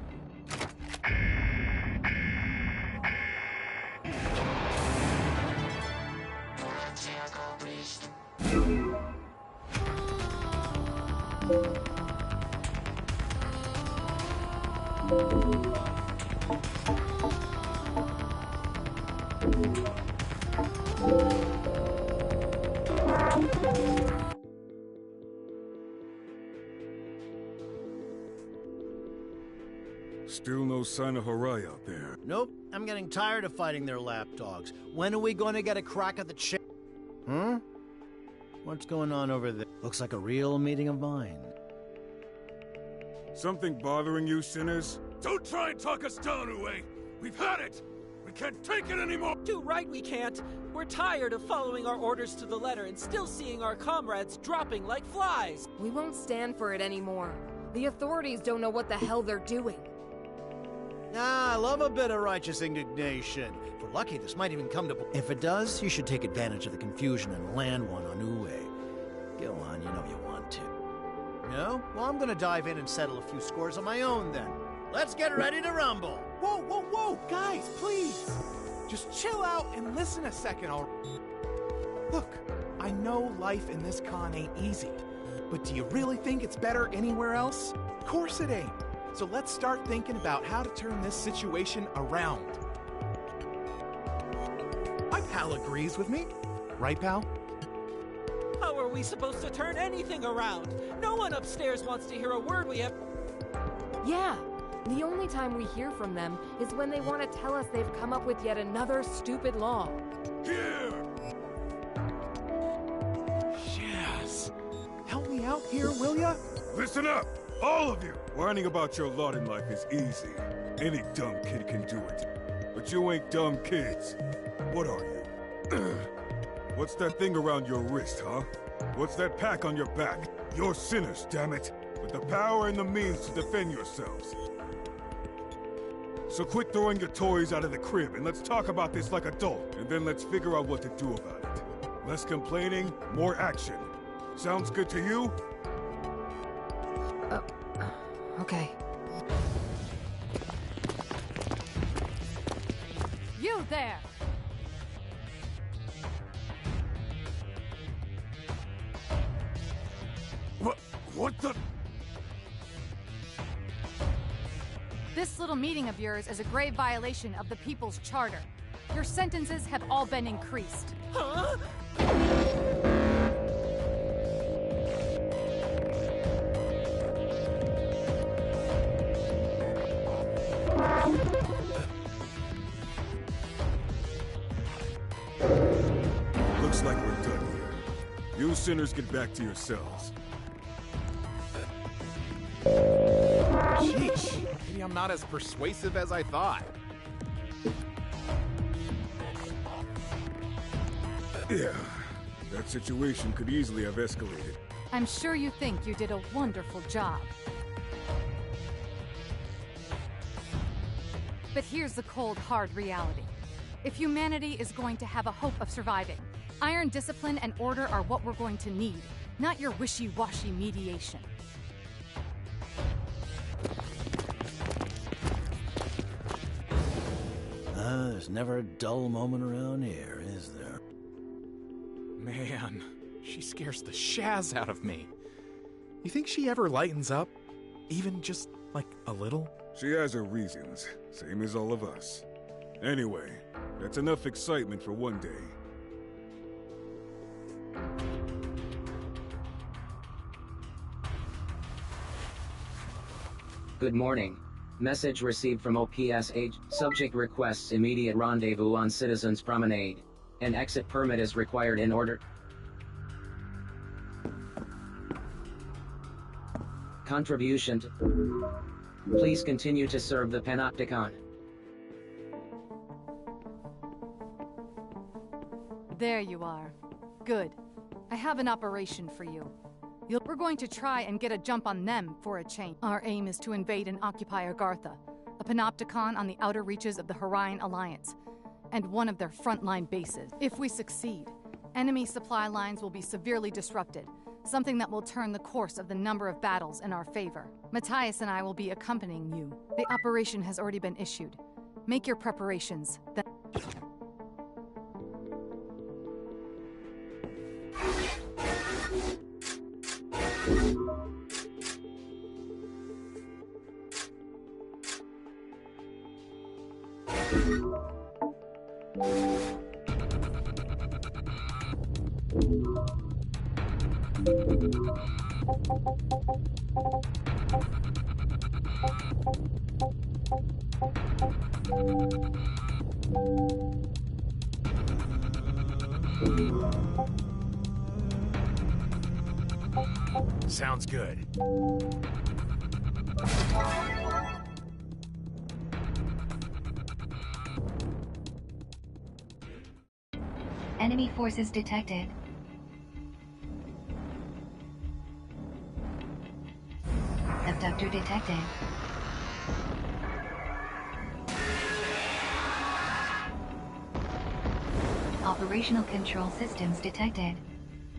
Still no sign of Harai out there. Nope, I'm getting tired of fighting their lapdogs. When are we going to get a crack at the chick? Huh? What's going on over there? Looks like a real meeting of minds. Something bothering you, sinners? Don't try and talk us down, Uwe! We've had it! We can't take it anymore! Too right we can't. We're tired of following our orders to the letter and still seeing our comrades dropping like flies. We won't stand for it anymore. The authorities don't know what the hell they're doing. Ah, I love a bit of righteous indignation. If we're lucky, this might even come to... If it does, you should take advantage of the confusion and land one on Uwe. Go on, you know you want to. No? Well, I'm gonna dive in and settle a few scores of my own, then. Let's get ready to rumble! Whoa, whoa, whoa! Guys, please! Just chill out and listen a second, all... Look, I know life in this con ain't easy, but do you really think it's better anywhere else? Of course it ain't. So let's start thinking about how to turn this situation around. My pal agrees with me. Right, pal? How are we supposed to turn anything around? No one upstairs wants to hear a word we have... Yeah, the only time we hear from them is when they want to tell us they've come up with yet another stupid law. Here! Yes. Help me out here, will ya? Listen up! All of you! Whining about your lot in life is easy. Any dumb kid can do it. But you ain't dumb kids. What are you? What's that thing around your wrist, huh? What's that pack on your back? You're sinners, damn it! With the power and the means to defend yourselves. So quit throwing your toys out of the crib and let's talk about this like adults. And then let's figure out what to do about it. Less complaining, more action. Sounds good to you? Okay. You there! What the? This little meeting of yours is a grave violation of the People's Charter. Your sentences have all been increased. Huh? Looks like we're done here. You sinners get back to yourselves. Sheesh. Maybe I'm not as persuasive as I thought. Yeah, that situation could easily have escalated. I'm sure you think you did a wonderful job. But here's the cold, hard reality. If humanity is going to have a hope of surviving, iron discipline and order are what we're going to need, not your wishy-washy mediation. There's never a dull moment around here, is there? Man, she scares the shaz out of me. You think she ever lightens up? Even just, like, a little? She has her reasons, same as all of us. Anyway, that's enough excitement for one day. Good morning. Message received from OPSH. Subject requests immediate rendezvous on Citizens Promenade. An exit permit is required in order. Contribution to... Please continue to serve the Panopticon. There you are. Good. I have an operation for you. We're going to try and get a jump on them for a change. Our aim is to invade and occupy Agartha, a Panopticon on the outer reaches of the Horion Alliance, and one of their frontline bases. If we succeed, enemy supply lines will be severely disrupted, something that will turn the course of the number of battles in our favor. Matthias and I will be accompanying you. The operation has already been issued. Make your preparations. Sounds good. Enemy forces detected. Abductor detected. Operational control systems detected.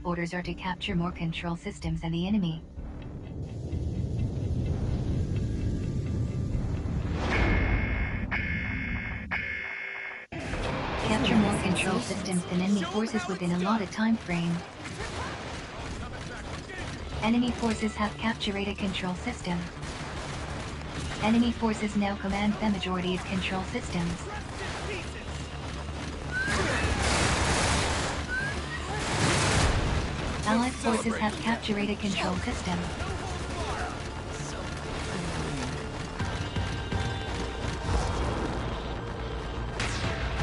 Orders are to capture more control systems than the enemy. Capture more control systems than enemy forces within a allotted time frame. Enemy forces have captured a control system. Enemy forces now command the majority of control systems. Allied forces have captured a control system.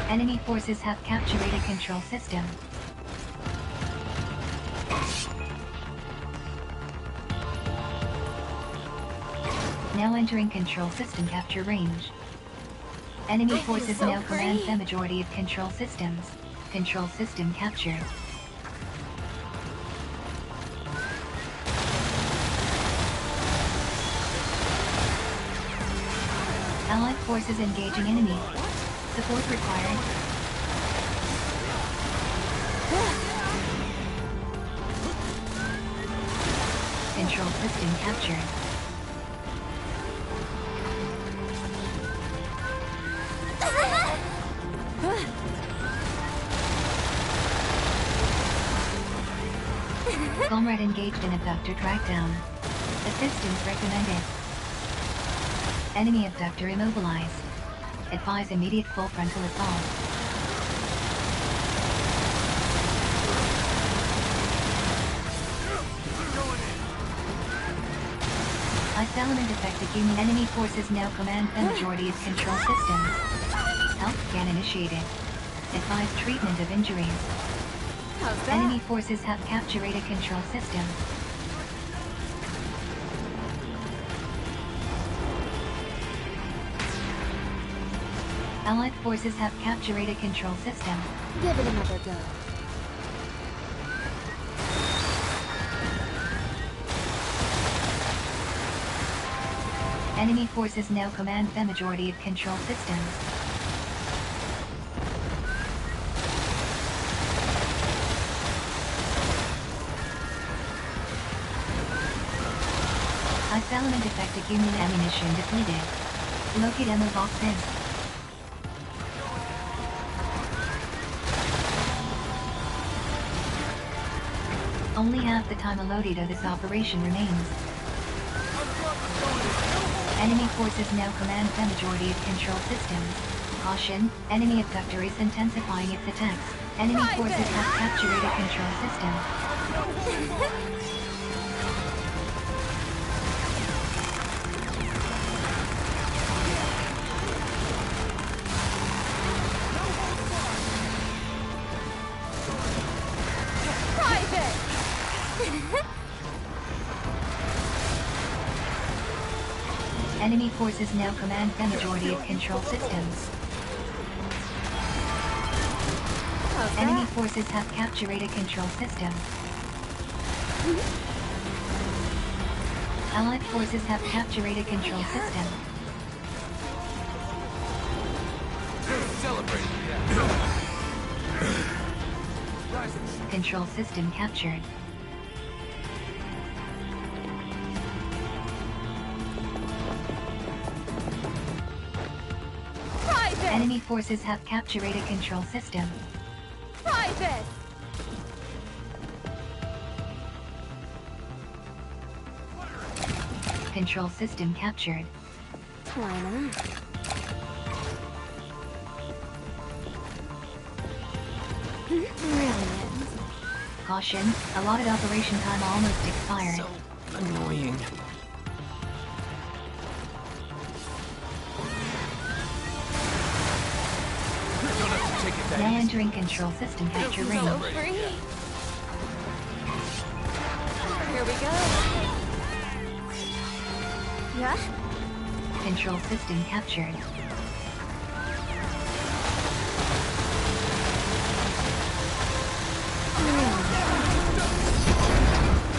Enemy forces have captured a control system. Now entering control system capture range. Enemy forces so now command free. the majority of control systems. Control system captured. Allied forces engaging enemy. Support required. Control system captured. Comrade engaged in abductor trackdown. Assistance recommended. Enemy abductor immobilized. Advise immediate full frontal assault. Ice element effective human enemy forces now command the majority of control systems. Health scan initiated. Advise treatment of injuries. Enemy forces have captured a control system. Allied forces have captured a control system. Give it another go. Enemy forces now command the majority of control systems. Ice element effective human ammunition depleted. Locate ammo boxes. Only half the time allotted of this operation remains. Enemy forces now command the majority of control systems. Caution, enemy abductor is intensifying its attacks. Enemy forces have captured a control system. Enemy forces now command the majority of control systems. Enemy forces have captured a control system. Allied forces have captured a control system. Celebrate. Control system captured. Enemy forces have captured a control system. Private! Control system captured. Why not? Brilliant. Caution, allotted operation time almost expired. So annoying. Now entering control system capture range. So free. Here we go. Yeah? Control system captured.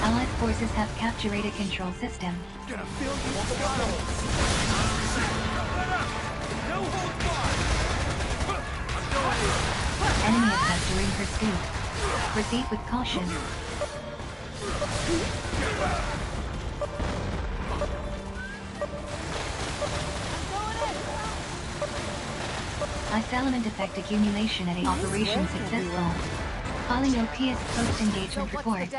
Allied forces have captured a control system. Gonna feel Enemy abductor in pursuit. Proceed with caution. Ice element effect accumulation at a operation successful. Calling OPS post-engagement report.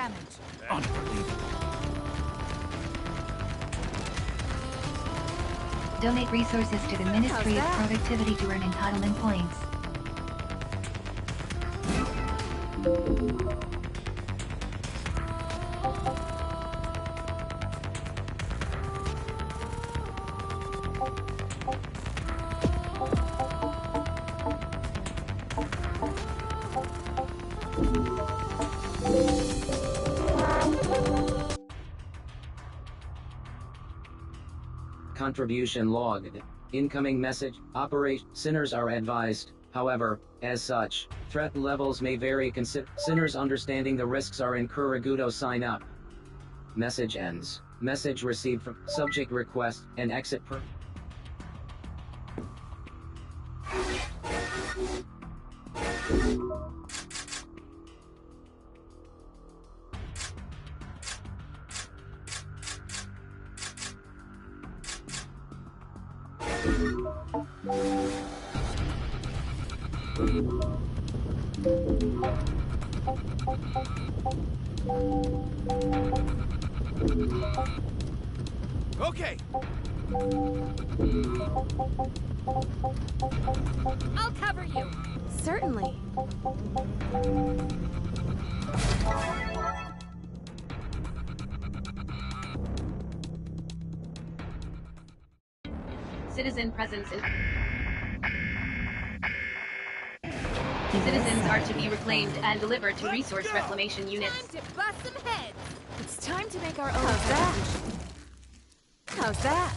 Donate resources to the Ministry of Productivity to earn entitlement points. Contribution logged. Incoming message. Sinners are advised. However, as such, threat levels may vary. Sinners understanding the risks are encouraged. Sign up. Message ends. Message received from subject request and exit per. Okay. I'll cover you. Certainly. Citizen presence in... Citizens are to be reclaimed and delivered to resource reclamation units. Time to bust some heads. It's time to make our own. How's that? How's that?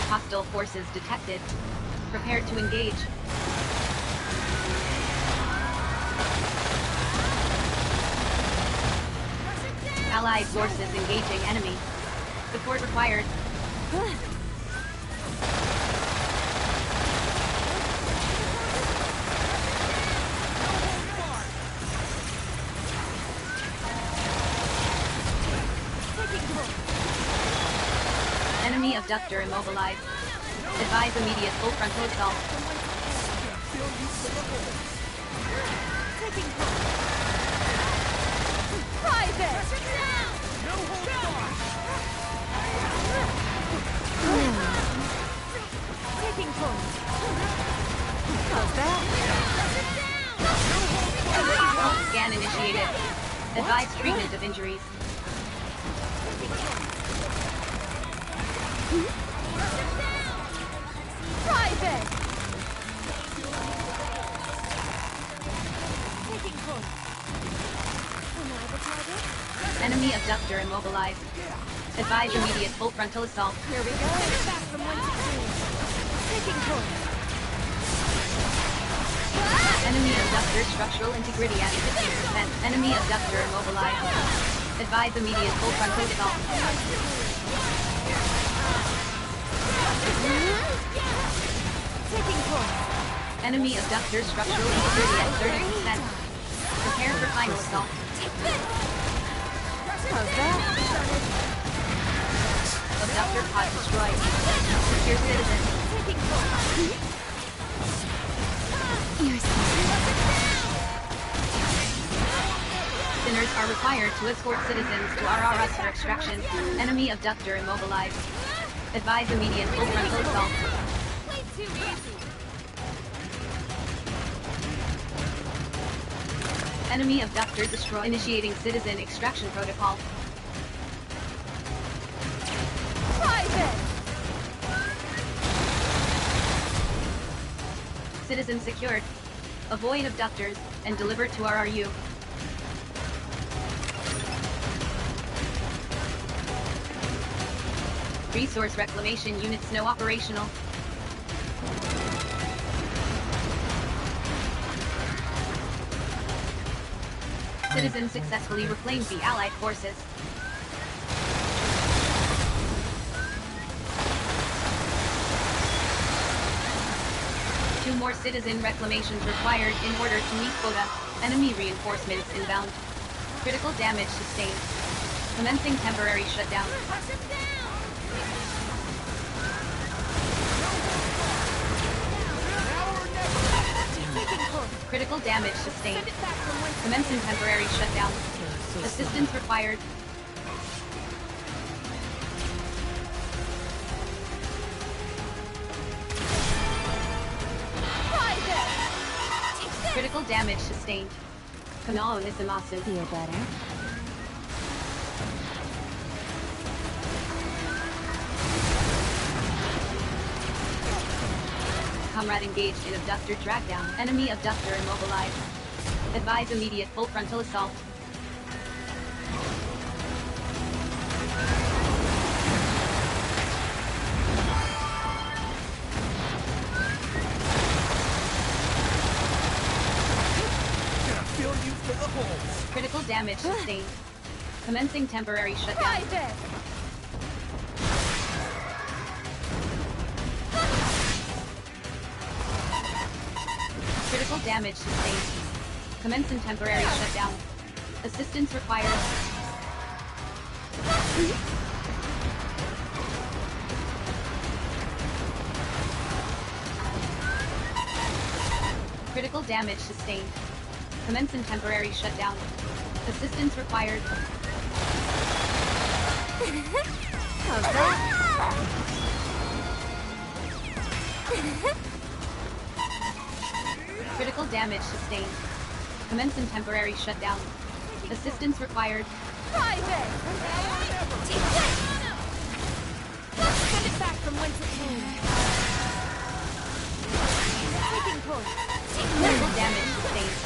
Hostile forces detected. Prepare to engage. Allied forces engaging enemy. Support required. Enemy abductor immobilized. Advise immediate full frontal assault. Private! Taking point. How's that? Scan initiated. Advise treatment of injuries. Private! Taking point. Am I the target? Enemy abductor immobilized. Advise immediate full frontal assault. Here we go. Back from one to two. Taking point. Enemy abductor structural integrity at 15%. Enemy abductor immobilized. Advise immediate full frontal assault. Taking point. Enemy abductor structural integrity at 30%. Prepare for final assault. How's that? Abductor pod destroyed. Secure citizen. Taking point. Sinners are required to escort citizens to RRS for extraction. Enemy abductor immobilized. Advise immediate full frontal assault. Way too easy. Enemy abductor destroyed. Initiating citizen extraction protocol. Private! Citizen secured. Avoid abductors and deliver to RRU. Resource reclamation units no operational. Citizens successfully reclaimed the Allied forces. Two more citizen reclamations required in order to meet quota. Enemy reinforcements inbound. Critical damage sustained. Commencing temporary shutdown. Critical damage sustained. Commencing temporary shutdown. Assistance required. Critical damage sustained. Kanao Nisamasu. Feel better? Comrade engaged in abductor dragdown. Enemy abductor immobilized. Advise immediate full frontal assault. Critical damage sustained. Commencing temporary shutdown. Critical damage sustained. Commencing temporary shutdown. Assistance required. Critical damage sustained. Commencing temporary shutdown. Assistance required. How's that? Critical damage sustained. Commencing temporary shutdown. Assistance required. Private! Send it back from whence it came. Taking point. Critical damage sustained.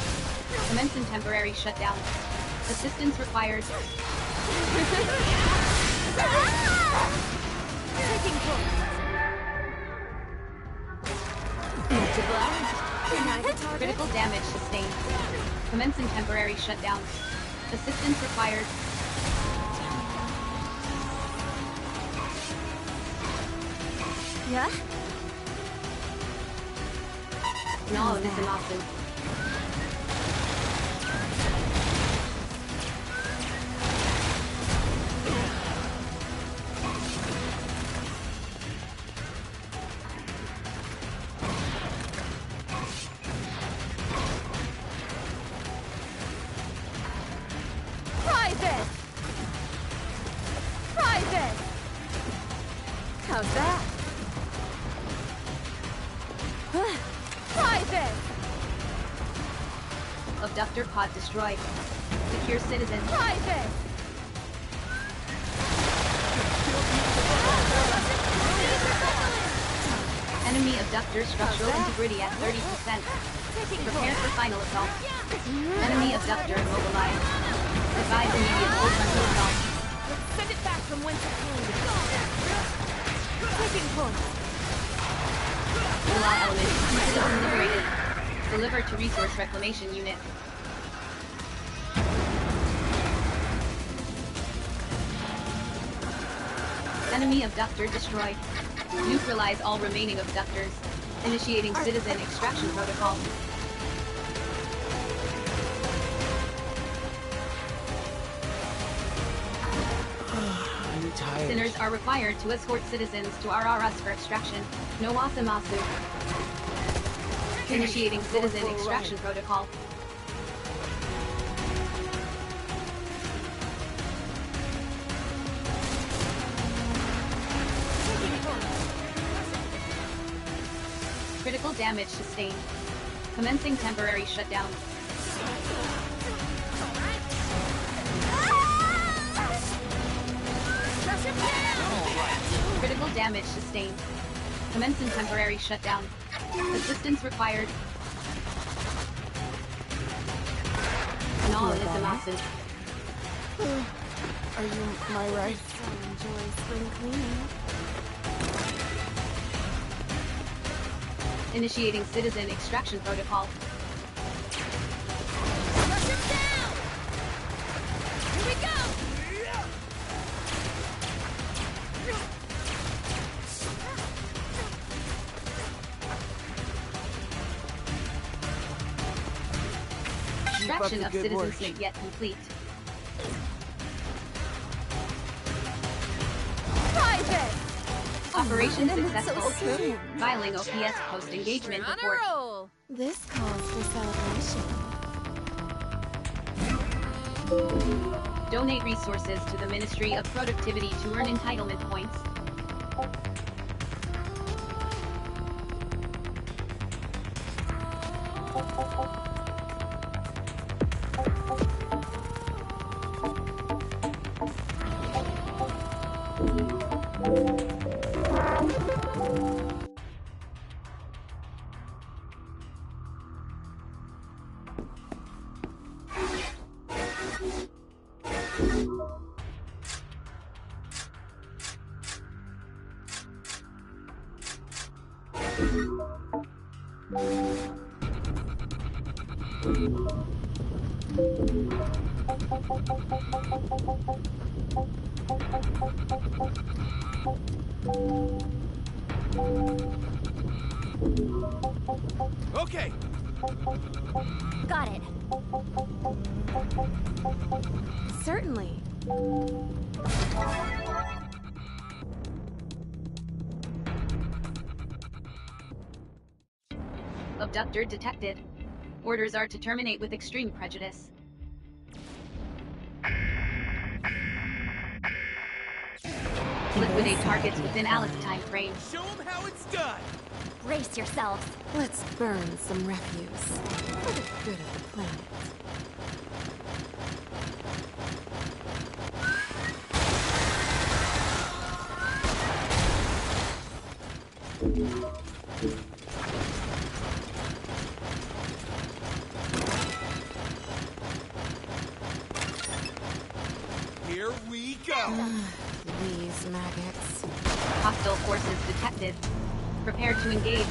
Commencing temporary shutdown. Assistance required. Taking point. Critical damage sustained. Commencing temporary shutdown. Assistance required. Yeah? No, Nisamasu. Private! Private! How's that? Private! Abductor pod destroyed. Secure citizen. Private! Enemy abductor structural integrity at 30%. Prepare for final assault. Enemy abductor immobilized. Advise immediate full frontal assault. Send it back from whence it came. Taking point. Law element. Citizen liberated. Deliver to resource reclamation unit. Enemy abductor destroyed. Neutralize all remaining abductors. Initiating citizen extraction protocol. I'm tired. Sinners are required to escort citizens to RRS for extraction. No wasamasu. Initiating citizen extraction protocol. Critical damage sustained. Commencing temporary shutdown. Critical damage sustained. Commencing temporary shutdown. Assistance required. No, Nisamasu. Are you my right? Enjoy spring cleaning. Initiating citizen extraction protocol. Rush him down! Here we go! Extraction of citizens not yet complete. Private! Operation successful. so Filing OPS post-engagement We're on report. a roll. This calls for celebration. Donate resources to the Ministry of Productivity to earn entitlement points. Okay. Got it. Certainly. Abductor detected. Orders are to terminate with extreme prejudice. Liquidate targets within Alice time frame. Show them how it's done! Brace yourselves. Let's burn some refuse for the good of the planet. Here we go! These maggots. Hostile forces detected. Prepare to engage.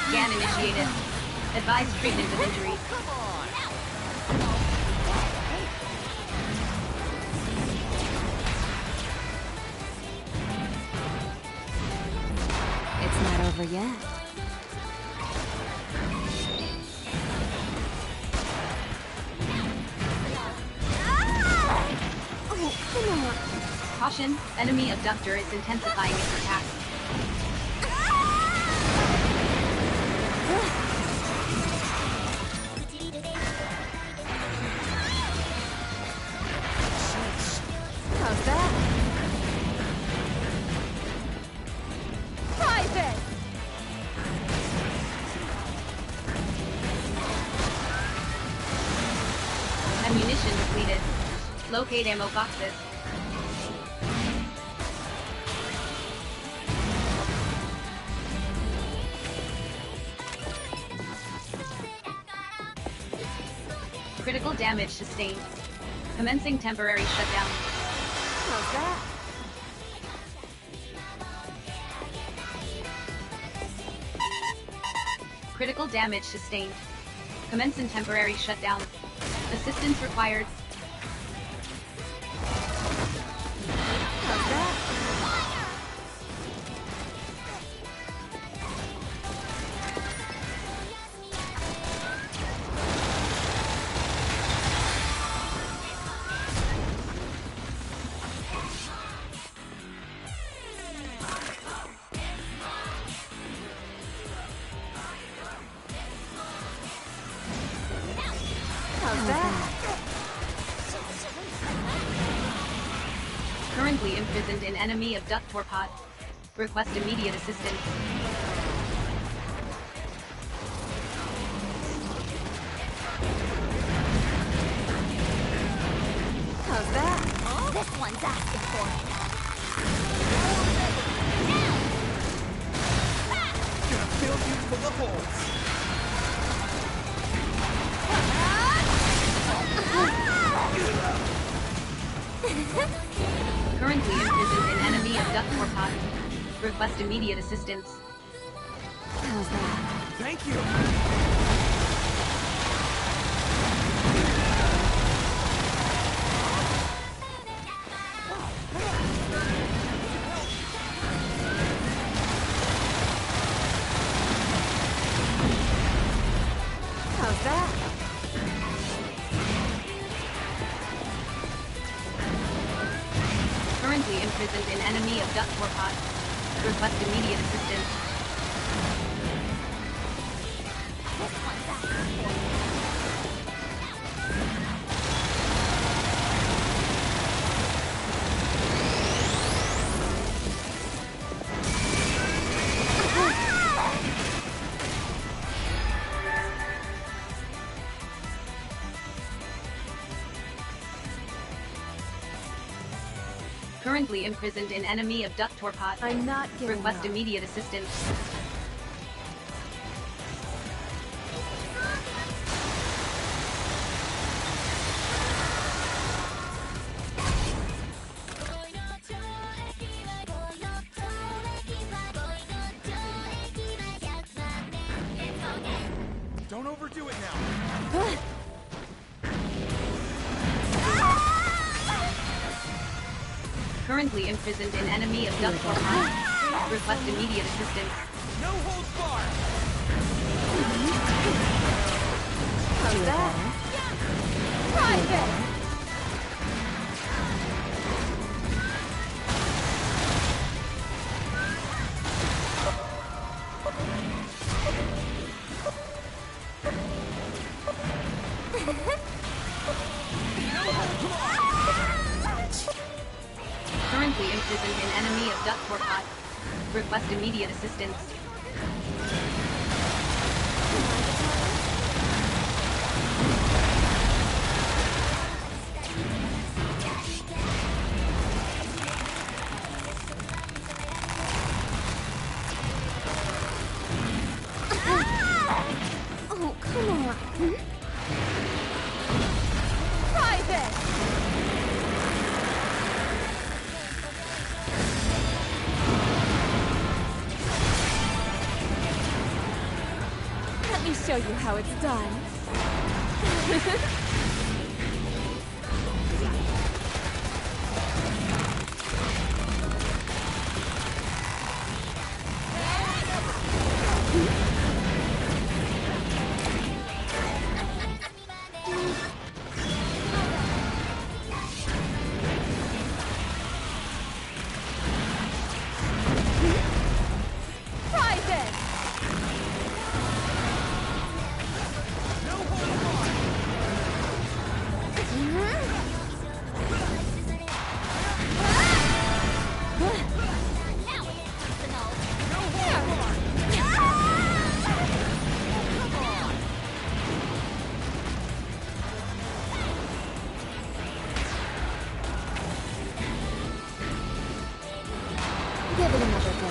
Scan initiated. Advise treatment of injury. It's not over yet. Oh, come on. Caution, enemy abductor is intensifying its attack. How's that? Private! Ammunition depleted. Locate ammo boxes. Critical damage sustained. Commencing temporary shutdown. How's that? Critical damage sustained. Commencing temporary shutdown. Assistance required. How's that? imprisoned in enemy abductor pod. Request immediate assistance. How's that? This one's asking for it. Gonna fill you full of holes. Currently imprisoned in enemy abductor pod. Request immediate assistance. How's that? Thank you. How's that? Currently imprisoned in enemy abductor pod. Request immediate assistance. Currently imprisoned in enemy abductor pod. I'm not giving Request up. immediate assistance. Don't overdo it now. Currently imprisoned in enemy abductor pod. Request immediate assistance. No holds barred. How's that? Private! Currently imprisoned in enemy abductor pod. Request immediate assistance. Oh, come on. Private! Let me show you how it's done. Private! Give it another go.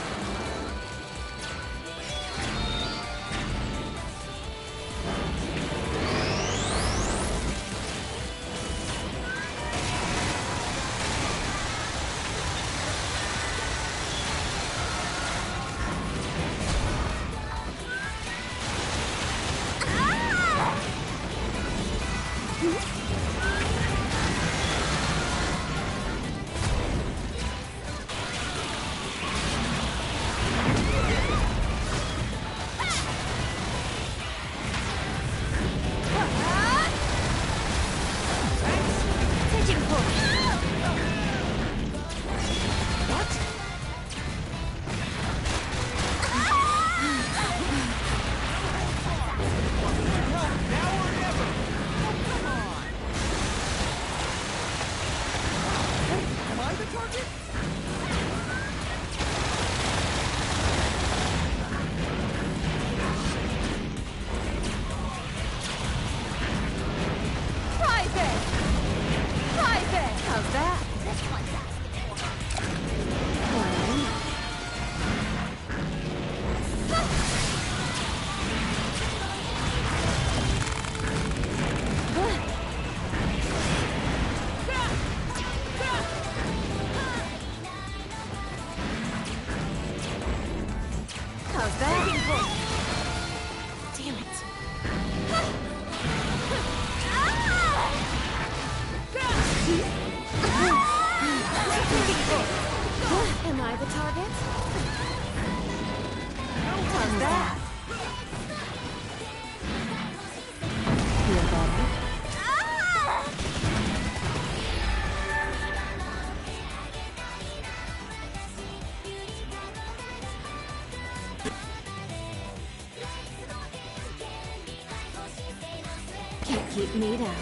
keep me down.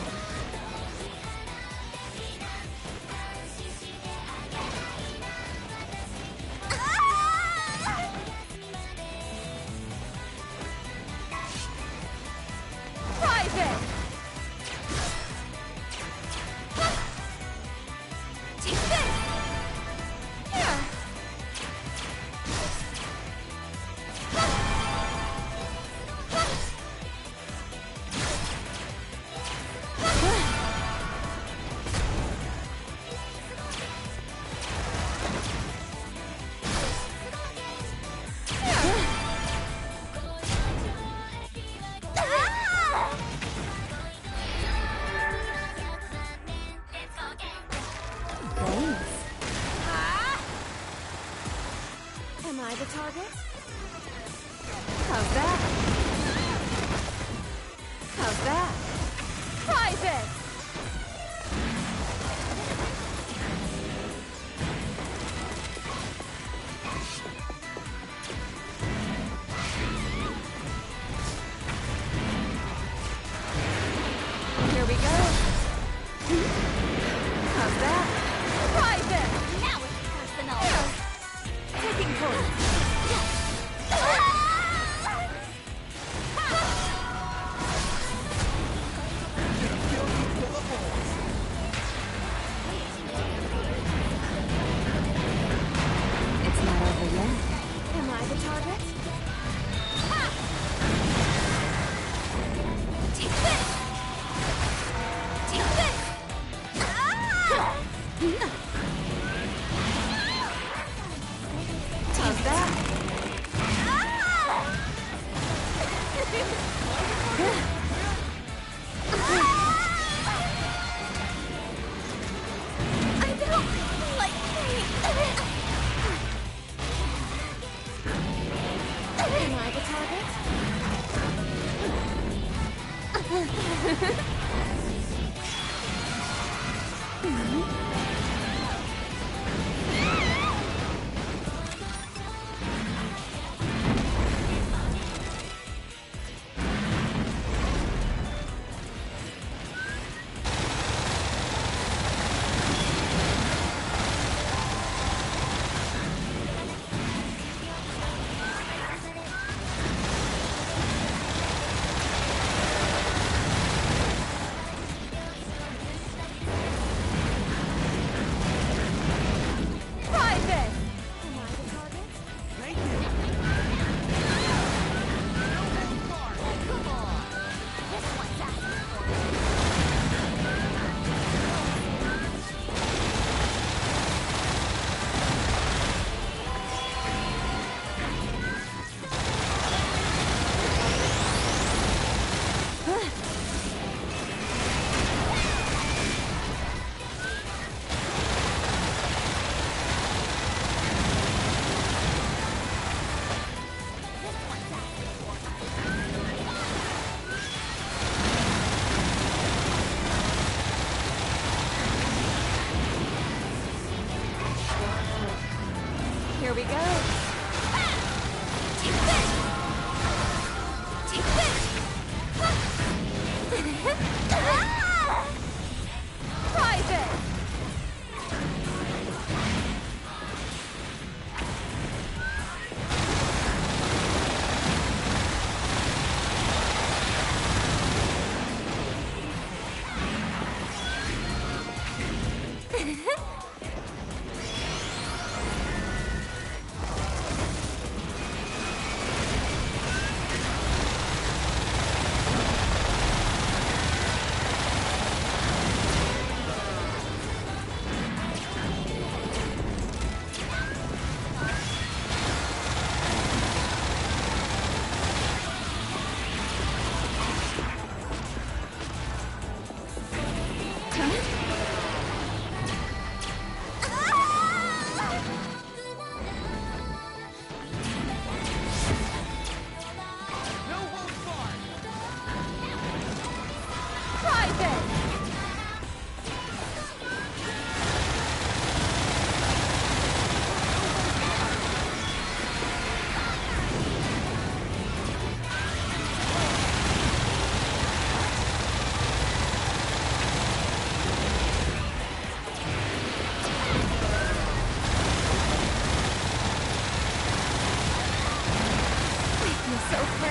Private! Take this! Here! Am I the target? How's that? How's that? Private! Here we go. How's that? Private! Now it's personal! Taking point. It's not over yet. Am I the target? Take this! Take this! How's that? I don't like pain. Am I the target?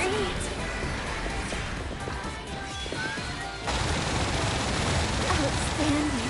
great. Outstanding.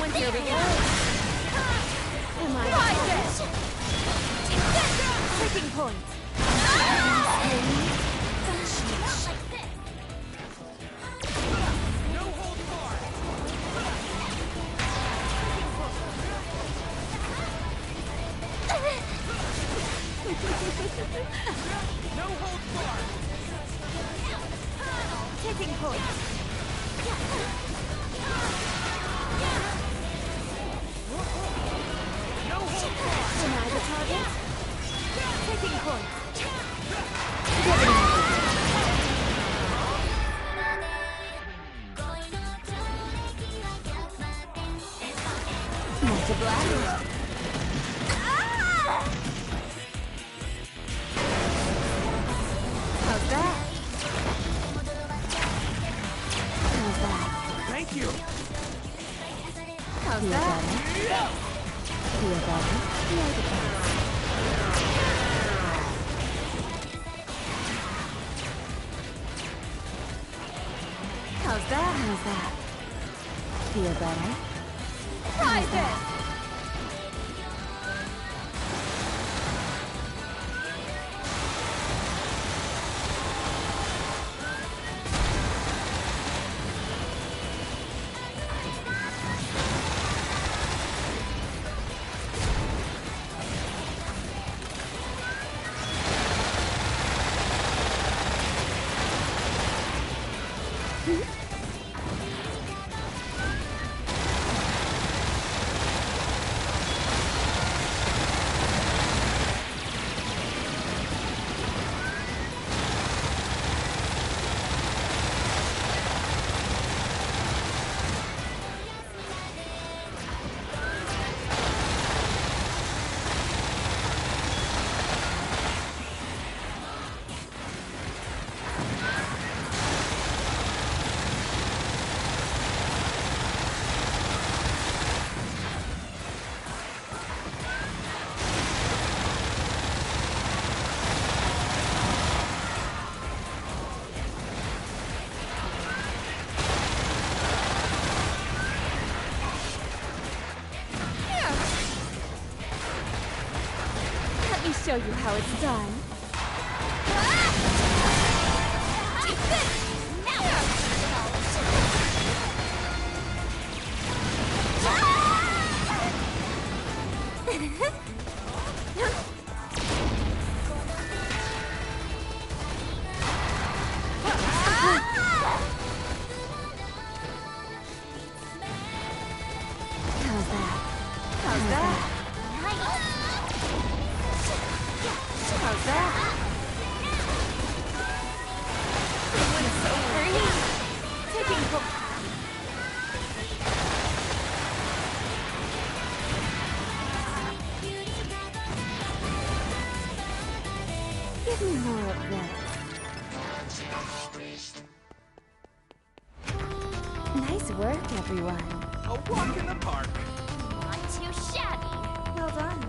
Here we go. Am I right? Taking point. No hold barred. No hold barred. Taking point. Deny the target. Taking point. Multiply. How's that? How's that? Thank you. How's that? Feel better? Feel the best. How's that? How's that? Feel better? Try this! Let me show you how it's done. How's that? How's that? How's that? It's so free. Taking Give me more of that. Nice work, everyone. A walk in the park. Not too shabby. Well done.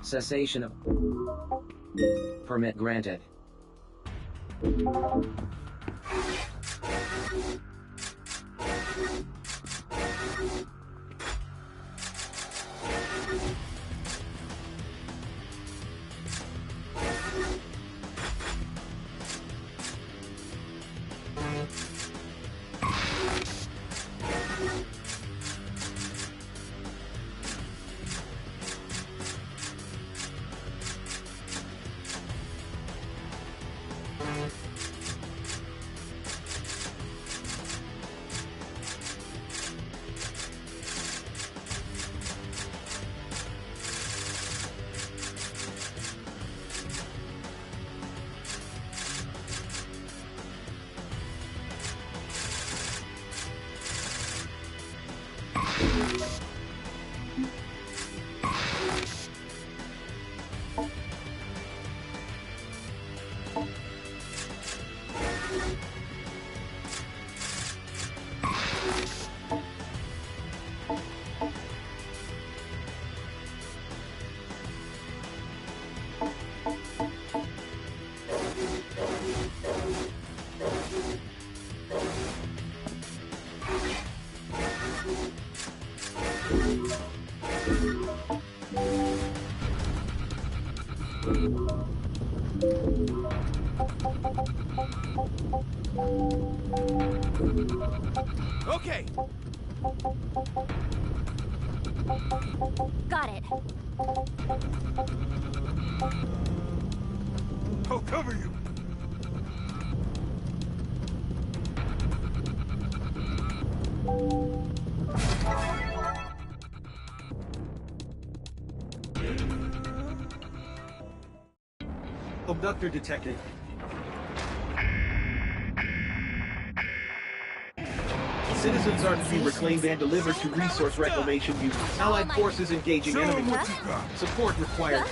Cessation of permit granted. Okay. Got it. I'll cover you. Abductor detected. Citizens are to be reclaimed and delivered to resource reclamation units. Allied forces engaging enemy. Support required.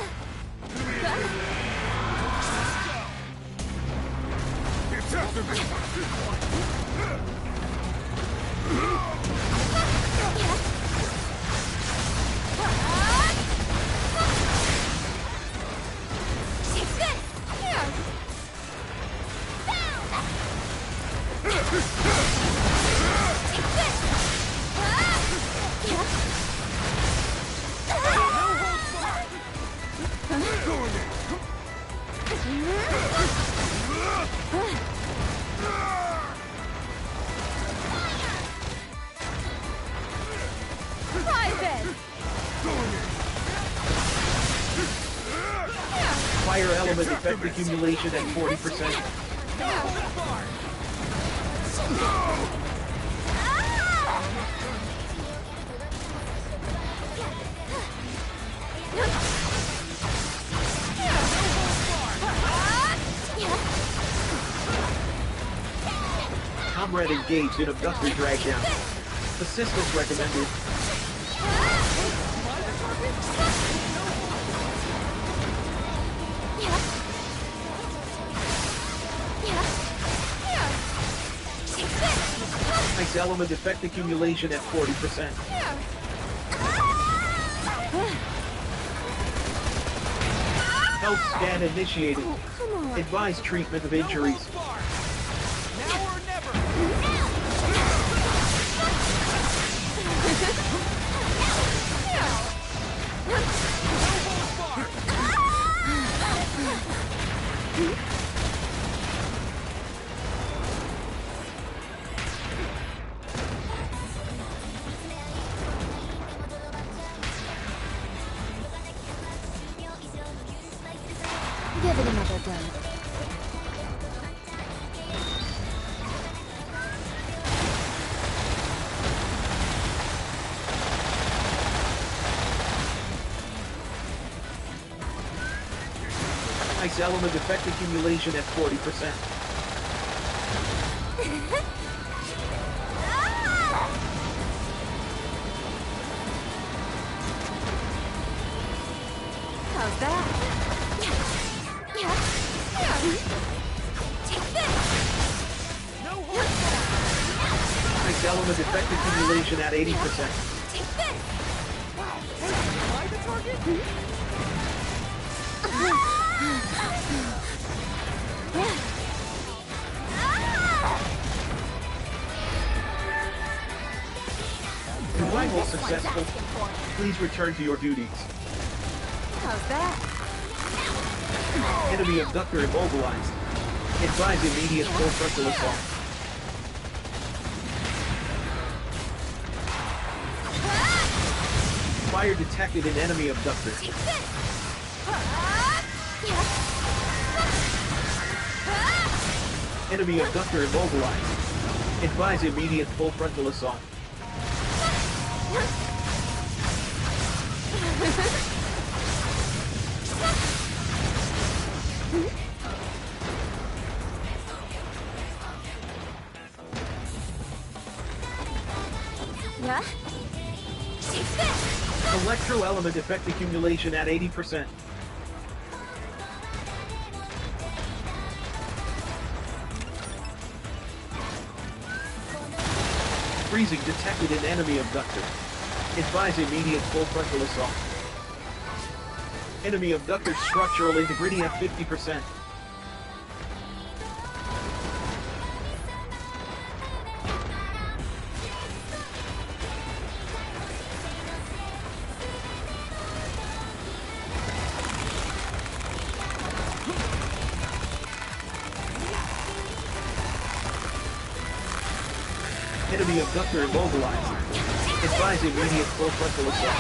It's after me. Fire element effect accumulation at 40%. Comrade engaged in abductor drag down. Assistance recommended. Nice element effect accumulation at 40%. Health scan initiated. Advise treatment of injuries. Give it another go. Nice element effect accumulation at 40%. How's that? Nice element effect accumulation at 80%. Revival successful. Please return to your duties. How's that? Enemy abductor immobilized. Advise immediate full frontal assault. Fire detected in enemy abductor. Enemy abductor immobilized. Advise immediate full frontal assault. Yeah? Electro element effect accumulation at 80%. Freezing detected in enemy abductor. Advise immediate full frontal assault. Enemy abductor structural integrity at 50%. Enemy abductor immobilized. Advise immediate full frontal assault.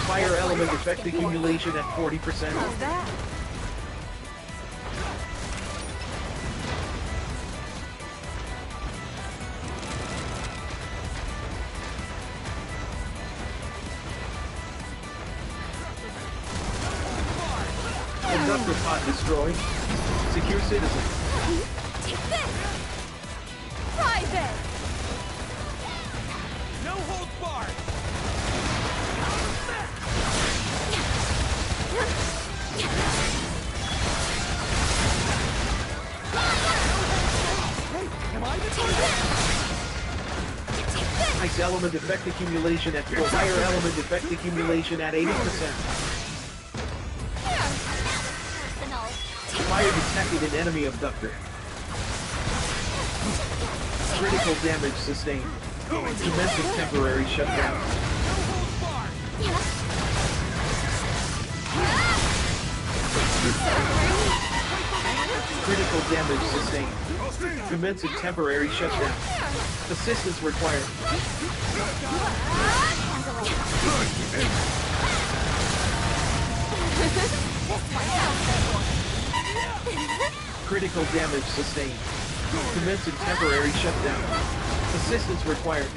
Fire element effect accumulation at 40%. How's that? Abductor pod destroyed. Secure citizen. Private! No holds barred! Am I the target? Nice element effect accumulation at 4. Higher element effect accumulation at 80%. Fire detected in enemy abductor. Critical damage sustained. Commencing temporary shutdown. Critical damage sustained. Commencing temporary shutdown. Assistance required. Critical damage sustained. Commencing temporary shutdown. Assistance required.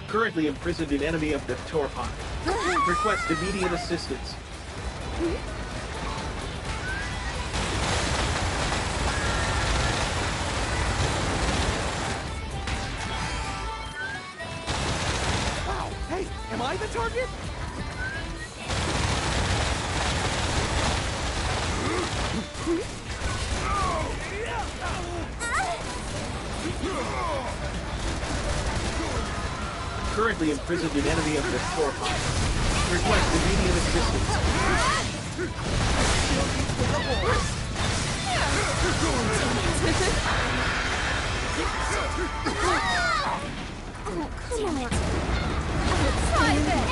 Currently imprisoned in enemy of the Torpon. Request immediate assistance. Wow, hey, am I the target? Currently imprisoned in enemy of the Torpon. Request immediate assistance. Oh, come on. Try this.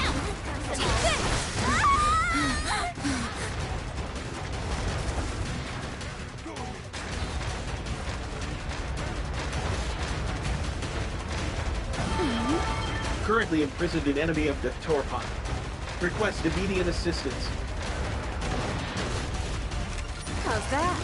Currently imprisoned in enemy of the Torpon. Request immediate assistance. How's that?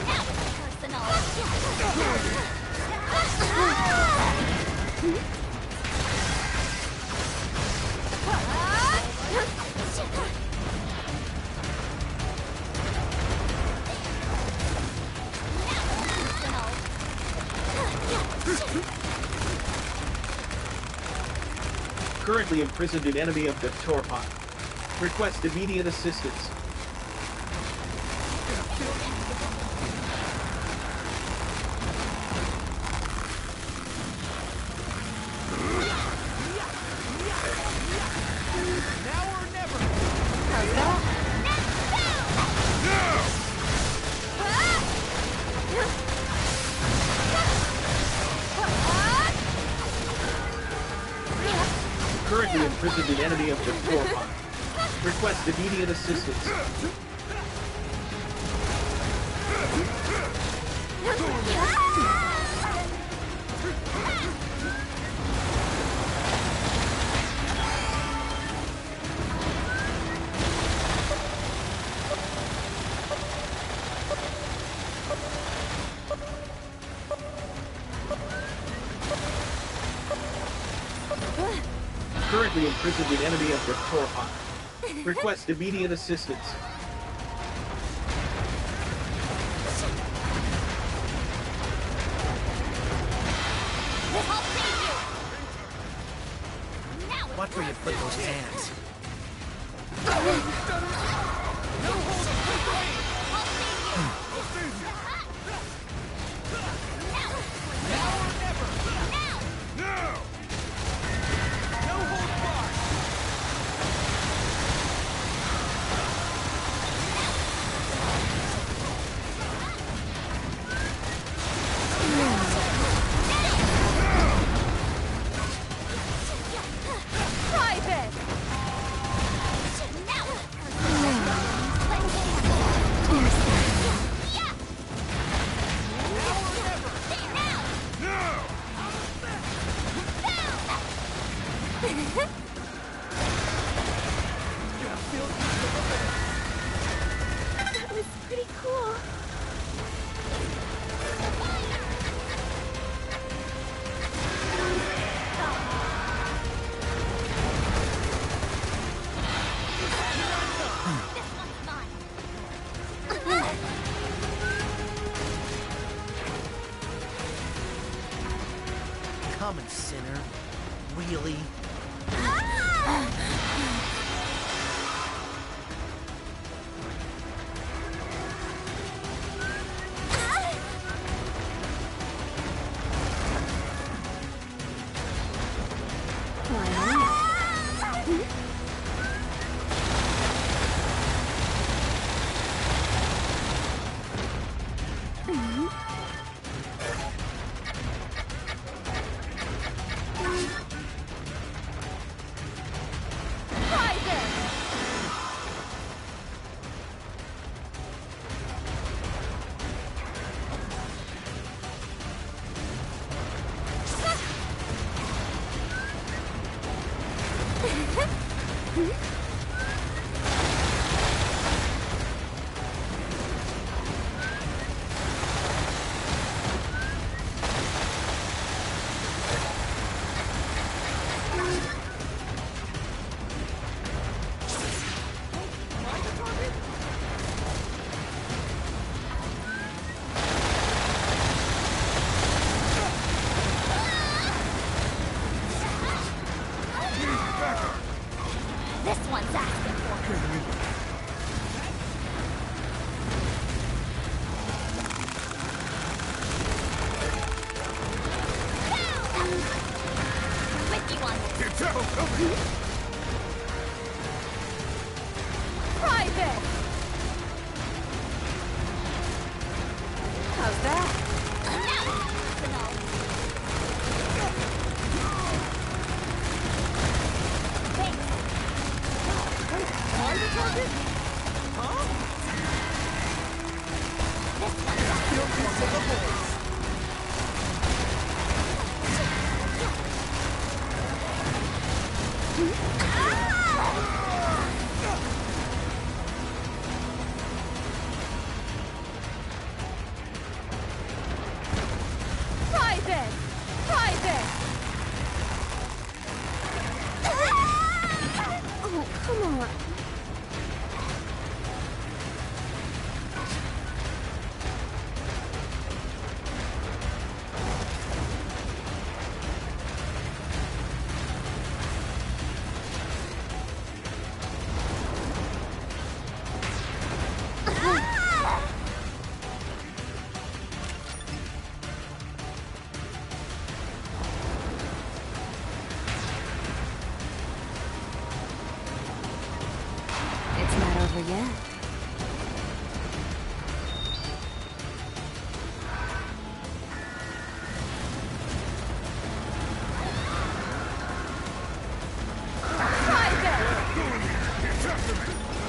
Currently imprisoned in enemy of the Torpon. Request immediate assistance. Currently imprisoned in enemy of the Torpon. Request immediate assistance. Currently imprisoned in enemy of the Torpon. Request immediate assistance. Watch where you put those hands. Try this. That was pretty cool. Common sinner. Really? This one's asking for it. With you on this. Get down, Ellie! Private! How's that? Private! Private! Oh, come on. It's not over yet.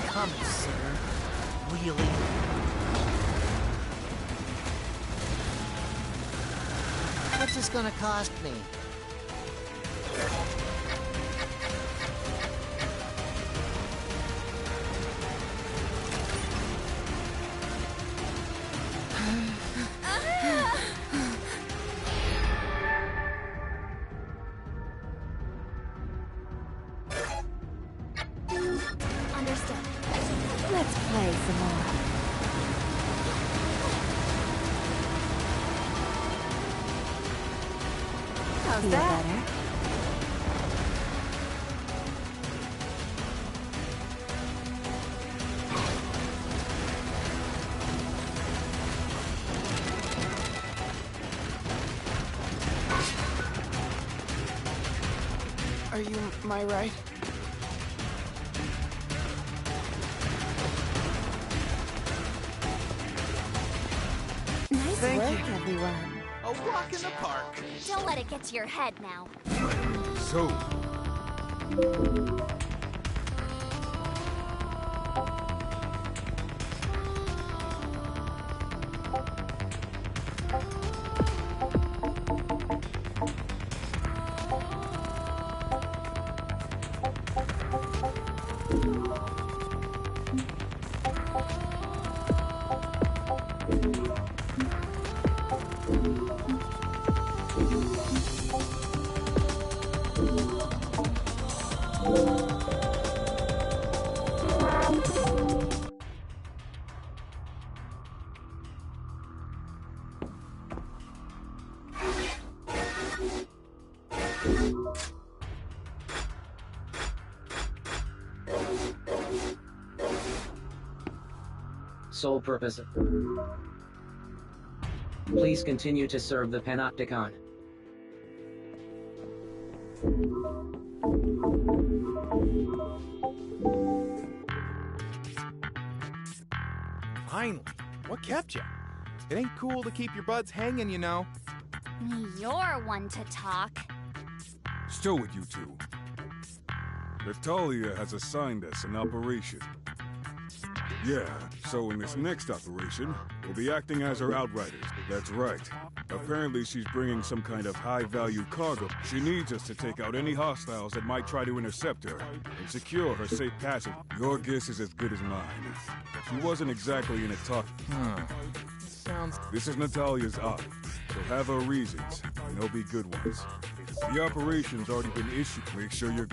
Come, sinner. Really? What's this gonna cost me? Understood. Let's play some more. How's Feel that? better? Are you my right? Nice Thank work, you. everyone. A walk in the park. Don't let it get to your head now. So, Sole purpose. Please continue to serve the Panopticon. Finally. What kept you? It ain't cool to keep your buds hanging, you know. You're one to talk. still with you two. Natalia has assigned us an operation. Yeah, so in this next operation, we'll be acting as her outriders. That's right. Apparently she's bringing some kind of high-value cargo. She needs us to take out any hostiles that might try to intercept her and secure her safe passage. Your guess is as good as mine. She wasn't exactly in a talk. This is Natalia's op, so have her reasons, and they'll be good ones. The operation's already been issued. Make sure you're...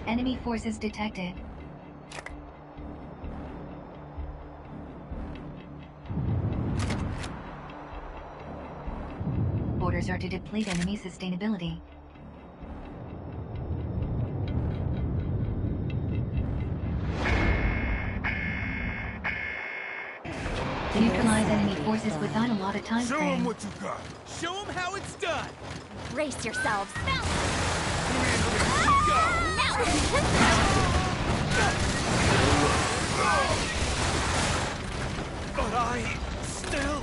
Enemy forces detected. Orders are to deplete enemy sustainability. Neutralize enemy forces without a lot of time Show frame. them what you got. Show them how it's done! Brace yourselves. But I still...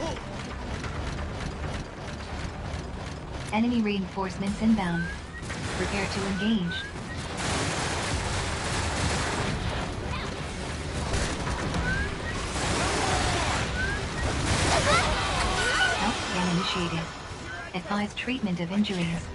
Enemy reinforcements inbound. Prepare to engage. Health scan initiated. Advise treatment of injuries.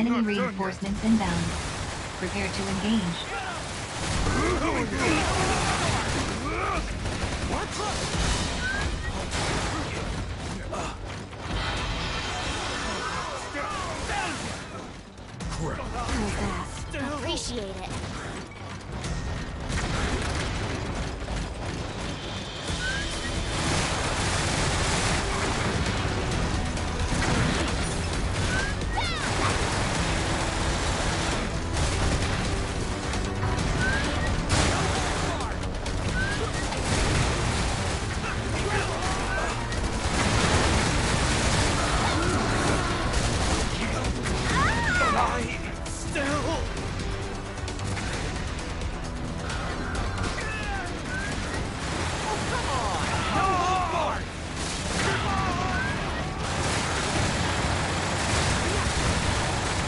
Enemy reinforcements inbound. Prepare to engage. Appreciate it.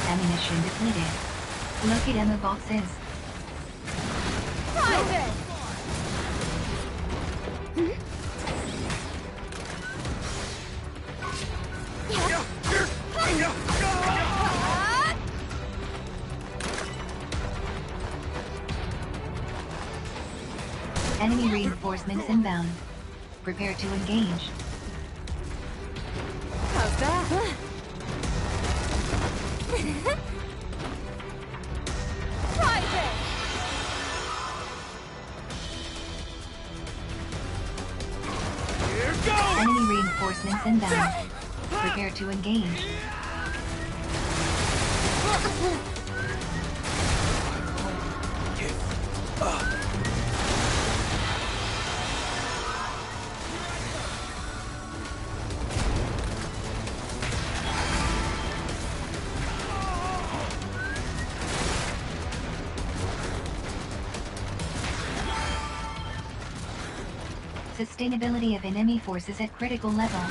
Ammunition depleted. Locate ammo boxes. Enemy reinforcements inbound. Prepare to engage. How's that? Enemy reinforcements inbound. Prepare to engage. Sustainability of enemy forces at critical level.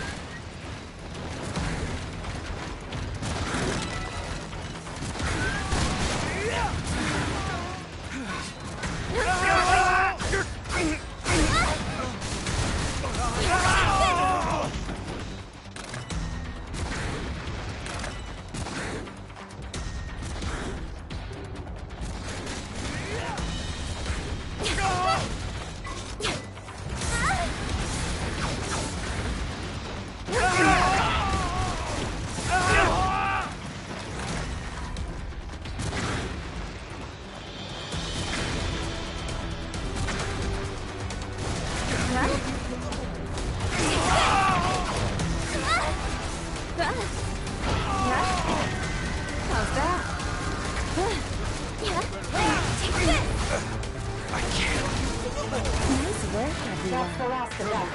That's the last of them.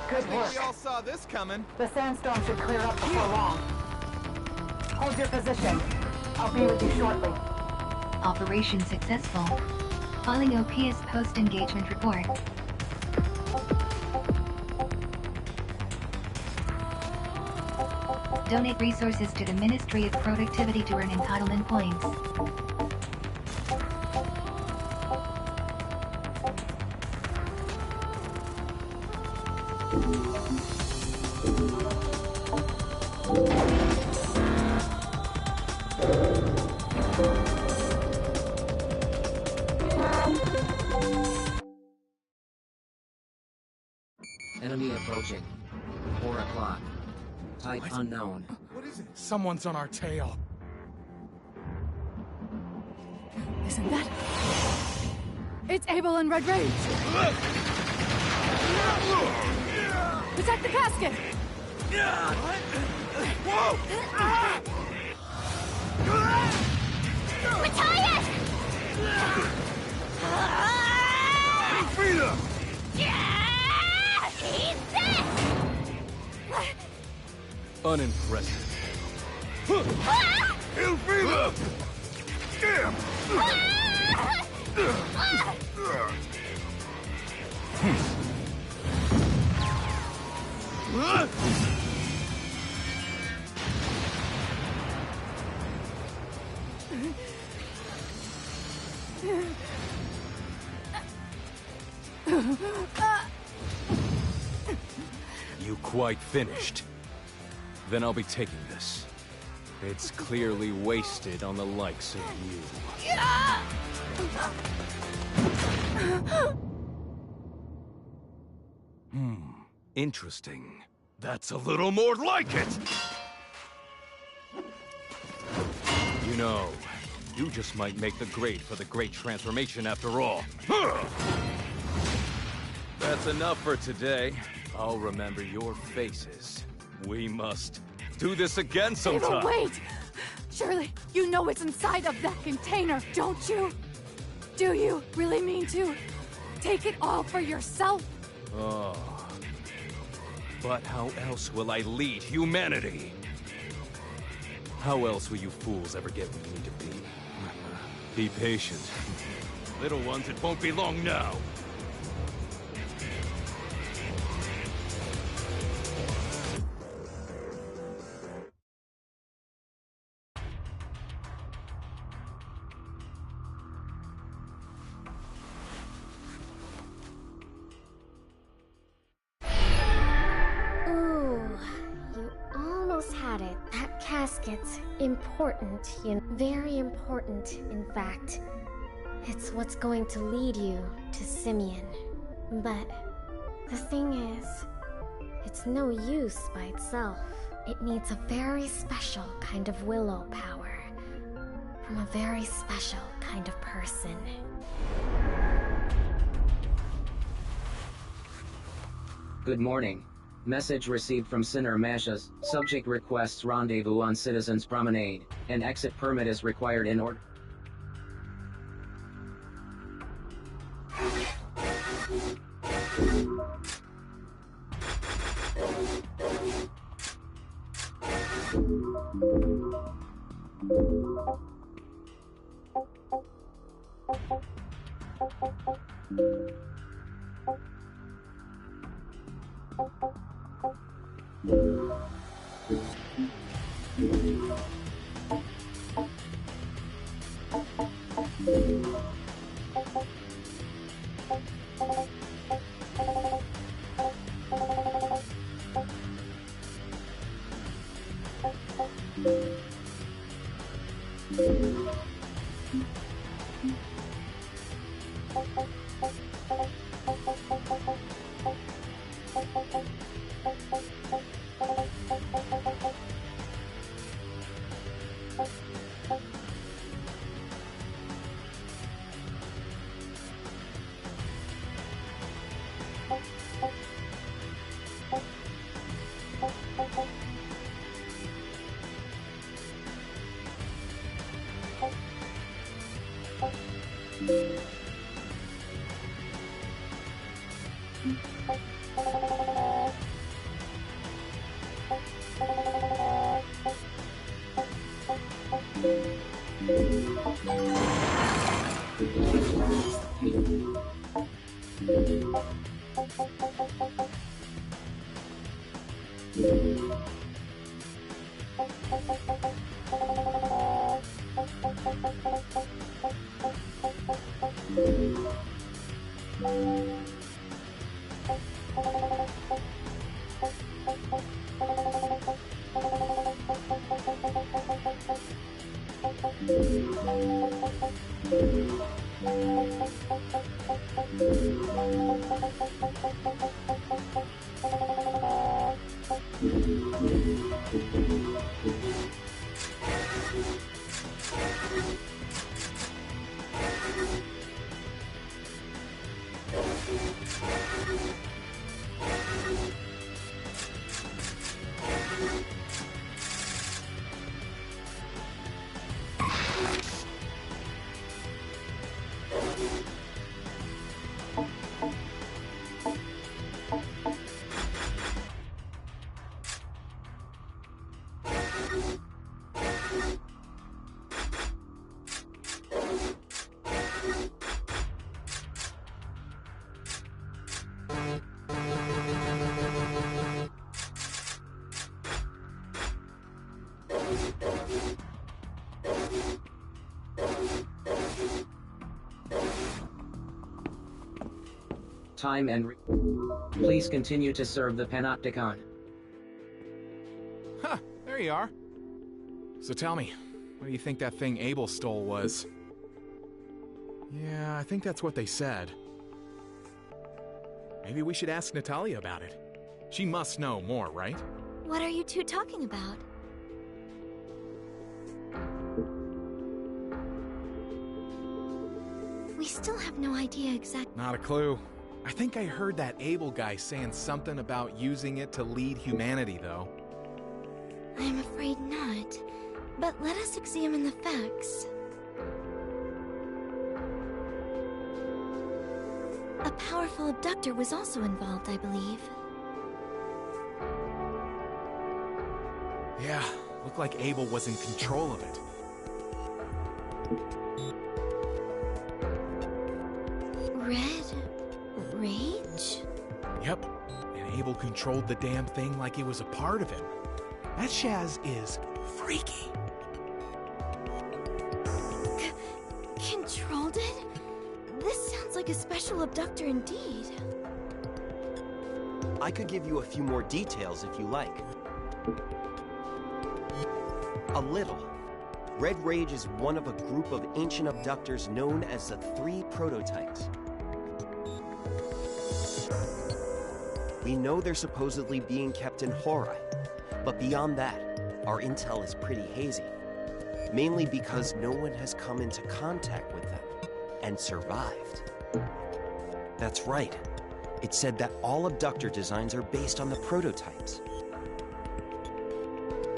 Good work. We all saw this coming. The sandstorm should clear up before long. Hold your position. I'll be with you shortly. Operation successful. Filing OPS post-engagement report. Donate resources to the Ministry of Productivity to earn entitlement points. Enemy approaching. 4 o'clock. Type unknown. What is it? Someone's on our tail. Isn't that... It's Abel and Red Rage! Protect the casket! Whoa! Matthias! Vita! He's dead! Unimpressive. Elvira! Damn! You quite finished. Then I'll be taking this. It's clearly wasted on the likes of you. Interesting. That's a little more like it! You know, you just might make the grade for the Great Transformation after all. That's enough for today. I'll remember your faces. We must do this again sometime. Ava, wait! Surely, you know what's inside of that container, don't you? Do you really mean to take it all for yourself? Oh. But how else will I lead humanity? How else will you fools ever get what you need to be? Be patient. Little ones, it won't be long now. Ooh, you almost had it. That casket's important, very important, in fact. It's what's going to lead you to Simeon. But the thing is, it's no use by itself. It needs a very special kind of willow power from a very special kind of person. Good morning. Message received from Sinner Masha's. Subject requests rendezvous on Citizens Promenade. An exit permit is required in order. Time and please continue to serve the Panopticon. Huh, there you are. So tell me, what do you think that thing Abel stole was? Yeah, I think that's what they said. Maybe we should ask Natalia about it. She must know more, right? What are you two talking about? We still have no idea exactly. Not a clue. I think I heard that Abel guy saying something about using it to lead humanity, though. I'm afraid not. But let us examine the facts. A powerful abductor was also involved, I believe. Yeah, looked like Abel was in control of it. Red Rage? Yep, and Abel controlled the damn thing like it was a part of him. That Shaz is freaky. Controlled it? This sounds like a special abductor indeed. I could give you a few more details if you like. A little. Red Rage is one of a group of ancient abductors known as the Three Prototypes. We know they're supposedly being kept in Horai, but beyond that, our intel is pretty hazy. Mainly because no one has come into contact with them and survived. That's right. It said that all abductor designs are based on the prototypes.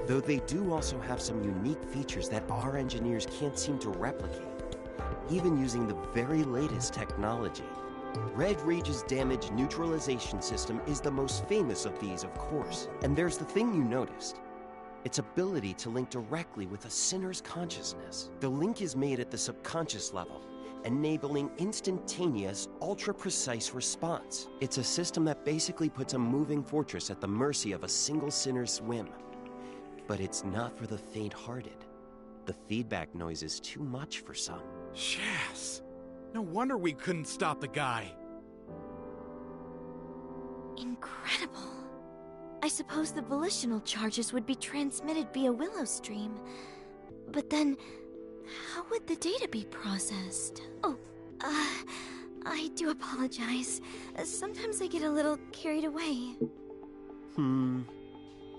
Though they do also have some unique features that our engineers can't seem to replicate, even using the very latest technology. Red Rage's damage neutralization system is the most famous of these, of course. And there's the thing you noticed. Its ability to link directly with a sinner's consciousness. The link is made at the subconscious level, enabling instantaneous, ultra-precise response. It's a system that basically puts a moving fortress at the mercy of a single sinner's whim. But it's not for the faint-hearted. The feedback noise is too much for some. Shaz! No wonder we couldn't stop the guy. Incredible. I suppose the volitional charges would be transmitted via Willow Stream. But then, how would the data be processed? Oh, I do apologize. Sometimes I get a little carried away.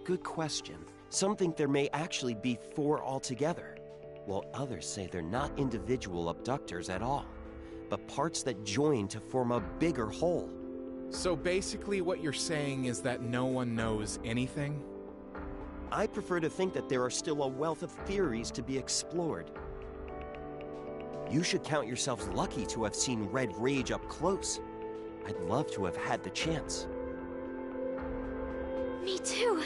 Good question. Some think there may actually be 4 altogether, while others say they're not individual abductors at all, but parts that join to form a bigger whole. So basically what you're saying is that no one knows anything? I prefer to think that there are still a wealth of theories to be explored. You should count yourselves lucky to have seen Red Rage up close. I'd love to have had the chance. Me too.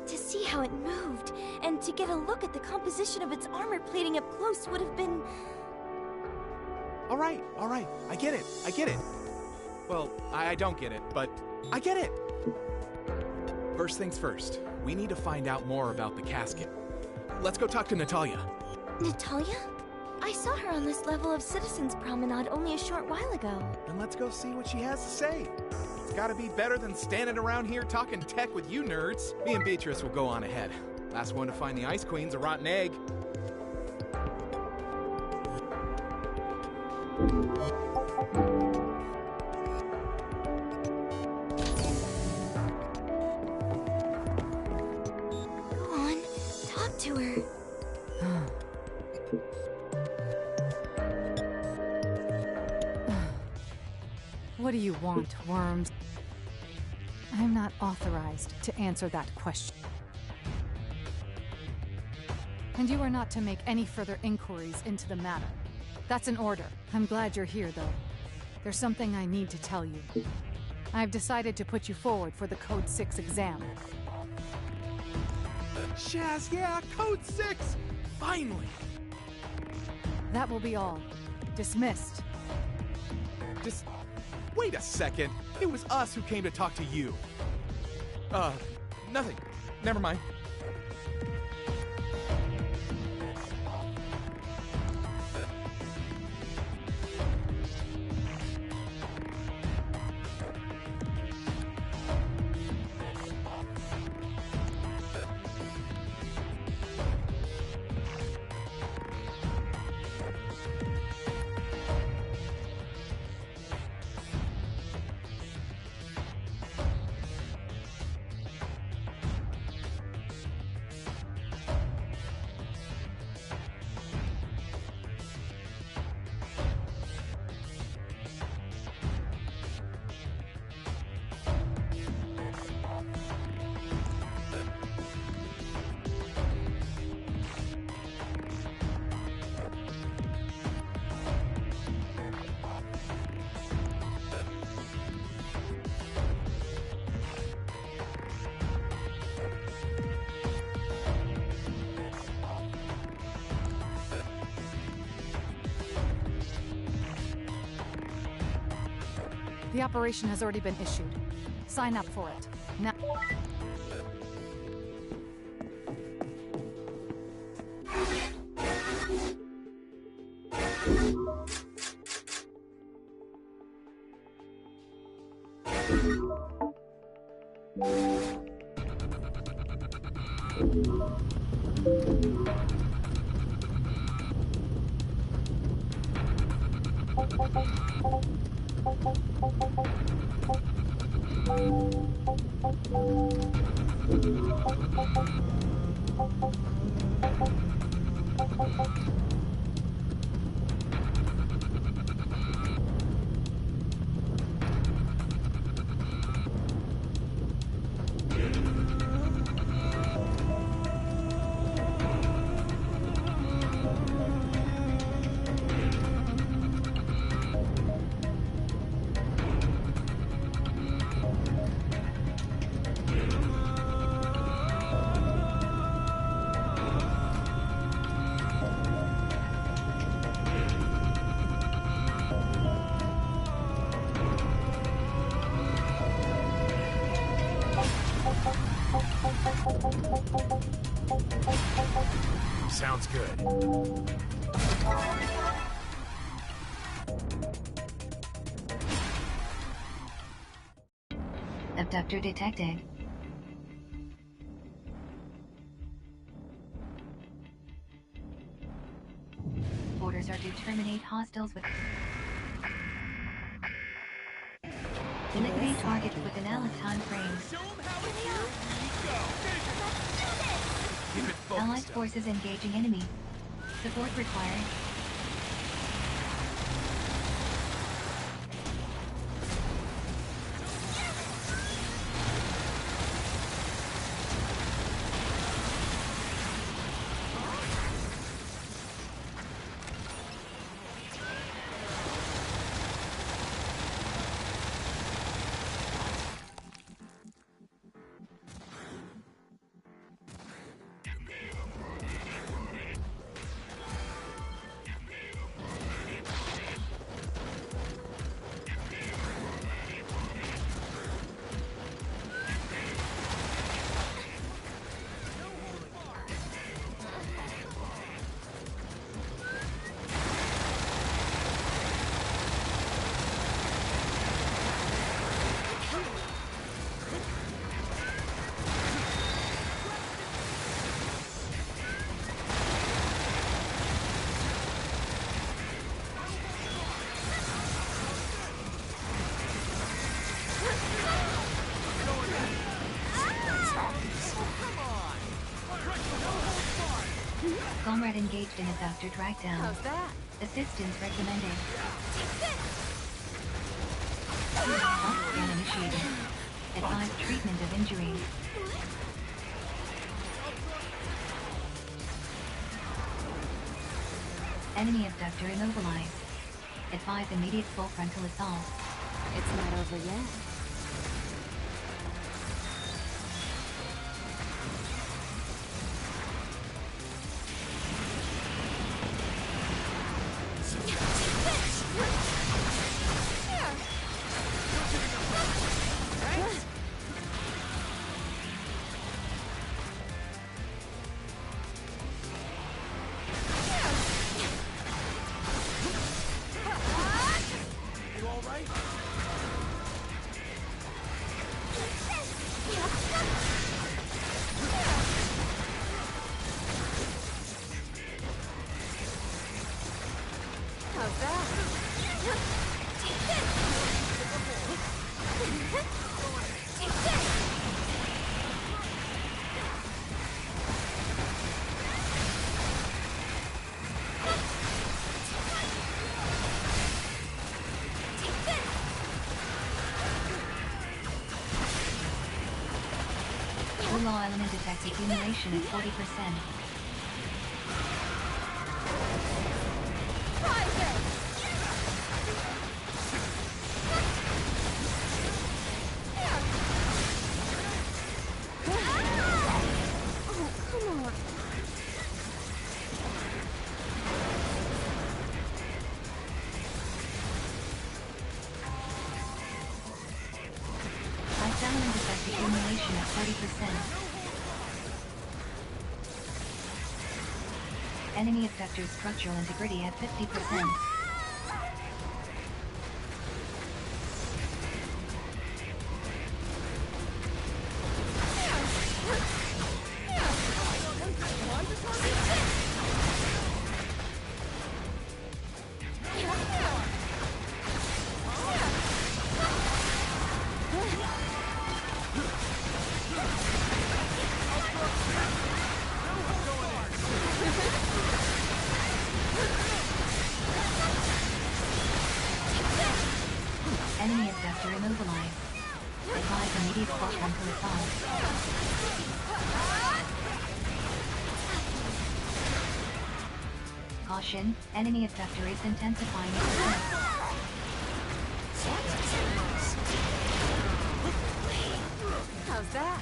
To see how it moved, and to get a look at the composition of its armor plating up close would have been... All right, I get it. Well, I don't get it, but I get it. First things first, we need to find out more about the casket. Let's go talk to Natalia. Natalia? I saw her on this level of Citizens Promenade only a short while ago. Then let's go see what she has to say. It's gotta be better than standing around here talking tech with you nerds. Me and Beatrice will go on ahead. Last one to find the Ice Queen's a rotten egg. Go on, talk to her. What do you want, worms? I'm not authorized to answer that question. And you are not to make any further inquiries into the matter. That's an order. I'm glad you're here, though. There's something I need to tell you. I've decided to put you forward for the Code 6 exam. Shaz, yeah, Code 6! Finally! That will be all. Dismissed. Just... wait a second. It was us who came to talk to you. Nothing. Never mind. The operation has already been issued. Sign up for it. Now... Sounds good. Abductor detected. Orders are to terminate hostiles with... Eliminate targets within Allied time frames. Allied forces engaging enemy. Support required. Comrade engaged in abductor trackdown. How's that? Assistance recommended. Health scan initiated. Advised treatment of injuries. Enemy abductor immobilized. Advise immediate full frontal assault. It's not over yet. Law element detects accumulation at 40%. illumination at 40%. Enemy abductor's structural integrity at 50%. Enemy abductor immobilized. Advise immediate fulcrum to assault. Caution, enemy abductor is intensifying its attack. How's that?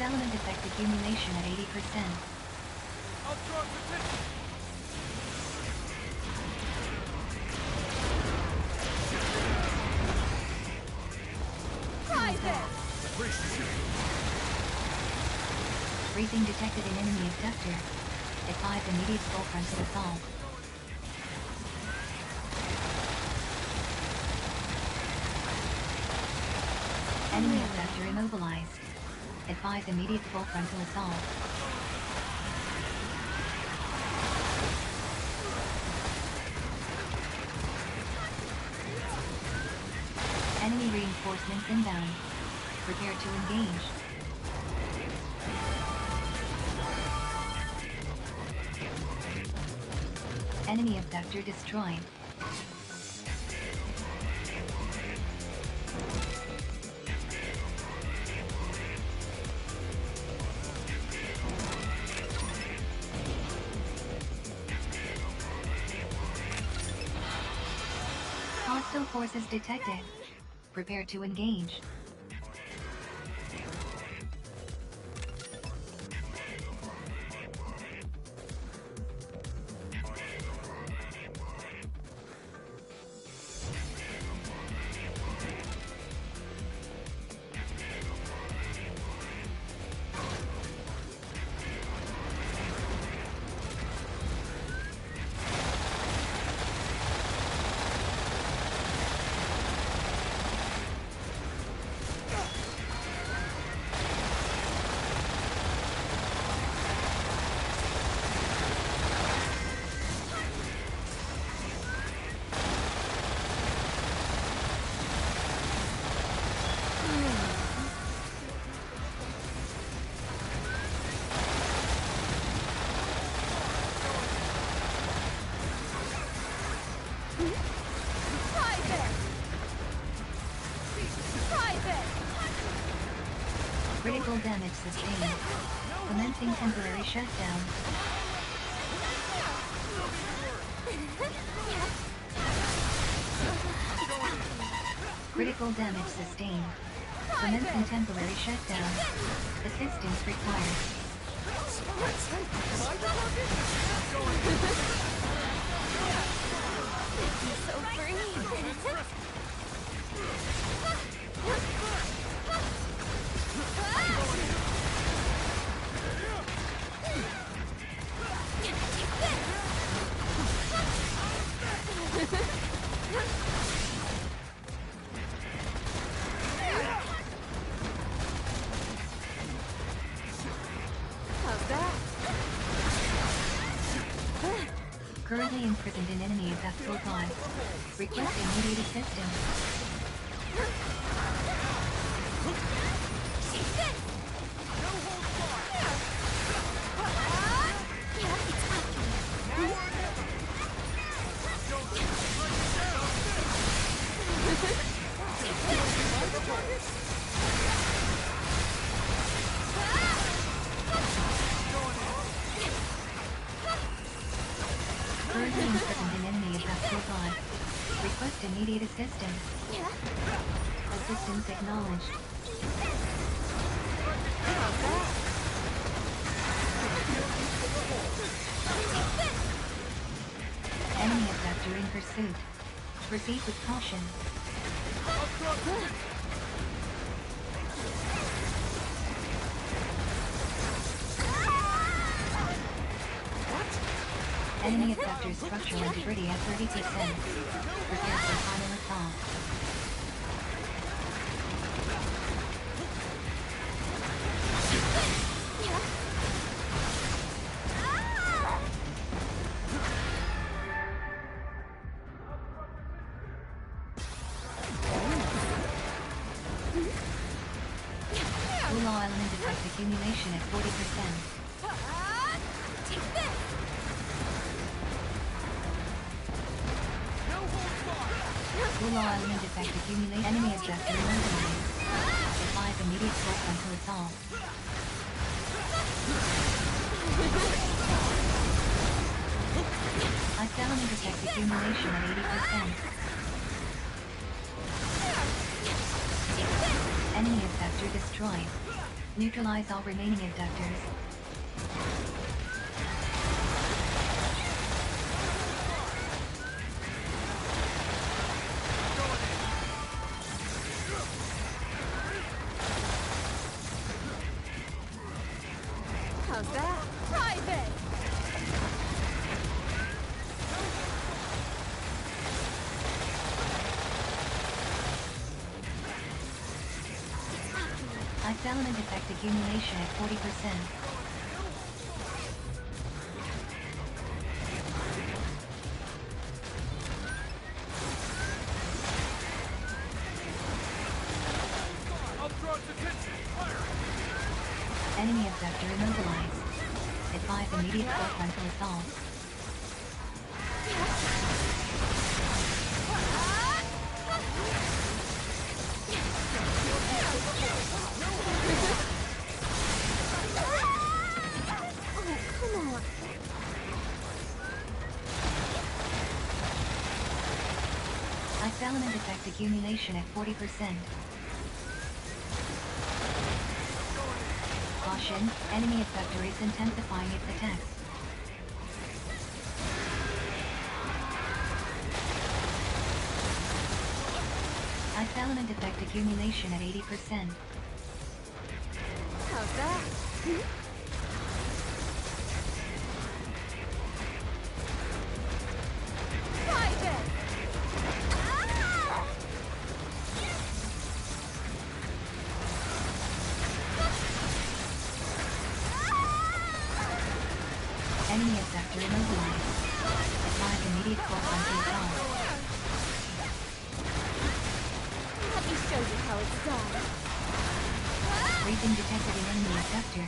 Element effect accumulation at 80%. Breathing detected in enemy abductor. Advise immediate full frontal assault. Enemy abductor immobilized. Advise immediate full frontal assault. Enemy reinforcements inbound. Prepare to engage. Enemy abductor destroyed. Hostile forces detected. Prepare to engage. Critical damage sustained. Commencing temporary shutdown. Critical damage sustained. Commencing temporary shutdown. Assistance required. So free. Currently imprisoned in enemy abductor pod. Request immediate assistance. Currently imprisoned in enemy abductor pod. Request immediate assistance. Assistance acknowledged. pursuit. Proceed with caution. Enemy effector structural integrity at 30%. Prepare for final assault. Ulaw element effect accumulation at 40%. Ulaw element effect accumulate enemy objective immobilized. Applies immediate full frontal assault. Ice element effect accumulation at 80%. Enemy abductor destroyed. Neutralize all remaining abductors. How's that? Private! Ice element effect accumulation at 40%. Enemy abductor immobilized. Advise immediate full frontal assault. Ice element effect accumulation at 40%. Caution, enemy abductor is intensifying its attacks. Ice element effect accumulation at 80%. How's that? Private! Enemy abductor immobilized. Advise immediate full frontal assault. Let me show you how it's done. Breathing detected in enemy abductor.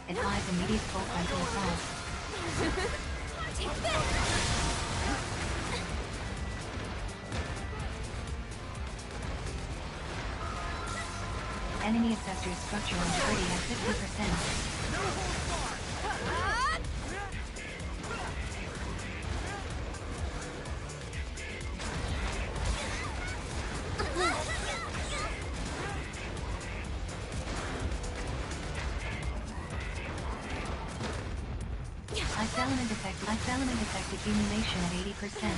Advise immediate full frontal assault. Take this! Enemy abductor structural integrity at 50%. Ice element effect accumulation at 80%.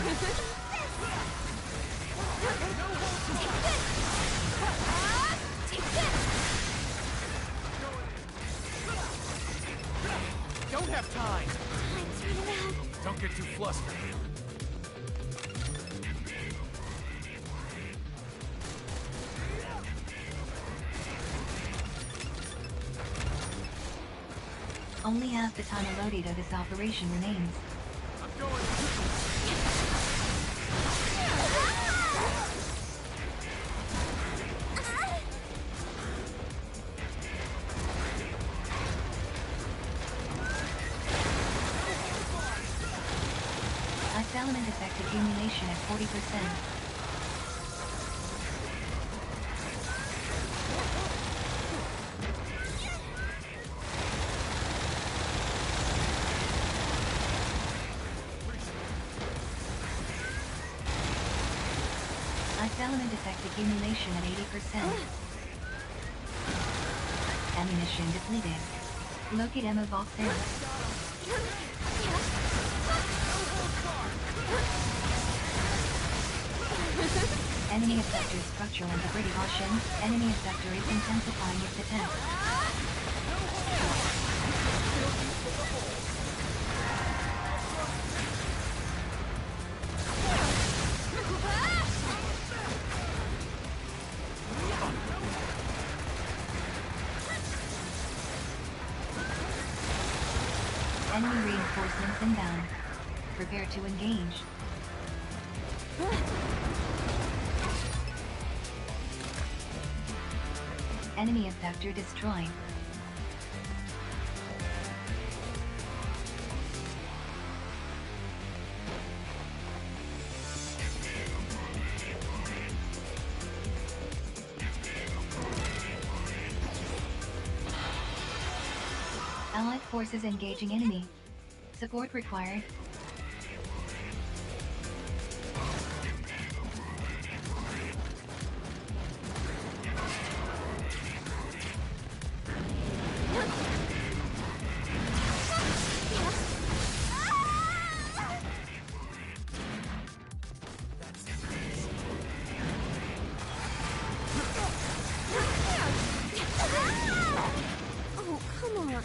Don't have time! Don't get too flustered. Only half the time allotted of this operation remains. Ice element effect accumulation at 40%. Ice element effect accumulation at 80%. Ammunition depleted. Locate ammo box there. Enemy effector structural integrity caution. Enemy effector is intensifying its attack. Enemy reinforcements inbound. Prepare to engage. Enemy effector destroyed. Allied forces engaging enemy. Support required. Oh, come on.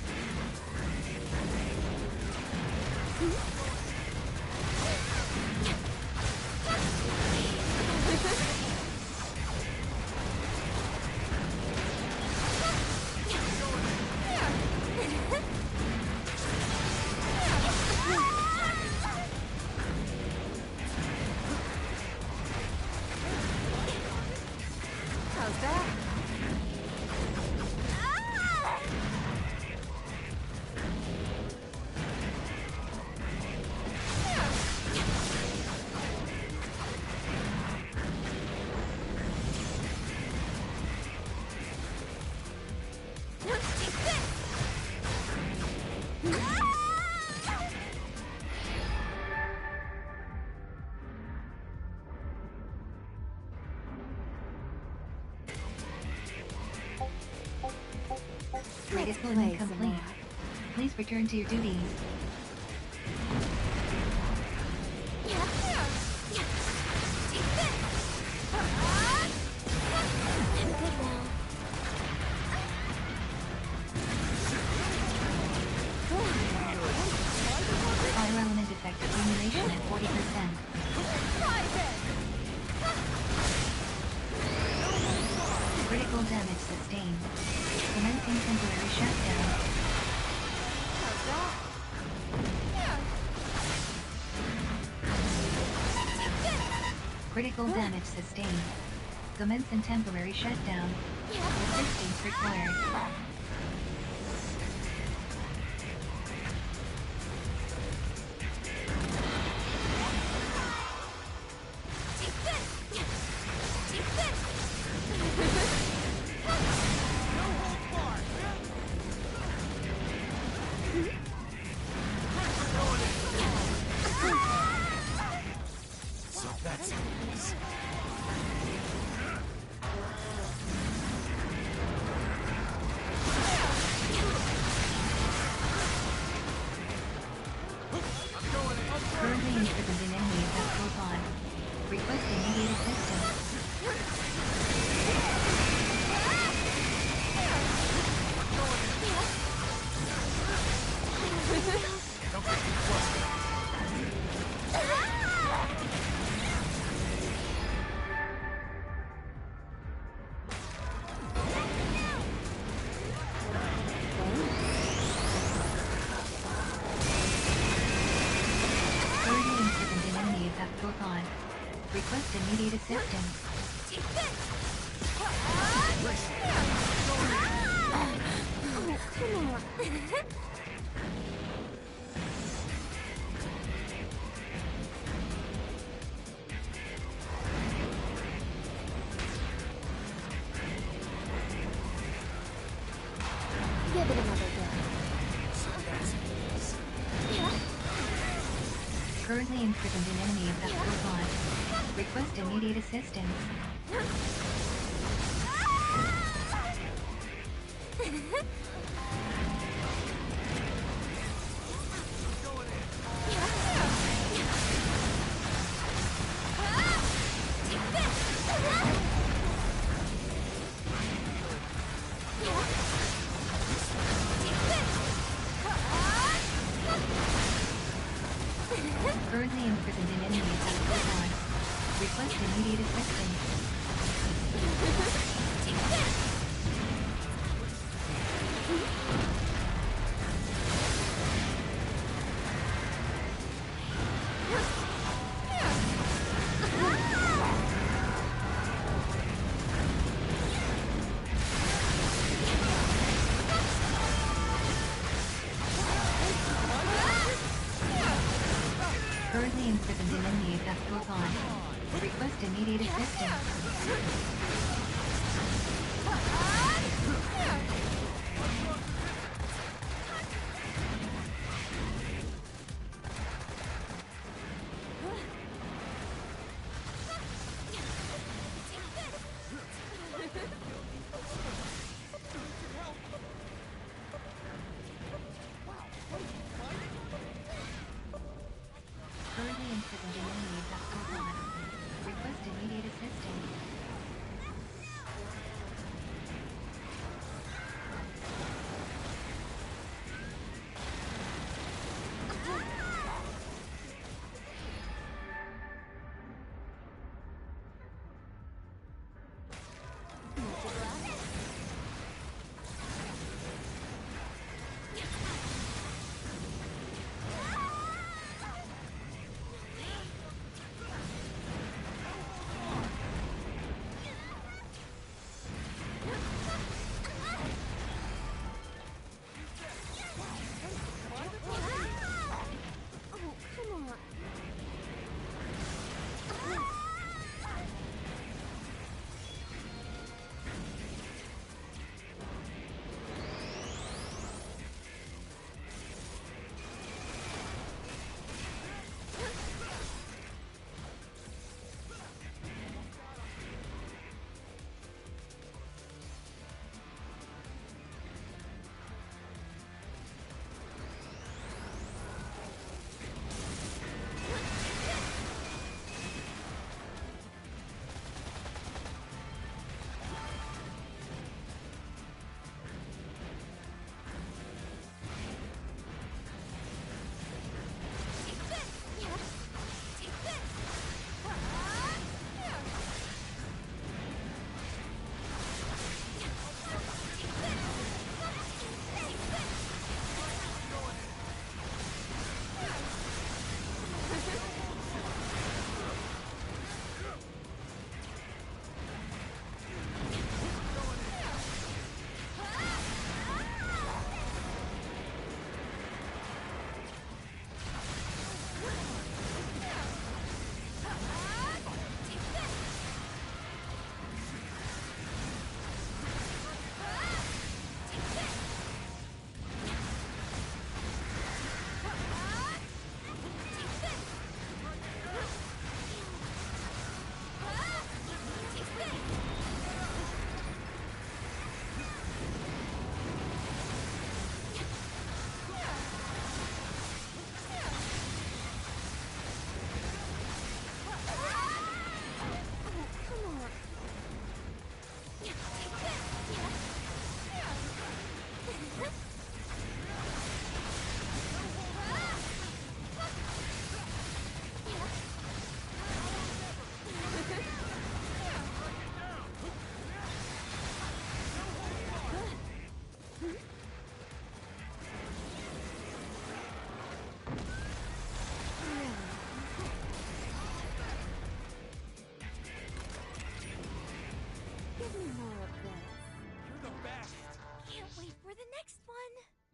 How's that? Redeployment complete. Please return to your duties. Fire element effect accumulation at 40%. Critical damage sustained. Commencing temporary shutdown. Critical damage sustained. Commencing temporary shutdown. Assistance required. So that's how it is. Currently imprisoned in enemy effectual pod. Request immediate assistance. Don't get too close. Currently imprisoned in enemy effectual pod. Request immediate assistance. Oh, come on. Give it another go. So that's how it is. Currently imprisoned in enemy effectual pod. Request immediate assistance. Request immediate assistance. Currently imprisoned in enemy industrial pond. Request immediate assistance. Currently imprisoned in enemy industrial pond. Request immediate assistance.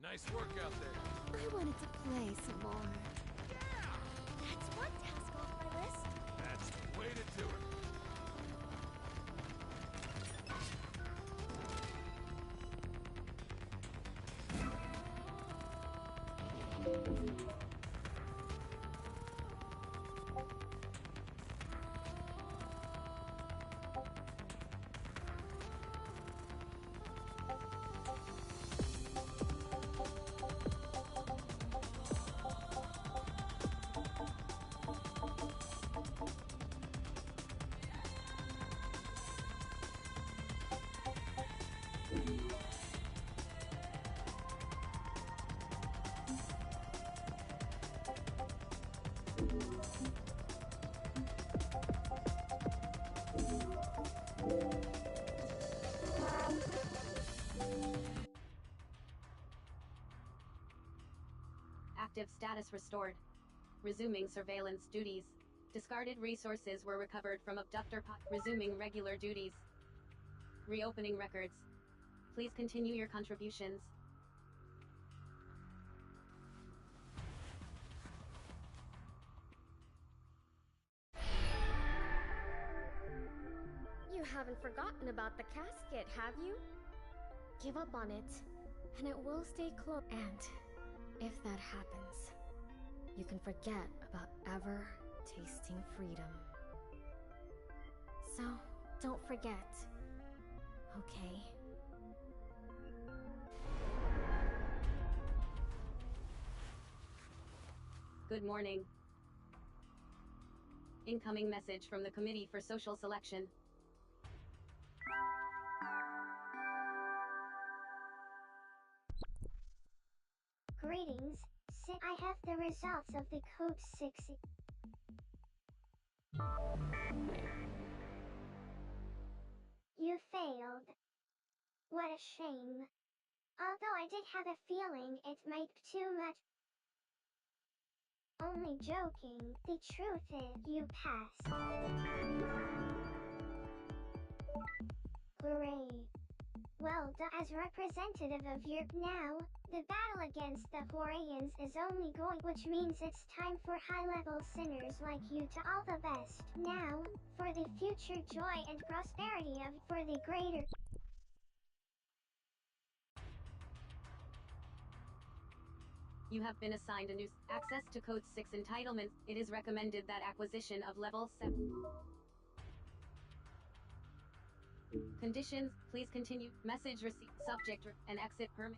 Nice work out there. I wanted to play some more. That's one task off my list. That's the way to do it. Operative status restored. Resuming surveillance duties. Discarded resources were recovered from abductor pod. Resuming regular duties. Reopening records. Please continue your contributions. You haven't forgotten about the casket, have you? Give up on it, and it will stay closed. And if that happens, you can forget about ever tasting freedom. So, don't forget, okay? Good morning. Incoming message from the Committee for Social Selection. Greetings, I have the results of the Code 6. You failed. What a shame. Although I did have a feeling it might be too much. Only joking, the truth is, you passed. Hooray. Well done. As representative of your now, the battle against the Horians is only going, which means it's time for high-level sinners like you to all the best. Now, for the future joy and prosperity of, for the greater. You have been assigned a new access to Code 6 entitlements. It is recommended that acquisition of Level 7. Conditions, please continue. Message received. Subject and exit permit.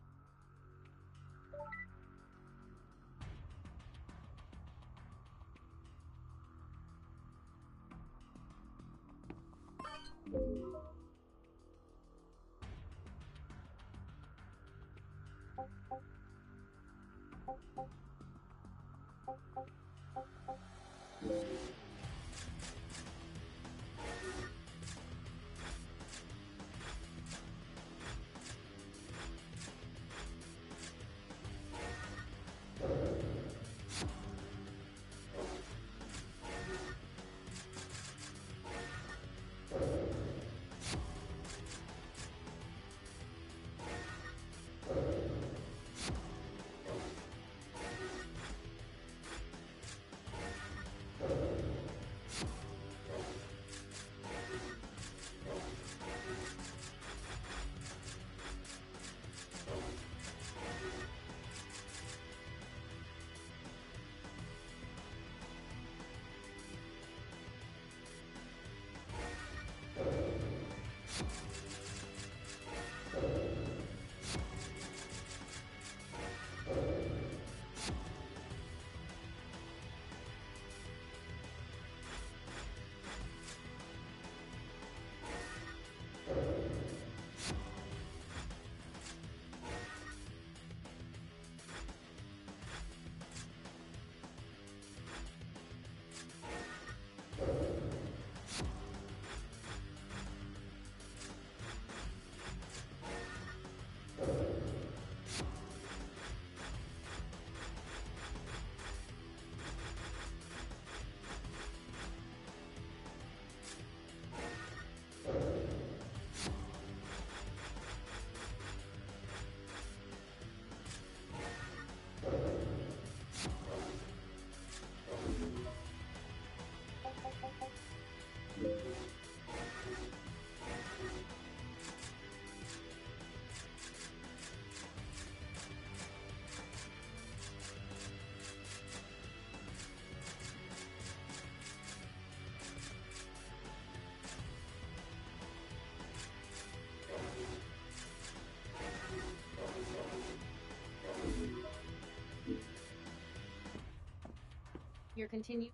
Your continue.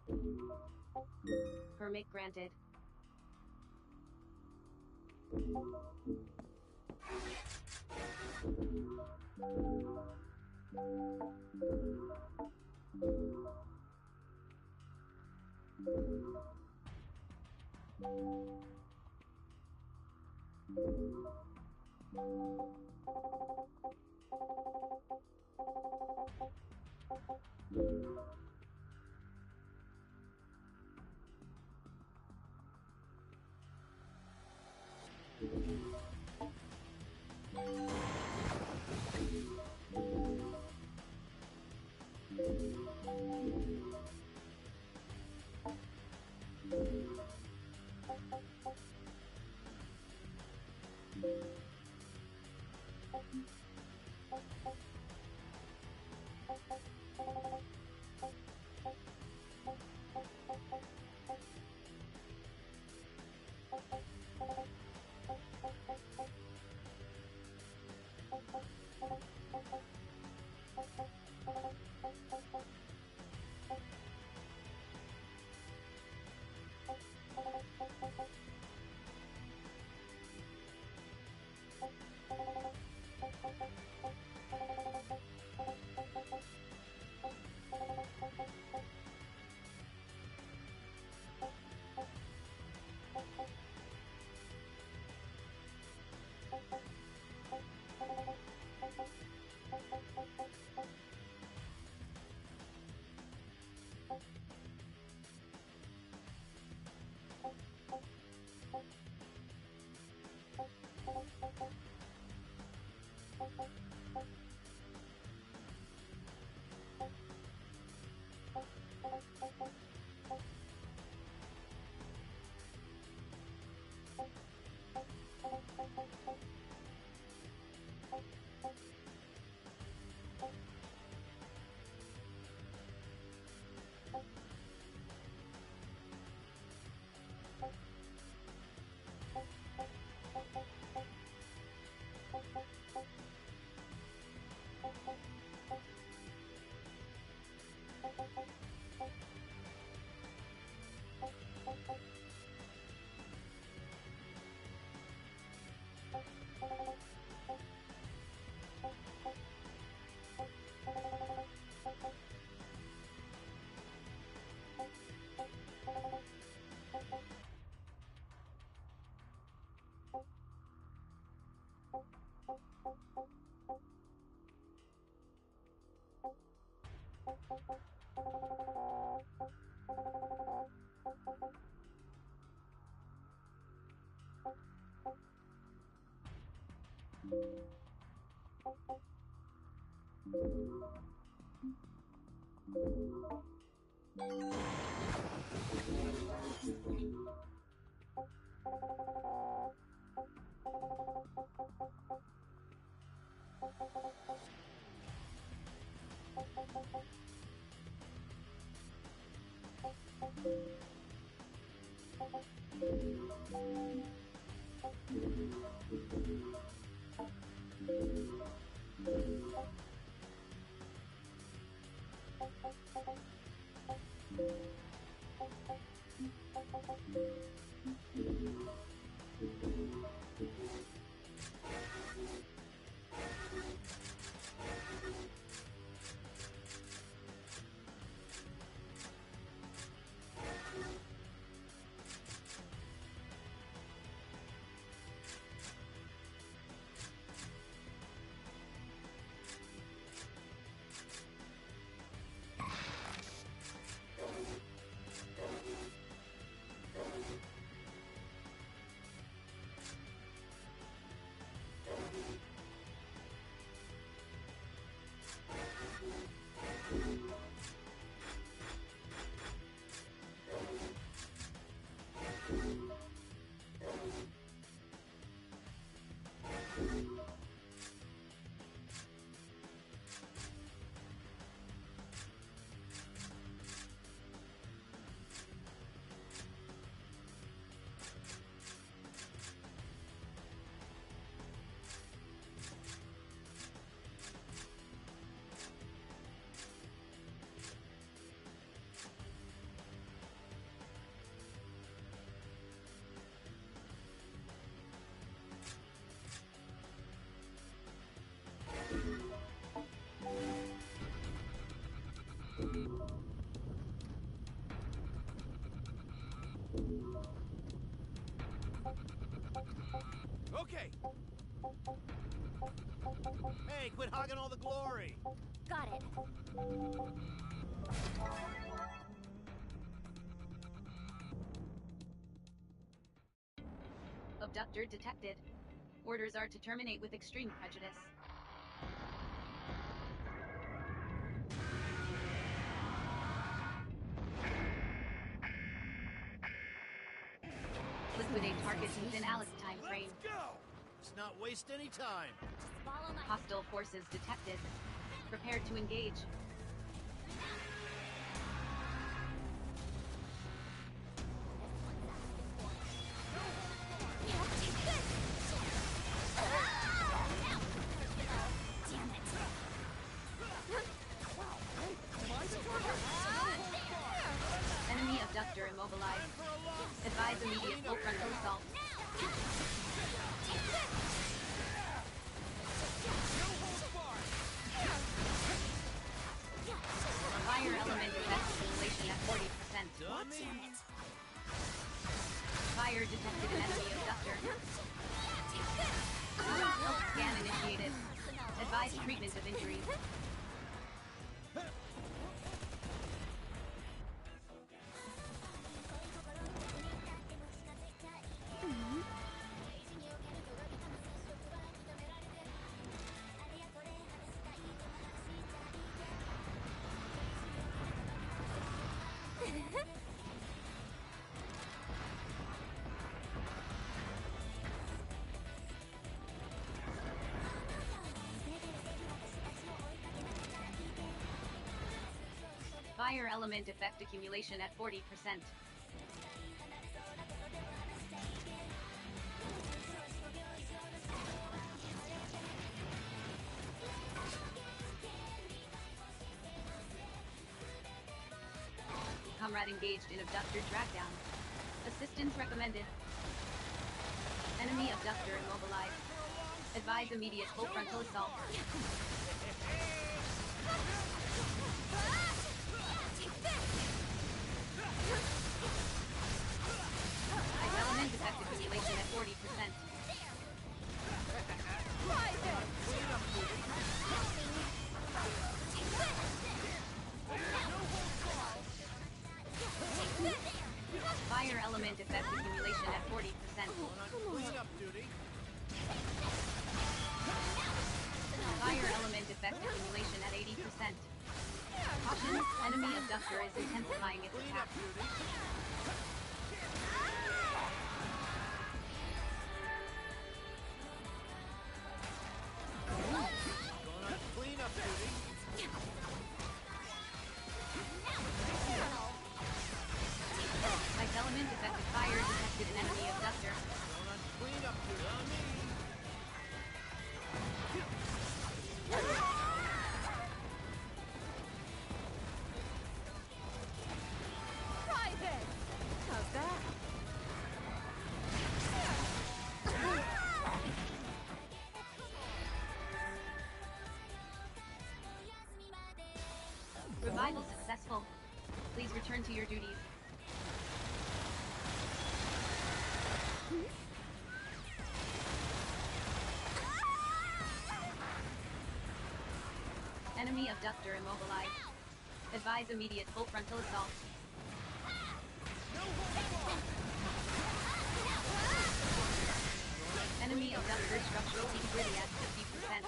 Permit granted. Okay! Hey, quit hogging all the glory! Got it. abductor detected. Orders are to terminate with extreme prejudice. Liquidate targets within Alice time frame. Let's go! Let's not waste any time. Hostile forces detected. Prepare to engage. Enemy abductor immobilized. Advise immediate full frontal assault. Fire element effect simulation at 40%. Fire detected an enemy abductor. Health scan initiated. Advise treatment of injuries. Fire element effect accumulation at 40%. Comrade engaged in abductor dragdown. Assistance recommended. Enemy abductor immobilized. Advise immediate full frontal assault. Ice element effect accumulation at 40%. Fire element effect accumulation at 40%. Fire element effect accumulation at 80%. Caution, enemy abductor is intensifying its attack. Cleanup duty. Ice element effective fire detected an enemy abductor. Cleanup duty on me. Private! How's that? Revival successful. Please return to your duties. Enemy abductor immobilized. Advise immediate full frontal assault. Enemy abductor structural integrity at 50%.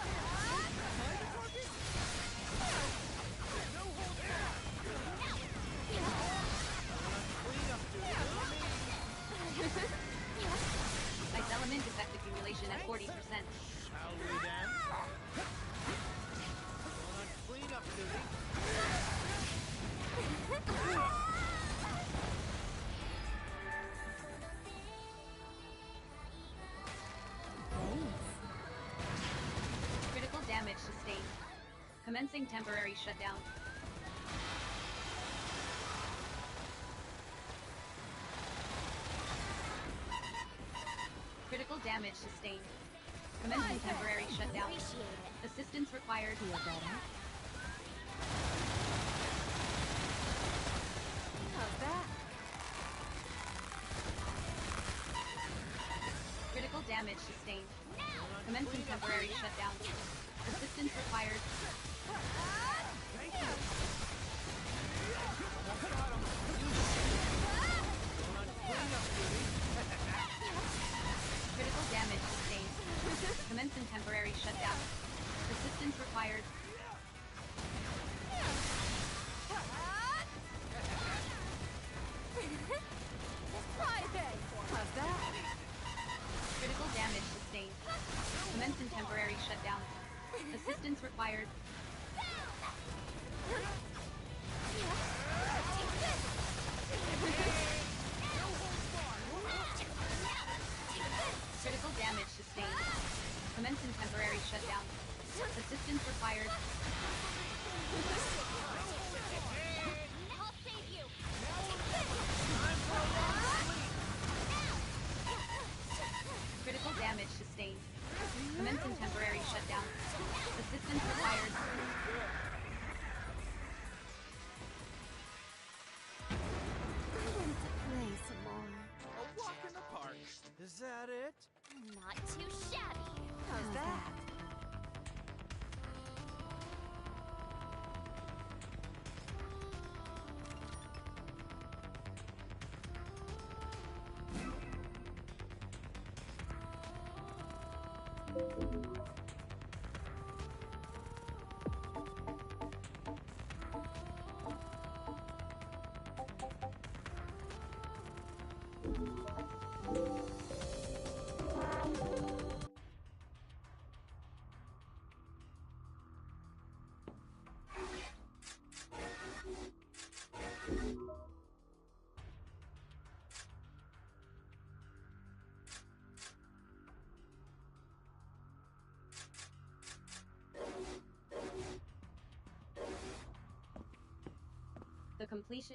Ice element effect accumulation at 40%. Shall we then? Cleanup duty. Critical damage sustained. Commencing temporary shutdown. Critical damage sustained. Commencing temporary shutdown. Assistance required. Feel better? How's that? Critical damage sustained. Commencing temporary shutdown. Assistance required. Is that it? Not too shabby. How's that? The completion.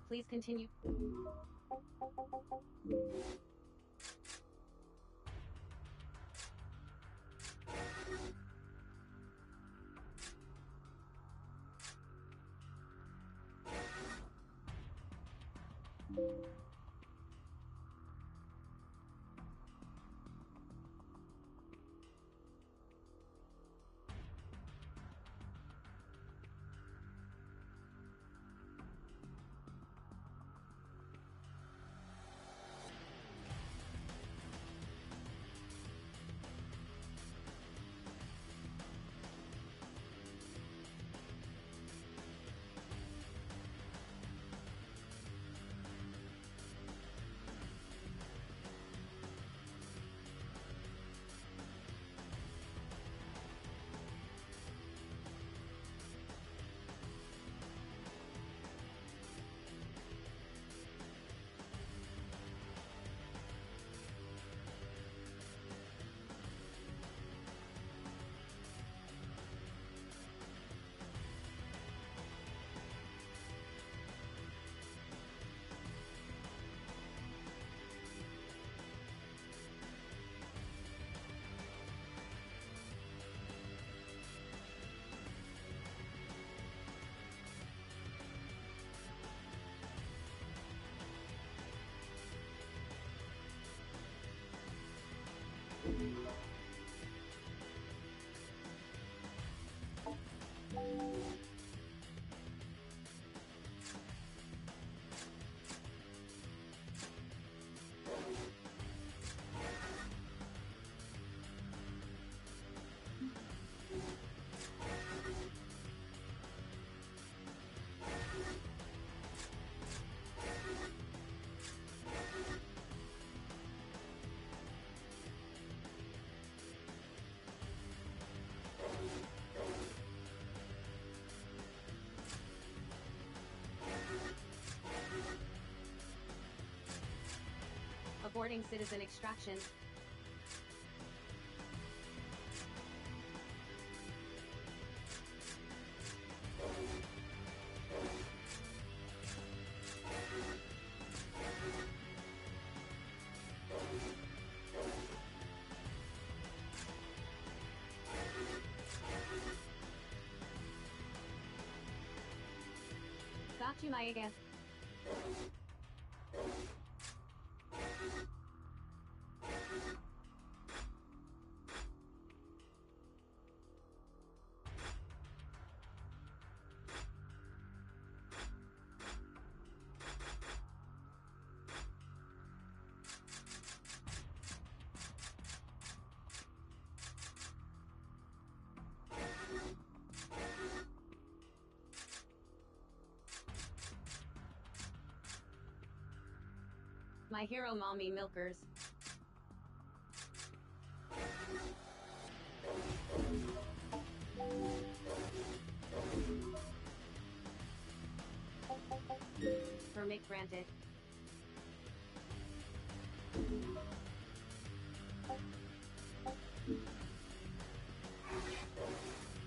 Please continue. Aborting citizen extraction. Got you, Maya. My hero mommy milkers. Permit granted.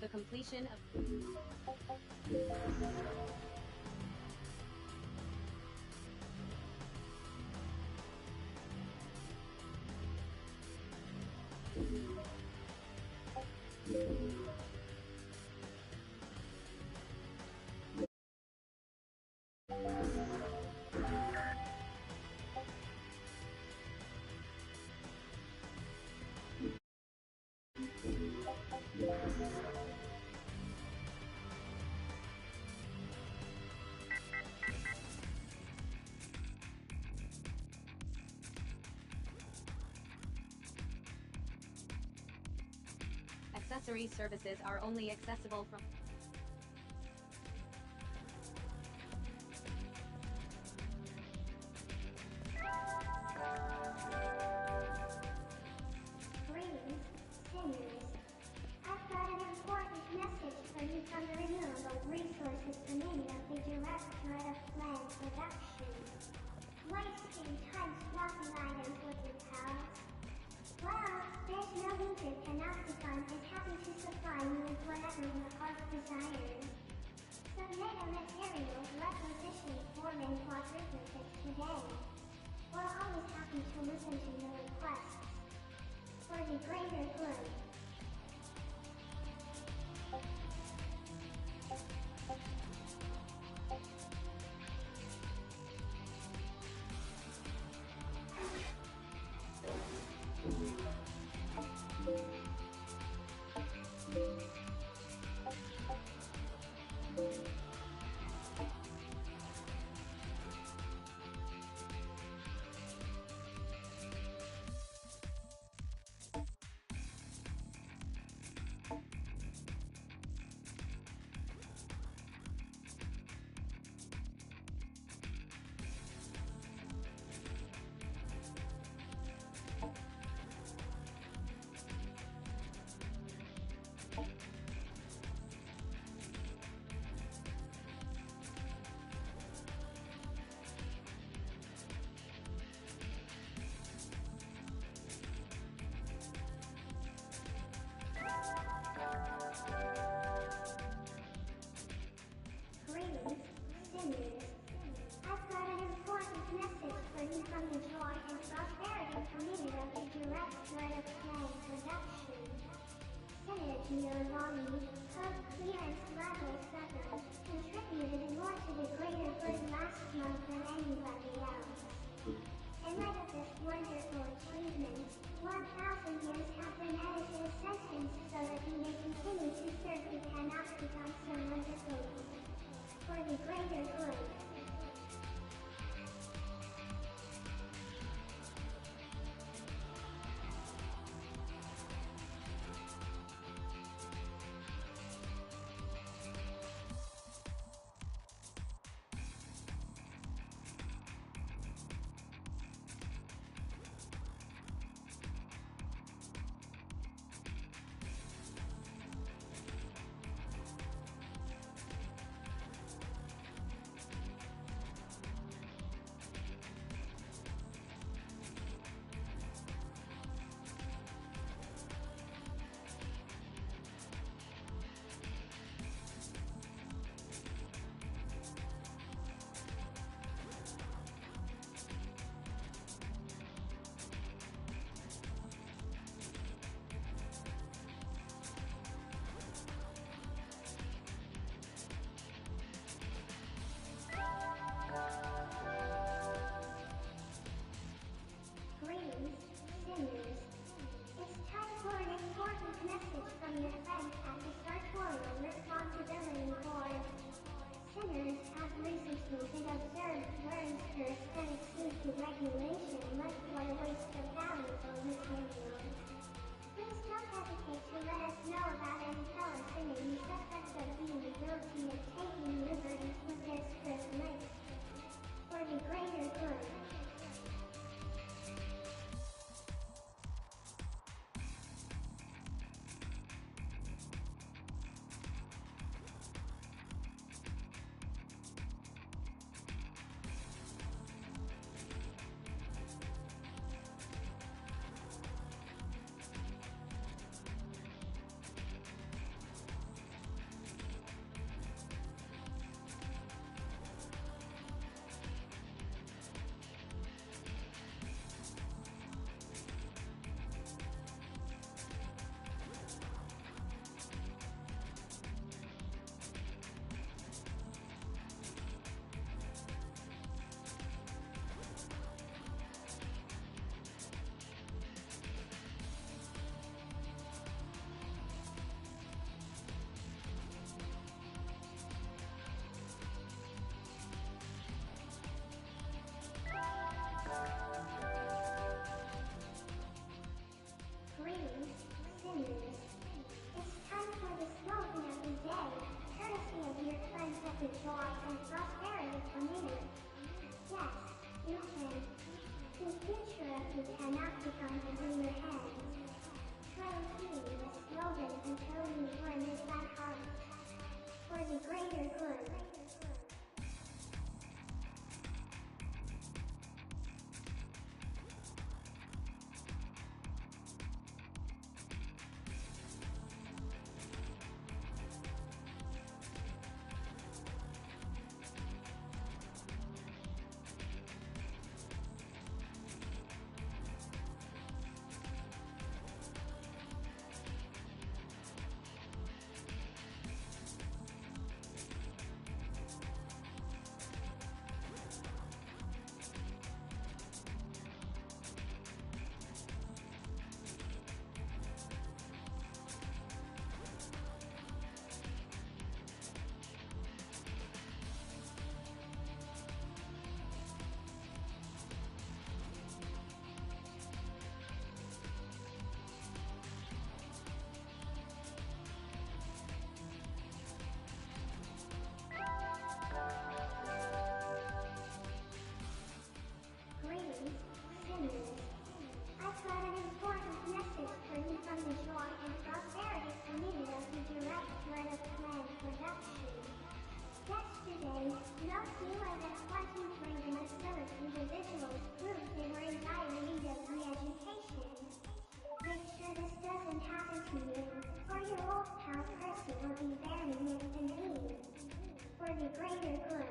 The completion of accessory services are only accessible from Greetings, seniors. I've got an important message for you from the Renewable Resources Committee of the Directorate of Plant Production. Wasting time swapping items with your pals? Well, there's no need. Panopticon is happy to supply you with whatever your heart desires. Some mega materials requisition forming quadriplets today. We're always happy to listen to your requests. For the greater good. Greetings, seniors. I've got an important message for you from the Joy and Prosperity Committee of the Directorate of Plant Production. Synergy Armani, Code Clearance Level 7, contributed more to the greater good last month than anybody else. In light of this wonderful achievement, 1,000 years have been added to his sentence so that he may continue to serve the Panopticon service. joy and prosperity for me. Yes, you can. The future of the Panopticon is in your hands. Try repeating the slogan until you learn it by heart. For the greater good. Greetings, sinners. I've got an important message for you from the joy and prosperity committee of the Directorate of Plan Production. Yesterday, no fewer than 23 research individuals proved they were in dire need of re-education. Make sure this doesn't happen to you, or your old pal Percy will be very missed indeed. For the greater good.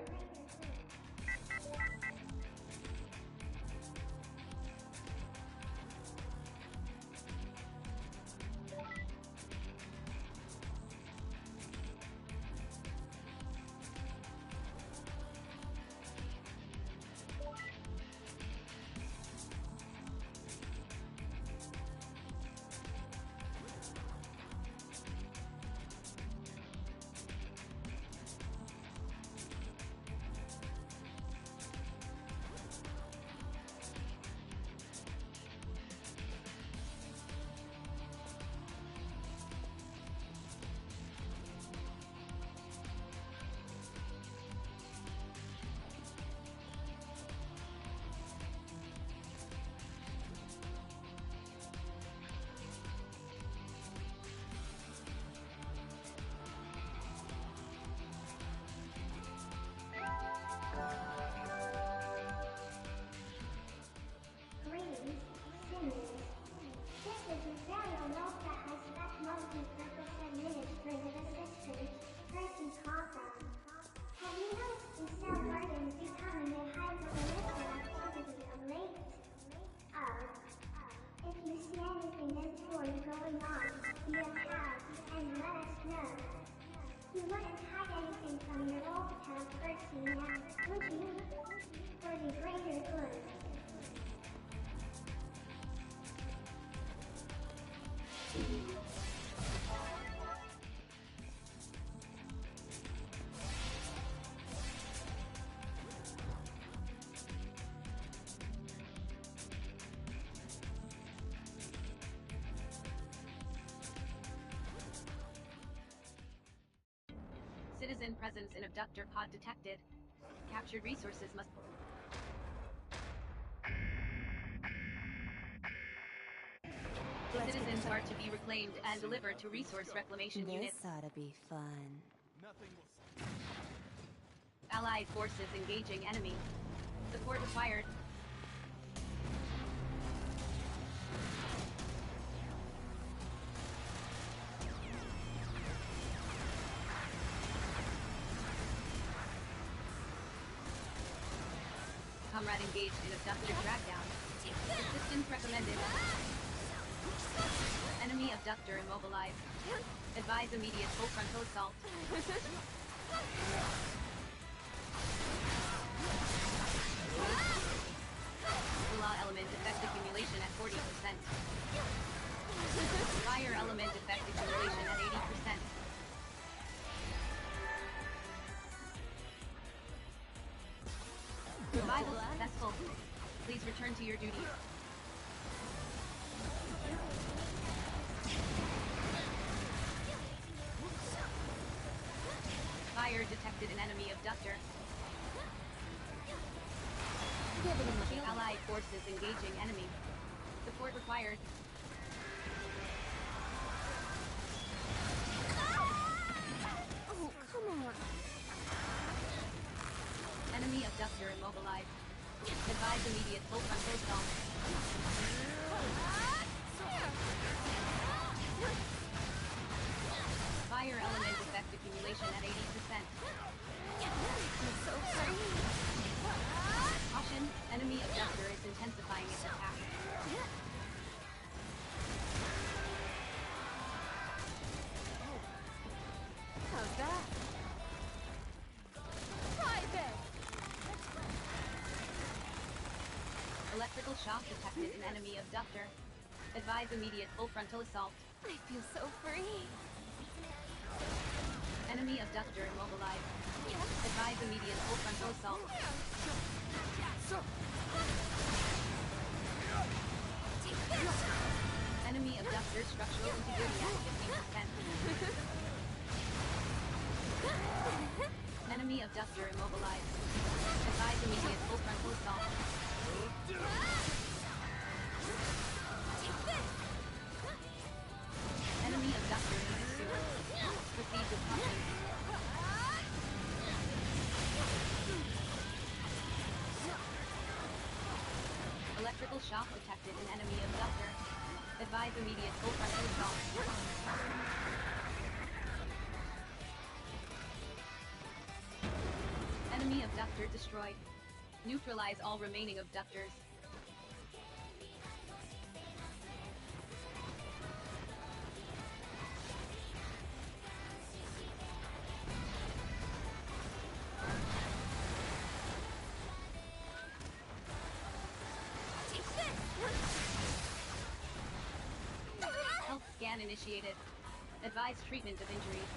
Greetings, sinners. This is Rosario Rosa has spent multi-purpose administrative assistant, Percy Coffin. Have you noticed the cell gardens becoming a hyper-prolific activity of late? If you see anything untoward going on, be a pal and let us know. You wouldn't hide anything from your old pal Percy now, would you? For the greater good. Citizen presence in abductor pod detected. Captured resources must... Citizens are to be reclaimed and delivered to resource reclamation units. This ought to be fun. Allied forces engaging enemy. Support required. Comrade engaged in abductor crackdown. Assistance recommended. Enemy abductor immobilized. Advise immediate full frontal assault. Law element effect accumulation at 40%. Fire element effect accumulation at 80%. Survival successful. Please return to your duty. Fire detected an enemy abductor. Allied forces engaging enemy. Support required. Oh, come on. Enemy abductor immobilized. Advise immediate full frontal assault. Fire element effect accumulation at 80%. So funny. Caution, enemy abductor is intensifying its attack. How's that? Try this! Electrical shock detected an enemy abductor. Advise immediate full frontal assault. I feel so free. Enemy abductor immobilized. Advise immediate full frontal assault. Enemy abductor structural integrity at 50%. Enemy abductor immobilized. Advise immediate full frontal assault. Enemy abductor in pursuit. Proceed with caution. Electrical shock detected an enemy abductor. Advise immediate full frontal assault. Enemy abductor destroyed. Neutralize all remaining abductors. Health scan initiated. Advise treatment of injuries.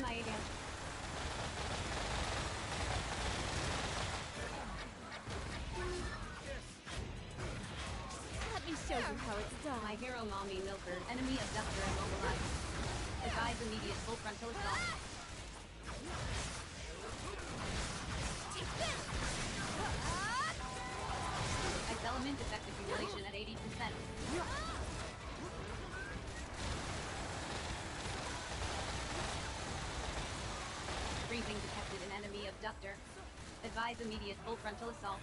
Again. Let me show you how it's done. My hero mommy milker. Enemy abductor immobilized. Advise immediate full frontal assault. Ice element effect accumulation at 80%. Freezing detected an enemy abductor. Advise immediate full frontal assault.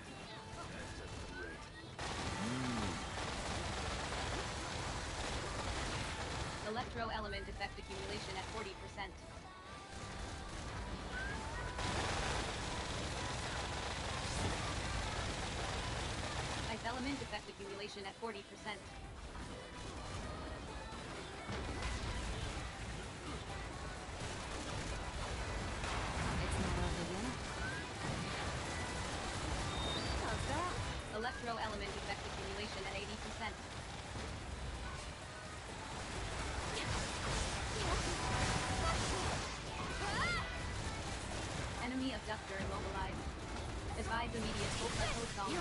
Electro element effect accumulation at 40%. Ice element effect accumulation at 40%. Electro element effect accumulation at 80%. Enemy abductor immobilized. Advise immediate full frontal assault.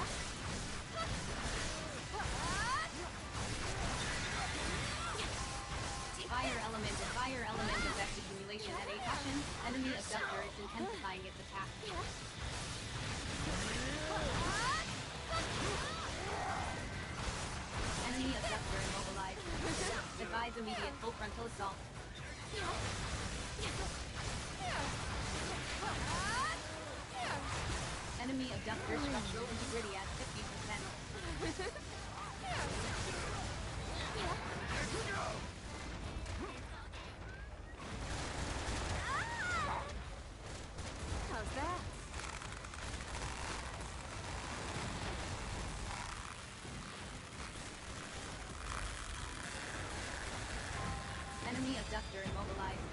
Fire element effect accumulation at 8. Caution, enemy abductor is intensifying its attack. Enemy abductor immobilized. Advise immediate full frontal assault. Enemy abductor structural integrity at 50%. How's that? Enemy abductor immobilized.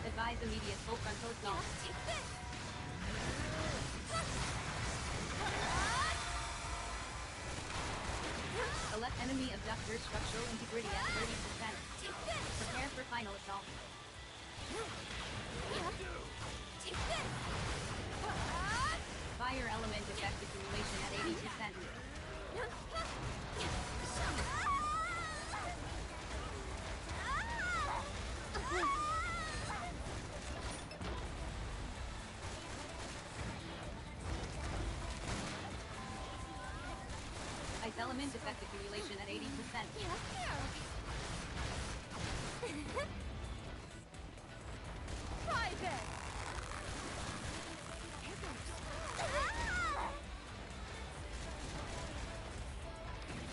Advise immediate full frontal assault. Select enemy abductor structural integrity at 30%. Prepare for final assault. Fire element effect accumulation at 80%. Element effect accumulation at 80%. Try this!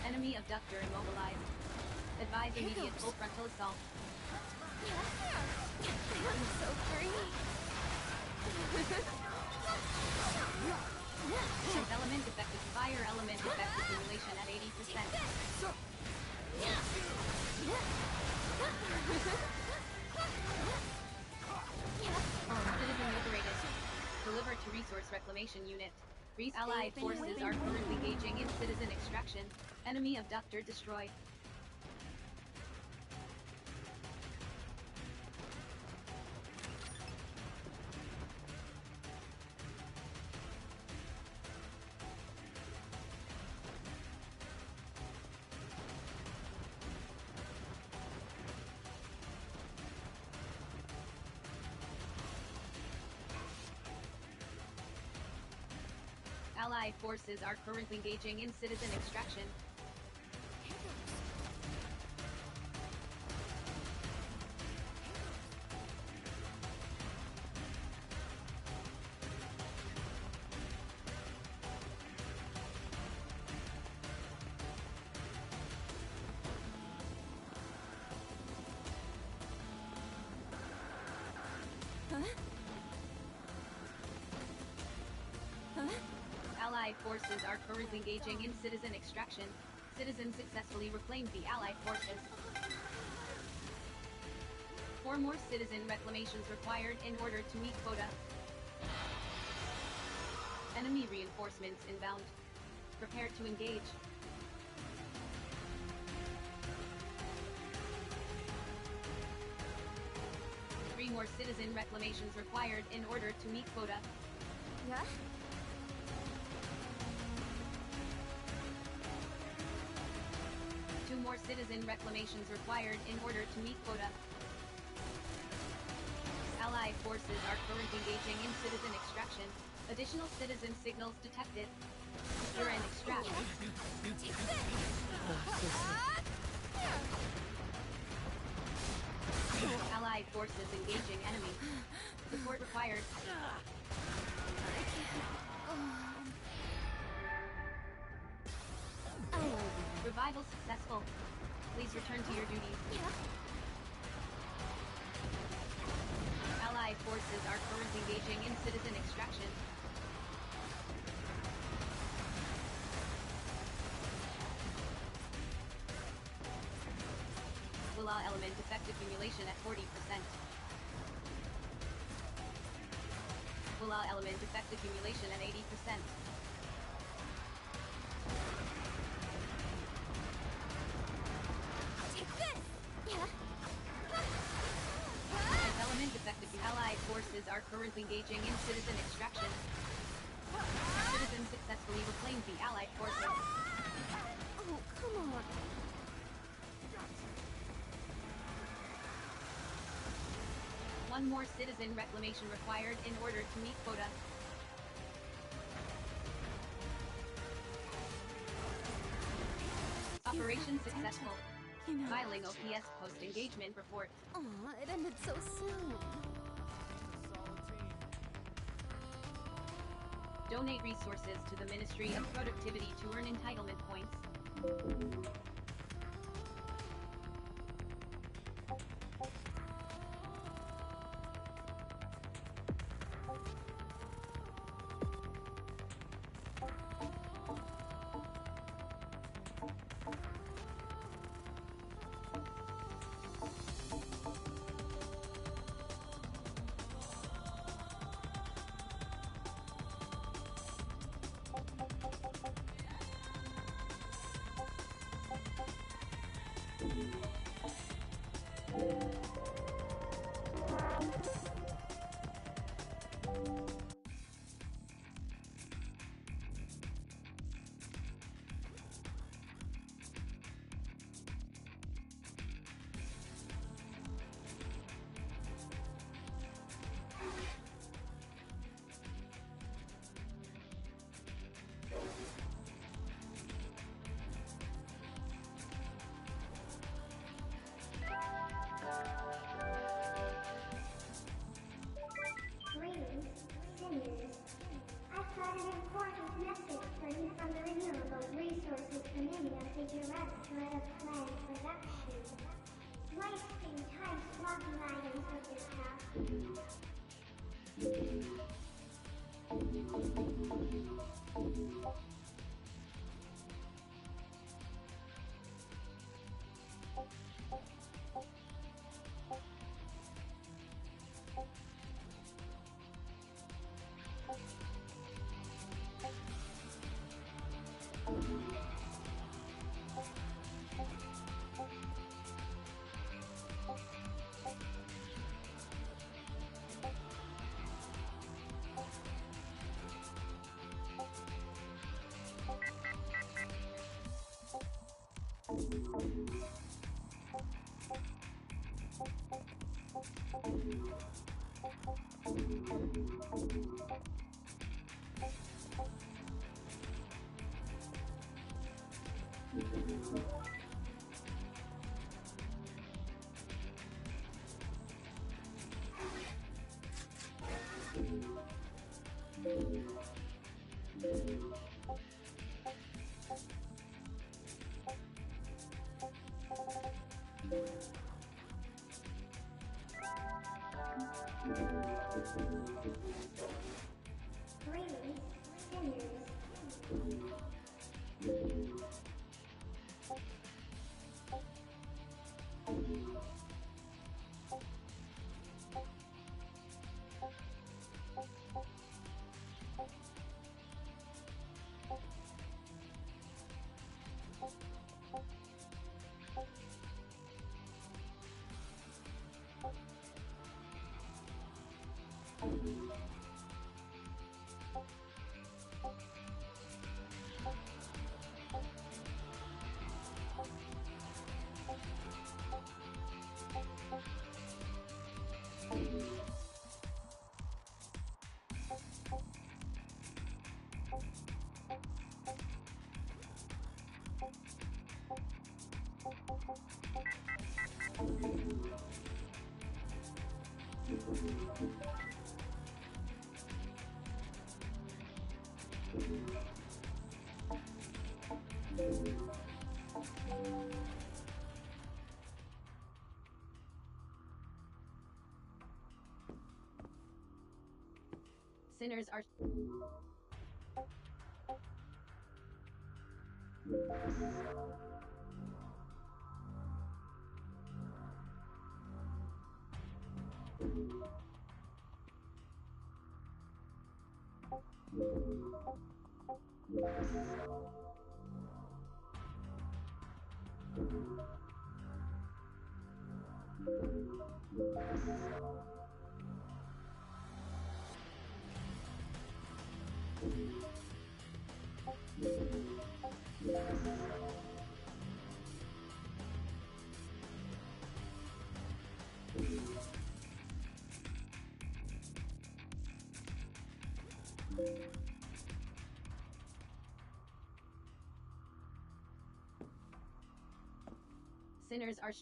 Enemy abductor immobilized. Advise immediate full frontal assault. I'm so free. Element effective fire element effect accumulation at 80%. Citizen liberated. Delivered to resource reclamation unit. Allied forces are currently engaging in citizen extraction. Enemy abductor destroyed. Allied forces are currently engaging in citizen extraction. Allied forces are currently engaging in citizen extraction. Citizens successfully reclaimed the Allied forces. 4 more citizen reclamations required in order to meet quota. Enemy reinforcements inbound. Prepare to engage. Three more citizen reclamations required in order to meet quota. Yeah? 2 more citizen reclamations required in order to meet quota. Allied forces are currently engaging in citizen extraction. Additional citizen signals detected. Secure and extract. Allied forces engaging enemy. Support required. Revival successful. Please return to your duties. Allied forces are currently engaging in citizen extraction. Willow element effect accumulation at 40%. Willow element effect accumulation at 80%. Element effective. Allied forces are currently engaging in citizen extraction. Citizens successfully reclaimed the Allied forces. Oh, come on. One more citizen reclamation required in order to meet quota. Operation successful. Filing OPS post-engagement report. Aw, it ended so soon. Donate resources to the Ministry of Productivity to earn entitlement points. Greetings, sinners. Sinners are... Sinners are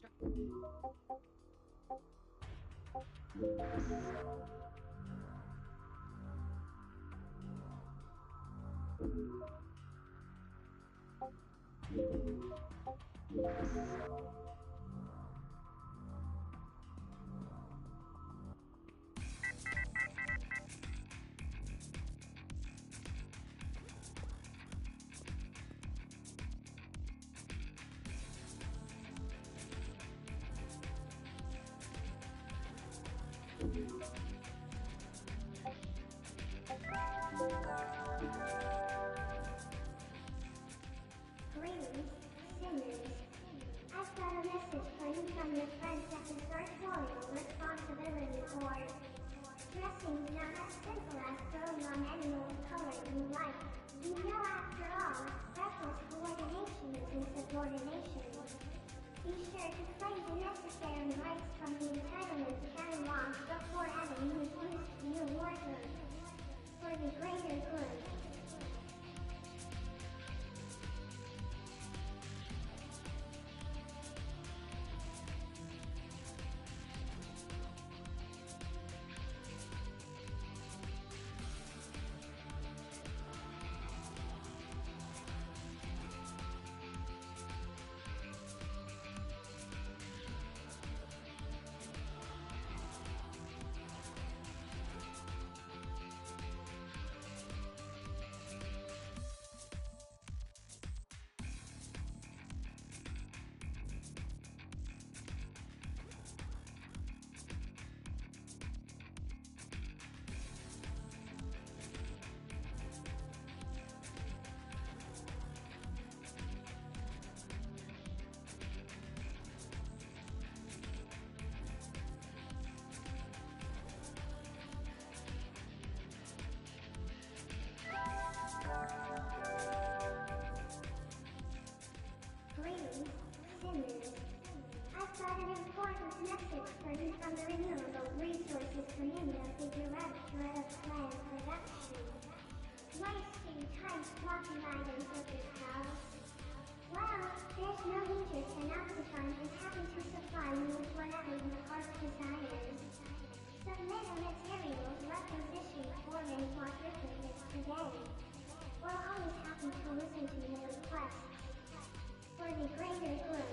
Greetings, sinners. I've got a message for you from your friends at the Sartorial Responsibility Board. Dressing's not as simple as throwing on any old color you like. You know, after all, reckless coordination is insubordination. Be sure to claim the necessary rights from the entitlement catalog before having you used to your wardrobe. For the greater good. message for you from the Renewable Resources Committee of the Directorate of Plant Production. Wasting time swapping items with this house. Well, there's no danger Panopticon is happy to supply you with whatever your heart desires. Some metal materials requisitioned for and quadruplicate today. We're always happy to listen to your requests. For the greater good.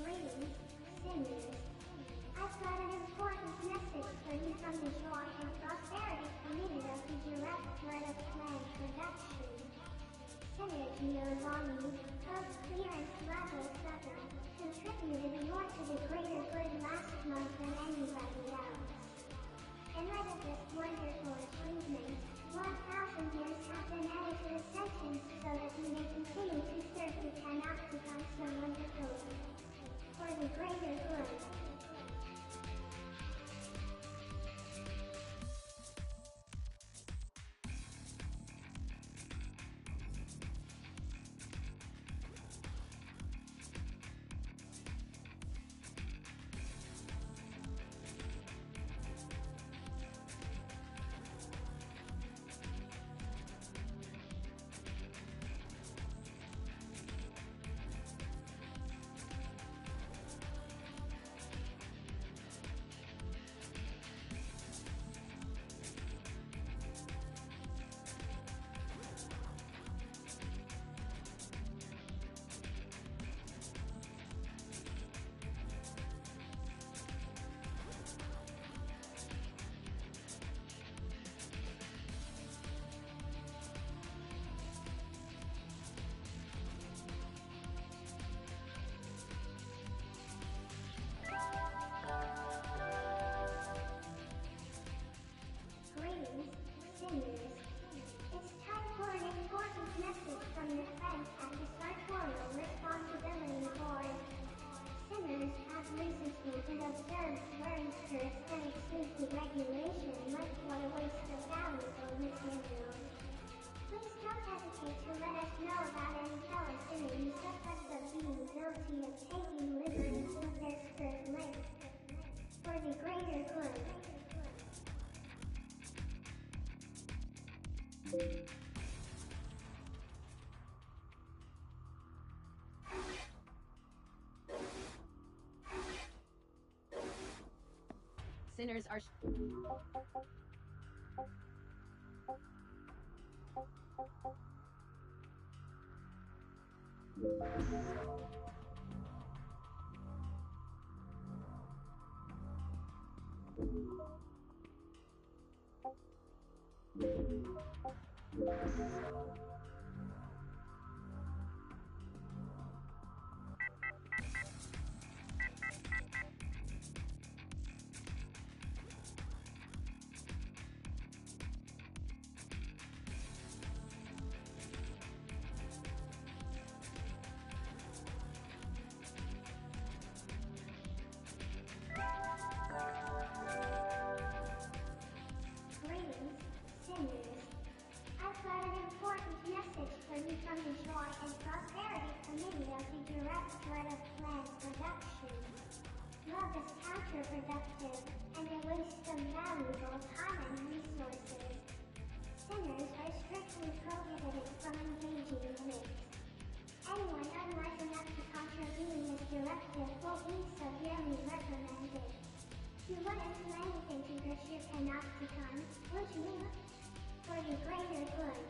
Greetings, seniors. I've got an important message for you from the Joy and Prosperity Committee of the Directorate of Plant Production. Synergy Volume of Clearance Level 7 contributed more to the greater good last month than anybody else. In light of this wonderful achievement, 1,000 years have been added to the sentence so that we may continue to serve the Panopticon so wonderfully. For the greater good. Greetings, seniors. It's time for an important message from your friends at the Sartorial Responsibility Board. Sinners have recently been observed wearing skirts that exceed the regulation like what a waste of valuable material. Please don't hesitate to let us know about any fellow sinners who suspect of being guilty of taking liberties with their skirt length. For the greater good. Sinners are Greetings, seniors. I've got an important message for you from the Joy and Prosperity Committee of the Directorate of Plant Production. Love is counterproductive and a waste of valuable time and resources. Sinners are strictly prohibited from engaging in it. Anyone unwise enough to is what we severely recommended. You wouldn't do anything to hurt your panopticon, would you? For the greater good.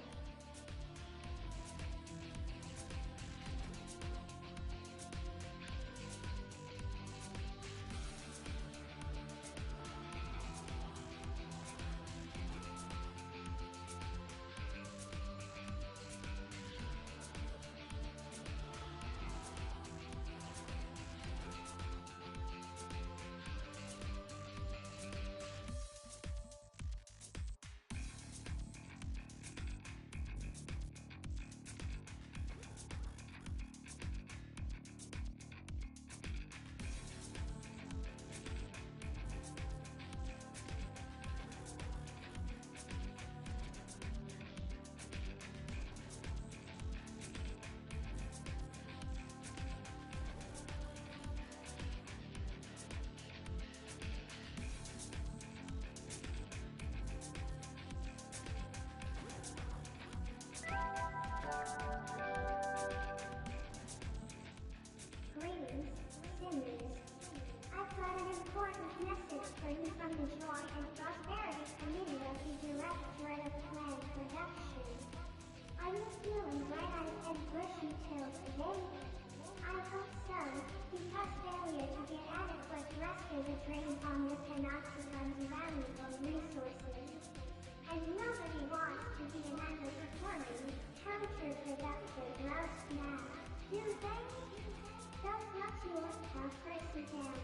Greetings, Sinners. I've got an important message for you from the Joy and Prosperity Committee of the Directorate of Plan Production. Are you feeling bright-eyed and bushy-tailed today? I hope so, because failure to get adequate rest is a drain on the Panopticon's valuable resources. And nobody wants to be an underperforming, counterproductive roast now, do they? Don't let your account press you down.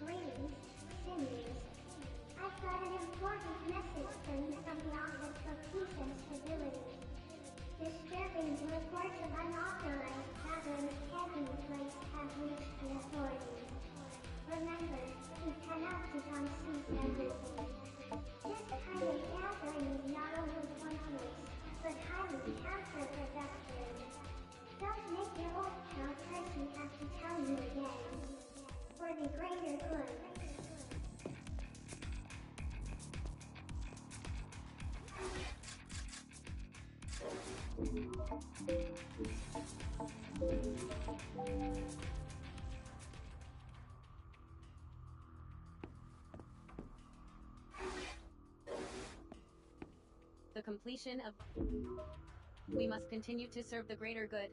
Greetings, Sinners. I've got an important message for you from the Office for Peace and Stability. Disturbing reports of unauthorized gatherings taking place have reached the authorities. Remember, the Panopticon sees everything. This kind of gathering is not only pointless, but highly counterproductive. Don't make your old pal Percy have to tell you again. For the greater good. The completion of... We must continue to serve the greater good.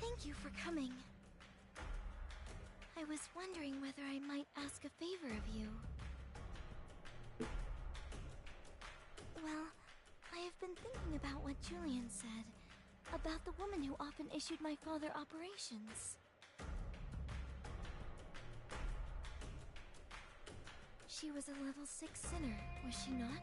Thank you for coming. I was wondering whether I might ask a favor of you. Well, I have been thinking about what Julian said, about the woman who often issued my father operations. She was a level 6 sinner, was she not?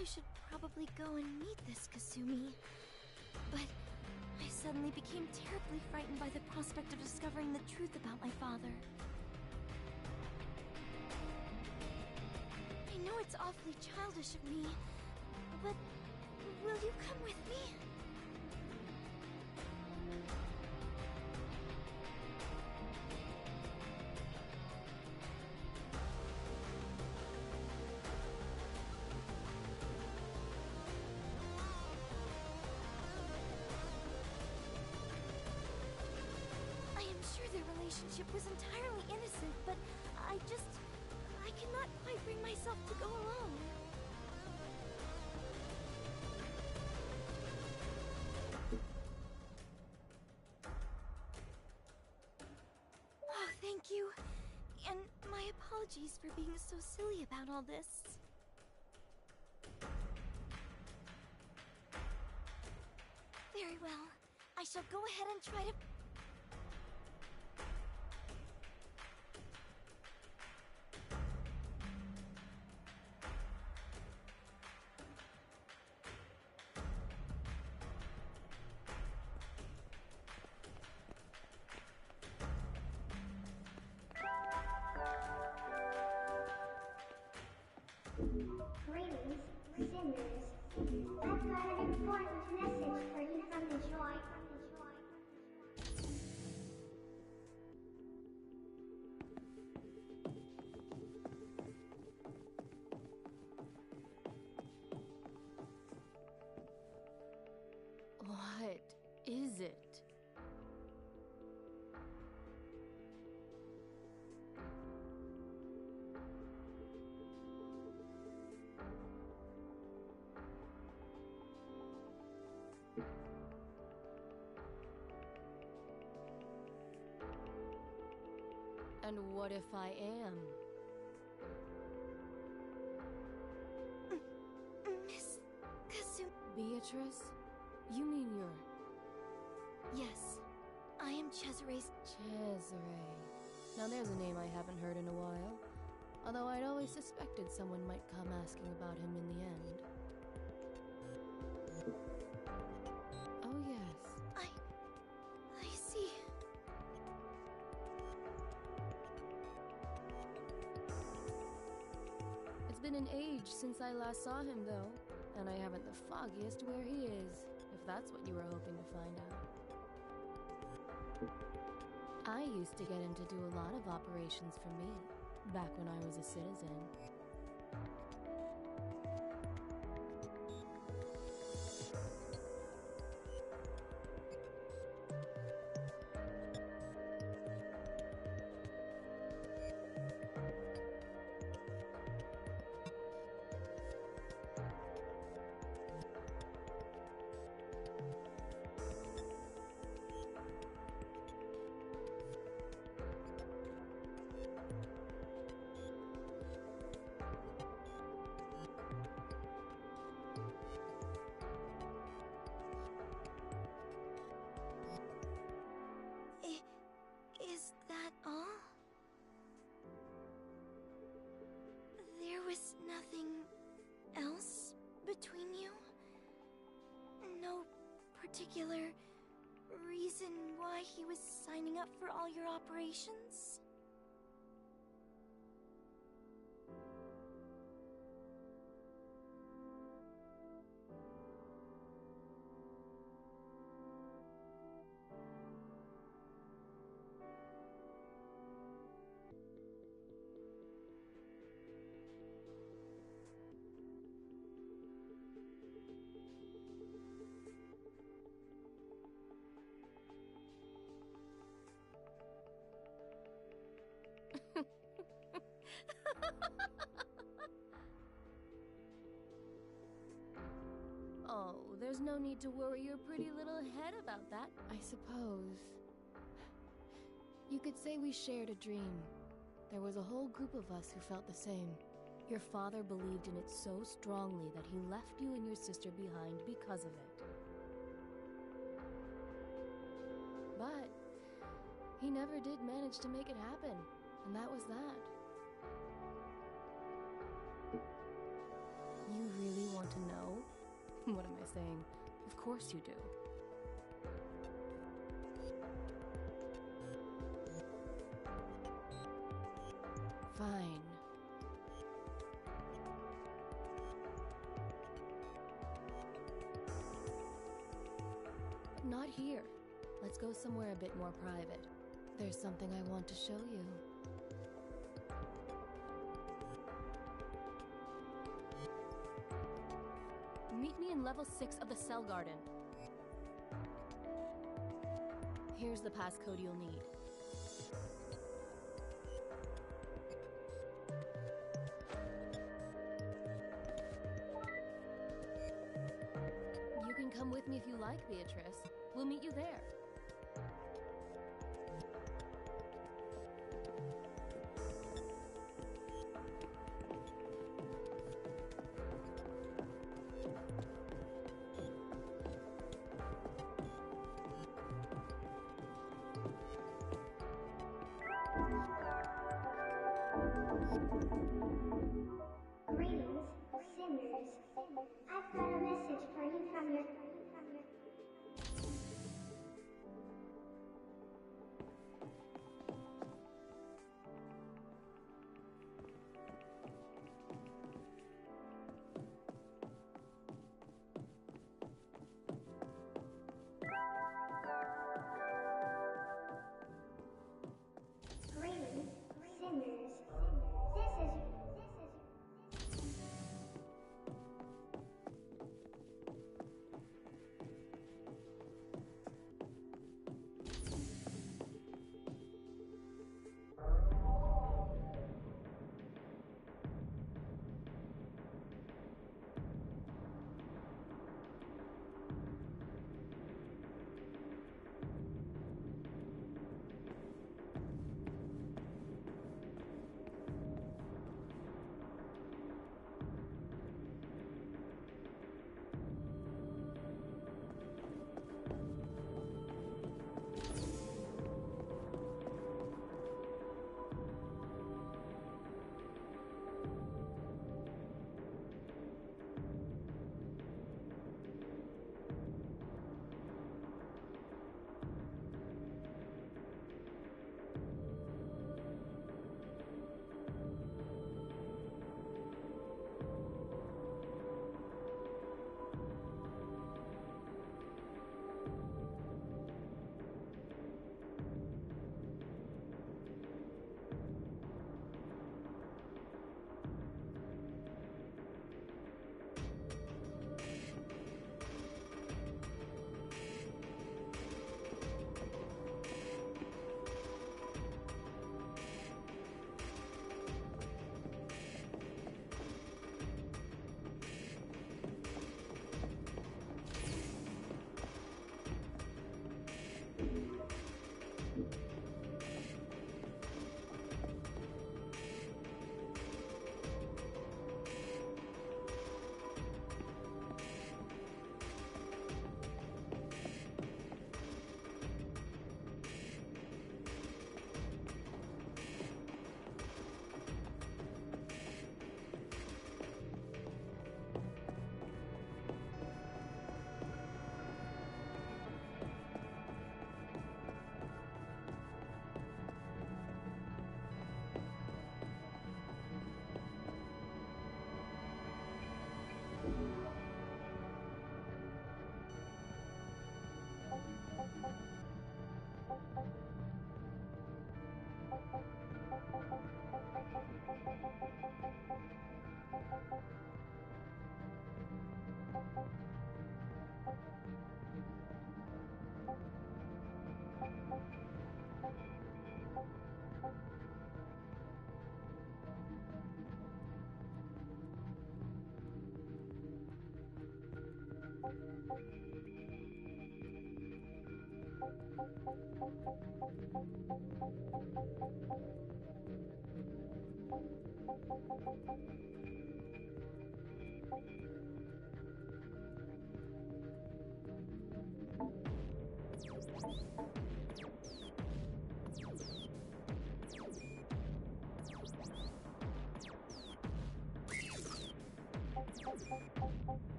I should probably go and meet this Kasumi. But I suddenly became terribly frightened by the prospect of discovering the truth about my father. I know it's awfully childish of me, but will you come with me? Their relationship was entirely innocent, but I cannot quite bring myself to go alone. Oh, thank you. And my apologies for being so silly about all this. Very well. I shall go ahead and try to... Greetings, sinners. I've got an important message for you from the droid. What is it? And what if I am? Miss Kasumi... Beatrice? You mean you're... Yes, I am Cesare's... Cesare. Now there's a name I haven't heard in a while. Although I'd always suspected someone might come asking about him in the end. Oh yes. I see. It's been an age since I last saw him, though. And I haven't the foggiest where he is, if that's what you were hoping to find out. I used to get him to do a lot of operations for me, back when I was a citizen. Is that all? There was nothing else between you? No particular reason why he was signing up for all your operations? Oh, there's no need to worry your pretty little head about that, I suppose. You could say we shared a dream. There was a whole group of us who felt the same. Your father believed in it so strongly that he left you and your sister behind because of it. But he never did manage to make it happen, and that was that. You really want want to know? What am I saying? Of course you do. Fine. Not here. Let's go somewhere a bit more private. There's something I want to show you. Meet me in level 6 of the Cell Garden. Here's the passcode you'll need. You can come with me if you like, Beatrice. We'll meet you there. Greetings, sinners. I've got a message for you from your... Greetings, sinners. This is...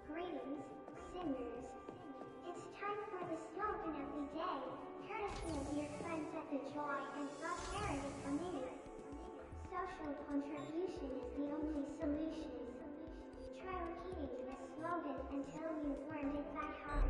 Greetings, sinners. It's time for the slogan of the day, courtesy of your friends at the Joy and Prosperity Committee. Social contribution is the only solution. Try repeating this slogan until you've learned it by heart.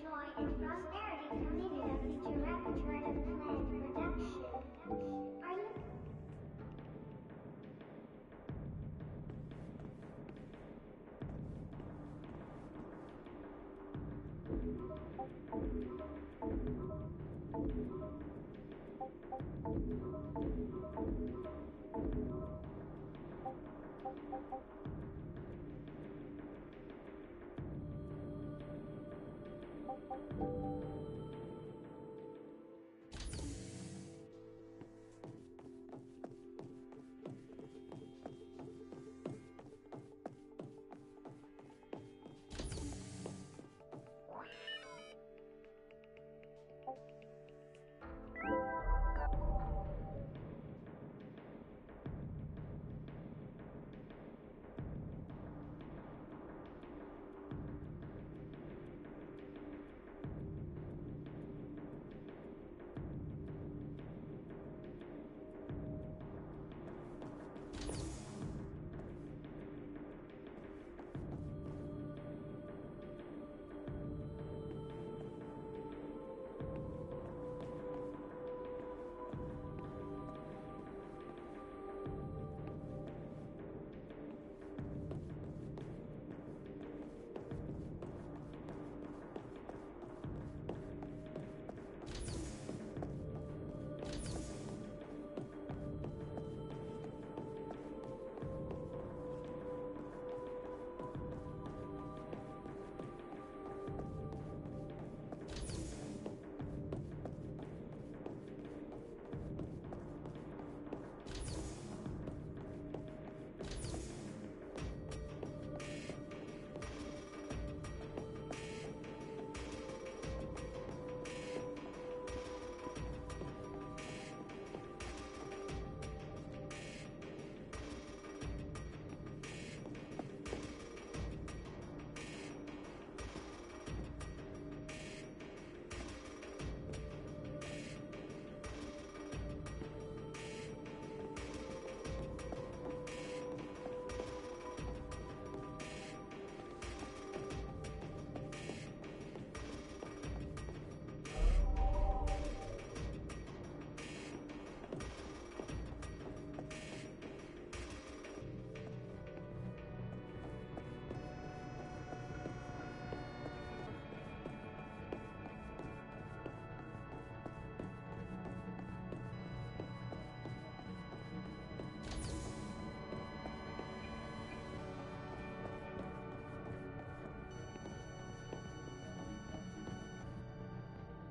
joy and prosperity permitted of the directorate of planned production. Are you...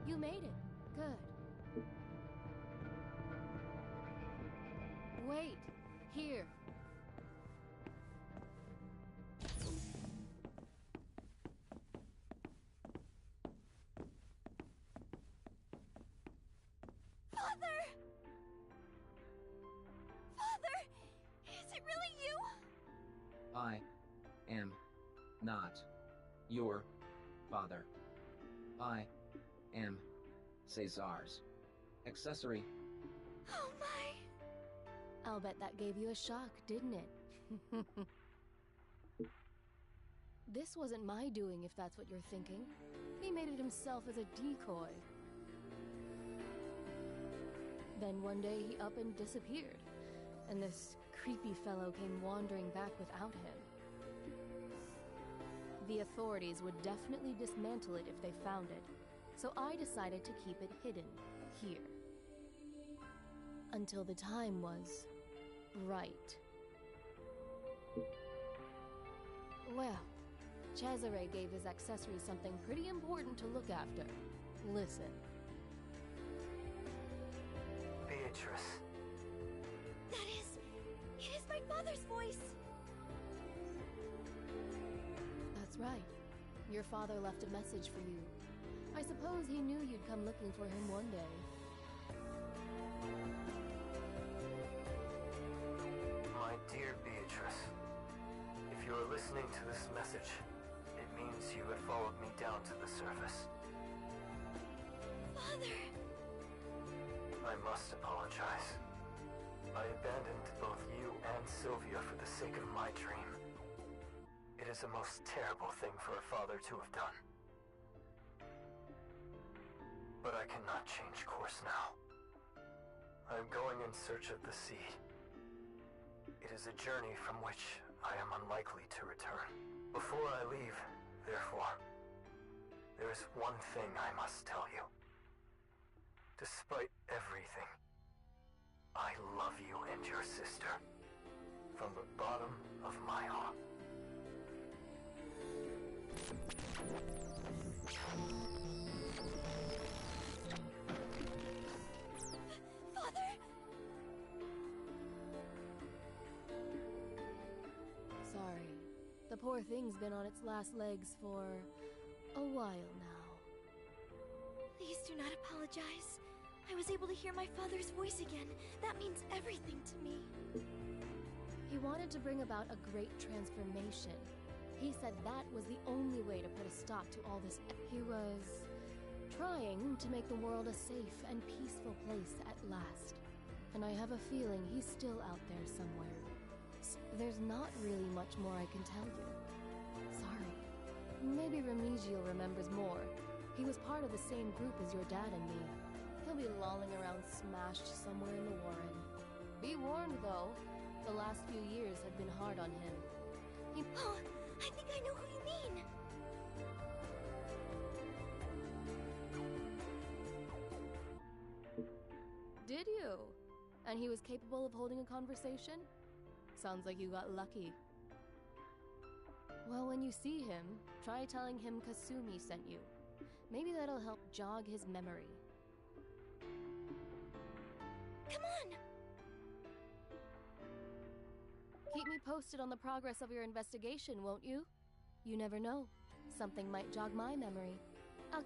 You made it. Good. Wait. Here. Father! Father! Is it really you? I am not your father. I am Cesar's accessory. Oh my! I'll bet that gave you a shock, didn't it? This wasn't my doing, if that's what you're thinking. He made it himself as a decoy. Then one day he up and disappeared, and this creepy fellow came wandering back without him. The authorities would definitely dismantle it if they found it, so I decided to keep it hidden, here. Until the time was right. Well, Cesare gave his accessory something pretty important to look after. Listen. Beatrice. It is my father's voice! That's right. Your father left a message for you. I suppose he knew you'd come looking for him one day. My dear Beatrice, if you are listening to this message, it means you have followed me down to the surface. Father! I must apologize. I abandoned both you and Sylvia for the sake of my dream. It is a most terrible thing for a father to have done. But I cannot change course now. I am going in search of the seed. It is a journey from which I am unlikely to return. Before I leave, therefore, there is one thing I must tell you. Despite everything, I love you and your sister. From the bottom of my heart. Father! Sorry. The poor thing's been on its last legs for a while now. Please do not apologize. I was able to hear my father's voice again. That means everything to me. He wanted to bring about a great transformation. He said that was the only way to put a stop to all this. He was trying to make the world a safe and peaceful place at last. And I have a feeling he's still out there somewhere. There's not really much more I can tell you. Sorry. Maybe Remigio remembers more. He was part of the same group as your dad and me. He'll be lolling around smashed somewhere in the Warren. Be warned, though. The last few years have been hard on him. Oh, I think I know who you mean! Did you? And he was capable of holding a conversation? Sounds like you got lucky. Well, when you see him, try telling him Kasumi sent you. Maybe that'll help jog his memory. Come on! Keep me posted on the progress of your investigation, won't you? You never know. Something might jog my memory. I'll...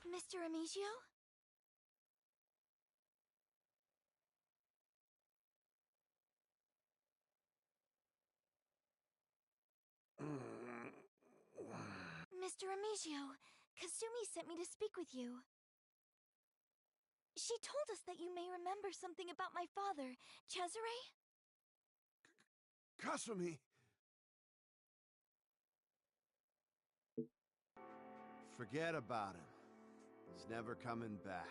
Mr. Remigio? Mr. Remigio, Kasumi sent me to speak with you. She told us that you may remember something about my father, Cesare? Kasumi! Forget about him. He's never coming back.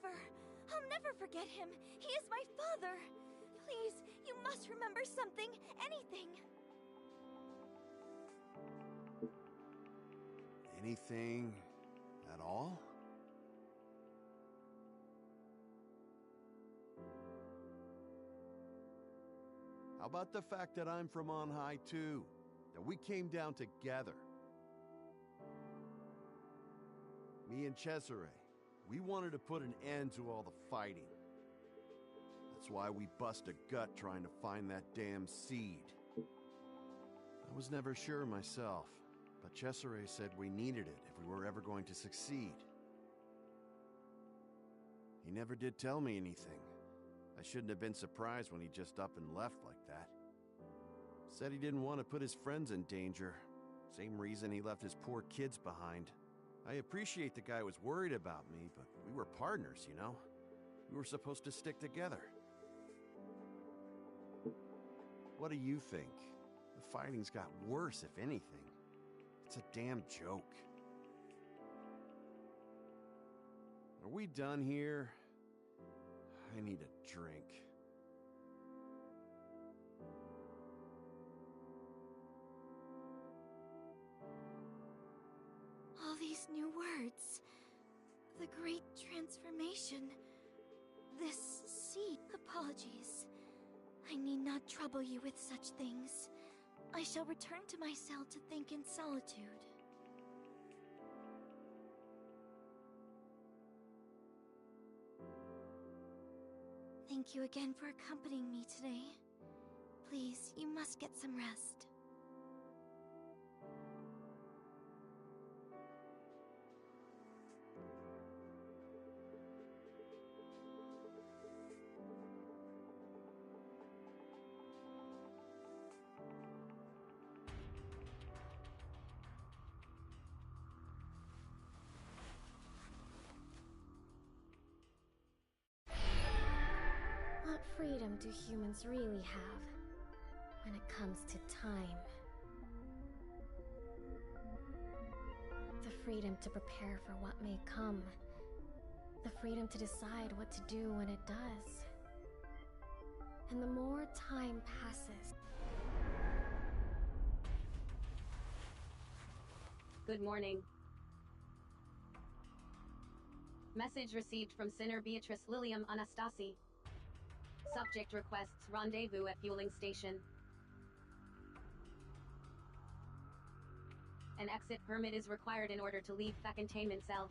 I'll never forget him. He is my father. Please, you must remember something, anything. Anything at all? How about the fact that I'm from on high too? That we came down together. Me and Cesare, we wanted to put an end to all the fighting. That's why we bust a gut trying to find that damn seed. I was never sure myself, but Cesare said we needed it if we were ever going to succeed. He never did tell me anything. I shouldn't have been surprised when he just up and left like that. Said he didn't want to put his friends in danger. Same reason he left his poor kids behind. I appreciate the guy was worried about me, but we were partners, you know? We were supposed to stick together. What do you think? The fighting's got worse, if anything. It's a damn joke. Are we done here? I need a drink. All these new words. The great transformation. This seed. Apologies. I need not trouble you with such things. I shall return to my cell to think in solitude. Thank you again for accompanying me today. Please, you must get some rest. What freedom do humans really have when it comes to time? The freedom to prepare for what may come. The freedom to decide what to do when it does. And the more time passes... Good morning. Message received from Sinner Beatrice Lilium Anastasi. Subject requests rendezvous at fueling station. An exit permit is required in order to leave the containment cell.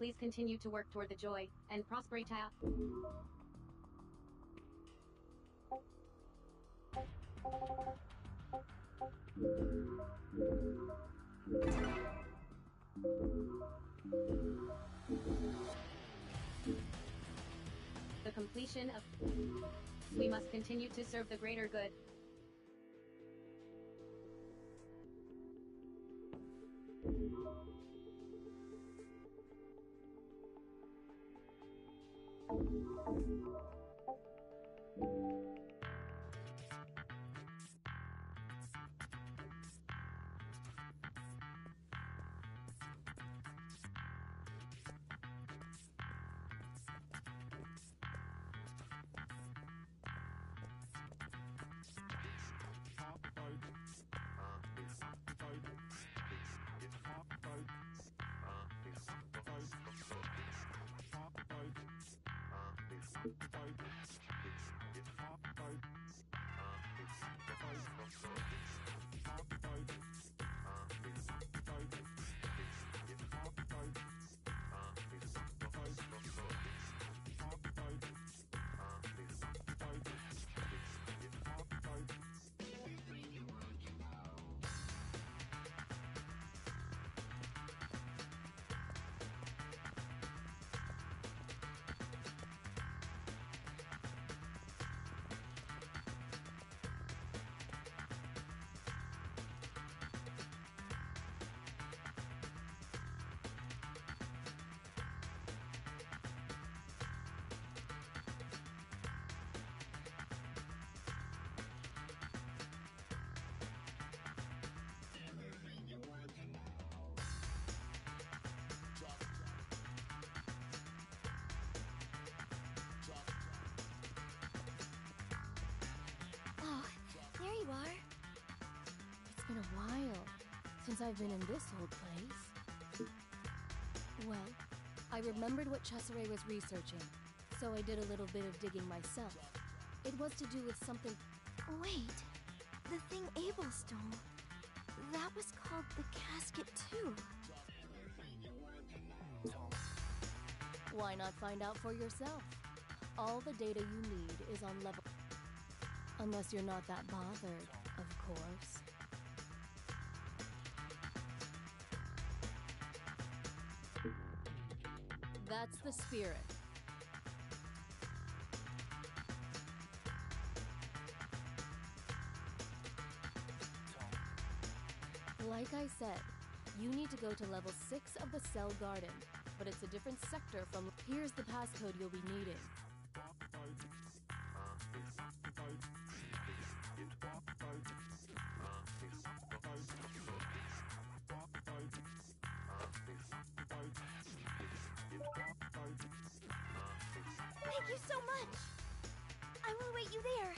Please continue to work toward the joy and prosperity. The completion of... We must continue to serve the greater good. Oh, there you are. It's been a while since I've been in this old place. Well, I remembered what Cesare was researching, so I did a little bit of digging myself. It was to do with something... Wait, the thing Abel stole, that was called the casket too. Why not find out for yourself? All the data you need is on level... Unless you're not that bothered, of course. That's the spirit. Like I said, you need to go to level 6 of the cell garden, but it's a different sector from... Here's the passcode you'll be needing. Thank you so much! I will wait you there.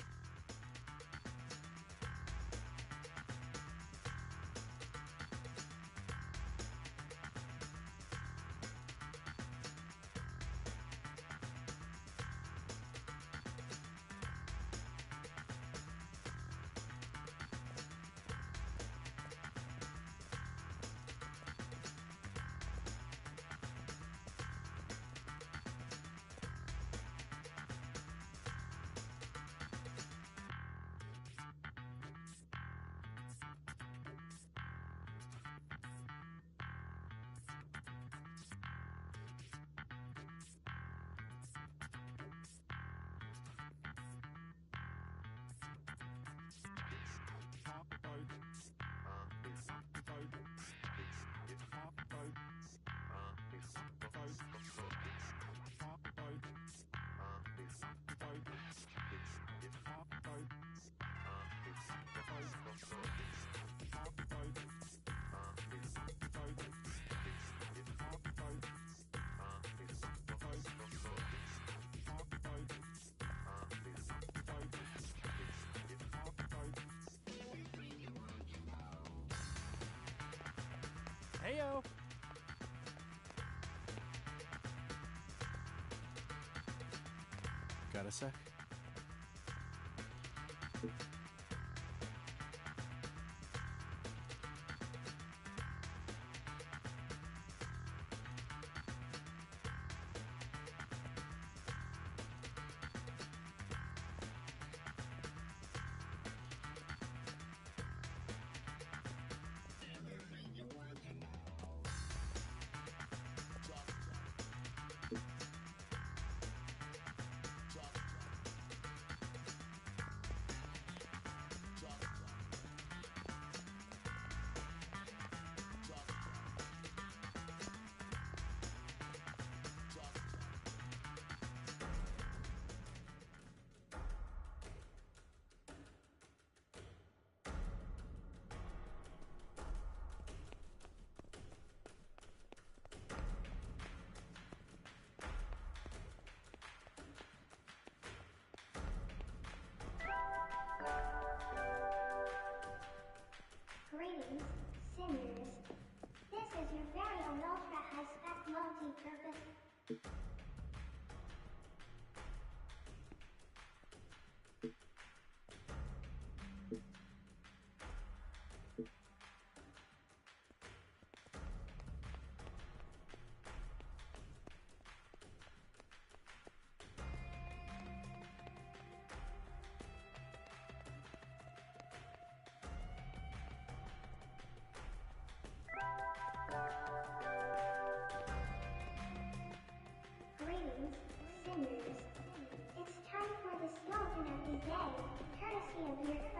Heyo! Got a sec?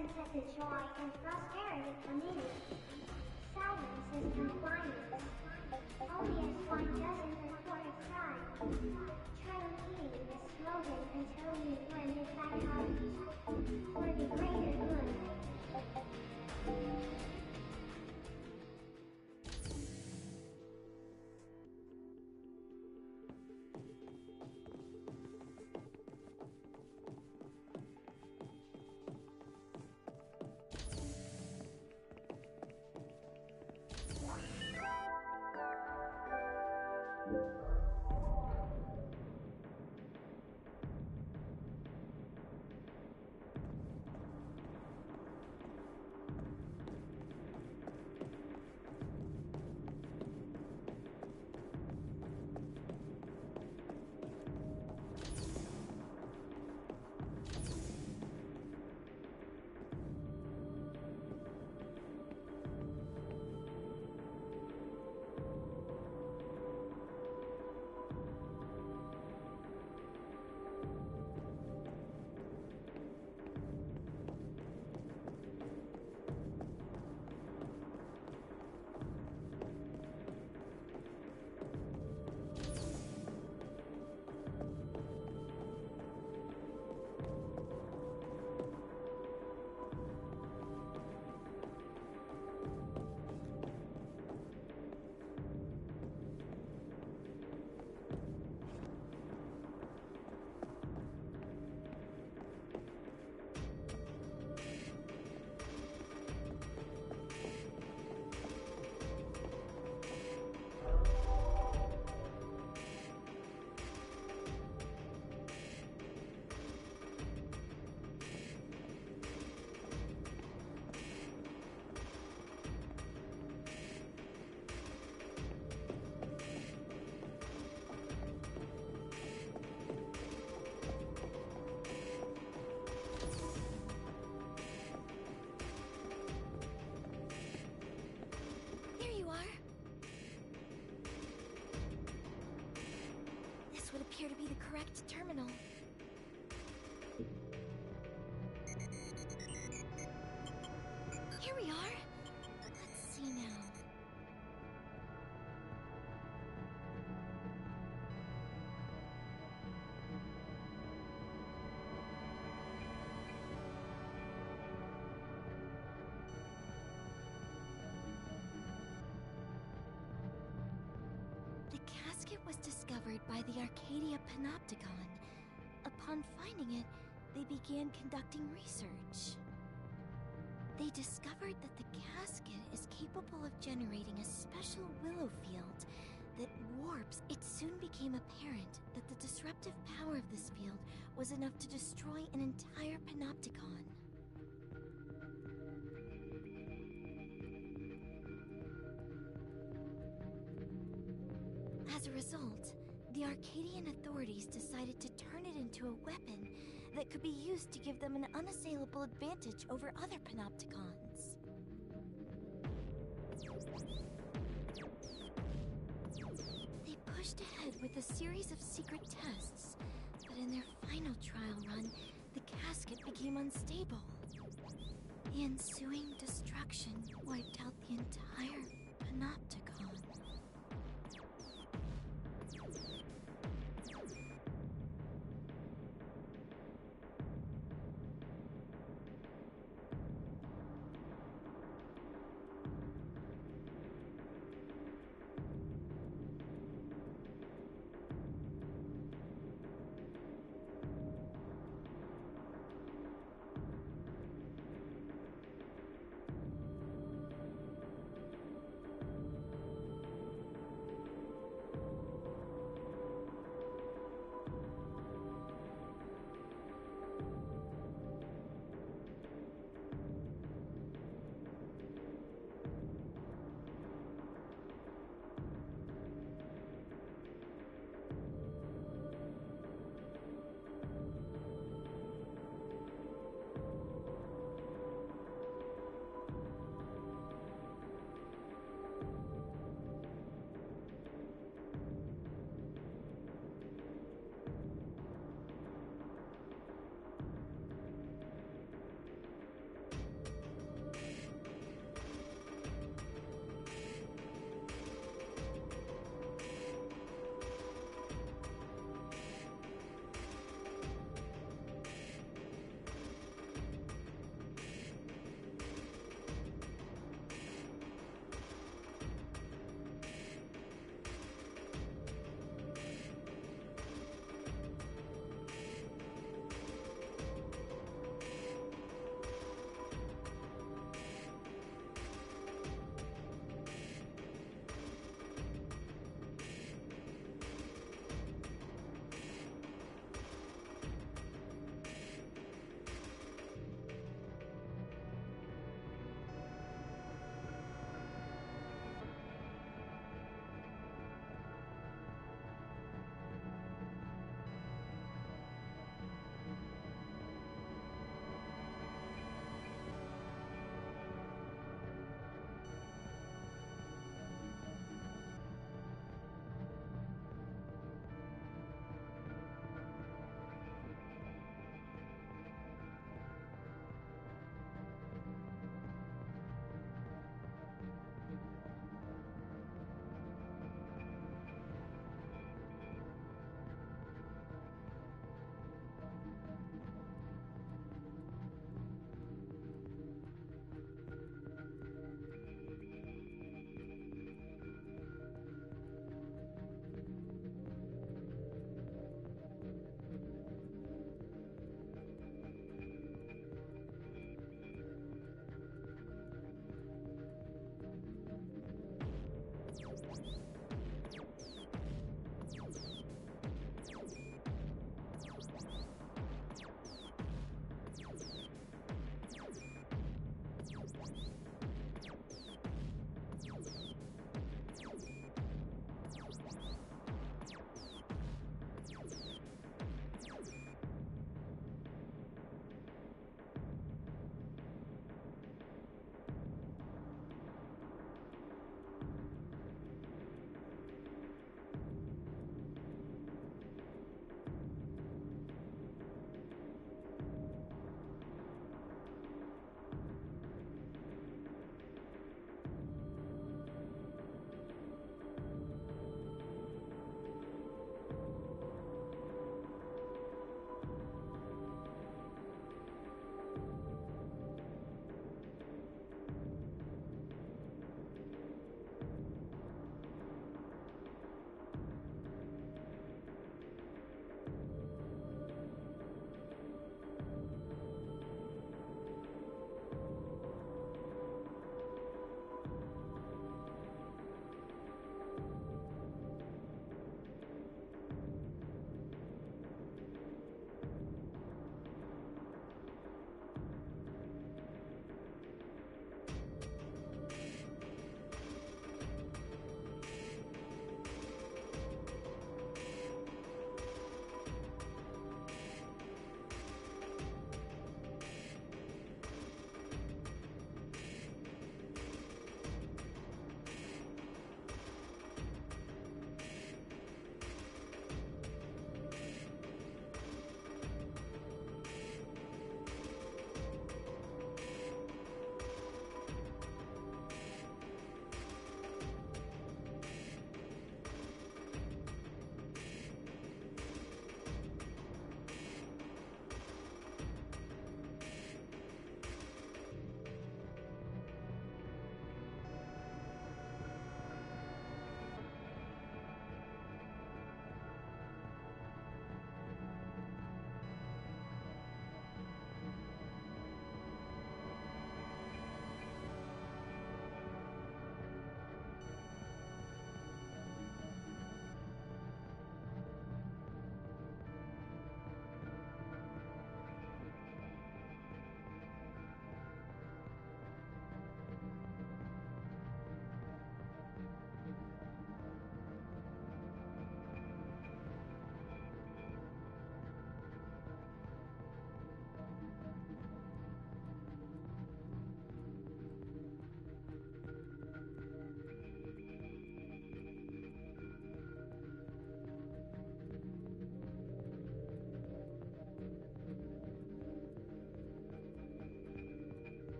sense that the joy and prosperity come in it. Silence is compliance. Only as one doesn't report a crime. Try repeating this slogan until you blend it back out. For the greater good. Appear to be the correct terminal. Here we are. Let's see now. The casket was discovered by the Arcadia Panopticon. Upon finding it, they began conducting research. They discovered that the casket is capable of generating a special willow field that warps. It soon became apparent that the disruptive power of this field was enough to destroy an entire Panopticon. As a result, the Arcadian authorities decided to turn it into a weapon that could be used to give them an unassailable advantage over other Panopticons. They pushed ahead with a series of secret tests, but in their final trial run, the casket became unstable. The ensuing destruction wiped out the entire Panopticon.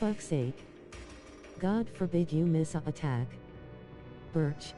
fuck's sake. God forbid you miss a attack. Birch.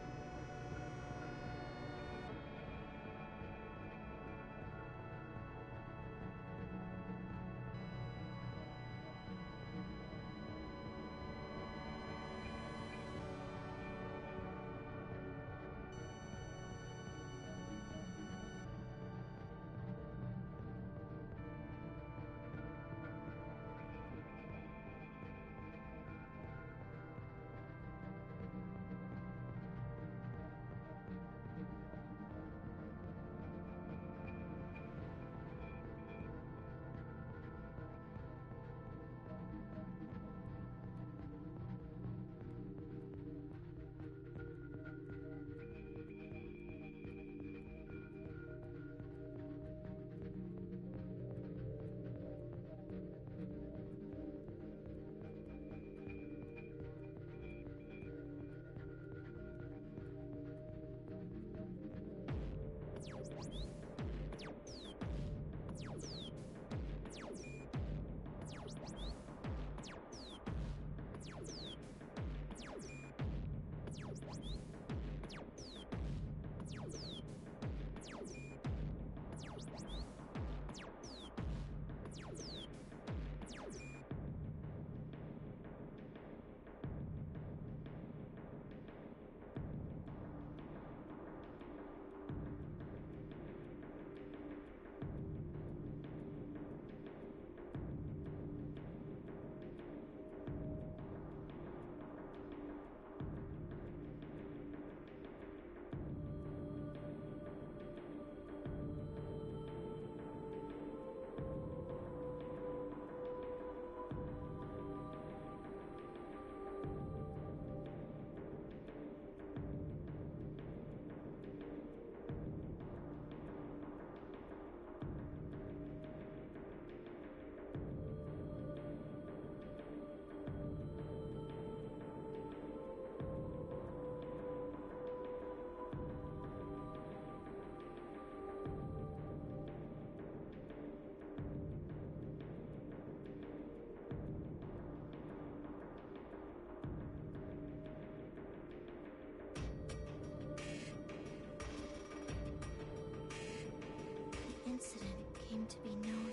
Incident came to be known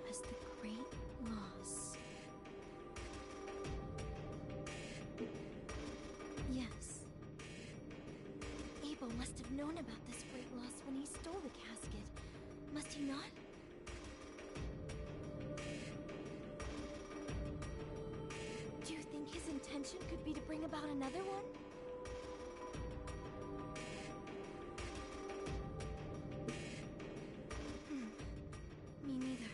as the Great Loss. Yes. Abel must have known about this great loss when he stole the casket. Must he not? Do you think his intention could be to bring about another one? Me neither.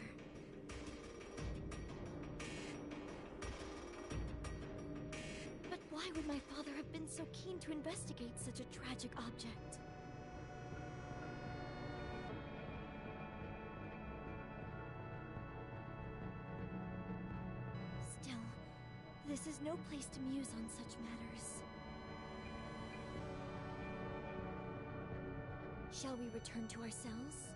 But why would my father have been so keen to investigate such a tragic object? Still, this is no place to muse on such matters. Shall we return to our cells?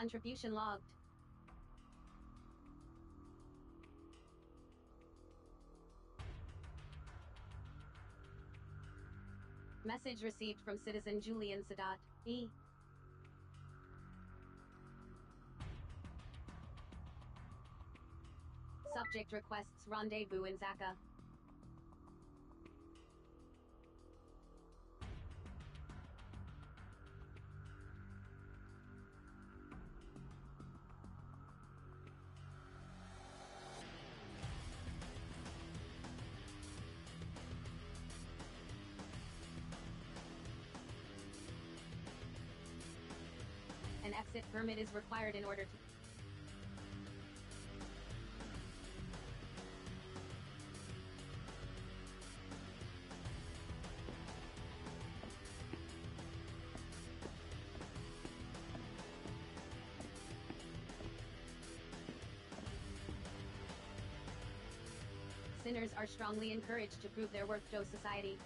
Contribution logged. Message received from citizen Julian Sadat. E. Subject requests rendezvous in Zaka. An exit permit is required in order to... Sinners are strongly encouraged to prove their worth to society.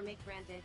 permit granted.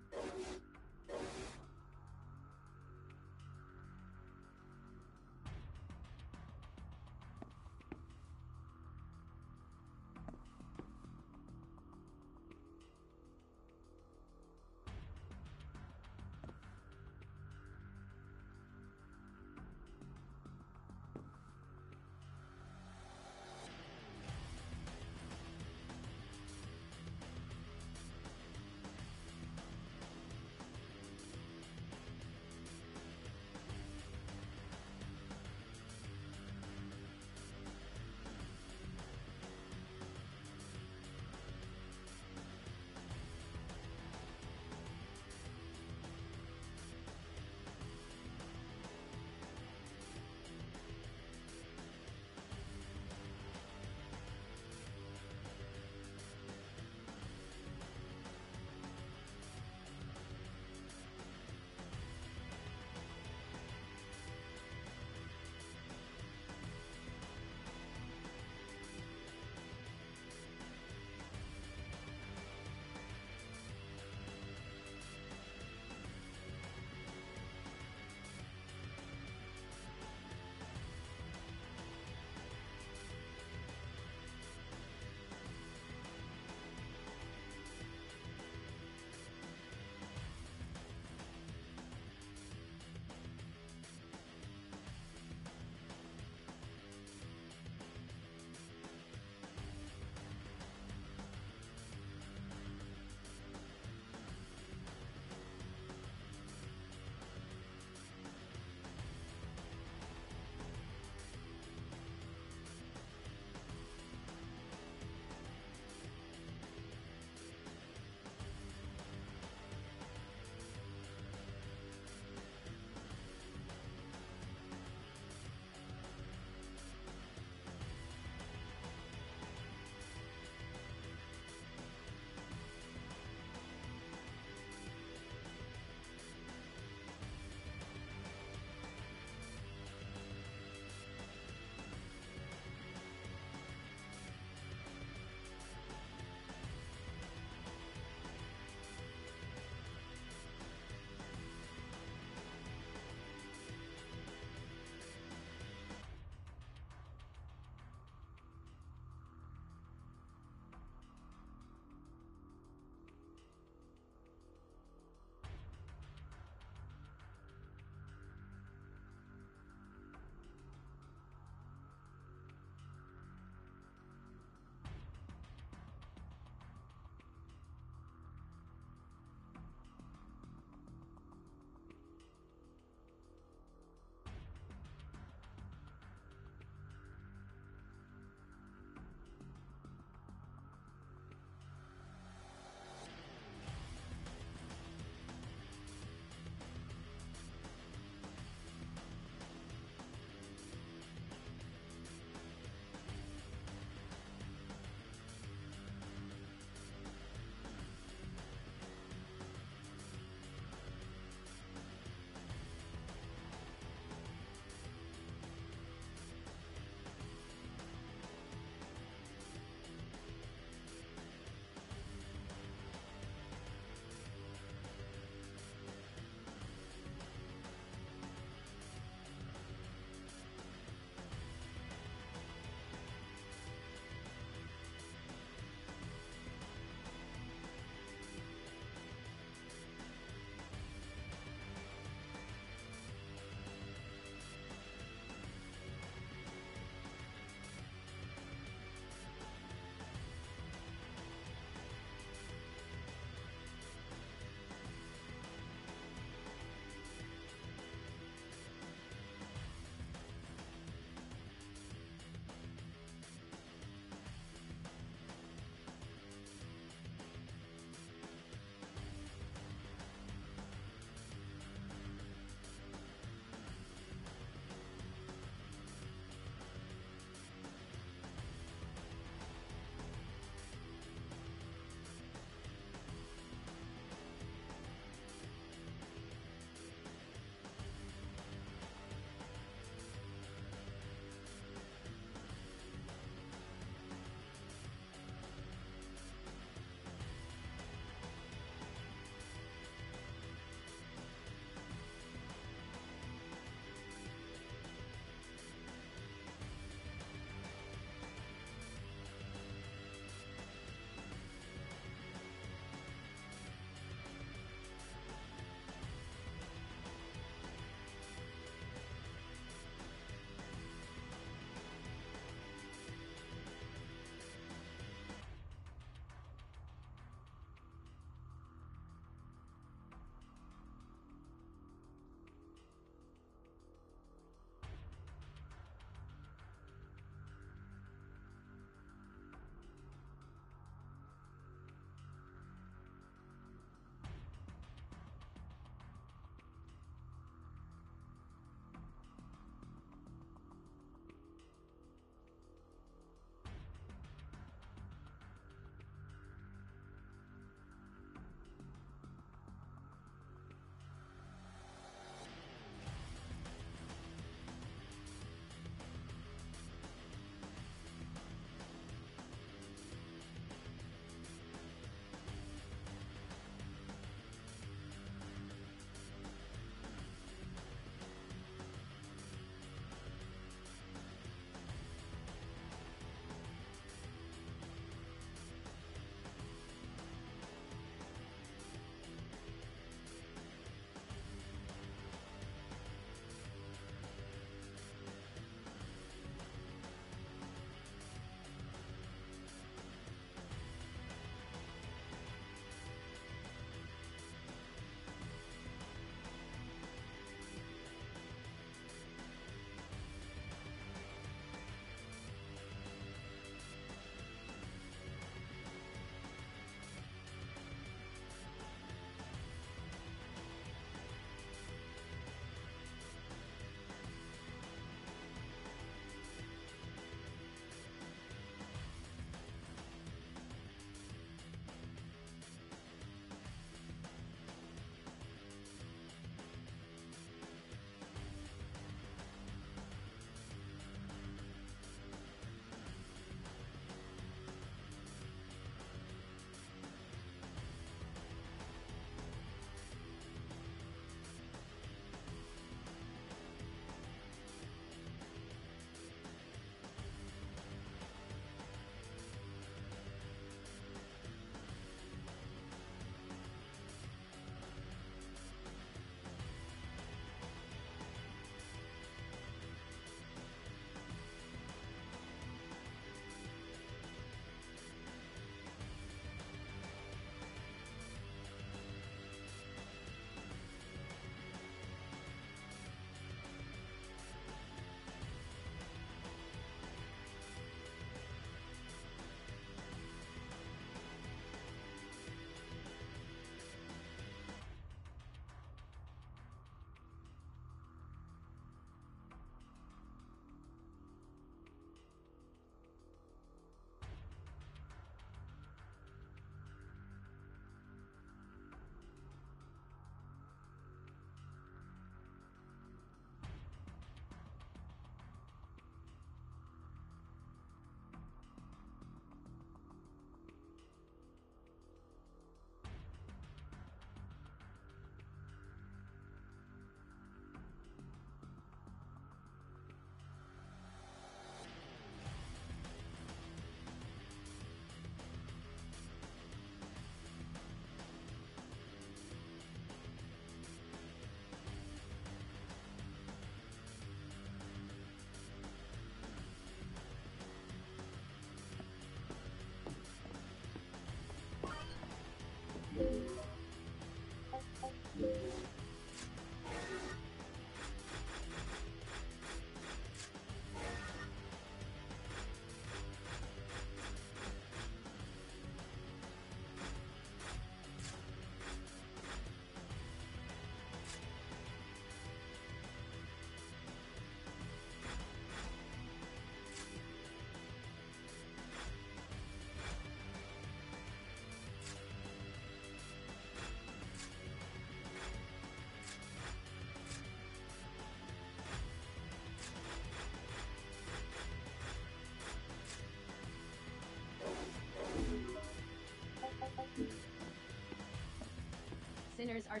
sinners are...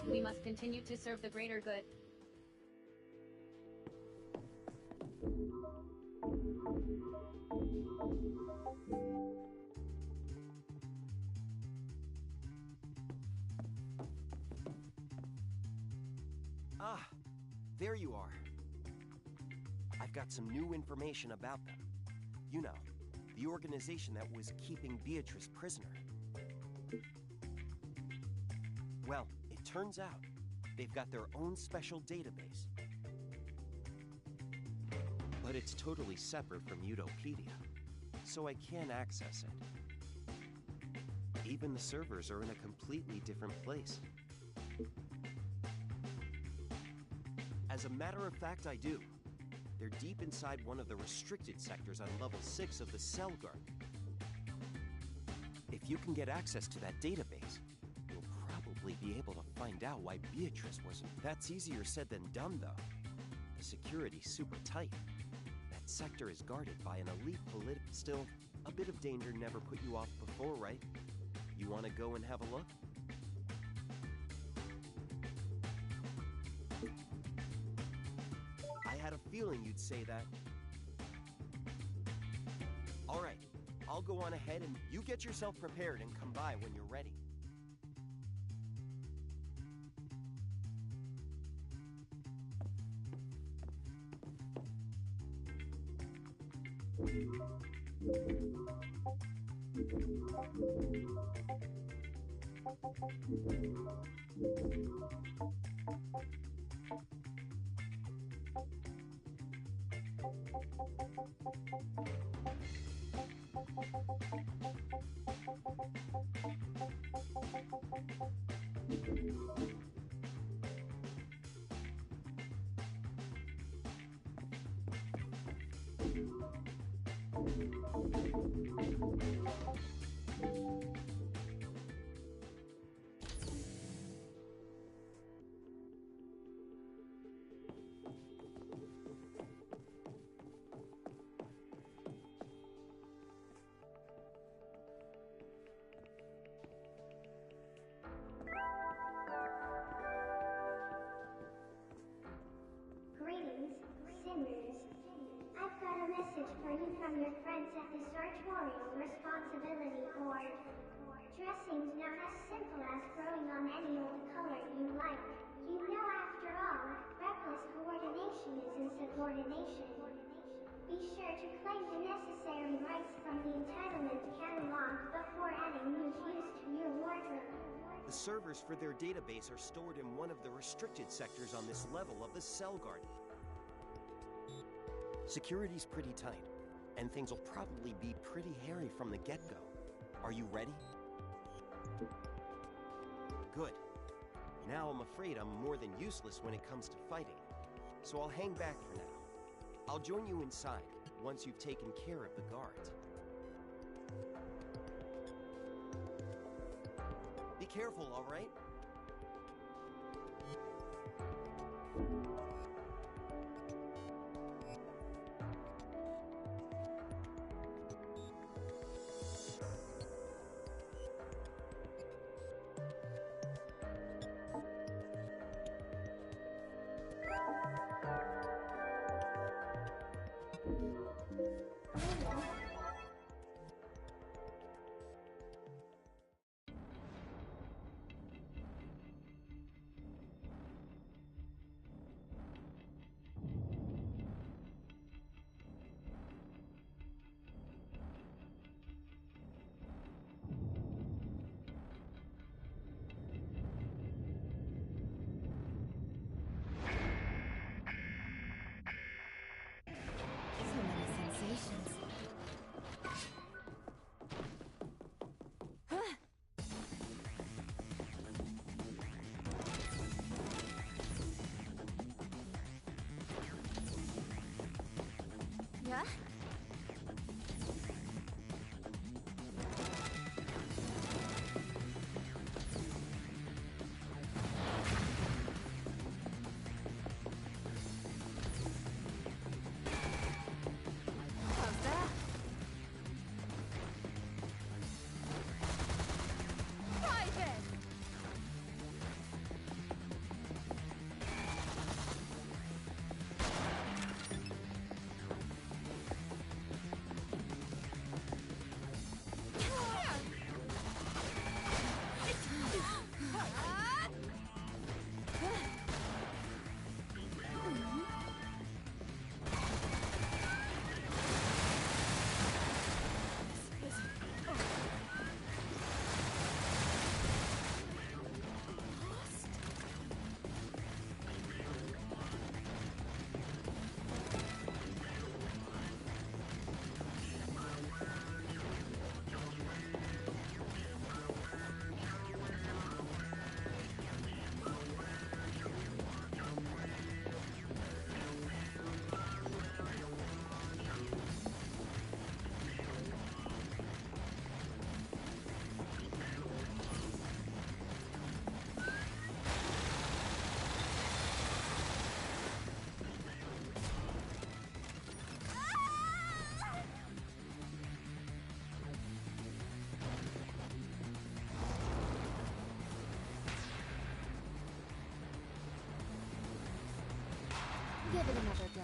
We must continue to serve the greater good. Ah, there you are. I've got some new information about them. You know, the organization that was keeping Beatrice prisoner. Well, it turns out they've got their own special database. But it's totally separate from Utopedia, so I can't access it. Even the servers are in a completely different place. As a matter of fact, I do. They're deep inside one of the restricted sectors on level 6 of the cell guard. If you can get access to that database, you'll probably be able to find out why Beatrice wasn't. That's easier said than done, though. The security's super tight. That sector is guarded by an elite Still, a bit of danger never put you off before, right? You want to go and have a look? I had a feeling you'd say that. All right, I'll go on ahead and you get yourself prepared and come by when you're ready. Greetings, sinners. I've got a message for you from your friends at the Sartorial Responsibility Board. Dressing's not as simple as throwing on any old color you like. You know, after all, reckless coordination is insubordination. Be sure to claim the necessary rights from the entitlement catalog before adding new hues to your wardrobe. The servers for their database are stored in one of the restricted sectors on this level of the cell guard. Security's pretty tight, and things will probably be pretty hairy from the get-go. Are you ready? Good. Now I'm afraid I'm more than useless when it comes to fighting, so I'll hang back for now. I'll join you inside once you've taken care of the guards. Be careful, all right? give it another go.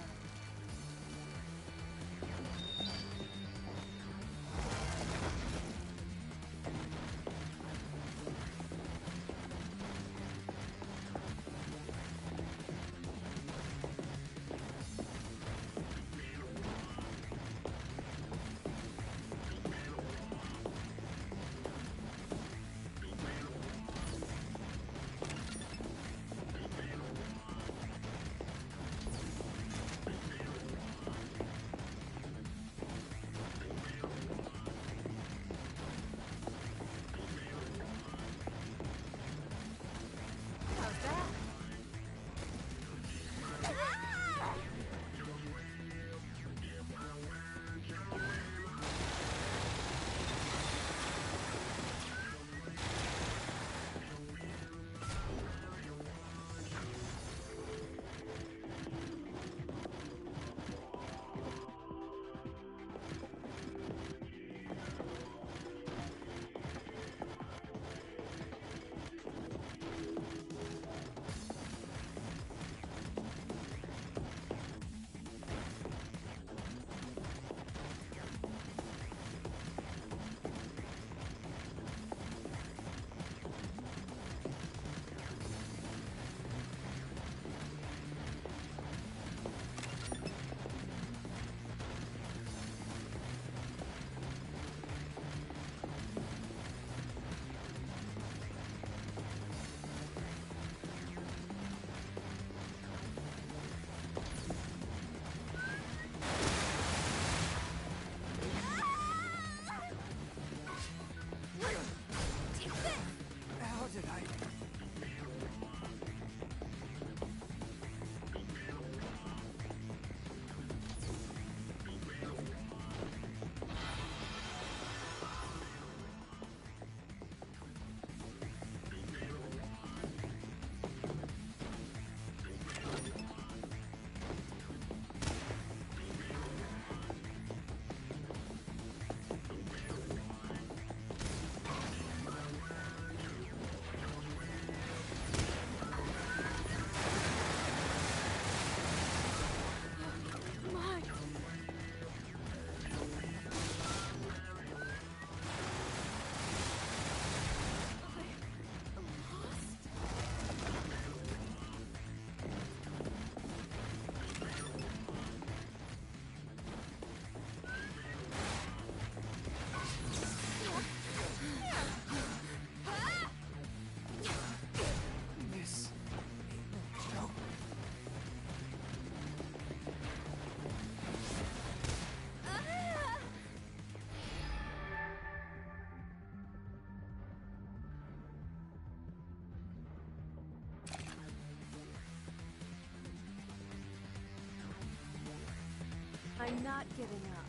I'm not giving up.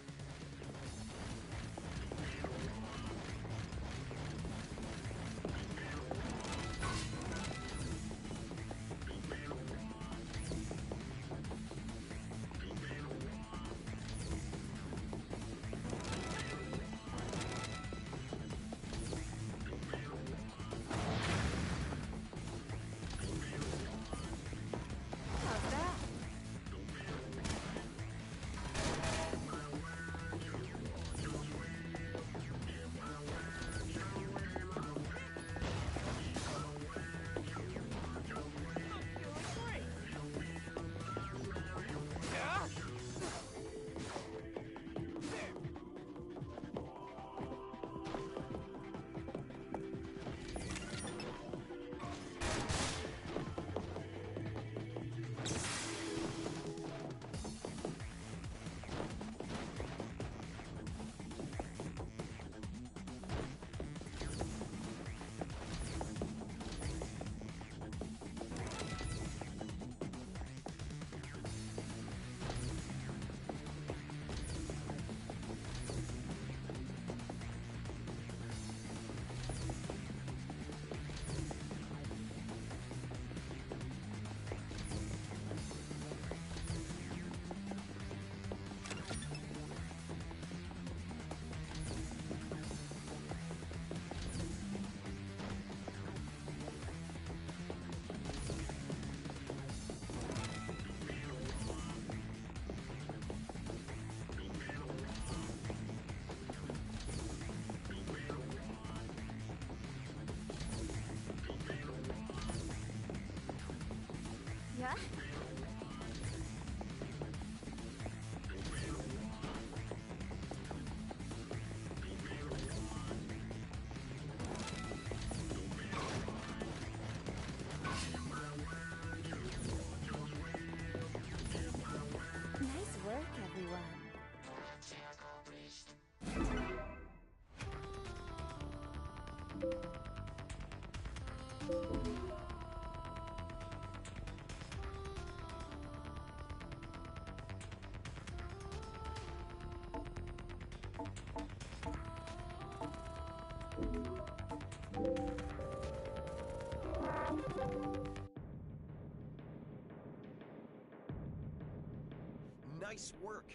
How's that? Nice work, everyone. Nice work!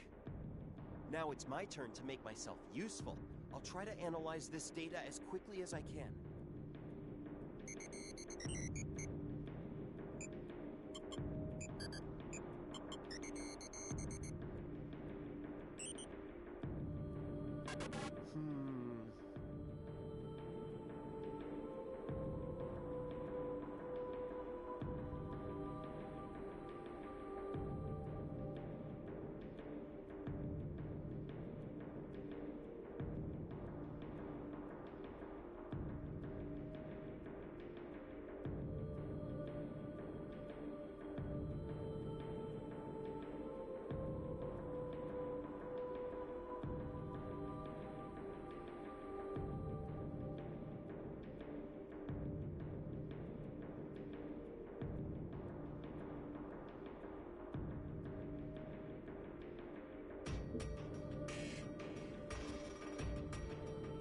Now it's my turn to make myself useful. I'll try to analyze this data as quickly as I can.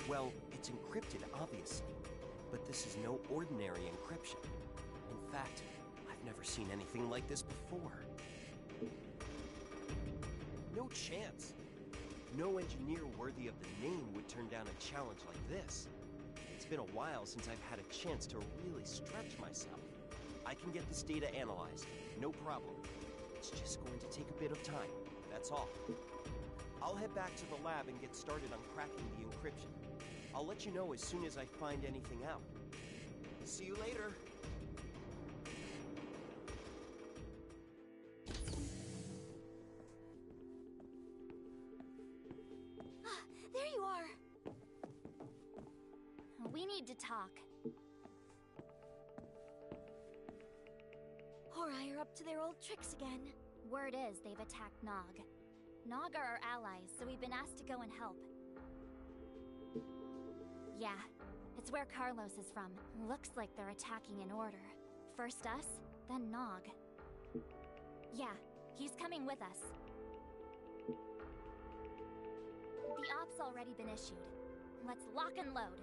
Well, it's encrypted, obviously, but this is no ordinary encryption. In fact, I've never seen anything like this before. No chance. No engineer worthy of the name would turn down a challenge like this. It's been a while since I've had a chance to really stretch myself. I can get this data analyzed, no problem. It's just going to take a bit of time, that's all. I'll head back to the lab and get started on cracking the encryption. I'll let you know as soon as I find anything out. See you later. There you are! We need to talk. Horai are up to their old tricks again. Word is they've attacked Nog. Nog are our allies, so we've been asked to go and help. Yeah, it's where Carlos is from. Looks like they're attacking in order. First us, then Nog. Yeah, he's coming with us. The op's already been issued. Let's lock and load.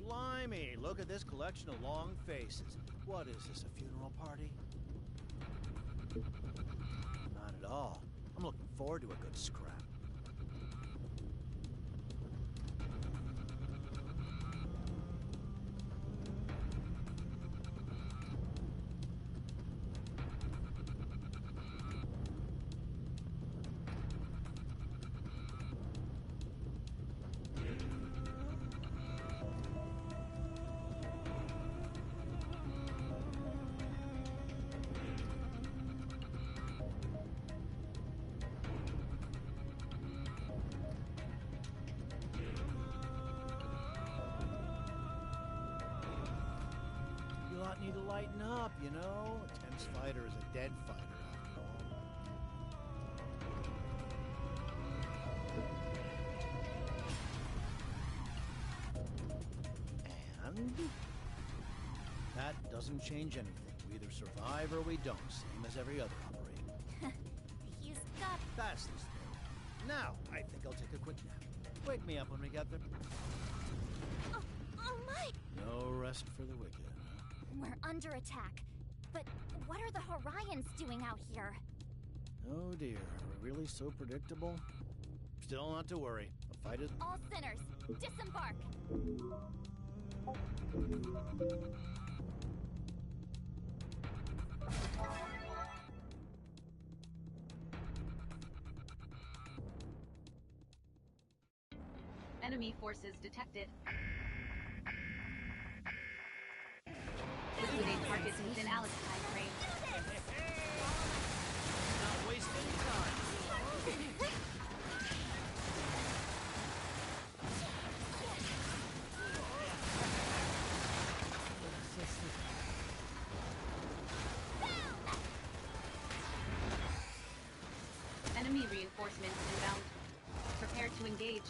Blimey, look at this collection of long faces. What is this, a funeral party? Not at all. I'm looking forward to a good scrap. You lot need to lighten up, you know? A tense fighter is a dead fighter, after all. And? That doesn't change anything. We either survive or we don't, same as every other operator. He's got... That's the spirit. Now, I think I'll take a quick nap. Wake me up when we get there. Oh my! No rest for the wicked. We're under attack. But what are the Horions doing out here? Oh dear, are we really so predictable? Still not to worry. The fight is... All sinners, disembark! Enemy forces detected. Liquidate targets within Alex time range. Not waste any time. Enemy reinforcements inbound. Prepare to engage.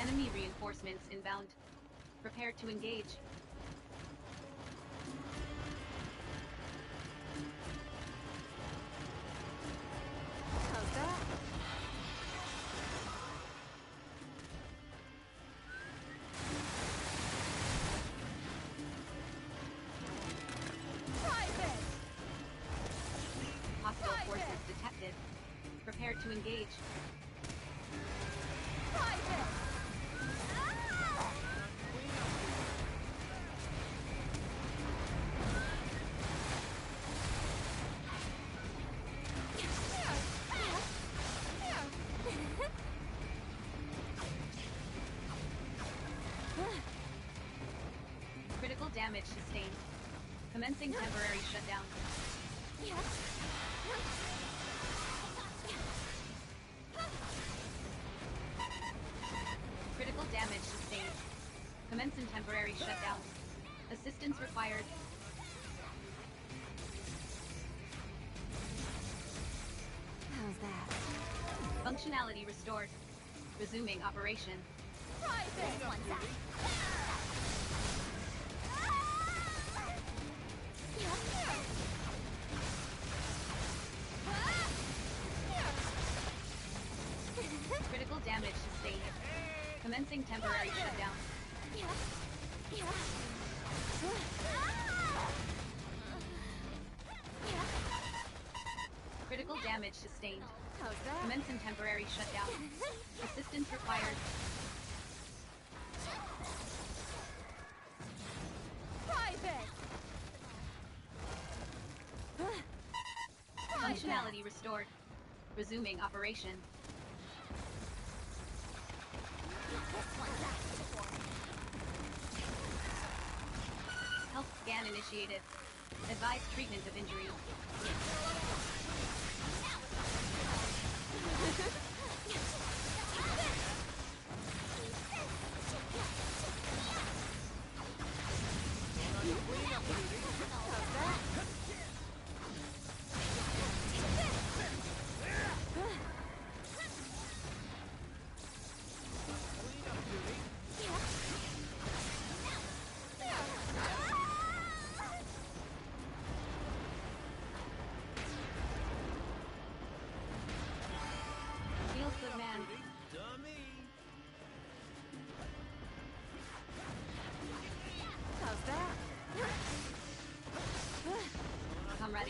Enemy reinforcements inbound. Prepare to engage. How's that? Hostile forces detected. Prepare to engage. Critical damage sustained. Commencing temporary shutdown. Critical damage sustained. Commencing temporary shutdown. Assistance required. How's that? Functionality restored. Resuming operation. This one's out. Critical damage sustained. Commencing temporary shutdown. Critical damage sustained. How's that? Commencing temporary shutdown. Assistance required. Functionality restored. Resuming operation. Health scan initiated. Advise treatment of injury.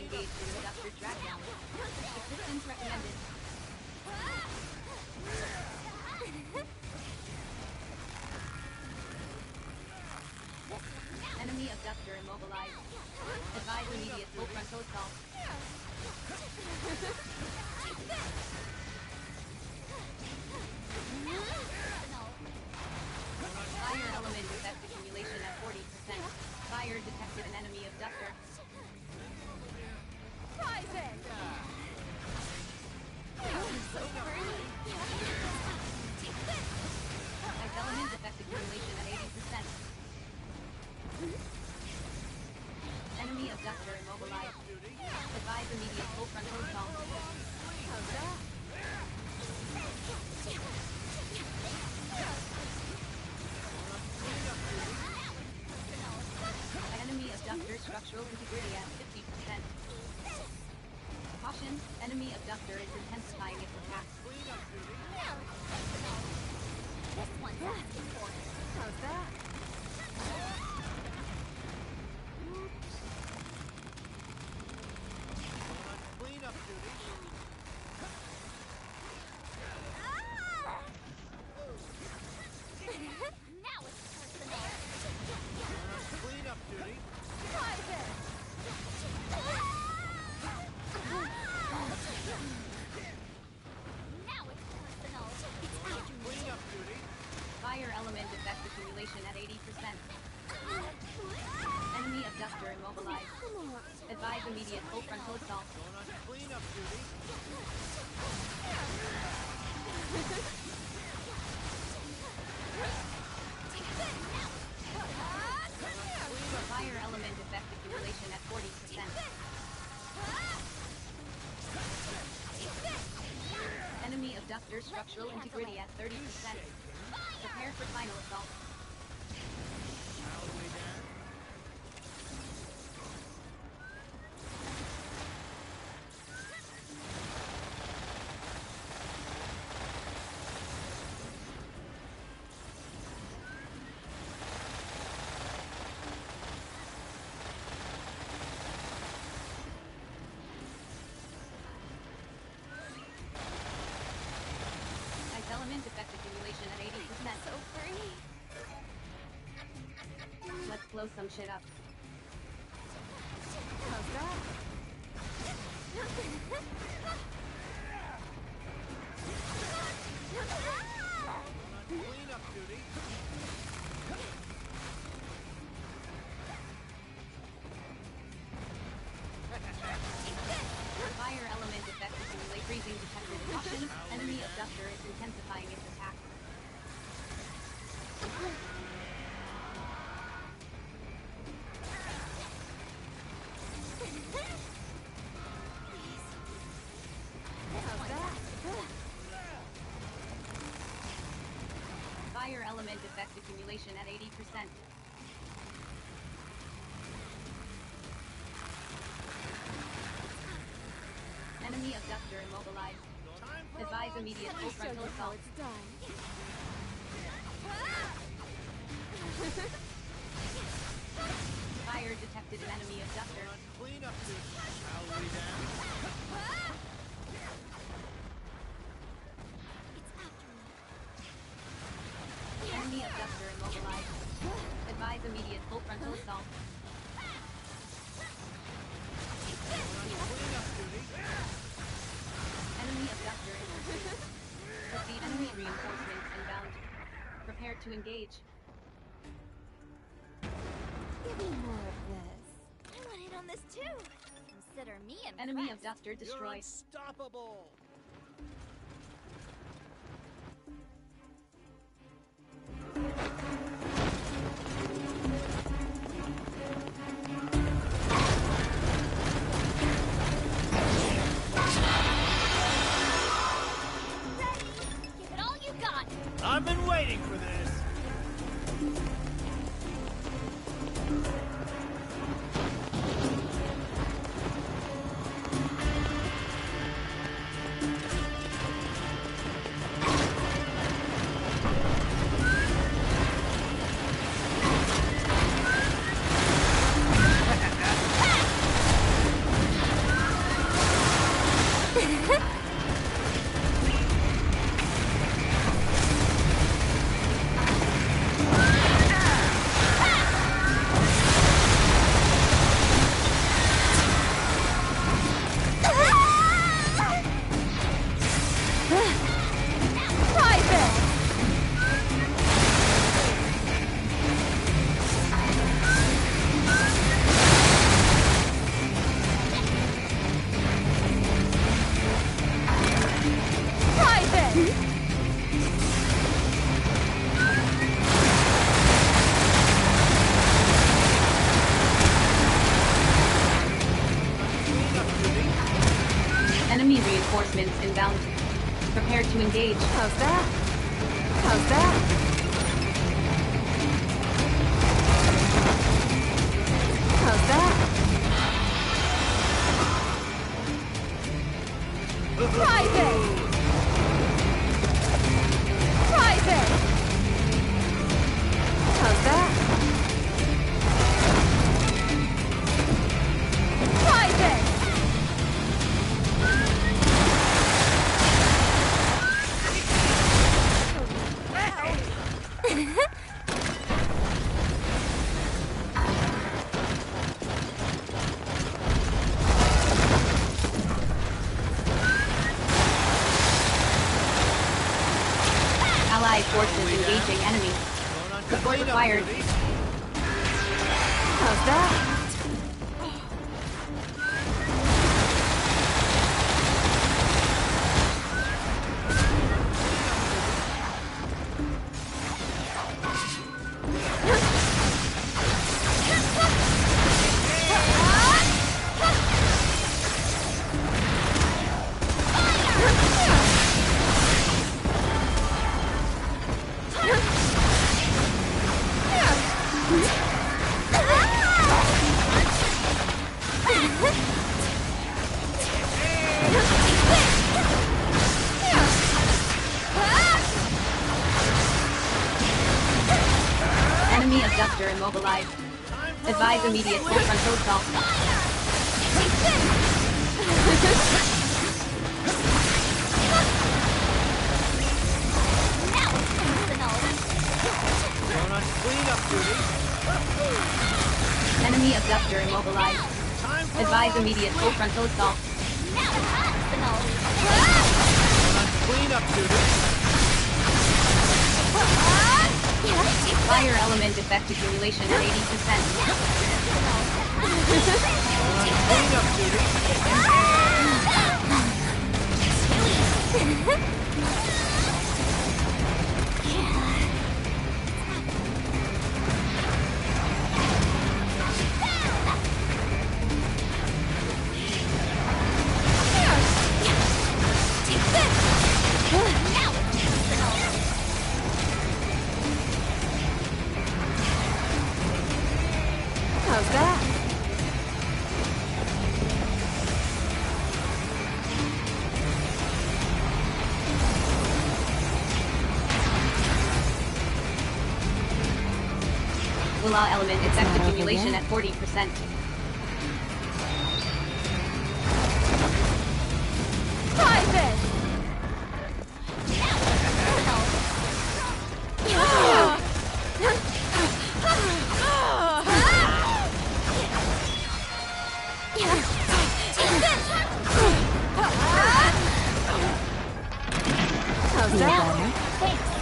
engage in abductor trackdown. Assistance recommended. Enemy abductor immobilized. Advise immediate full frontal assault. Fire element effect accumulation at 40%. Fire detected an enemy abductor. Rise in! So pretty. Ice element effect accumulation at 80%. Enemy abductor immobilized. Advise immediate full frontal assault. How's that? Enemy abductor structural integrity at 50%. Caution, enemy abductor is intensifying its attack. This one's asking for it. How's that? Cleanup duty. Now it's personal. Cleanup duty. Private. Now it's personal. Cleanup duty. Fire element effect accumulation at 80%. Enemy abductor immobilized. Advise immediate full frontal assault. Going on to cleanup duty. Fire element effect accumulation at 40%. Enemy abductor structural integrity at 30%. Prepare for final assault. Ice element effect accumulation at 80%. So free. Let's blow some shit up. How's that? Cleanup duty. Fire element effect accumulate freezing detected. Caution, enemy abductor is intensifying its attack. How's that? Fire element effect accumulation at 80%. Enemy abductor immobilized. Advise immediate full frontal assault. It's done. Fire detected an enemy abductor. Cleanup duty. Shall we then? Enemy abductor immobilized. Advise immediate full frontal assault. Cleanup duty. Enemy abductor in pursuit. Proceed enemy reinforcements inbound. Prepare to engage. Give me more of this. I want in on this too. Consider me impressed. Enemy abductor You're destroyed. unstoppable. Give it all you got. I've been waiting for this. engage. How's that? How's that? How's that? Private! Private! How's that? Private! Allied forces engaging enemy. Support required. How's that? Enemy abductor immobilized. Advise immediate full frontal assault. Going on cleanup duty. Enemy abductor immobilized. Advise immediate full frontal assault. Going on cleanup duty. Fire element effect accumulation at 80%. Cleanup How's that? Will allow element effect accumulation at 40%. Private! How's that?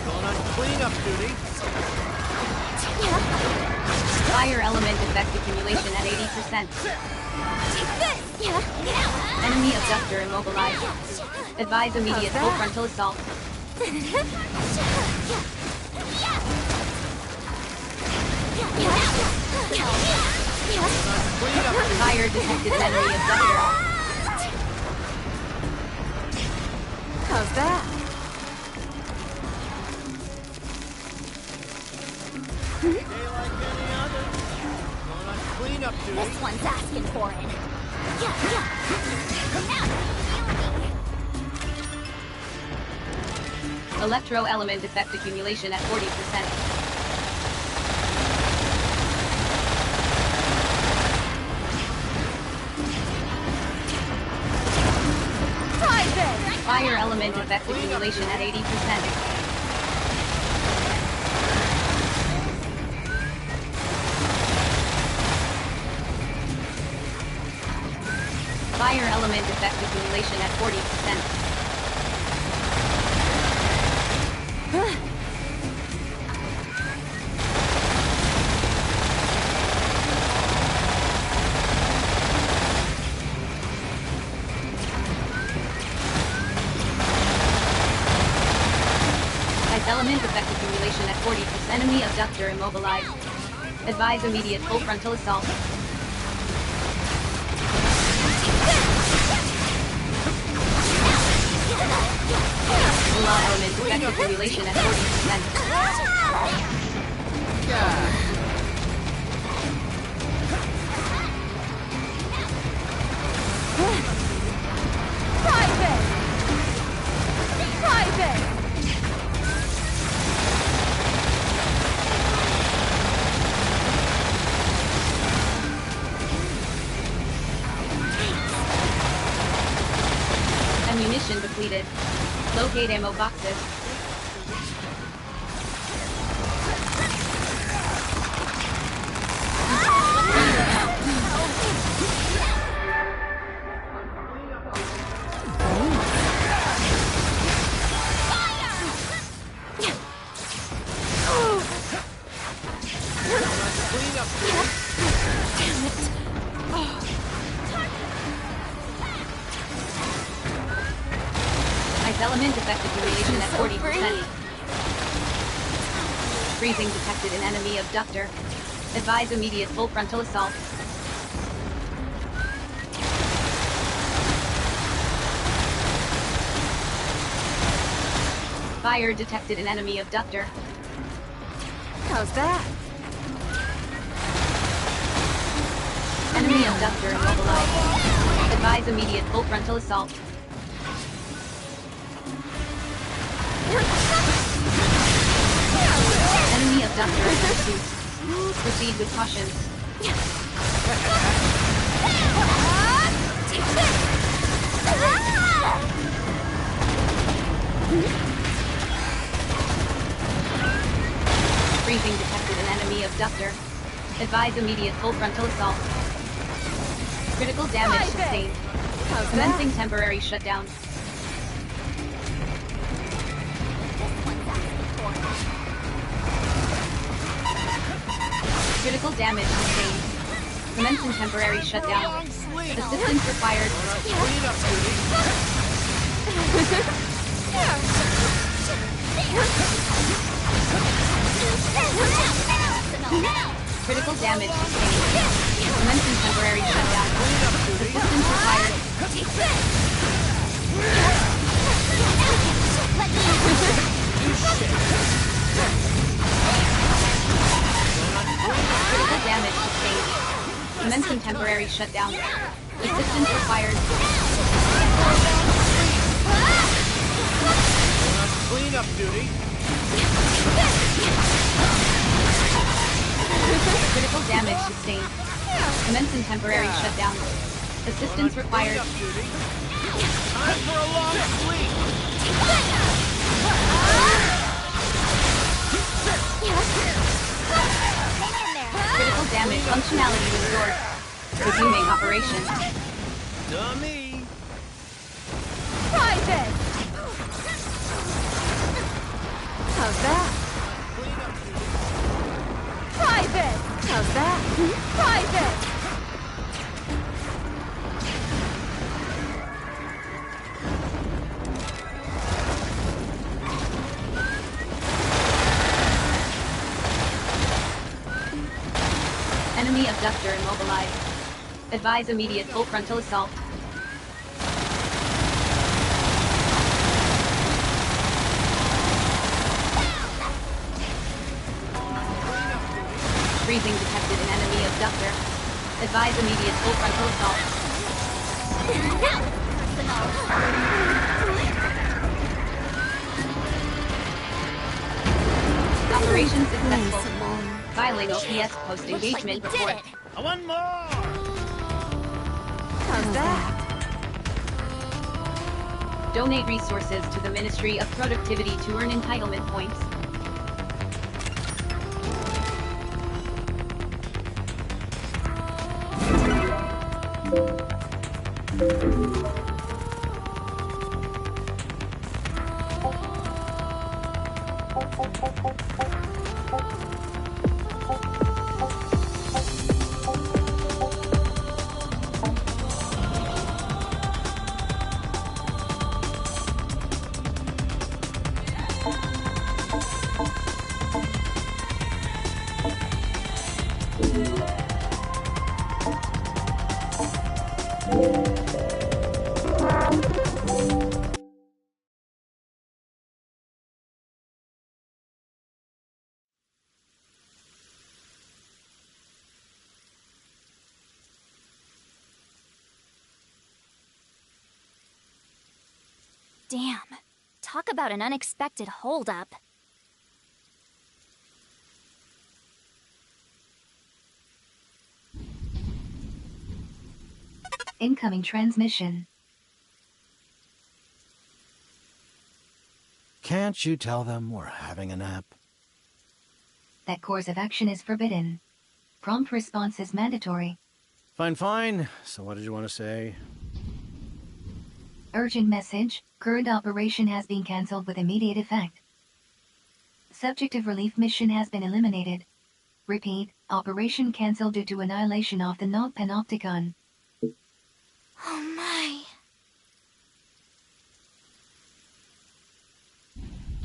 Going on cleanup duty. Fire element effect accumulation at 80%. Enemy abductor immobilized. Advise immediate full frontal assault. Fire detected enemy abductor. How's that? Cleanup duty. This one's asking for it. Electro element effect accumulation at 40%. Fire element effect accumulation at 80%. Fire element effect accumulation at 40%. Element effect accumulation at 40%. Enemy abductor immobilized. Advise immediate full frontal assault. Special law element effective simulation at 40%. Private! Private! Ammunition depleted. Locate ammo boxes. Element effective duration at 40%. Freezing detected an enemy abductor. Advise immediate full frontal assault. Fire detected an enemy abductor. How's that? Enemy abductor immobilized. Advise immediate full frontal assault. Enemy abductor in pursuit. Proceed with caution. Freezing detected an enemy abductor. Advise immediate full frontal assault. Critical damage sustained. Commencing temporary shutdown. Critical damage sustained. Commencing temporary shutdown. Assistance required. Critical damage sustained. Commencing temporary shutdown. Assistance required. Critical damage sustained. Commencing temporary shutdown. Assistance required. Cleanup duty. Critical damage sustained. Commencing temporary shutdown. Assistance required. Time for a long sleep. Critical damage functionality restored. Resuming operation. Dummy. Private! How's that? Private! How's that? Private! Enemy abductor immobilized. Advise immediate full frontal assault. Freezing detected an enemy abductor. Advise immediate full frontal assault. Operation successful. Filing OPS post-engagement report. One more! How's that? Donate resources to the Ministry of Productivity to earn entitlement points. Damn. Talk about an unexpected holdup. Incoming transmission. Can't you tell them we're having a nap? That course of action is forbidden. Prompt response is mandatory. Fine, fine. So what did you want to say? Urgent message. Current operation has been cancelled with immediate effect. Subject of relief mission has been eliminated. Repeat. Operation cancelled due to annihilation of the Node Panopticon. Oh my.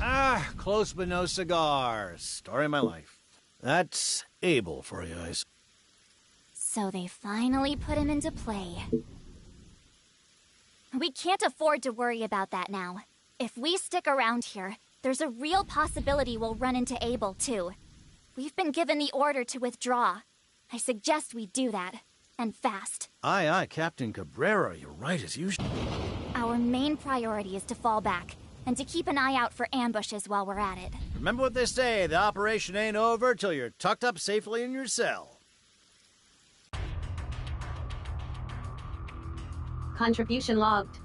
Ah, close but no cigar. Story of my life. That's Abel for you guys. So they finally put him into play. We can't afford to worry about that now. If we stick around here, there's a real possibility we'll run into Abel, too. We've been given the order to withdraw. I suggest we do that, and fast. Aye, aye, Captain Cabrera, you're right as usual. Our main priority is to fall back, and to keep an eye out for ambushes while we're at it. Remember what they say, the operation ain't over till you're tucked up safely in your cell. Contribution logged.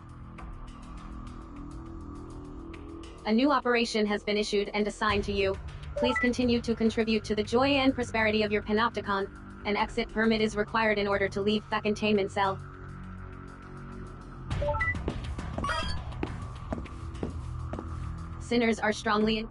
A new operation has been issued and assigned to you. Please continue to contribute to the joy and prosperity of your Panopticon. An exit permit is required in order to leave the containment cell. Sinners are strongly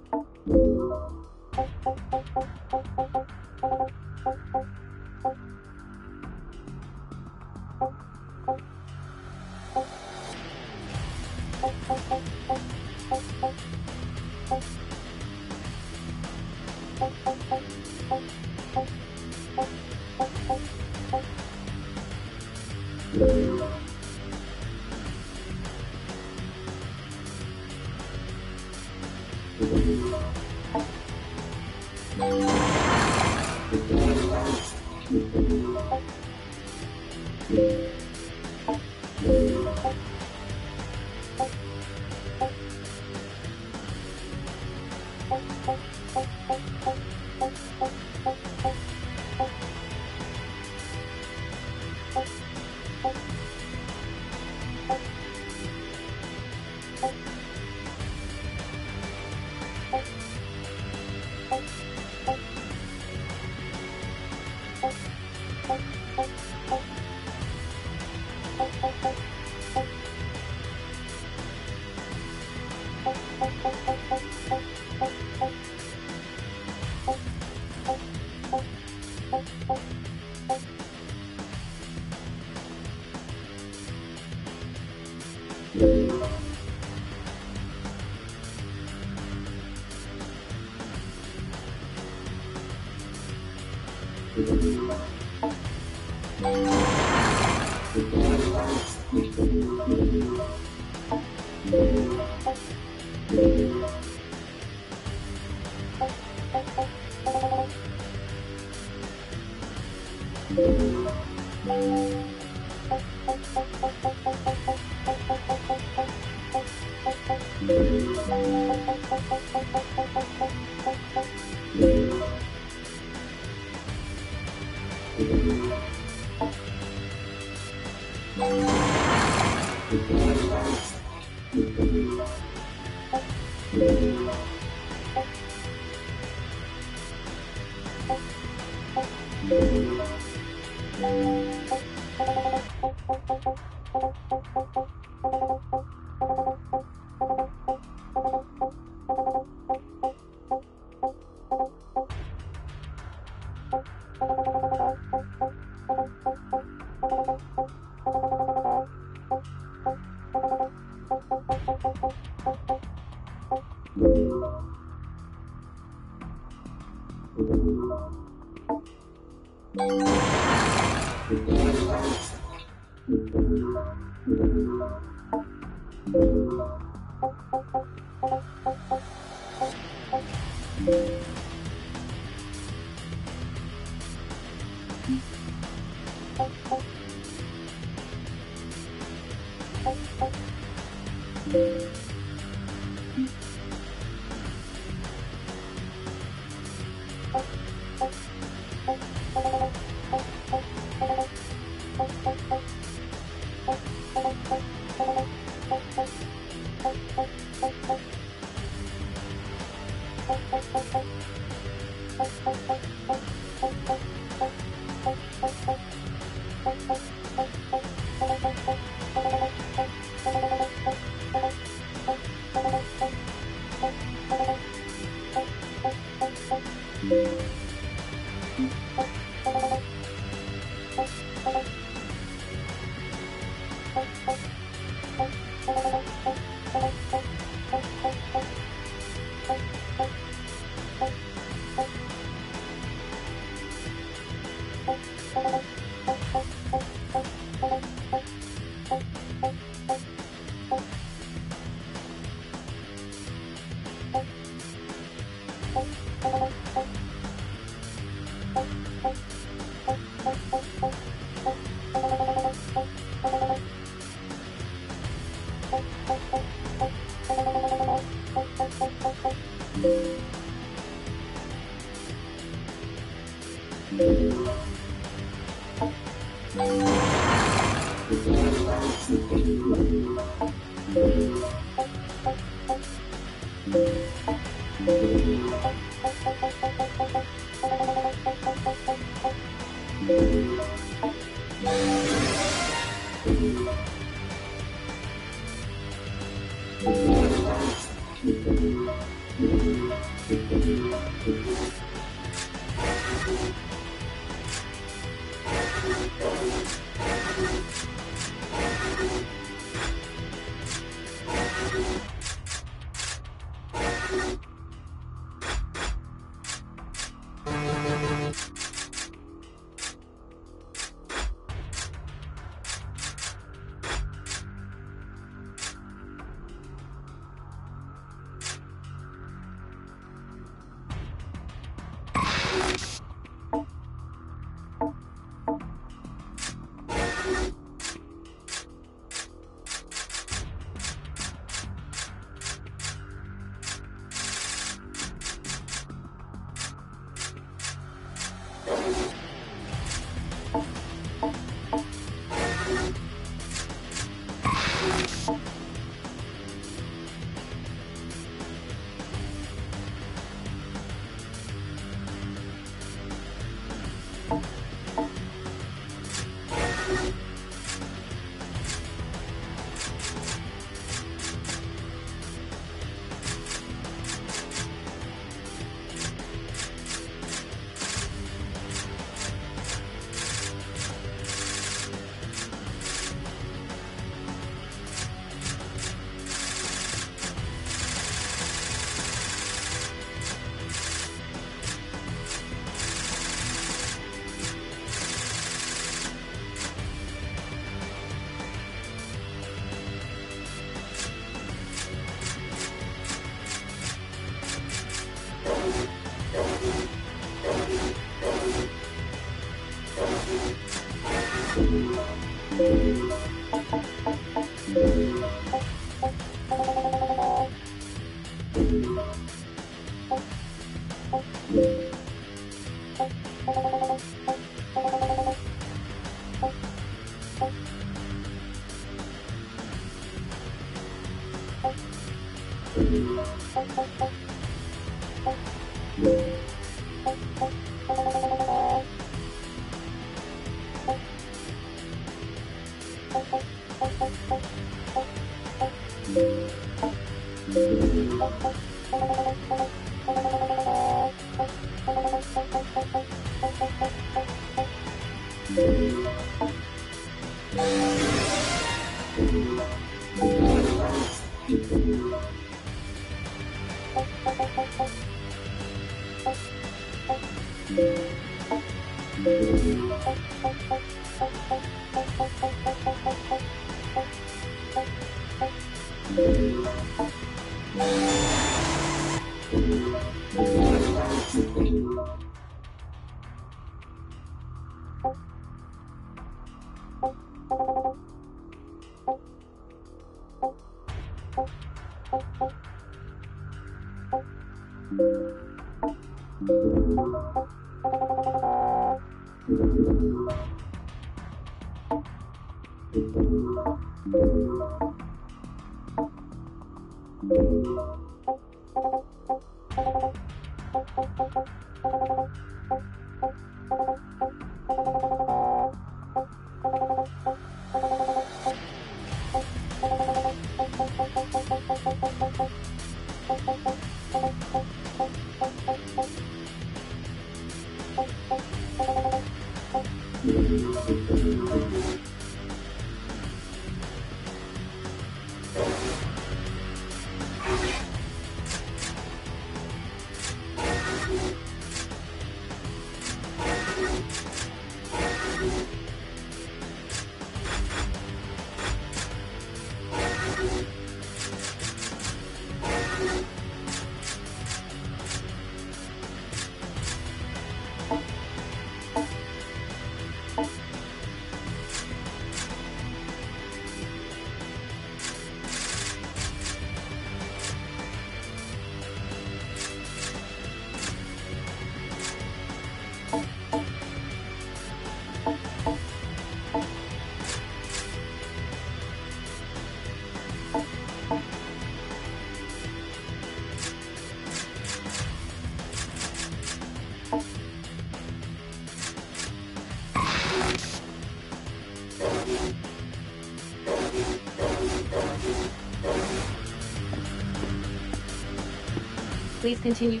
Please continue.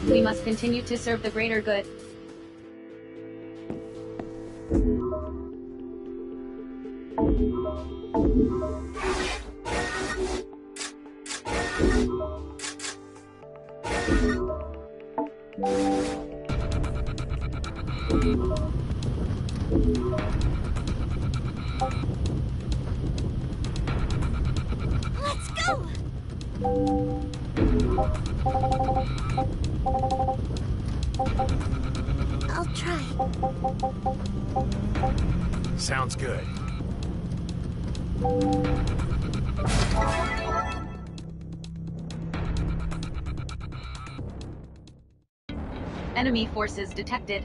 We must continue to serve the greater good. Let's go! I'll try. Sounds good. Enemy forces detected.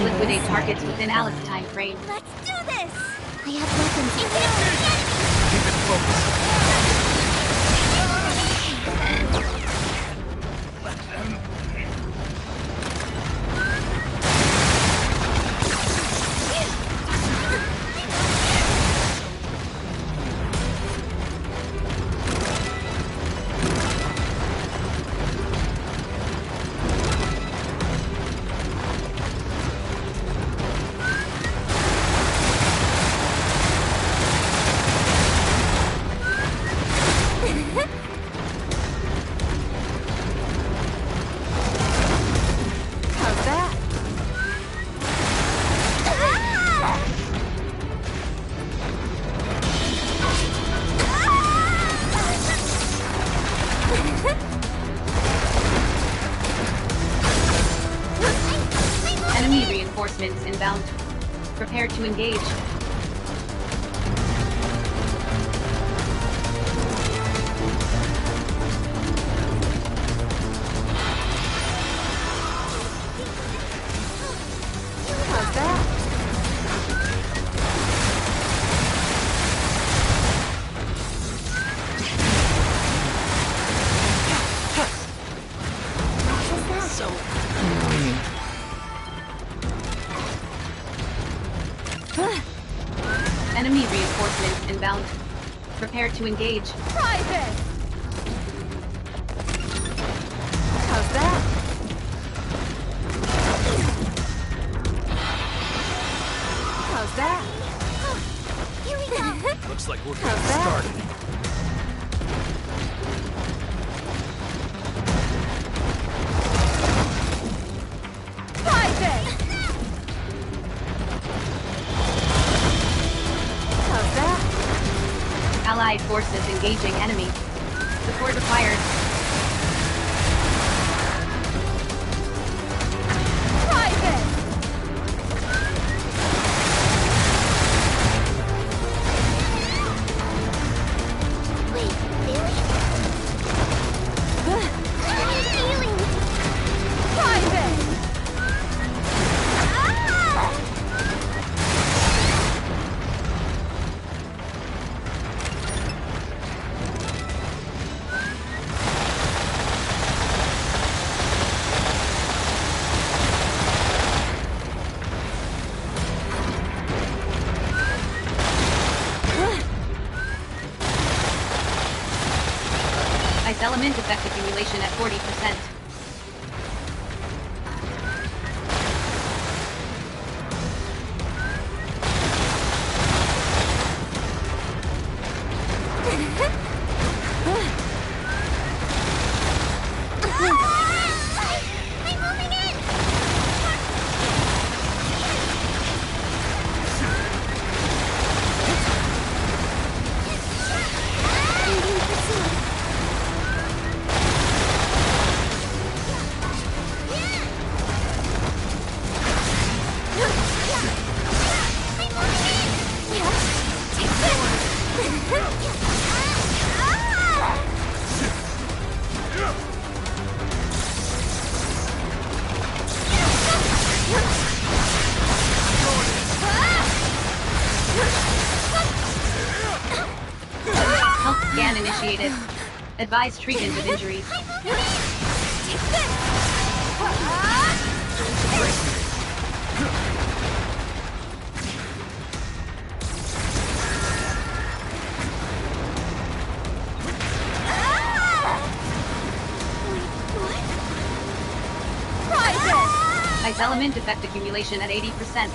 Liquidate targets within Alice time frame. Let's do this! I have weapons. Keep it focused. Enemy reinforcements inbound. Prepare to engage. How's that? Enemy reinforcements inbound. Prepare to engage. Try this! How's that? How's that? Here we go! Looks like we're How's getting that? started. Try this! How's that? Allied forces engaging enemy. Support required. Try this! Wait, really? I'm feeling. Try this! Ice element effect accumulation at 40%. I'm moving in! I'm being pursued. Health scan initiated. Advise treatment of injuries. Ice element effect accumulation at 80%.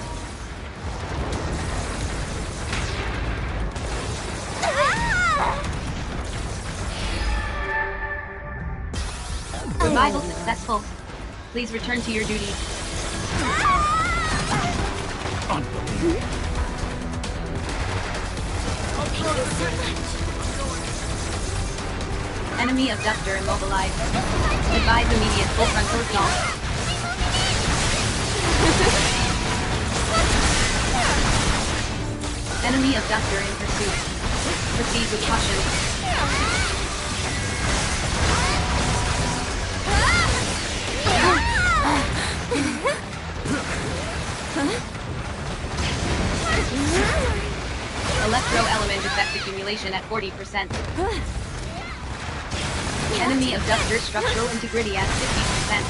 Revival successful. Please return to your duties. Enemy abductor immobilized. Advise immediate full frontal assault. Enemy abductor in pursuit. Proceed with caution. Electro element effect accumulation at 40%. Enemy abductor structural integrity at 50%.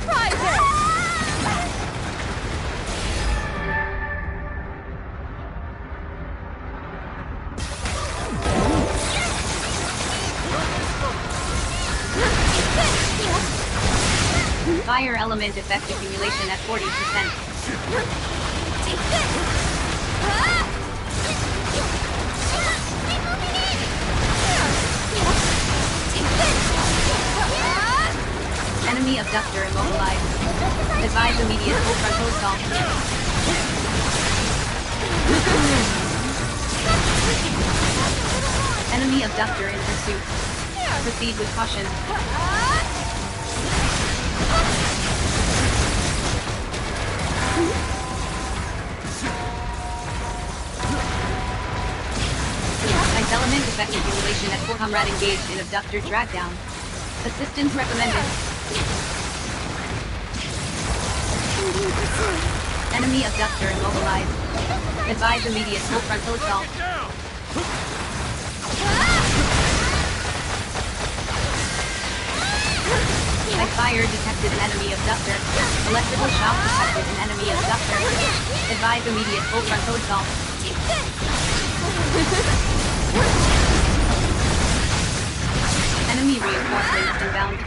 Try this! Fire element effect accumulation at 40%. Take this! Enemy abductor immobilized. Advise immediate full frontal assault. Enemy abductor in pursuit. Proceed with caution. Ice element effect accumulation at 4. Comrade engaged in abductor drag down. Assistance recommended. Enemy abductor immobilized. Advise immediate full frontal assault. Fire detected an enemy abductor. Electrical shock detected an enemy abductor. Advise immediate full frontal assault. Enemy reinforcements inbound.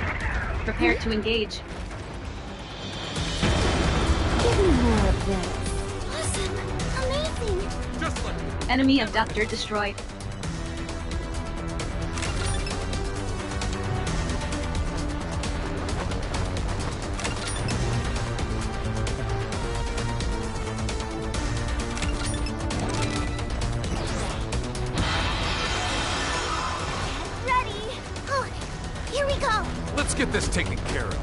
Prepare to engage. Give me more of this. Awesome! Amazing! Just like Enemy abductor destroyed. Ready! Oh, here we go! Let's get this taken care of.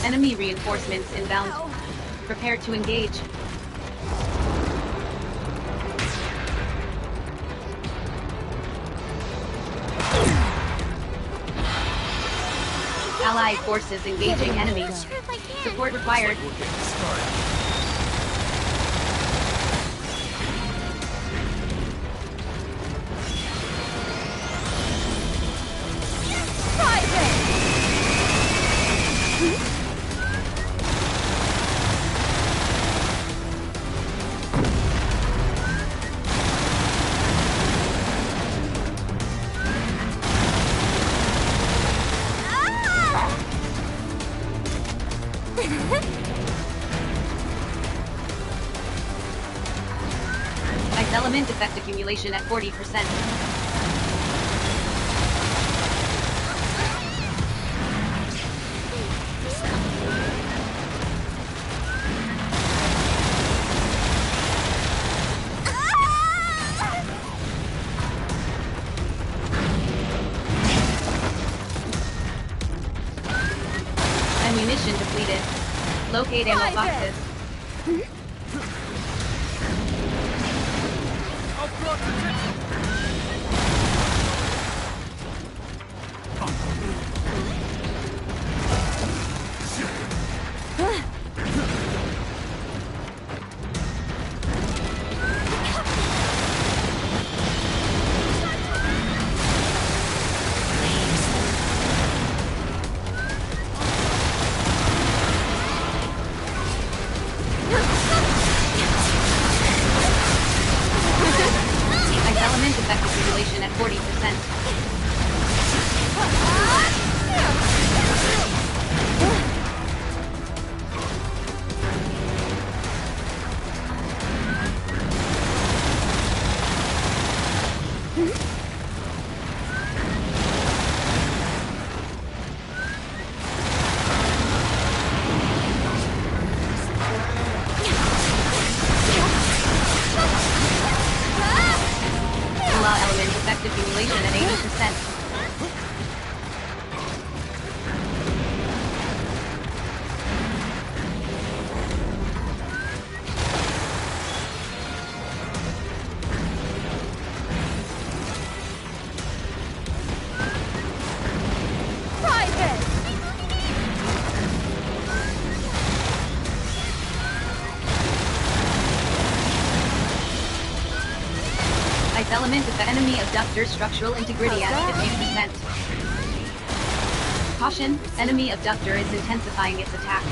Enemy reinforcements inbound. Prepare to engage. Allied forces engaging enemies. Support required. We're getting started. Ice element effect accumulation at 40%. Ammunition depleted. Locate ammo boxes. Ice element effect accumulation at 40%. Allow element effect accumulation at 80%. Ice element of the enemy abductor structural integrity at 50%. Caution, enemy abductor is intensifying its attack.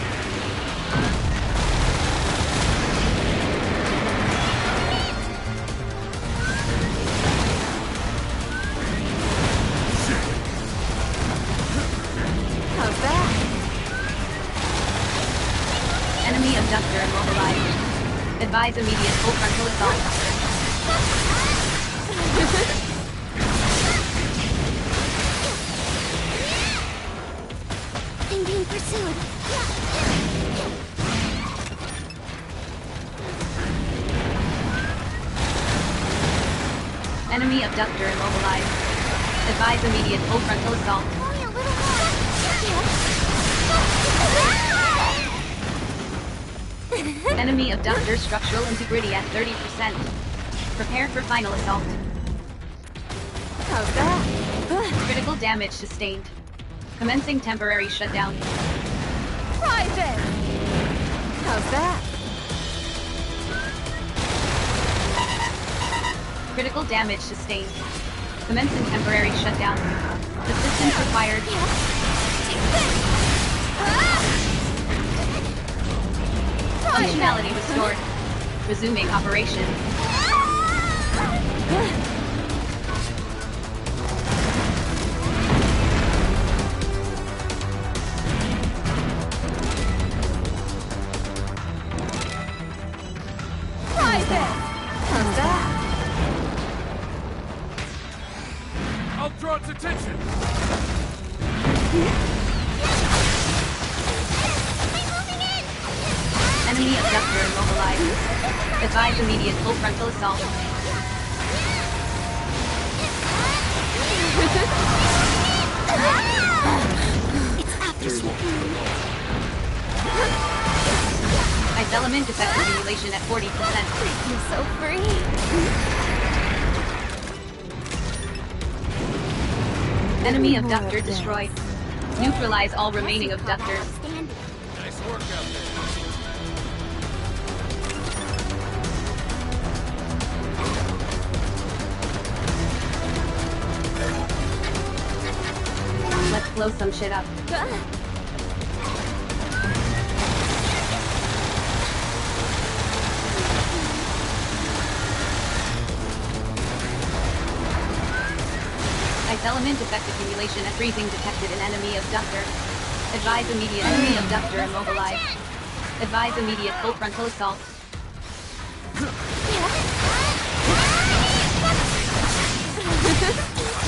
How's that? Enemy abductor immobilized. Advise immediate full frontal assault. I'm being pursued. Enemy abductor immobilized. Advise immediate full frontal assault. Only a little more. Enemy abductor structural integrity at 30%. Prepare for final assault. How's that? Critical damage sustained. Commencing temporary shutdown. Private! How's that? Critical damage sustained. Commencing temporary shutdown. Assistance required. Functionality restored. Resuming operation. How's that? I'll draw its attention. Enemy abductor immobilized. Advise immediate full frontal assault. It's after you. Ice element effective simulation at 40%. I feel so free. Enemy abductor destroyed. Neutralize all remaining abductors. Nice work out there. Let's blow some shit up. Ice element effect accumulation at freezing detected in enemy abductor. Advise immediate enemy abductor immobilized. Advise immediate full frontal assault.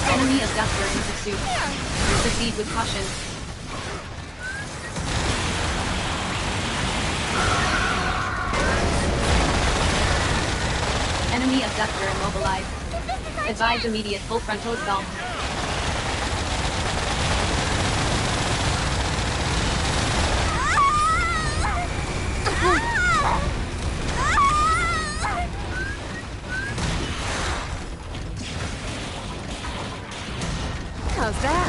Enemy abductor in pursuit. Proceed with caution. Enemy abductor immobilized. Advise immediate full frontal assault. How's that?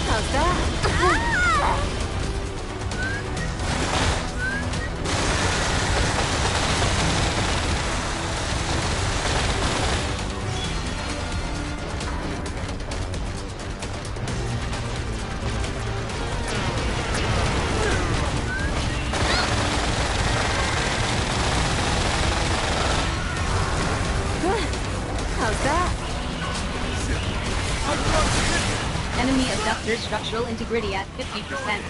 How's that? How's that? Enemy abductor structural integrity at 50%.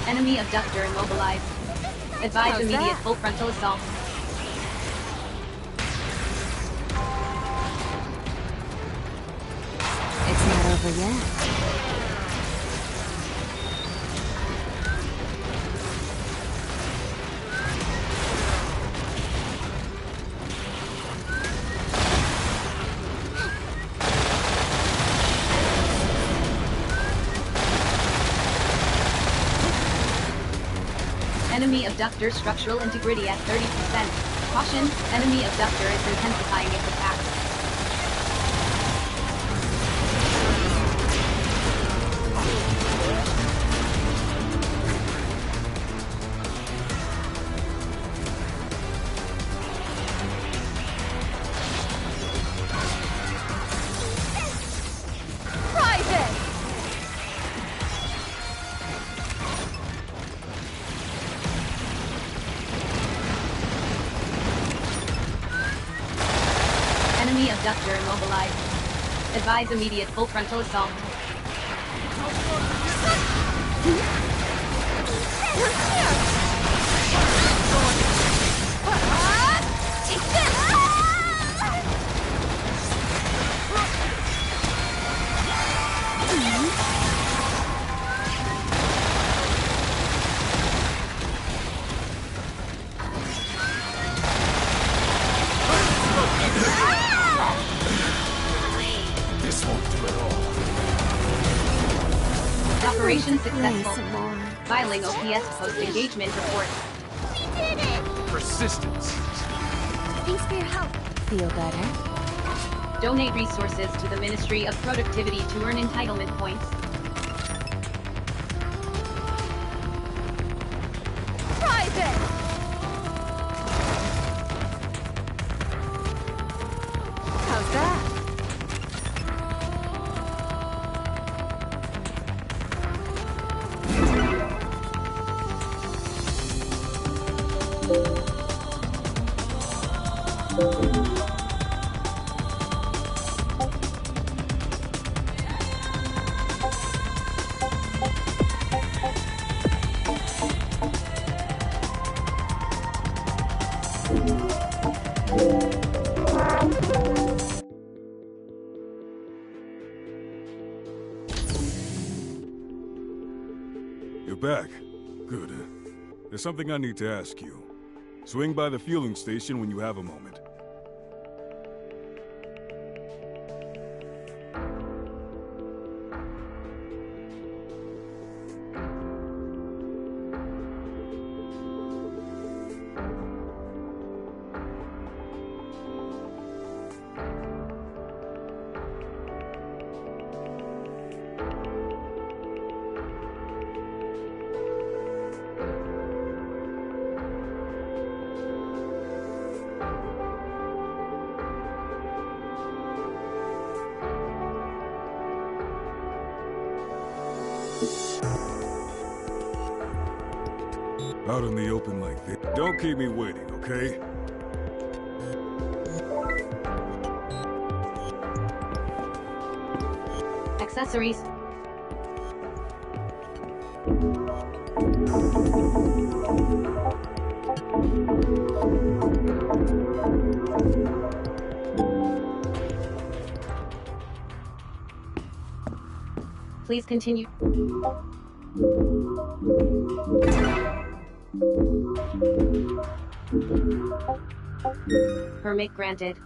Enemy abductor immobilized. Advise How's immediate that? full frontal assault. It's not over yet. Enemy abductor structural integrity at 30%. Caution, enemy abductor is intensifying its attacks. Private! Enemy abductor immobilized. Advise immediate full frontal assault. Take this! Operation Play successful. some more. Filing OPS post-engagement report. We did it! Persistence. Thanks for your help. Feel better? Donate resources to the Ministry of Productivity to earn entitlement points. Try this! How's that? You're back. Good. There's something I need to ask you. Swing by the fueling station when you have a moment. Out in the open like this. Don't keep me waiting, okay? Accessories. Please continue. Permit granted.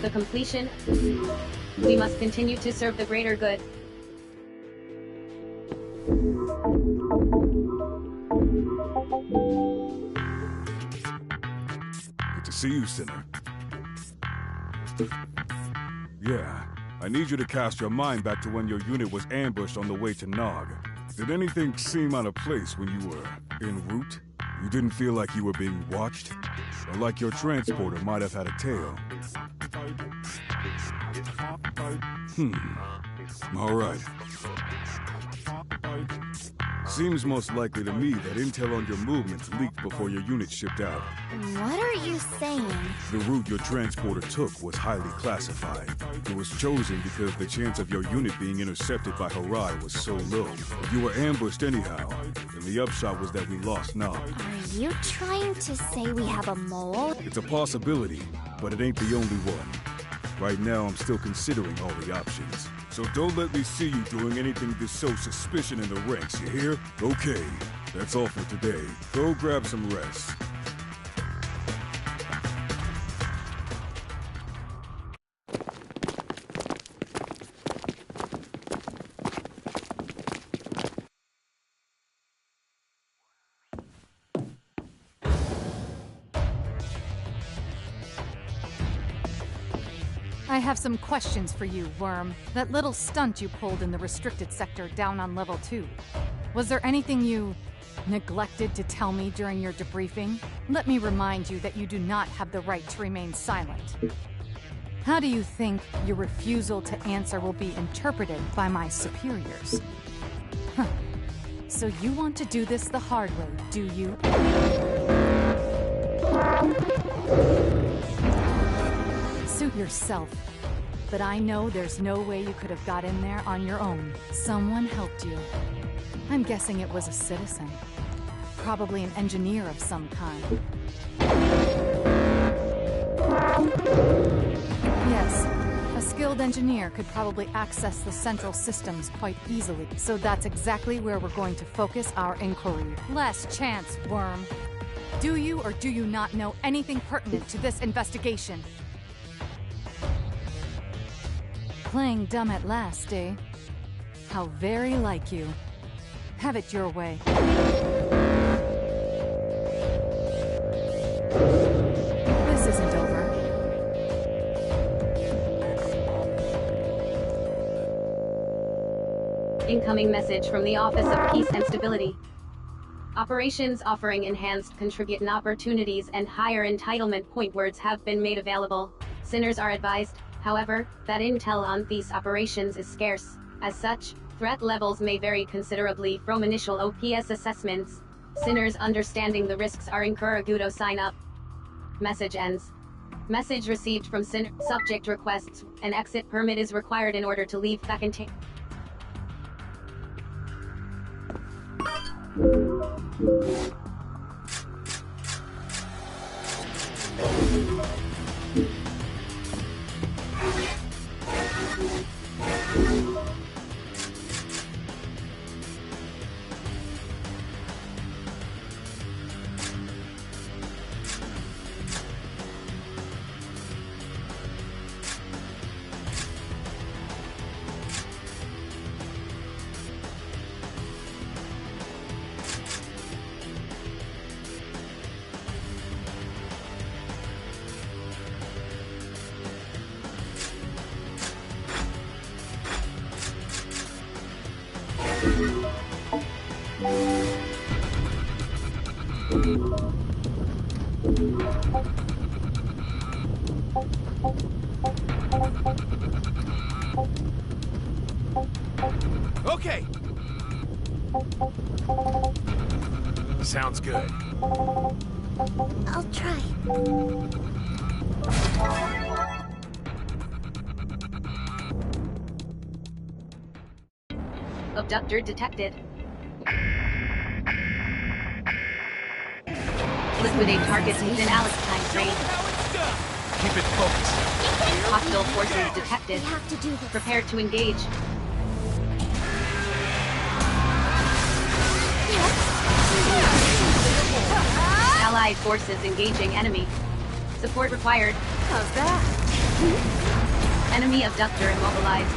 The completion. We must continue to serve the greater good. Good to see you, Sinner. Yeah, I need you to cast your mind back to when your unit was ambushed on the way to Nog. Did anything seem out of place when you were en route? You didn't feel like you were being watched? Or like your transporter might have had a tail? All right. Seems most likely to me that intel on your movements leaked before your unit shipped out. What are you saying? The route your transporter took was highly classified. It was chosen because the chance of your unit being intercepted by Harai was so low. If you were ambushed anyhow, then the upshot was that we lost Nog. Are you trying to say we have a mole? It's a possibility, but it ain't the only one. Right now, I'm still considering all the options. So don't let me see you doing anything to sow suspicion in the ranks, you hear? Okay, that's all for today. Go grab some rest. I have some questions for you, Worm. That little stunt you pulled in the restricted sector down on level 2. Was there anything you neglected to tell me during your debriefing? Let me remind you that you do not have the right to remain silent. How do you think your refusal to answer will be interpreted by my superiors? Huh. So you want to do this the hard way, do you? Suit yourself. But I know there's no way you could have got in there on your own. Someone helped you. I'm guessing it was a citizen. Probably an engineer of some kind. Yes, a skilled engineer could probably access the central systems quite easily. So that's exactly where we're going to focus our inquiry. Last chance, Worm. Do you or do you not know anything pertinent to this investigation? Playing dumb at last, eh? How very like you. Have it your way. This isn't over. Incoming message from the Office of Peace and Stability. Operations offering enhanced contribution opportunities and higher entitlement point words have been made available. Sinners are advised, however, that intel on these operations is scarce. As such, threat levels may vary considerably from initial OPS assessments. Sinners understanding the risks are encouraged sign up. Message ends. Message received from Sinner. Subject requests. An exit permit is required in order to leave vacancy. Okay. Sounds good. I'll try. Abductor detected. Liquidate targets within Alex time frame. Keep it focused. Hostile forces detected. We have to do this. Prepare to engage. Allied forces engaging enemy. Support required. How's that? Enemy abductor immobilized.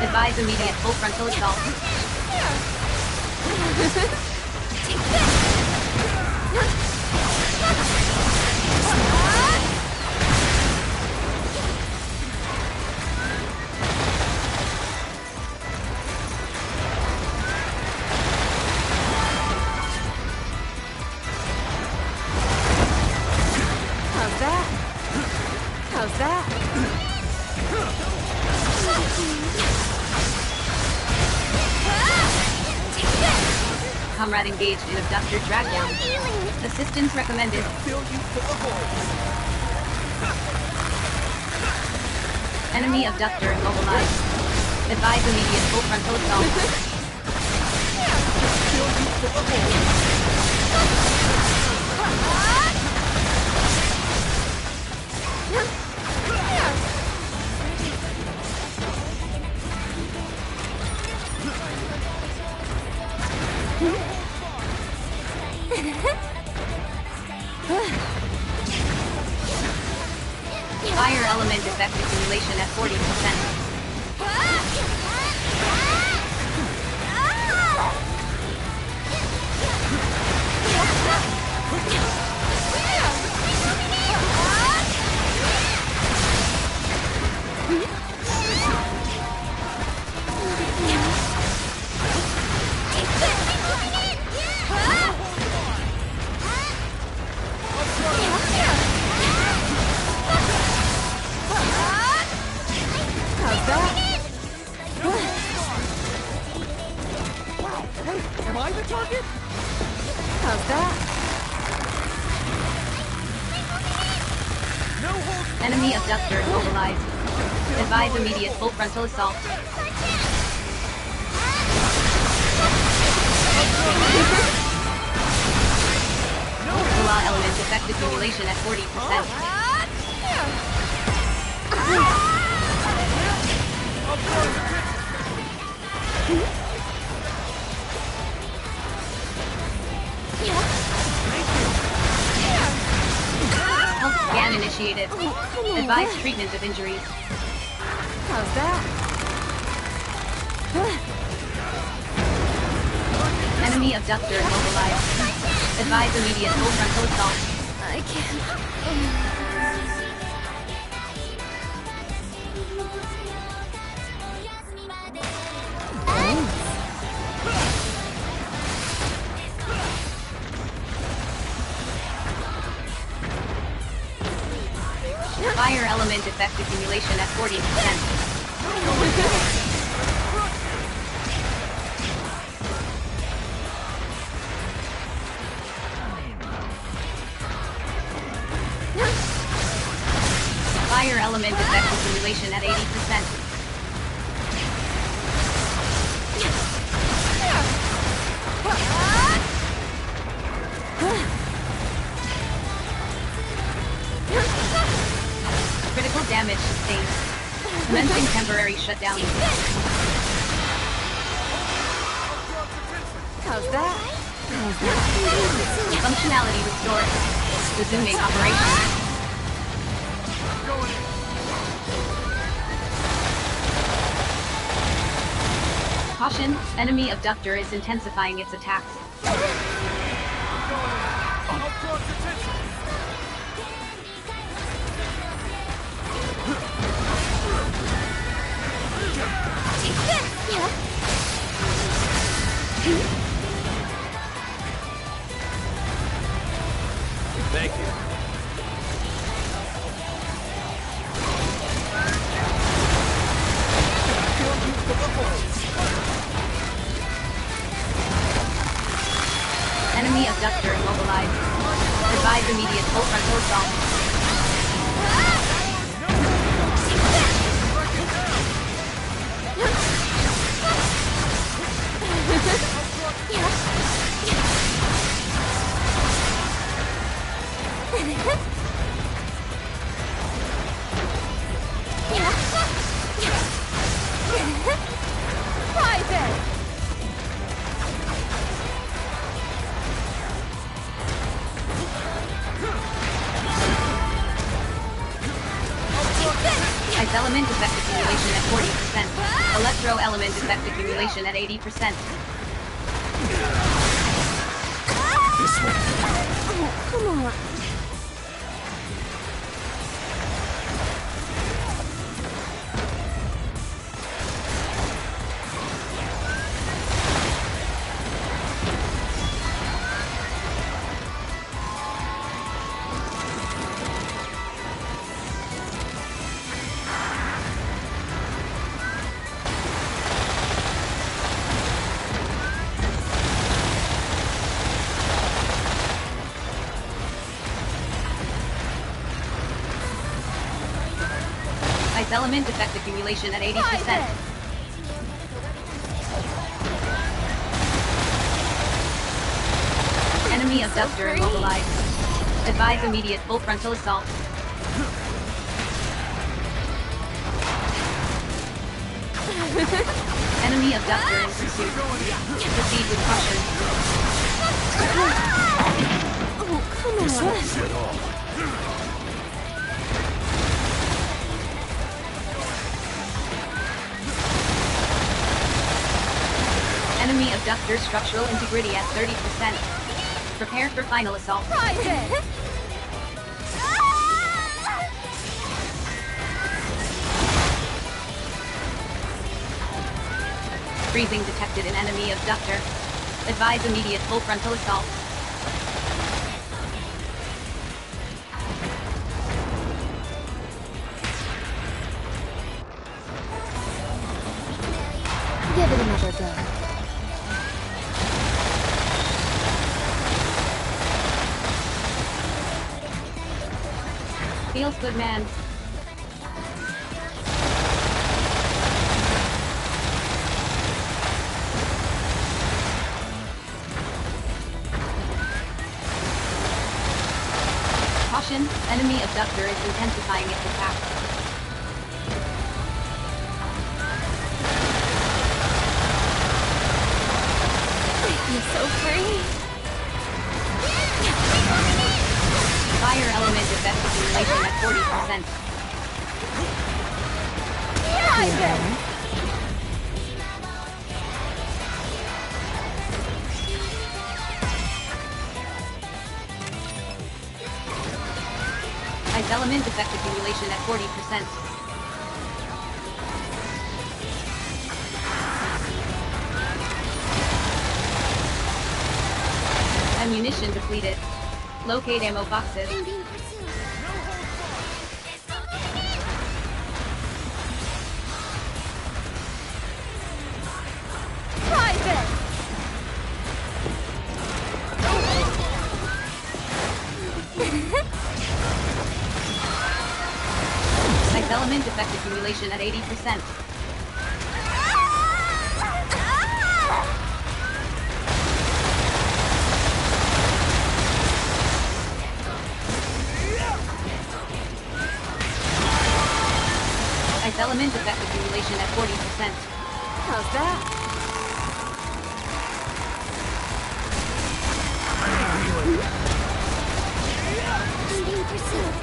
Advise immediate full frontal assault. How's that? How's that? Comrade engaged in abductor dragdown. Assistance recommended. Enemy abductor immobilized. Advise immediate full frontal assault. Fire element effect accumulation at 40%. How's that? Am I the target? How's that? Enemy abductor immobilized. Advise immediate full frontal assault. Hula element effect accumulation at 40%. Health scan initiated. Advise treatment of injuries. How's that? Enemy abductor immobilized. Advise immediate full frontal assault. I can't. Fire element effect accumulation at 40%. Fire element effect accumulation at 80%. Critical damage sustained. Commencing temporary shutdown. How's that? Functionality restored. Resuming operation. Caution, enemy abductor is intensifying its attacks. Thank you. Enemy abductor immobilized. Advise immediate full frontal assault. Ice element effect accumulation at 40%. Electro element effect accumulation at 80%. This way. Oh, come on. Ice element effect accumulation at 80%. Enemy abductor immobilized. Advise immediate full frontal assault. Enemy abductor in pursuit. Proceed with caution. Oh, come on. This won't fit all. Enemy abductor structural integrity at 30%. Prepare for final assault. Freezing detected in enemy abductor. Advise immediate full frontal assault. Give it another go. Feels good, man. Caution, enemy abductor is intensifying its attack. I'm so free. Fire element effect accumulation at 40%. Ice element effect accumulation at 40%. Ammunition depleted. Locate ammo boxes. Ice element effect accumulation at 80%. Ice element effect accumulation at 40%. How's that? I'm being pursued.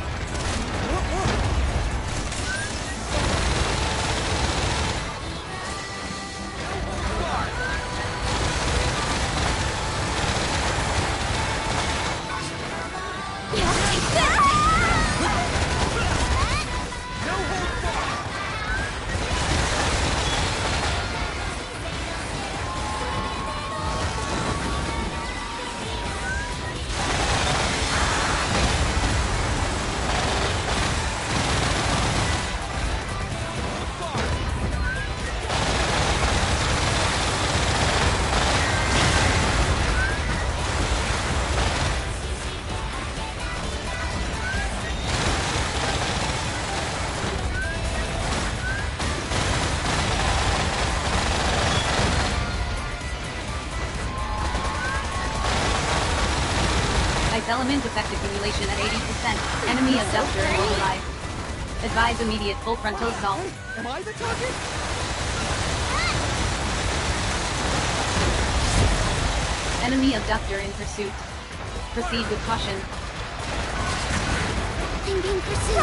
element effect accumulation at 80%. Enemy abductor immobilized. Advise immediate full frontal assault. Am I the target? Enemy abductor in pursuit. Proceed with caution. I'm being pursued.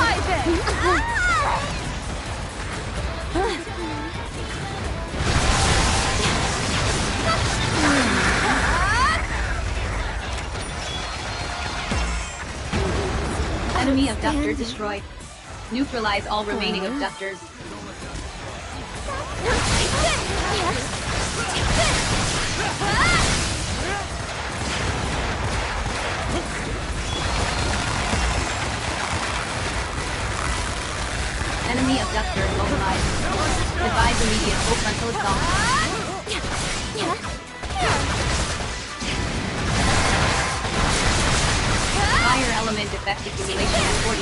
Enemy abductor destroyed. Neutralize all remaining abductors. Enemy abductor immobilized. Advise immediate full frontal assault. Fire element effect accumulation at 40%.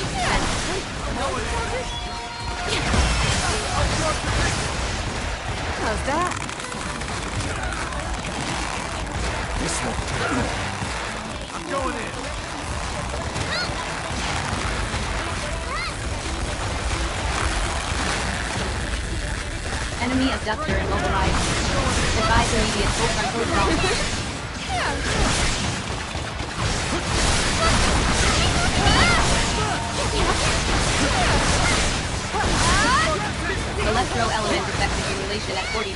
How's that? This one. I'm going in. Enemy abductor immobilized. Advise immediate full frontal assault. Electro element effect accumulation at 40%.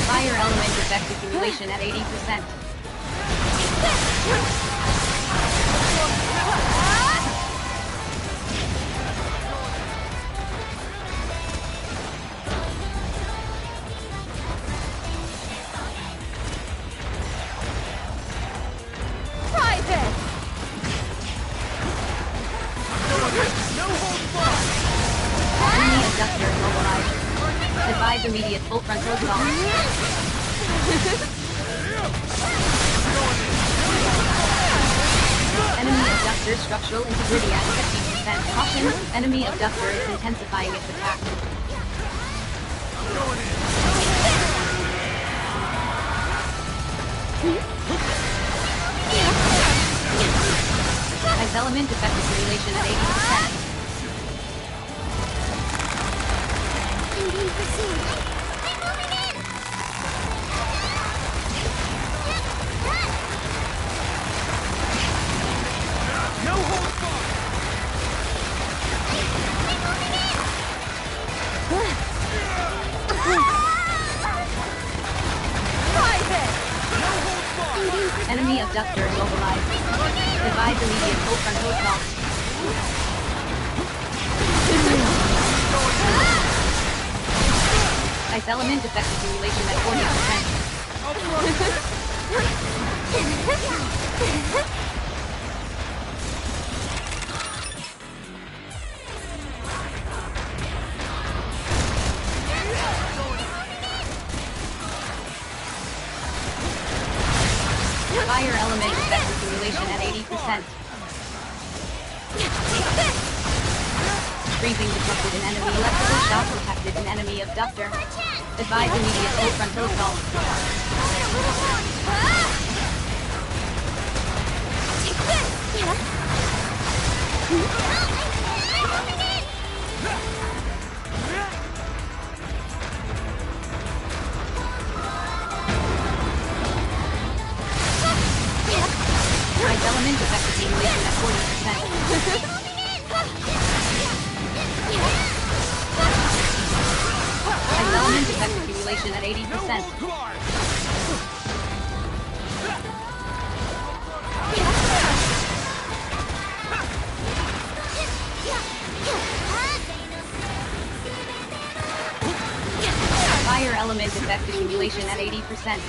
Fire element effect accumulation at 80%. Enemy abductor immobilized. Advise immediate full frontal assault. Enemy abductor structural integrity at 50%. Caution, enemy abductor is intensifying its attack. Ice element effect accumulation at 80%. I'm being pursued. No hold bar! Enemy abductor immobilized. Advise immediate full frontal assault. Ice element effect accumulation at 40%. Fire element effect accumulation at 80%. Freezing detected an enemy. Electrical shock detected an enemy abductor. Advise immediate full frontal assault. Ice element effect accumulation at 40%. Ice element effect accumulation at 80%. Fire element effect accumulation at 80%.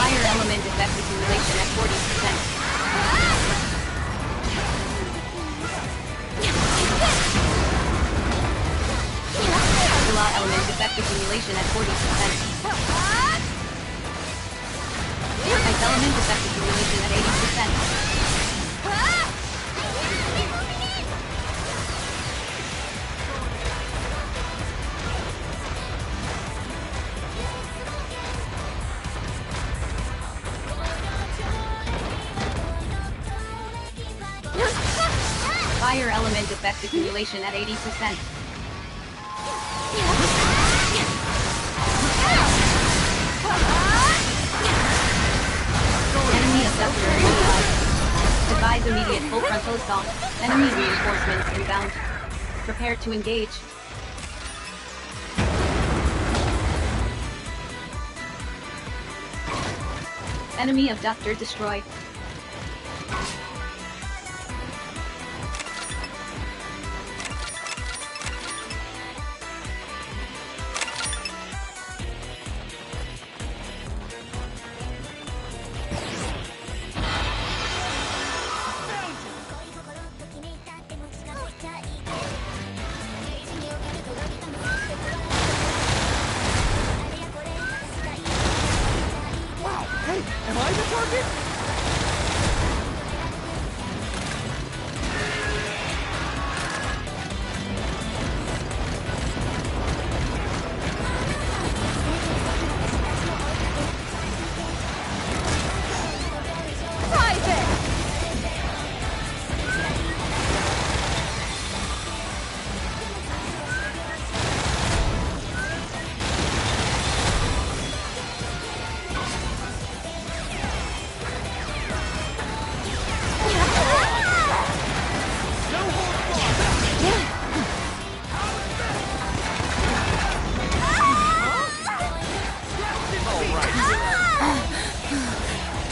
Fire element effect accumulation at 40%. Fire element effect accumulation at 80%. Enemy abductor immobilized. Advise immediate full frontal assault. Enemy reinforcements inbound. Prepare to engage. Enemy abductor destroyed. Am I the target?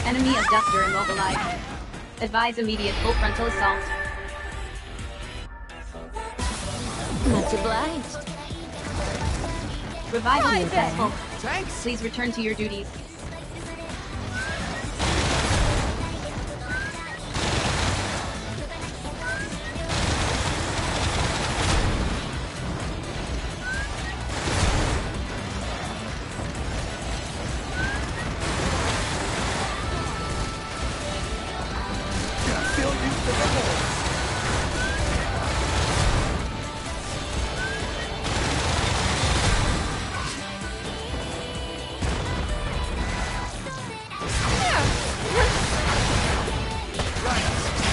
Enemy abductor immobilized. Advise immediate full frontal assault. Much obliged. Revival Hi, successful. Thanks. Please return to your duties. Still used to the horse.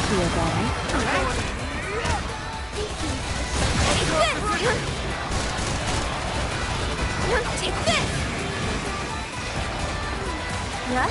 Feel better? Take this! Yeah?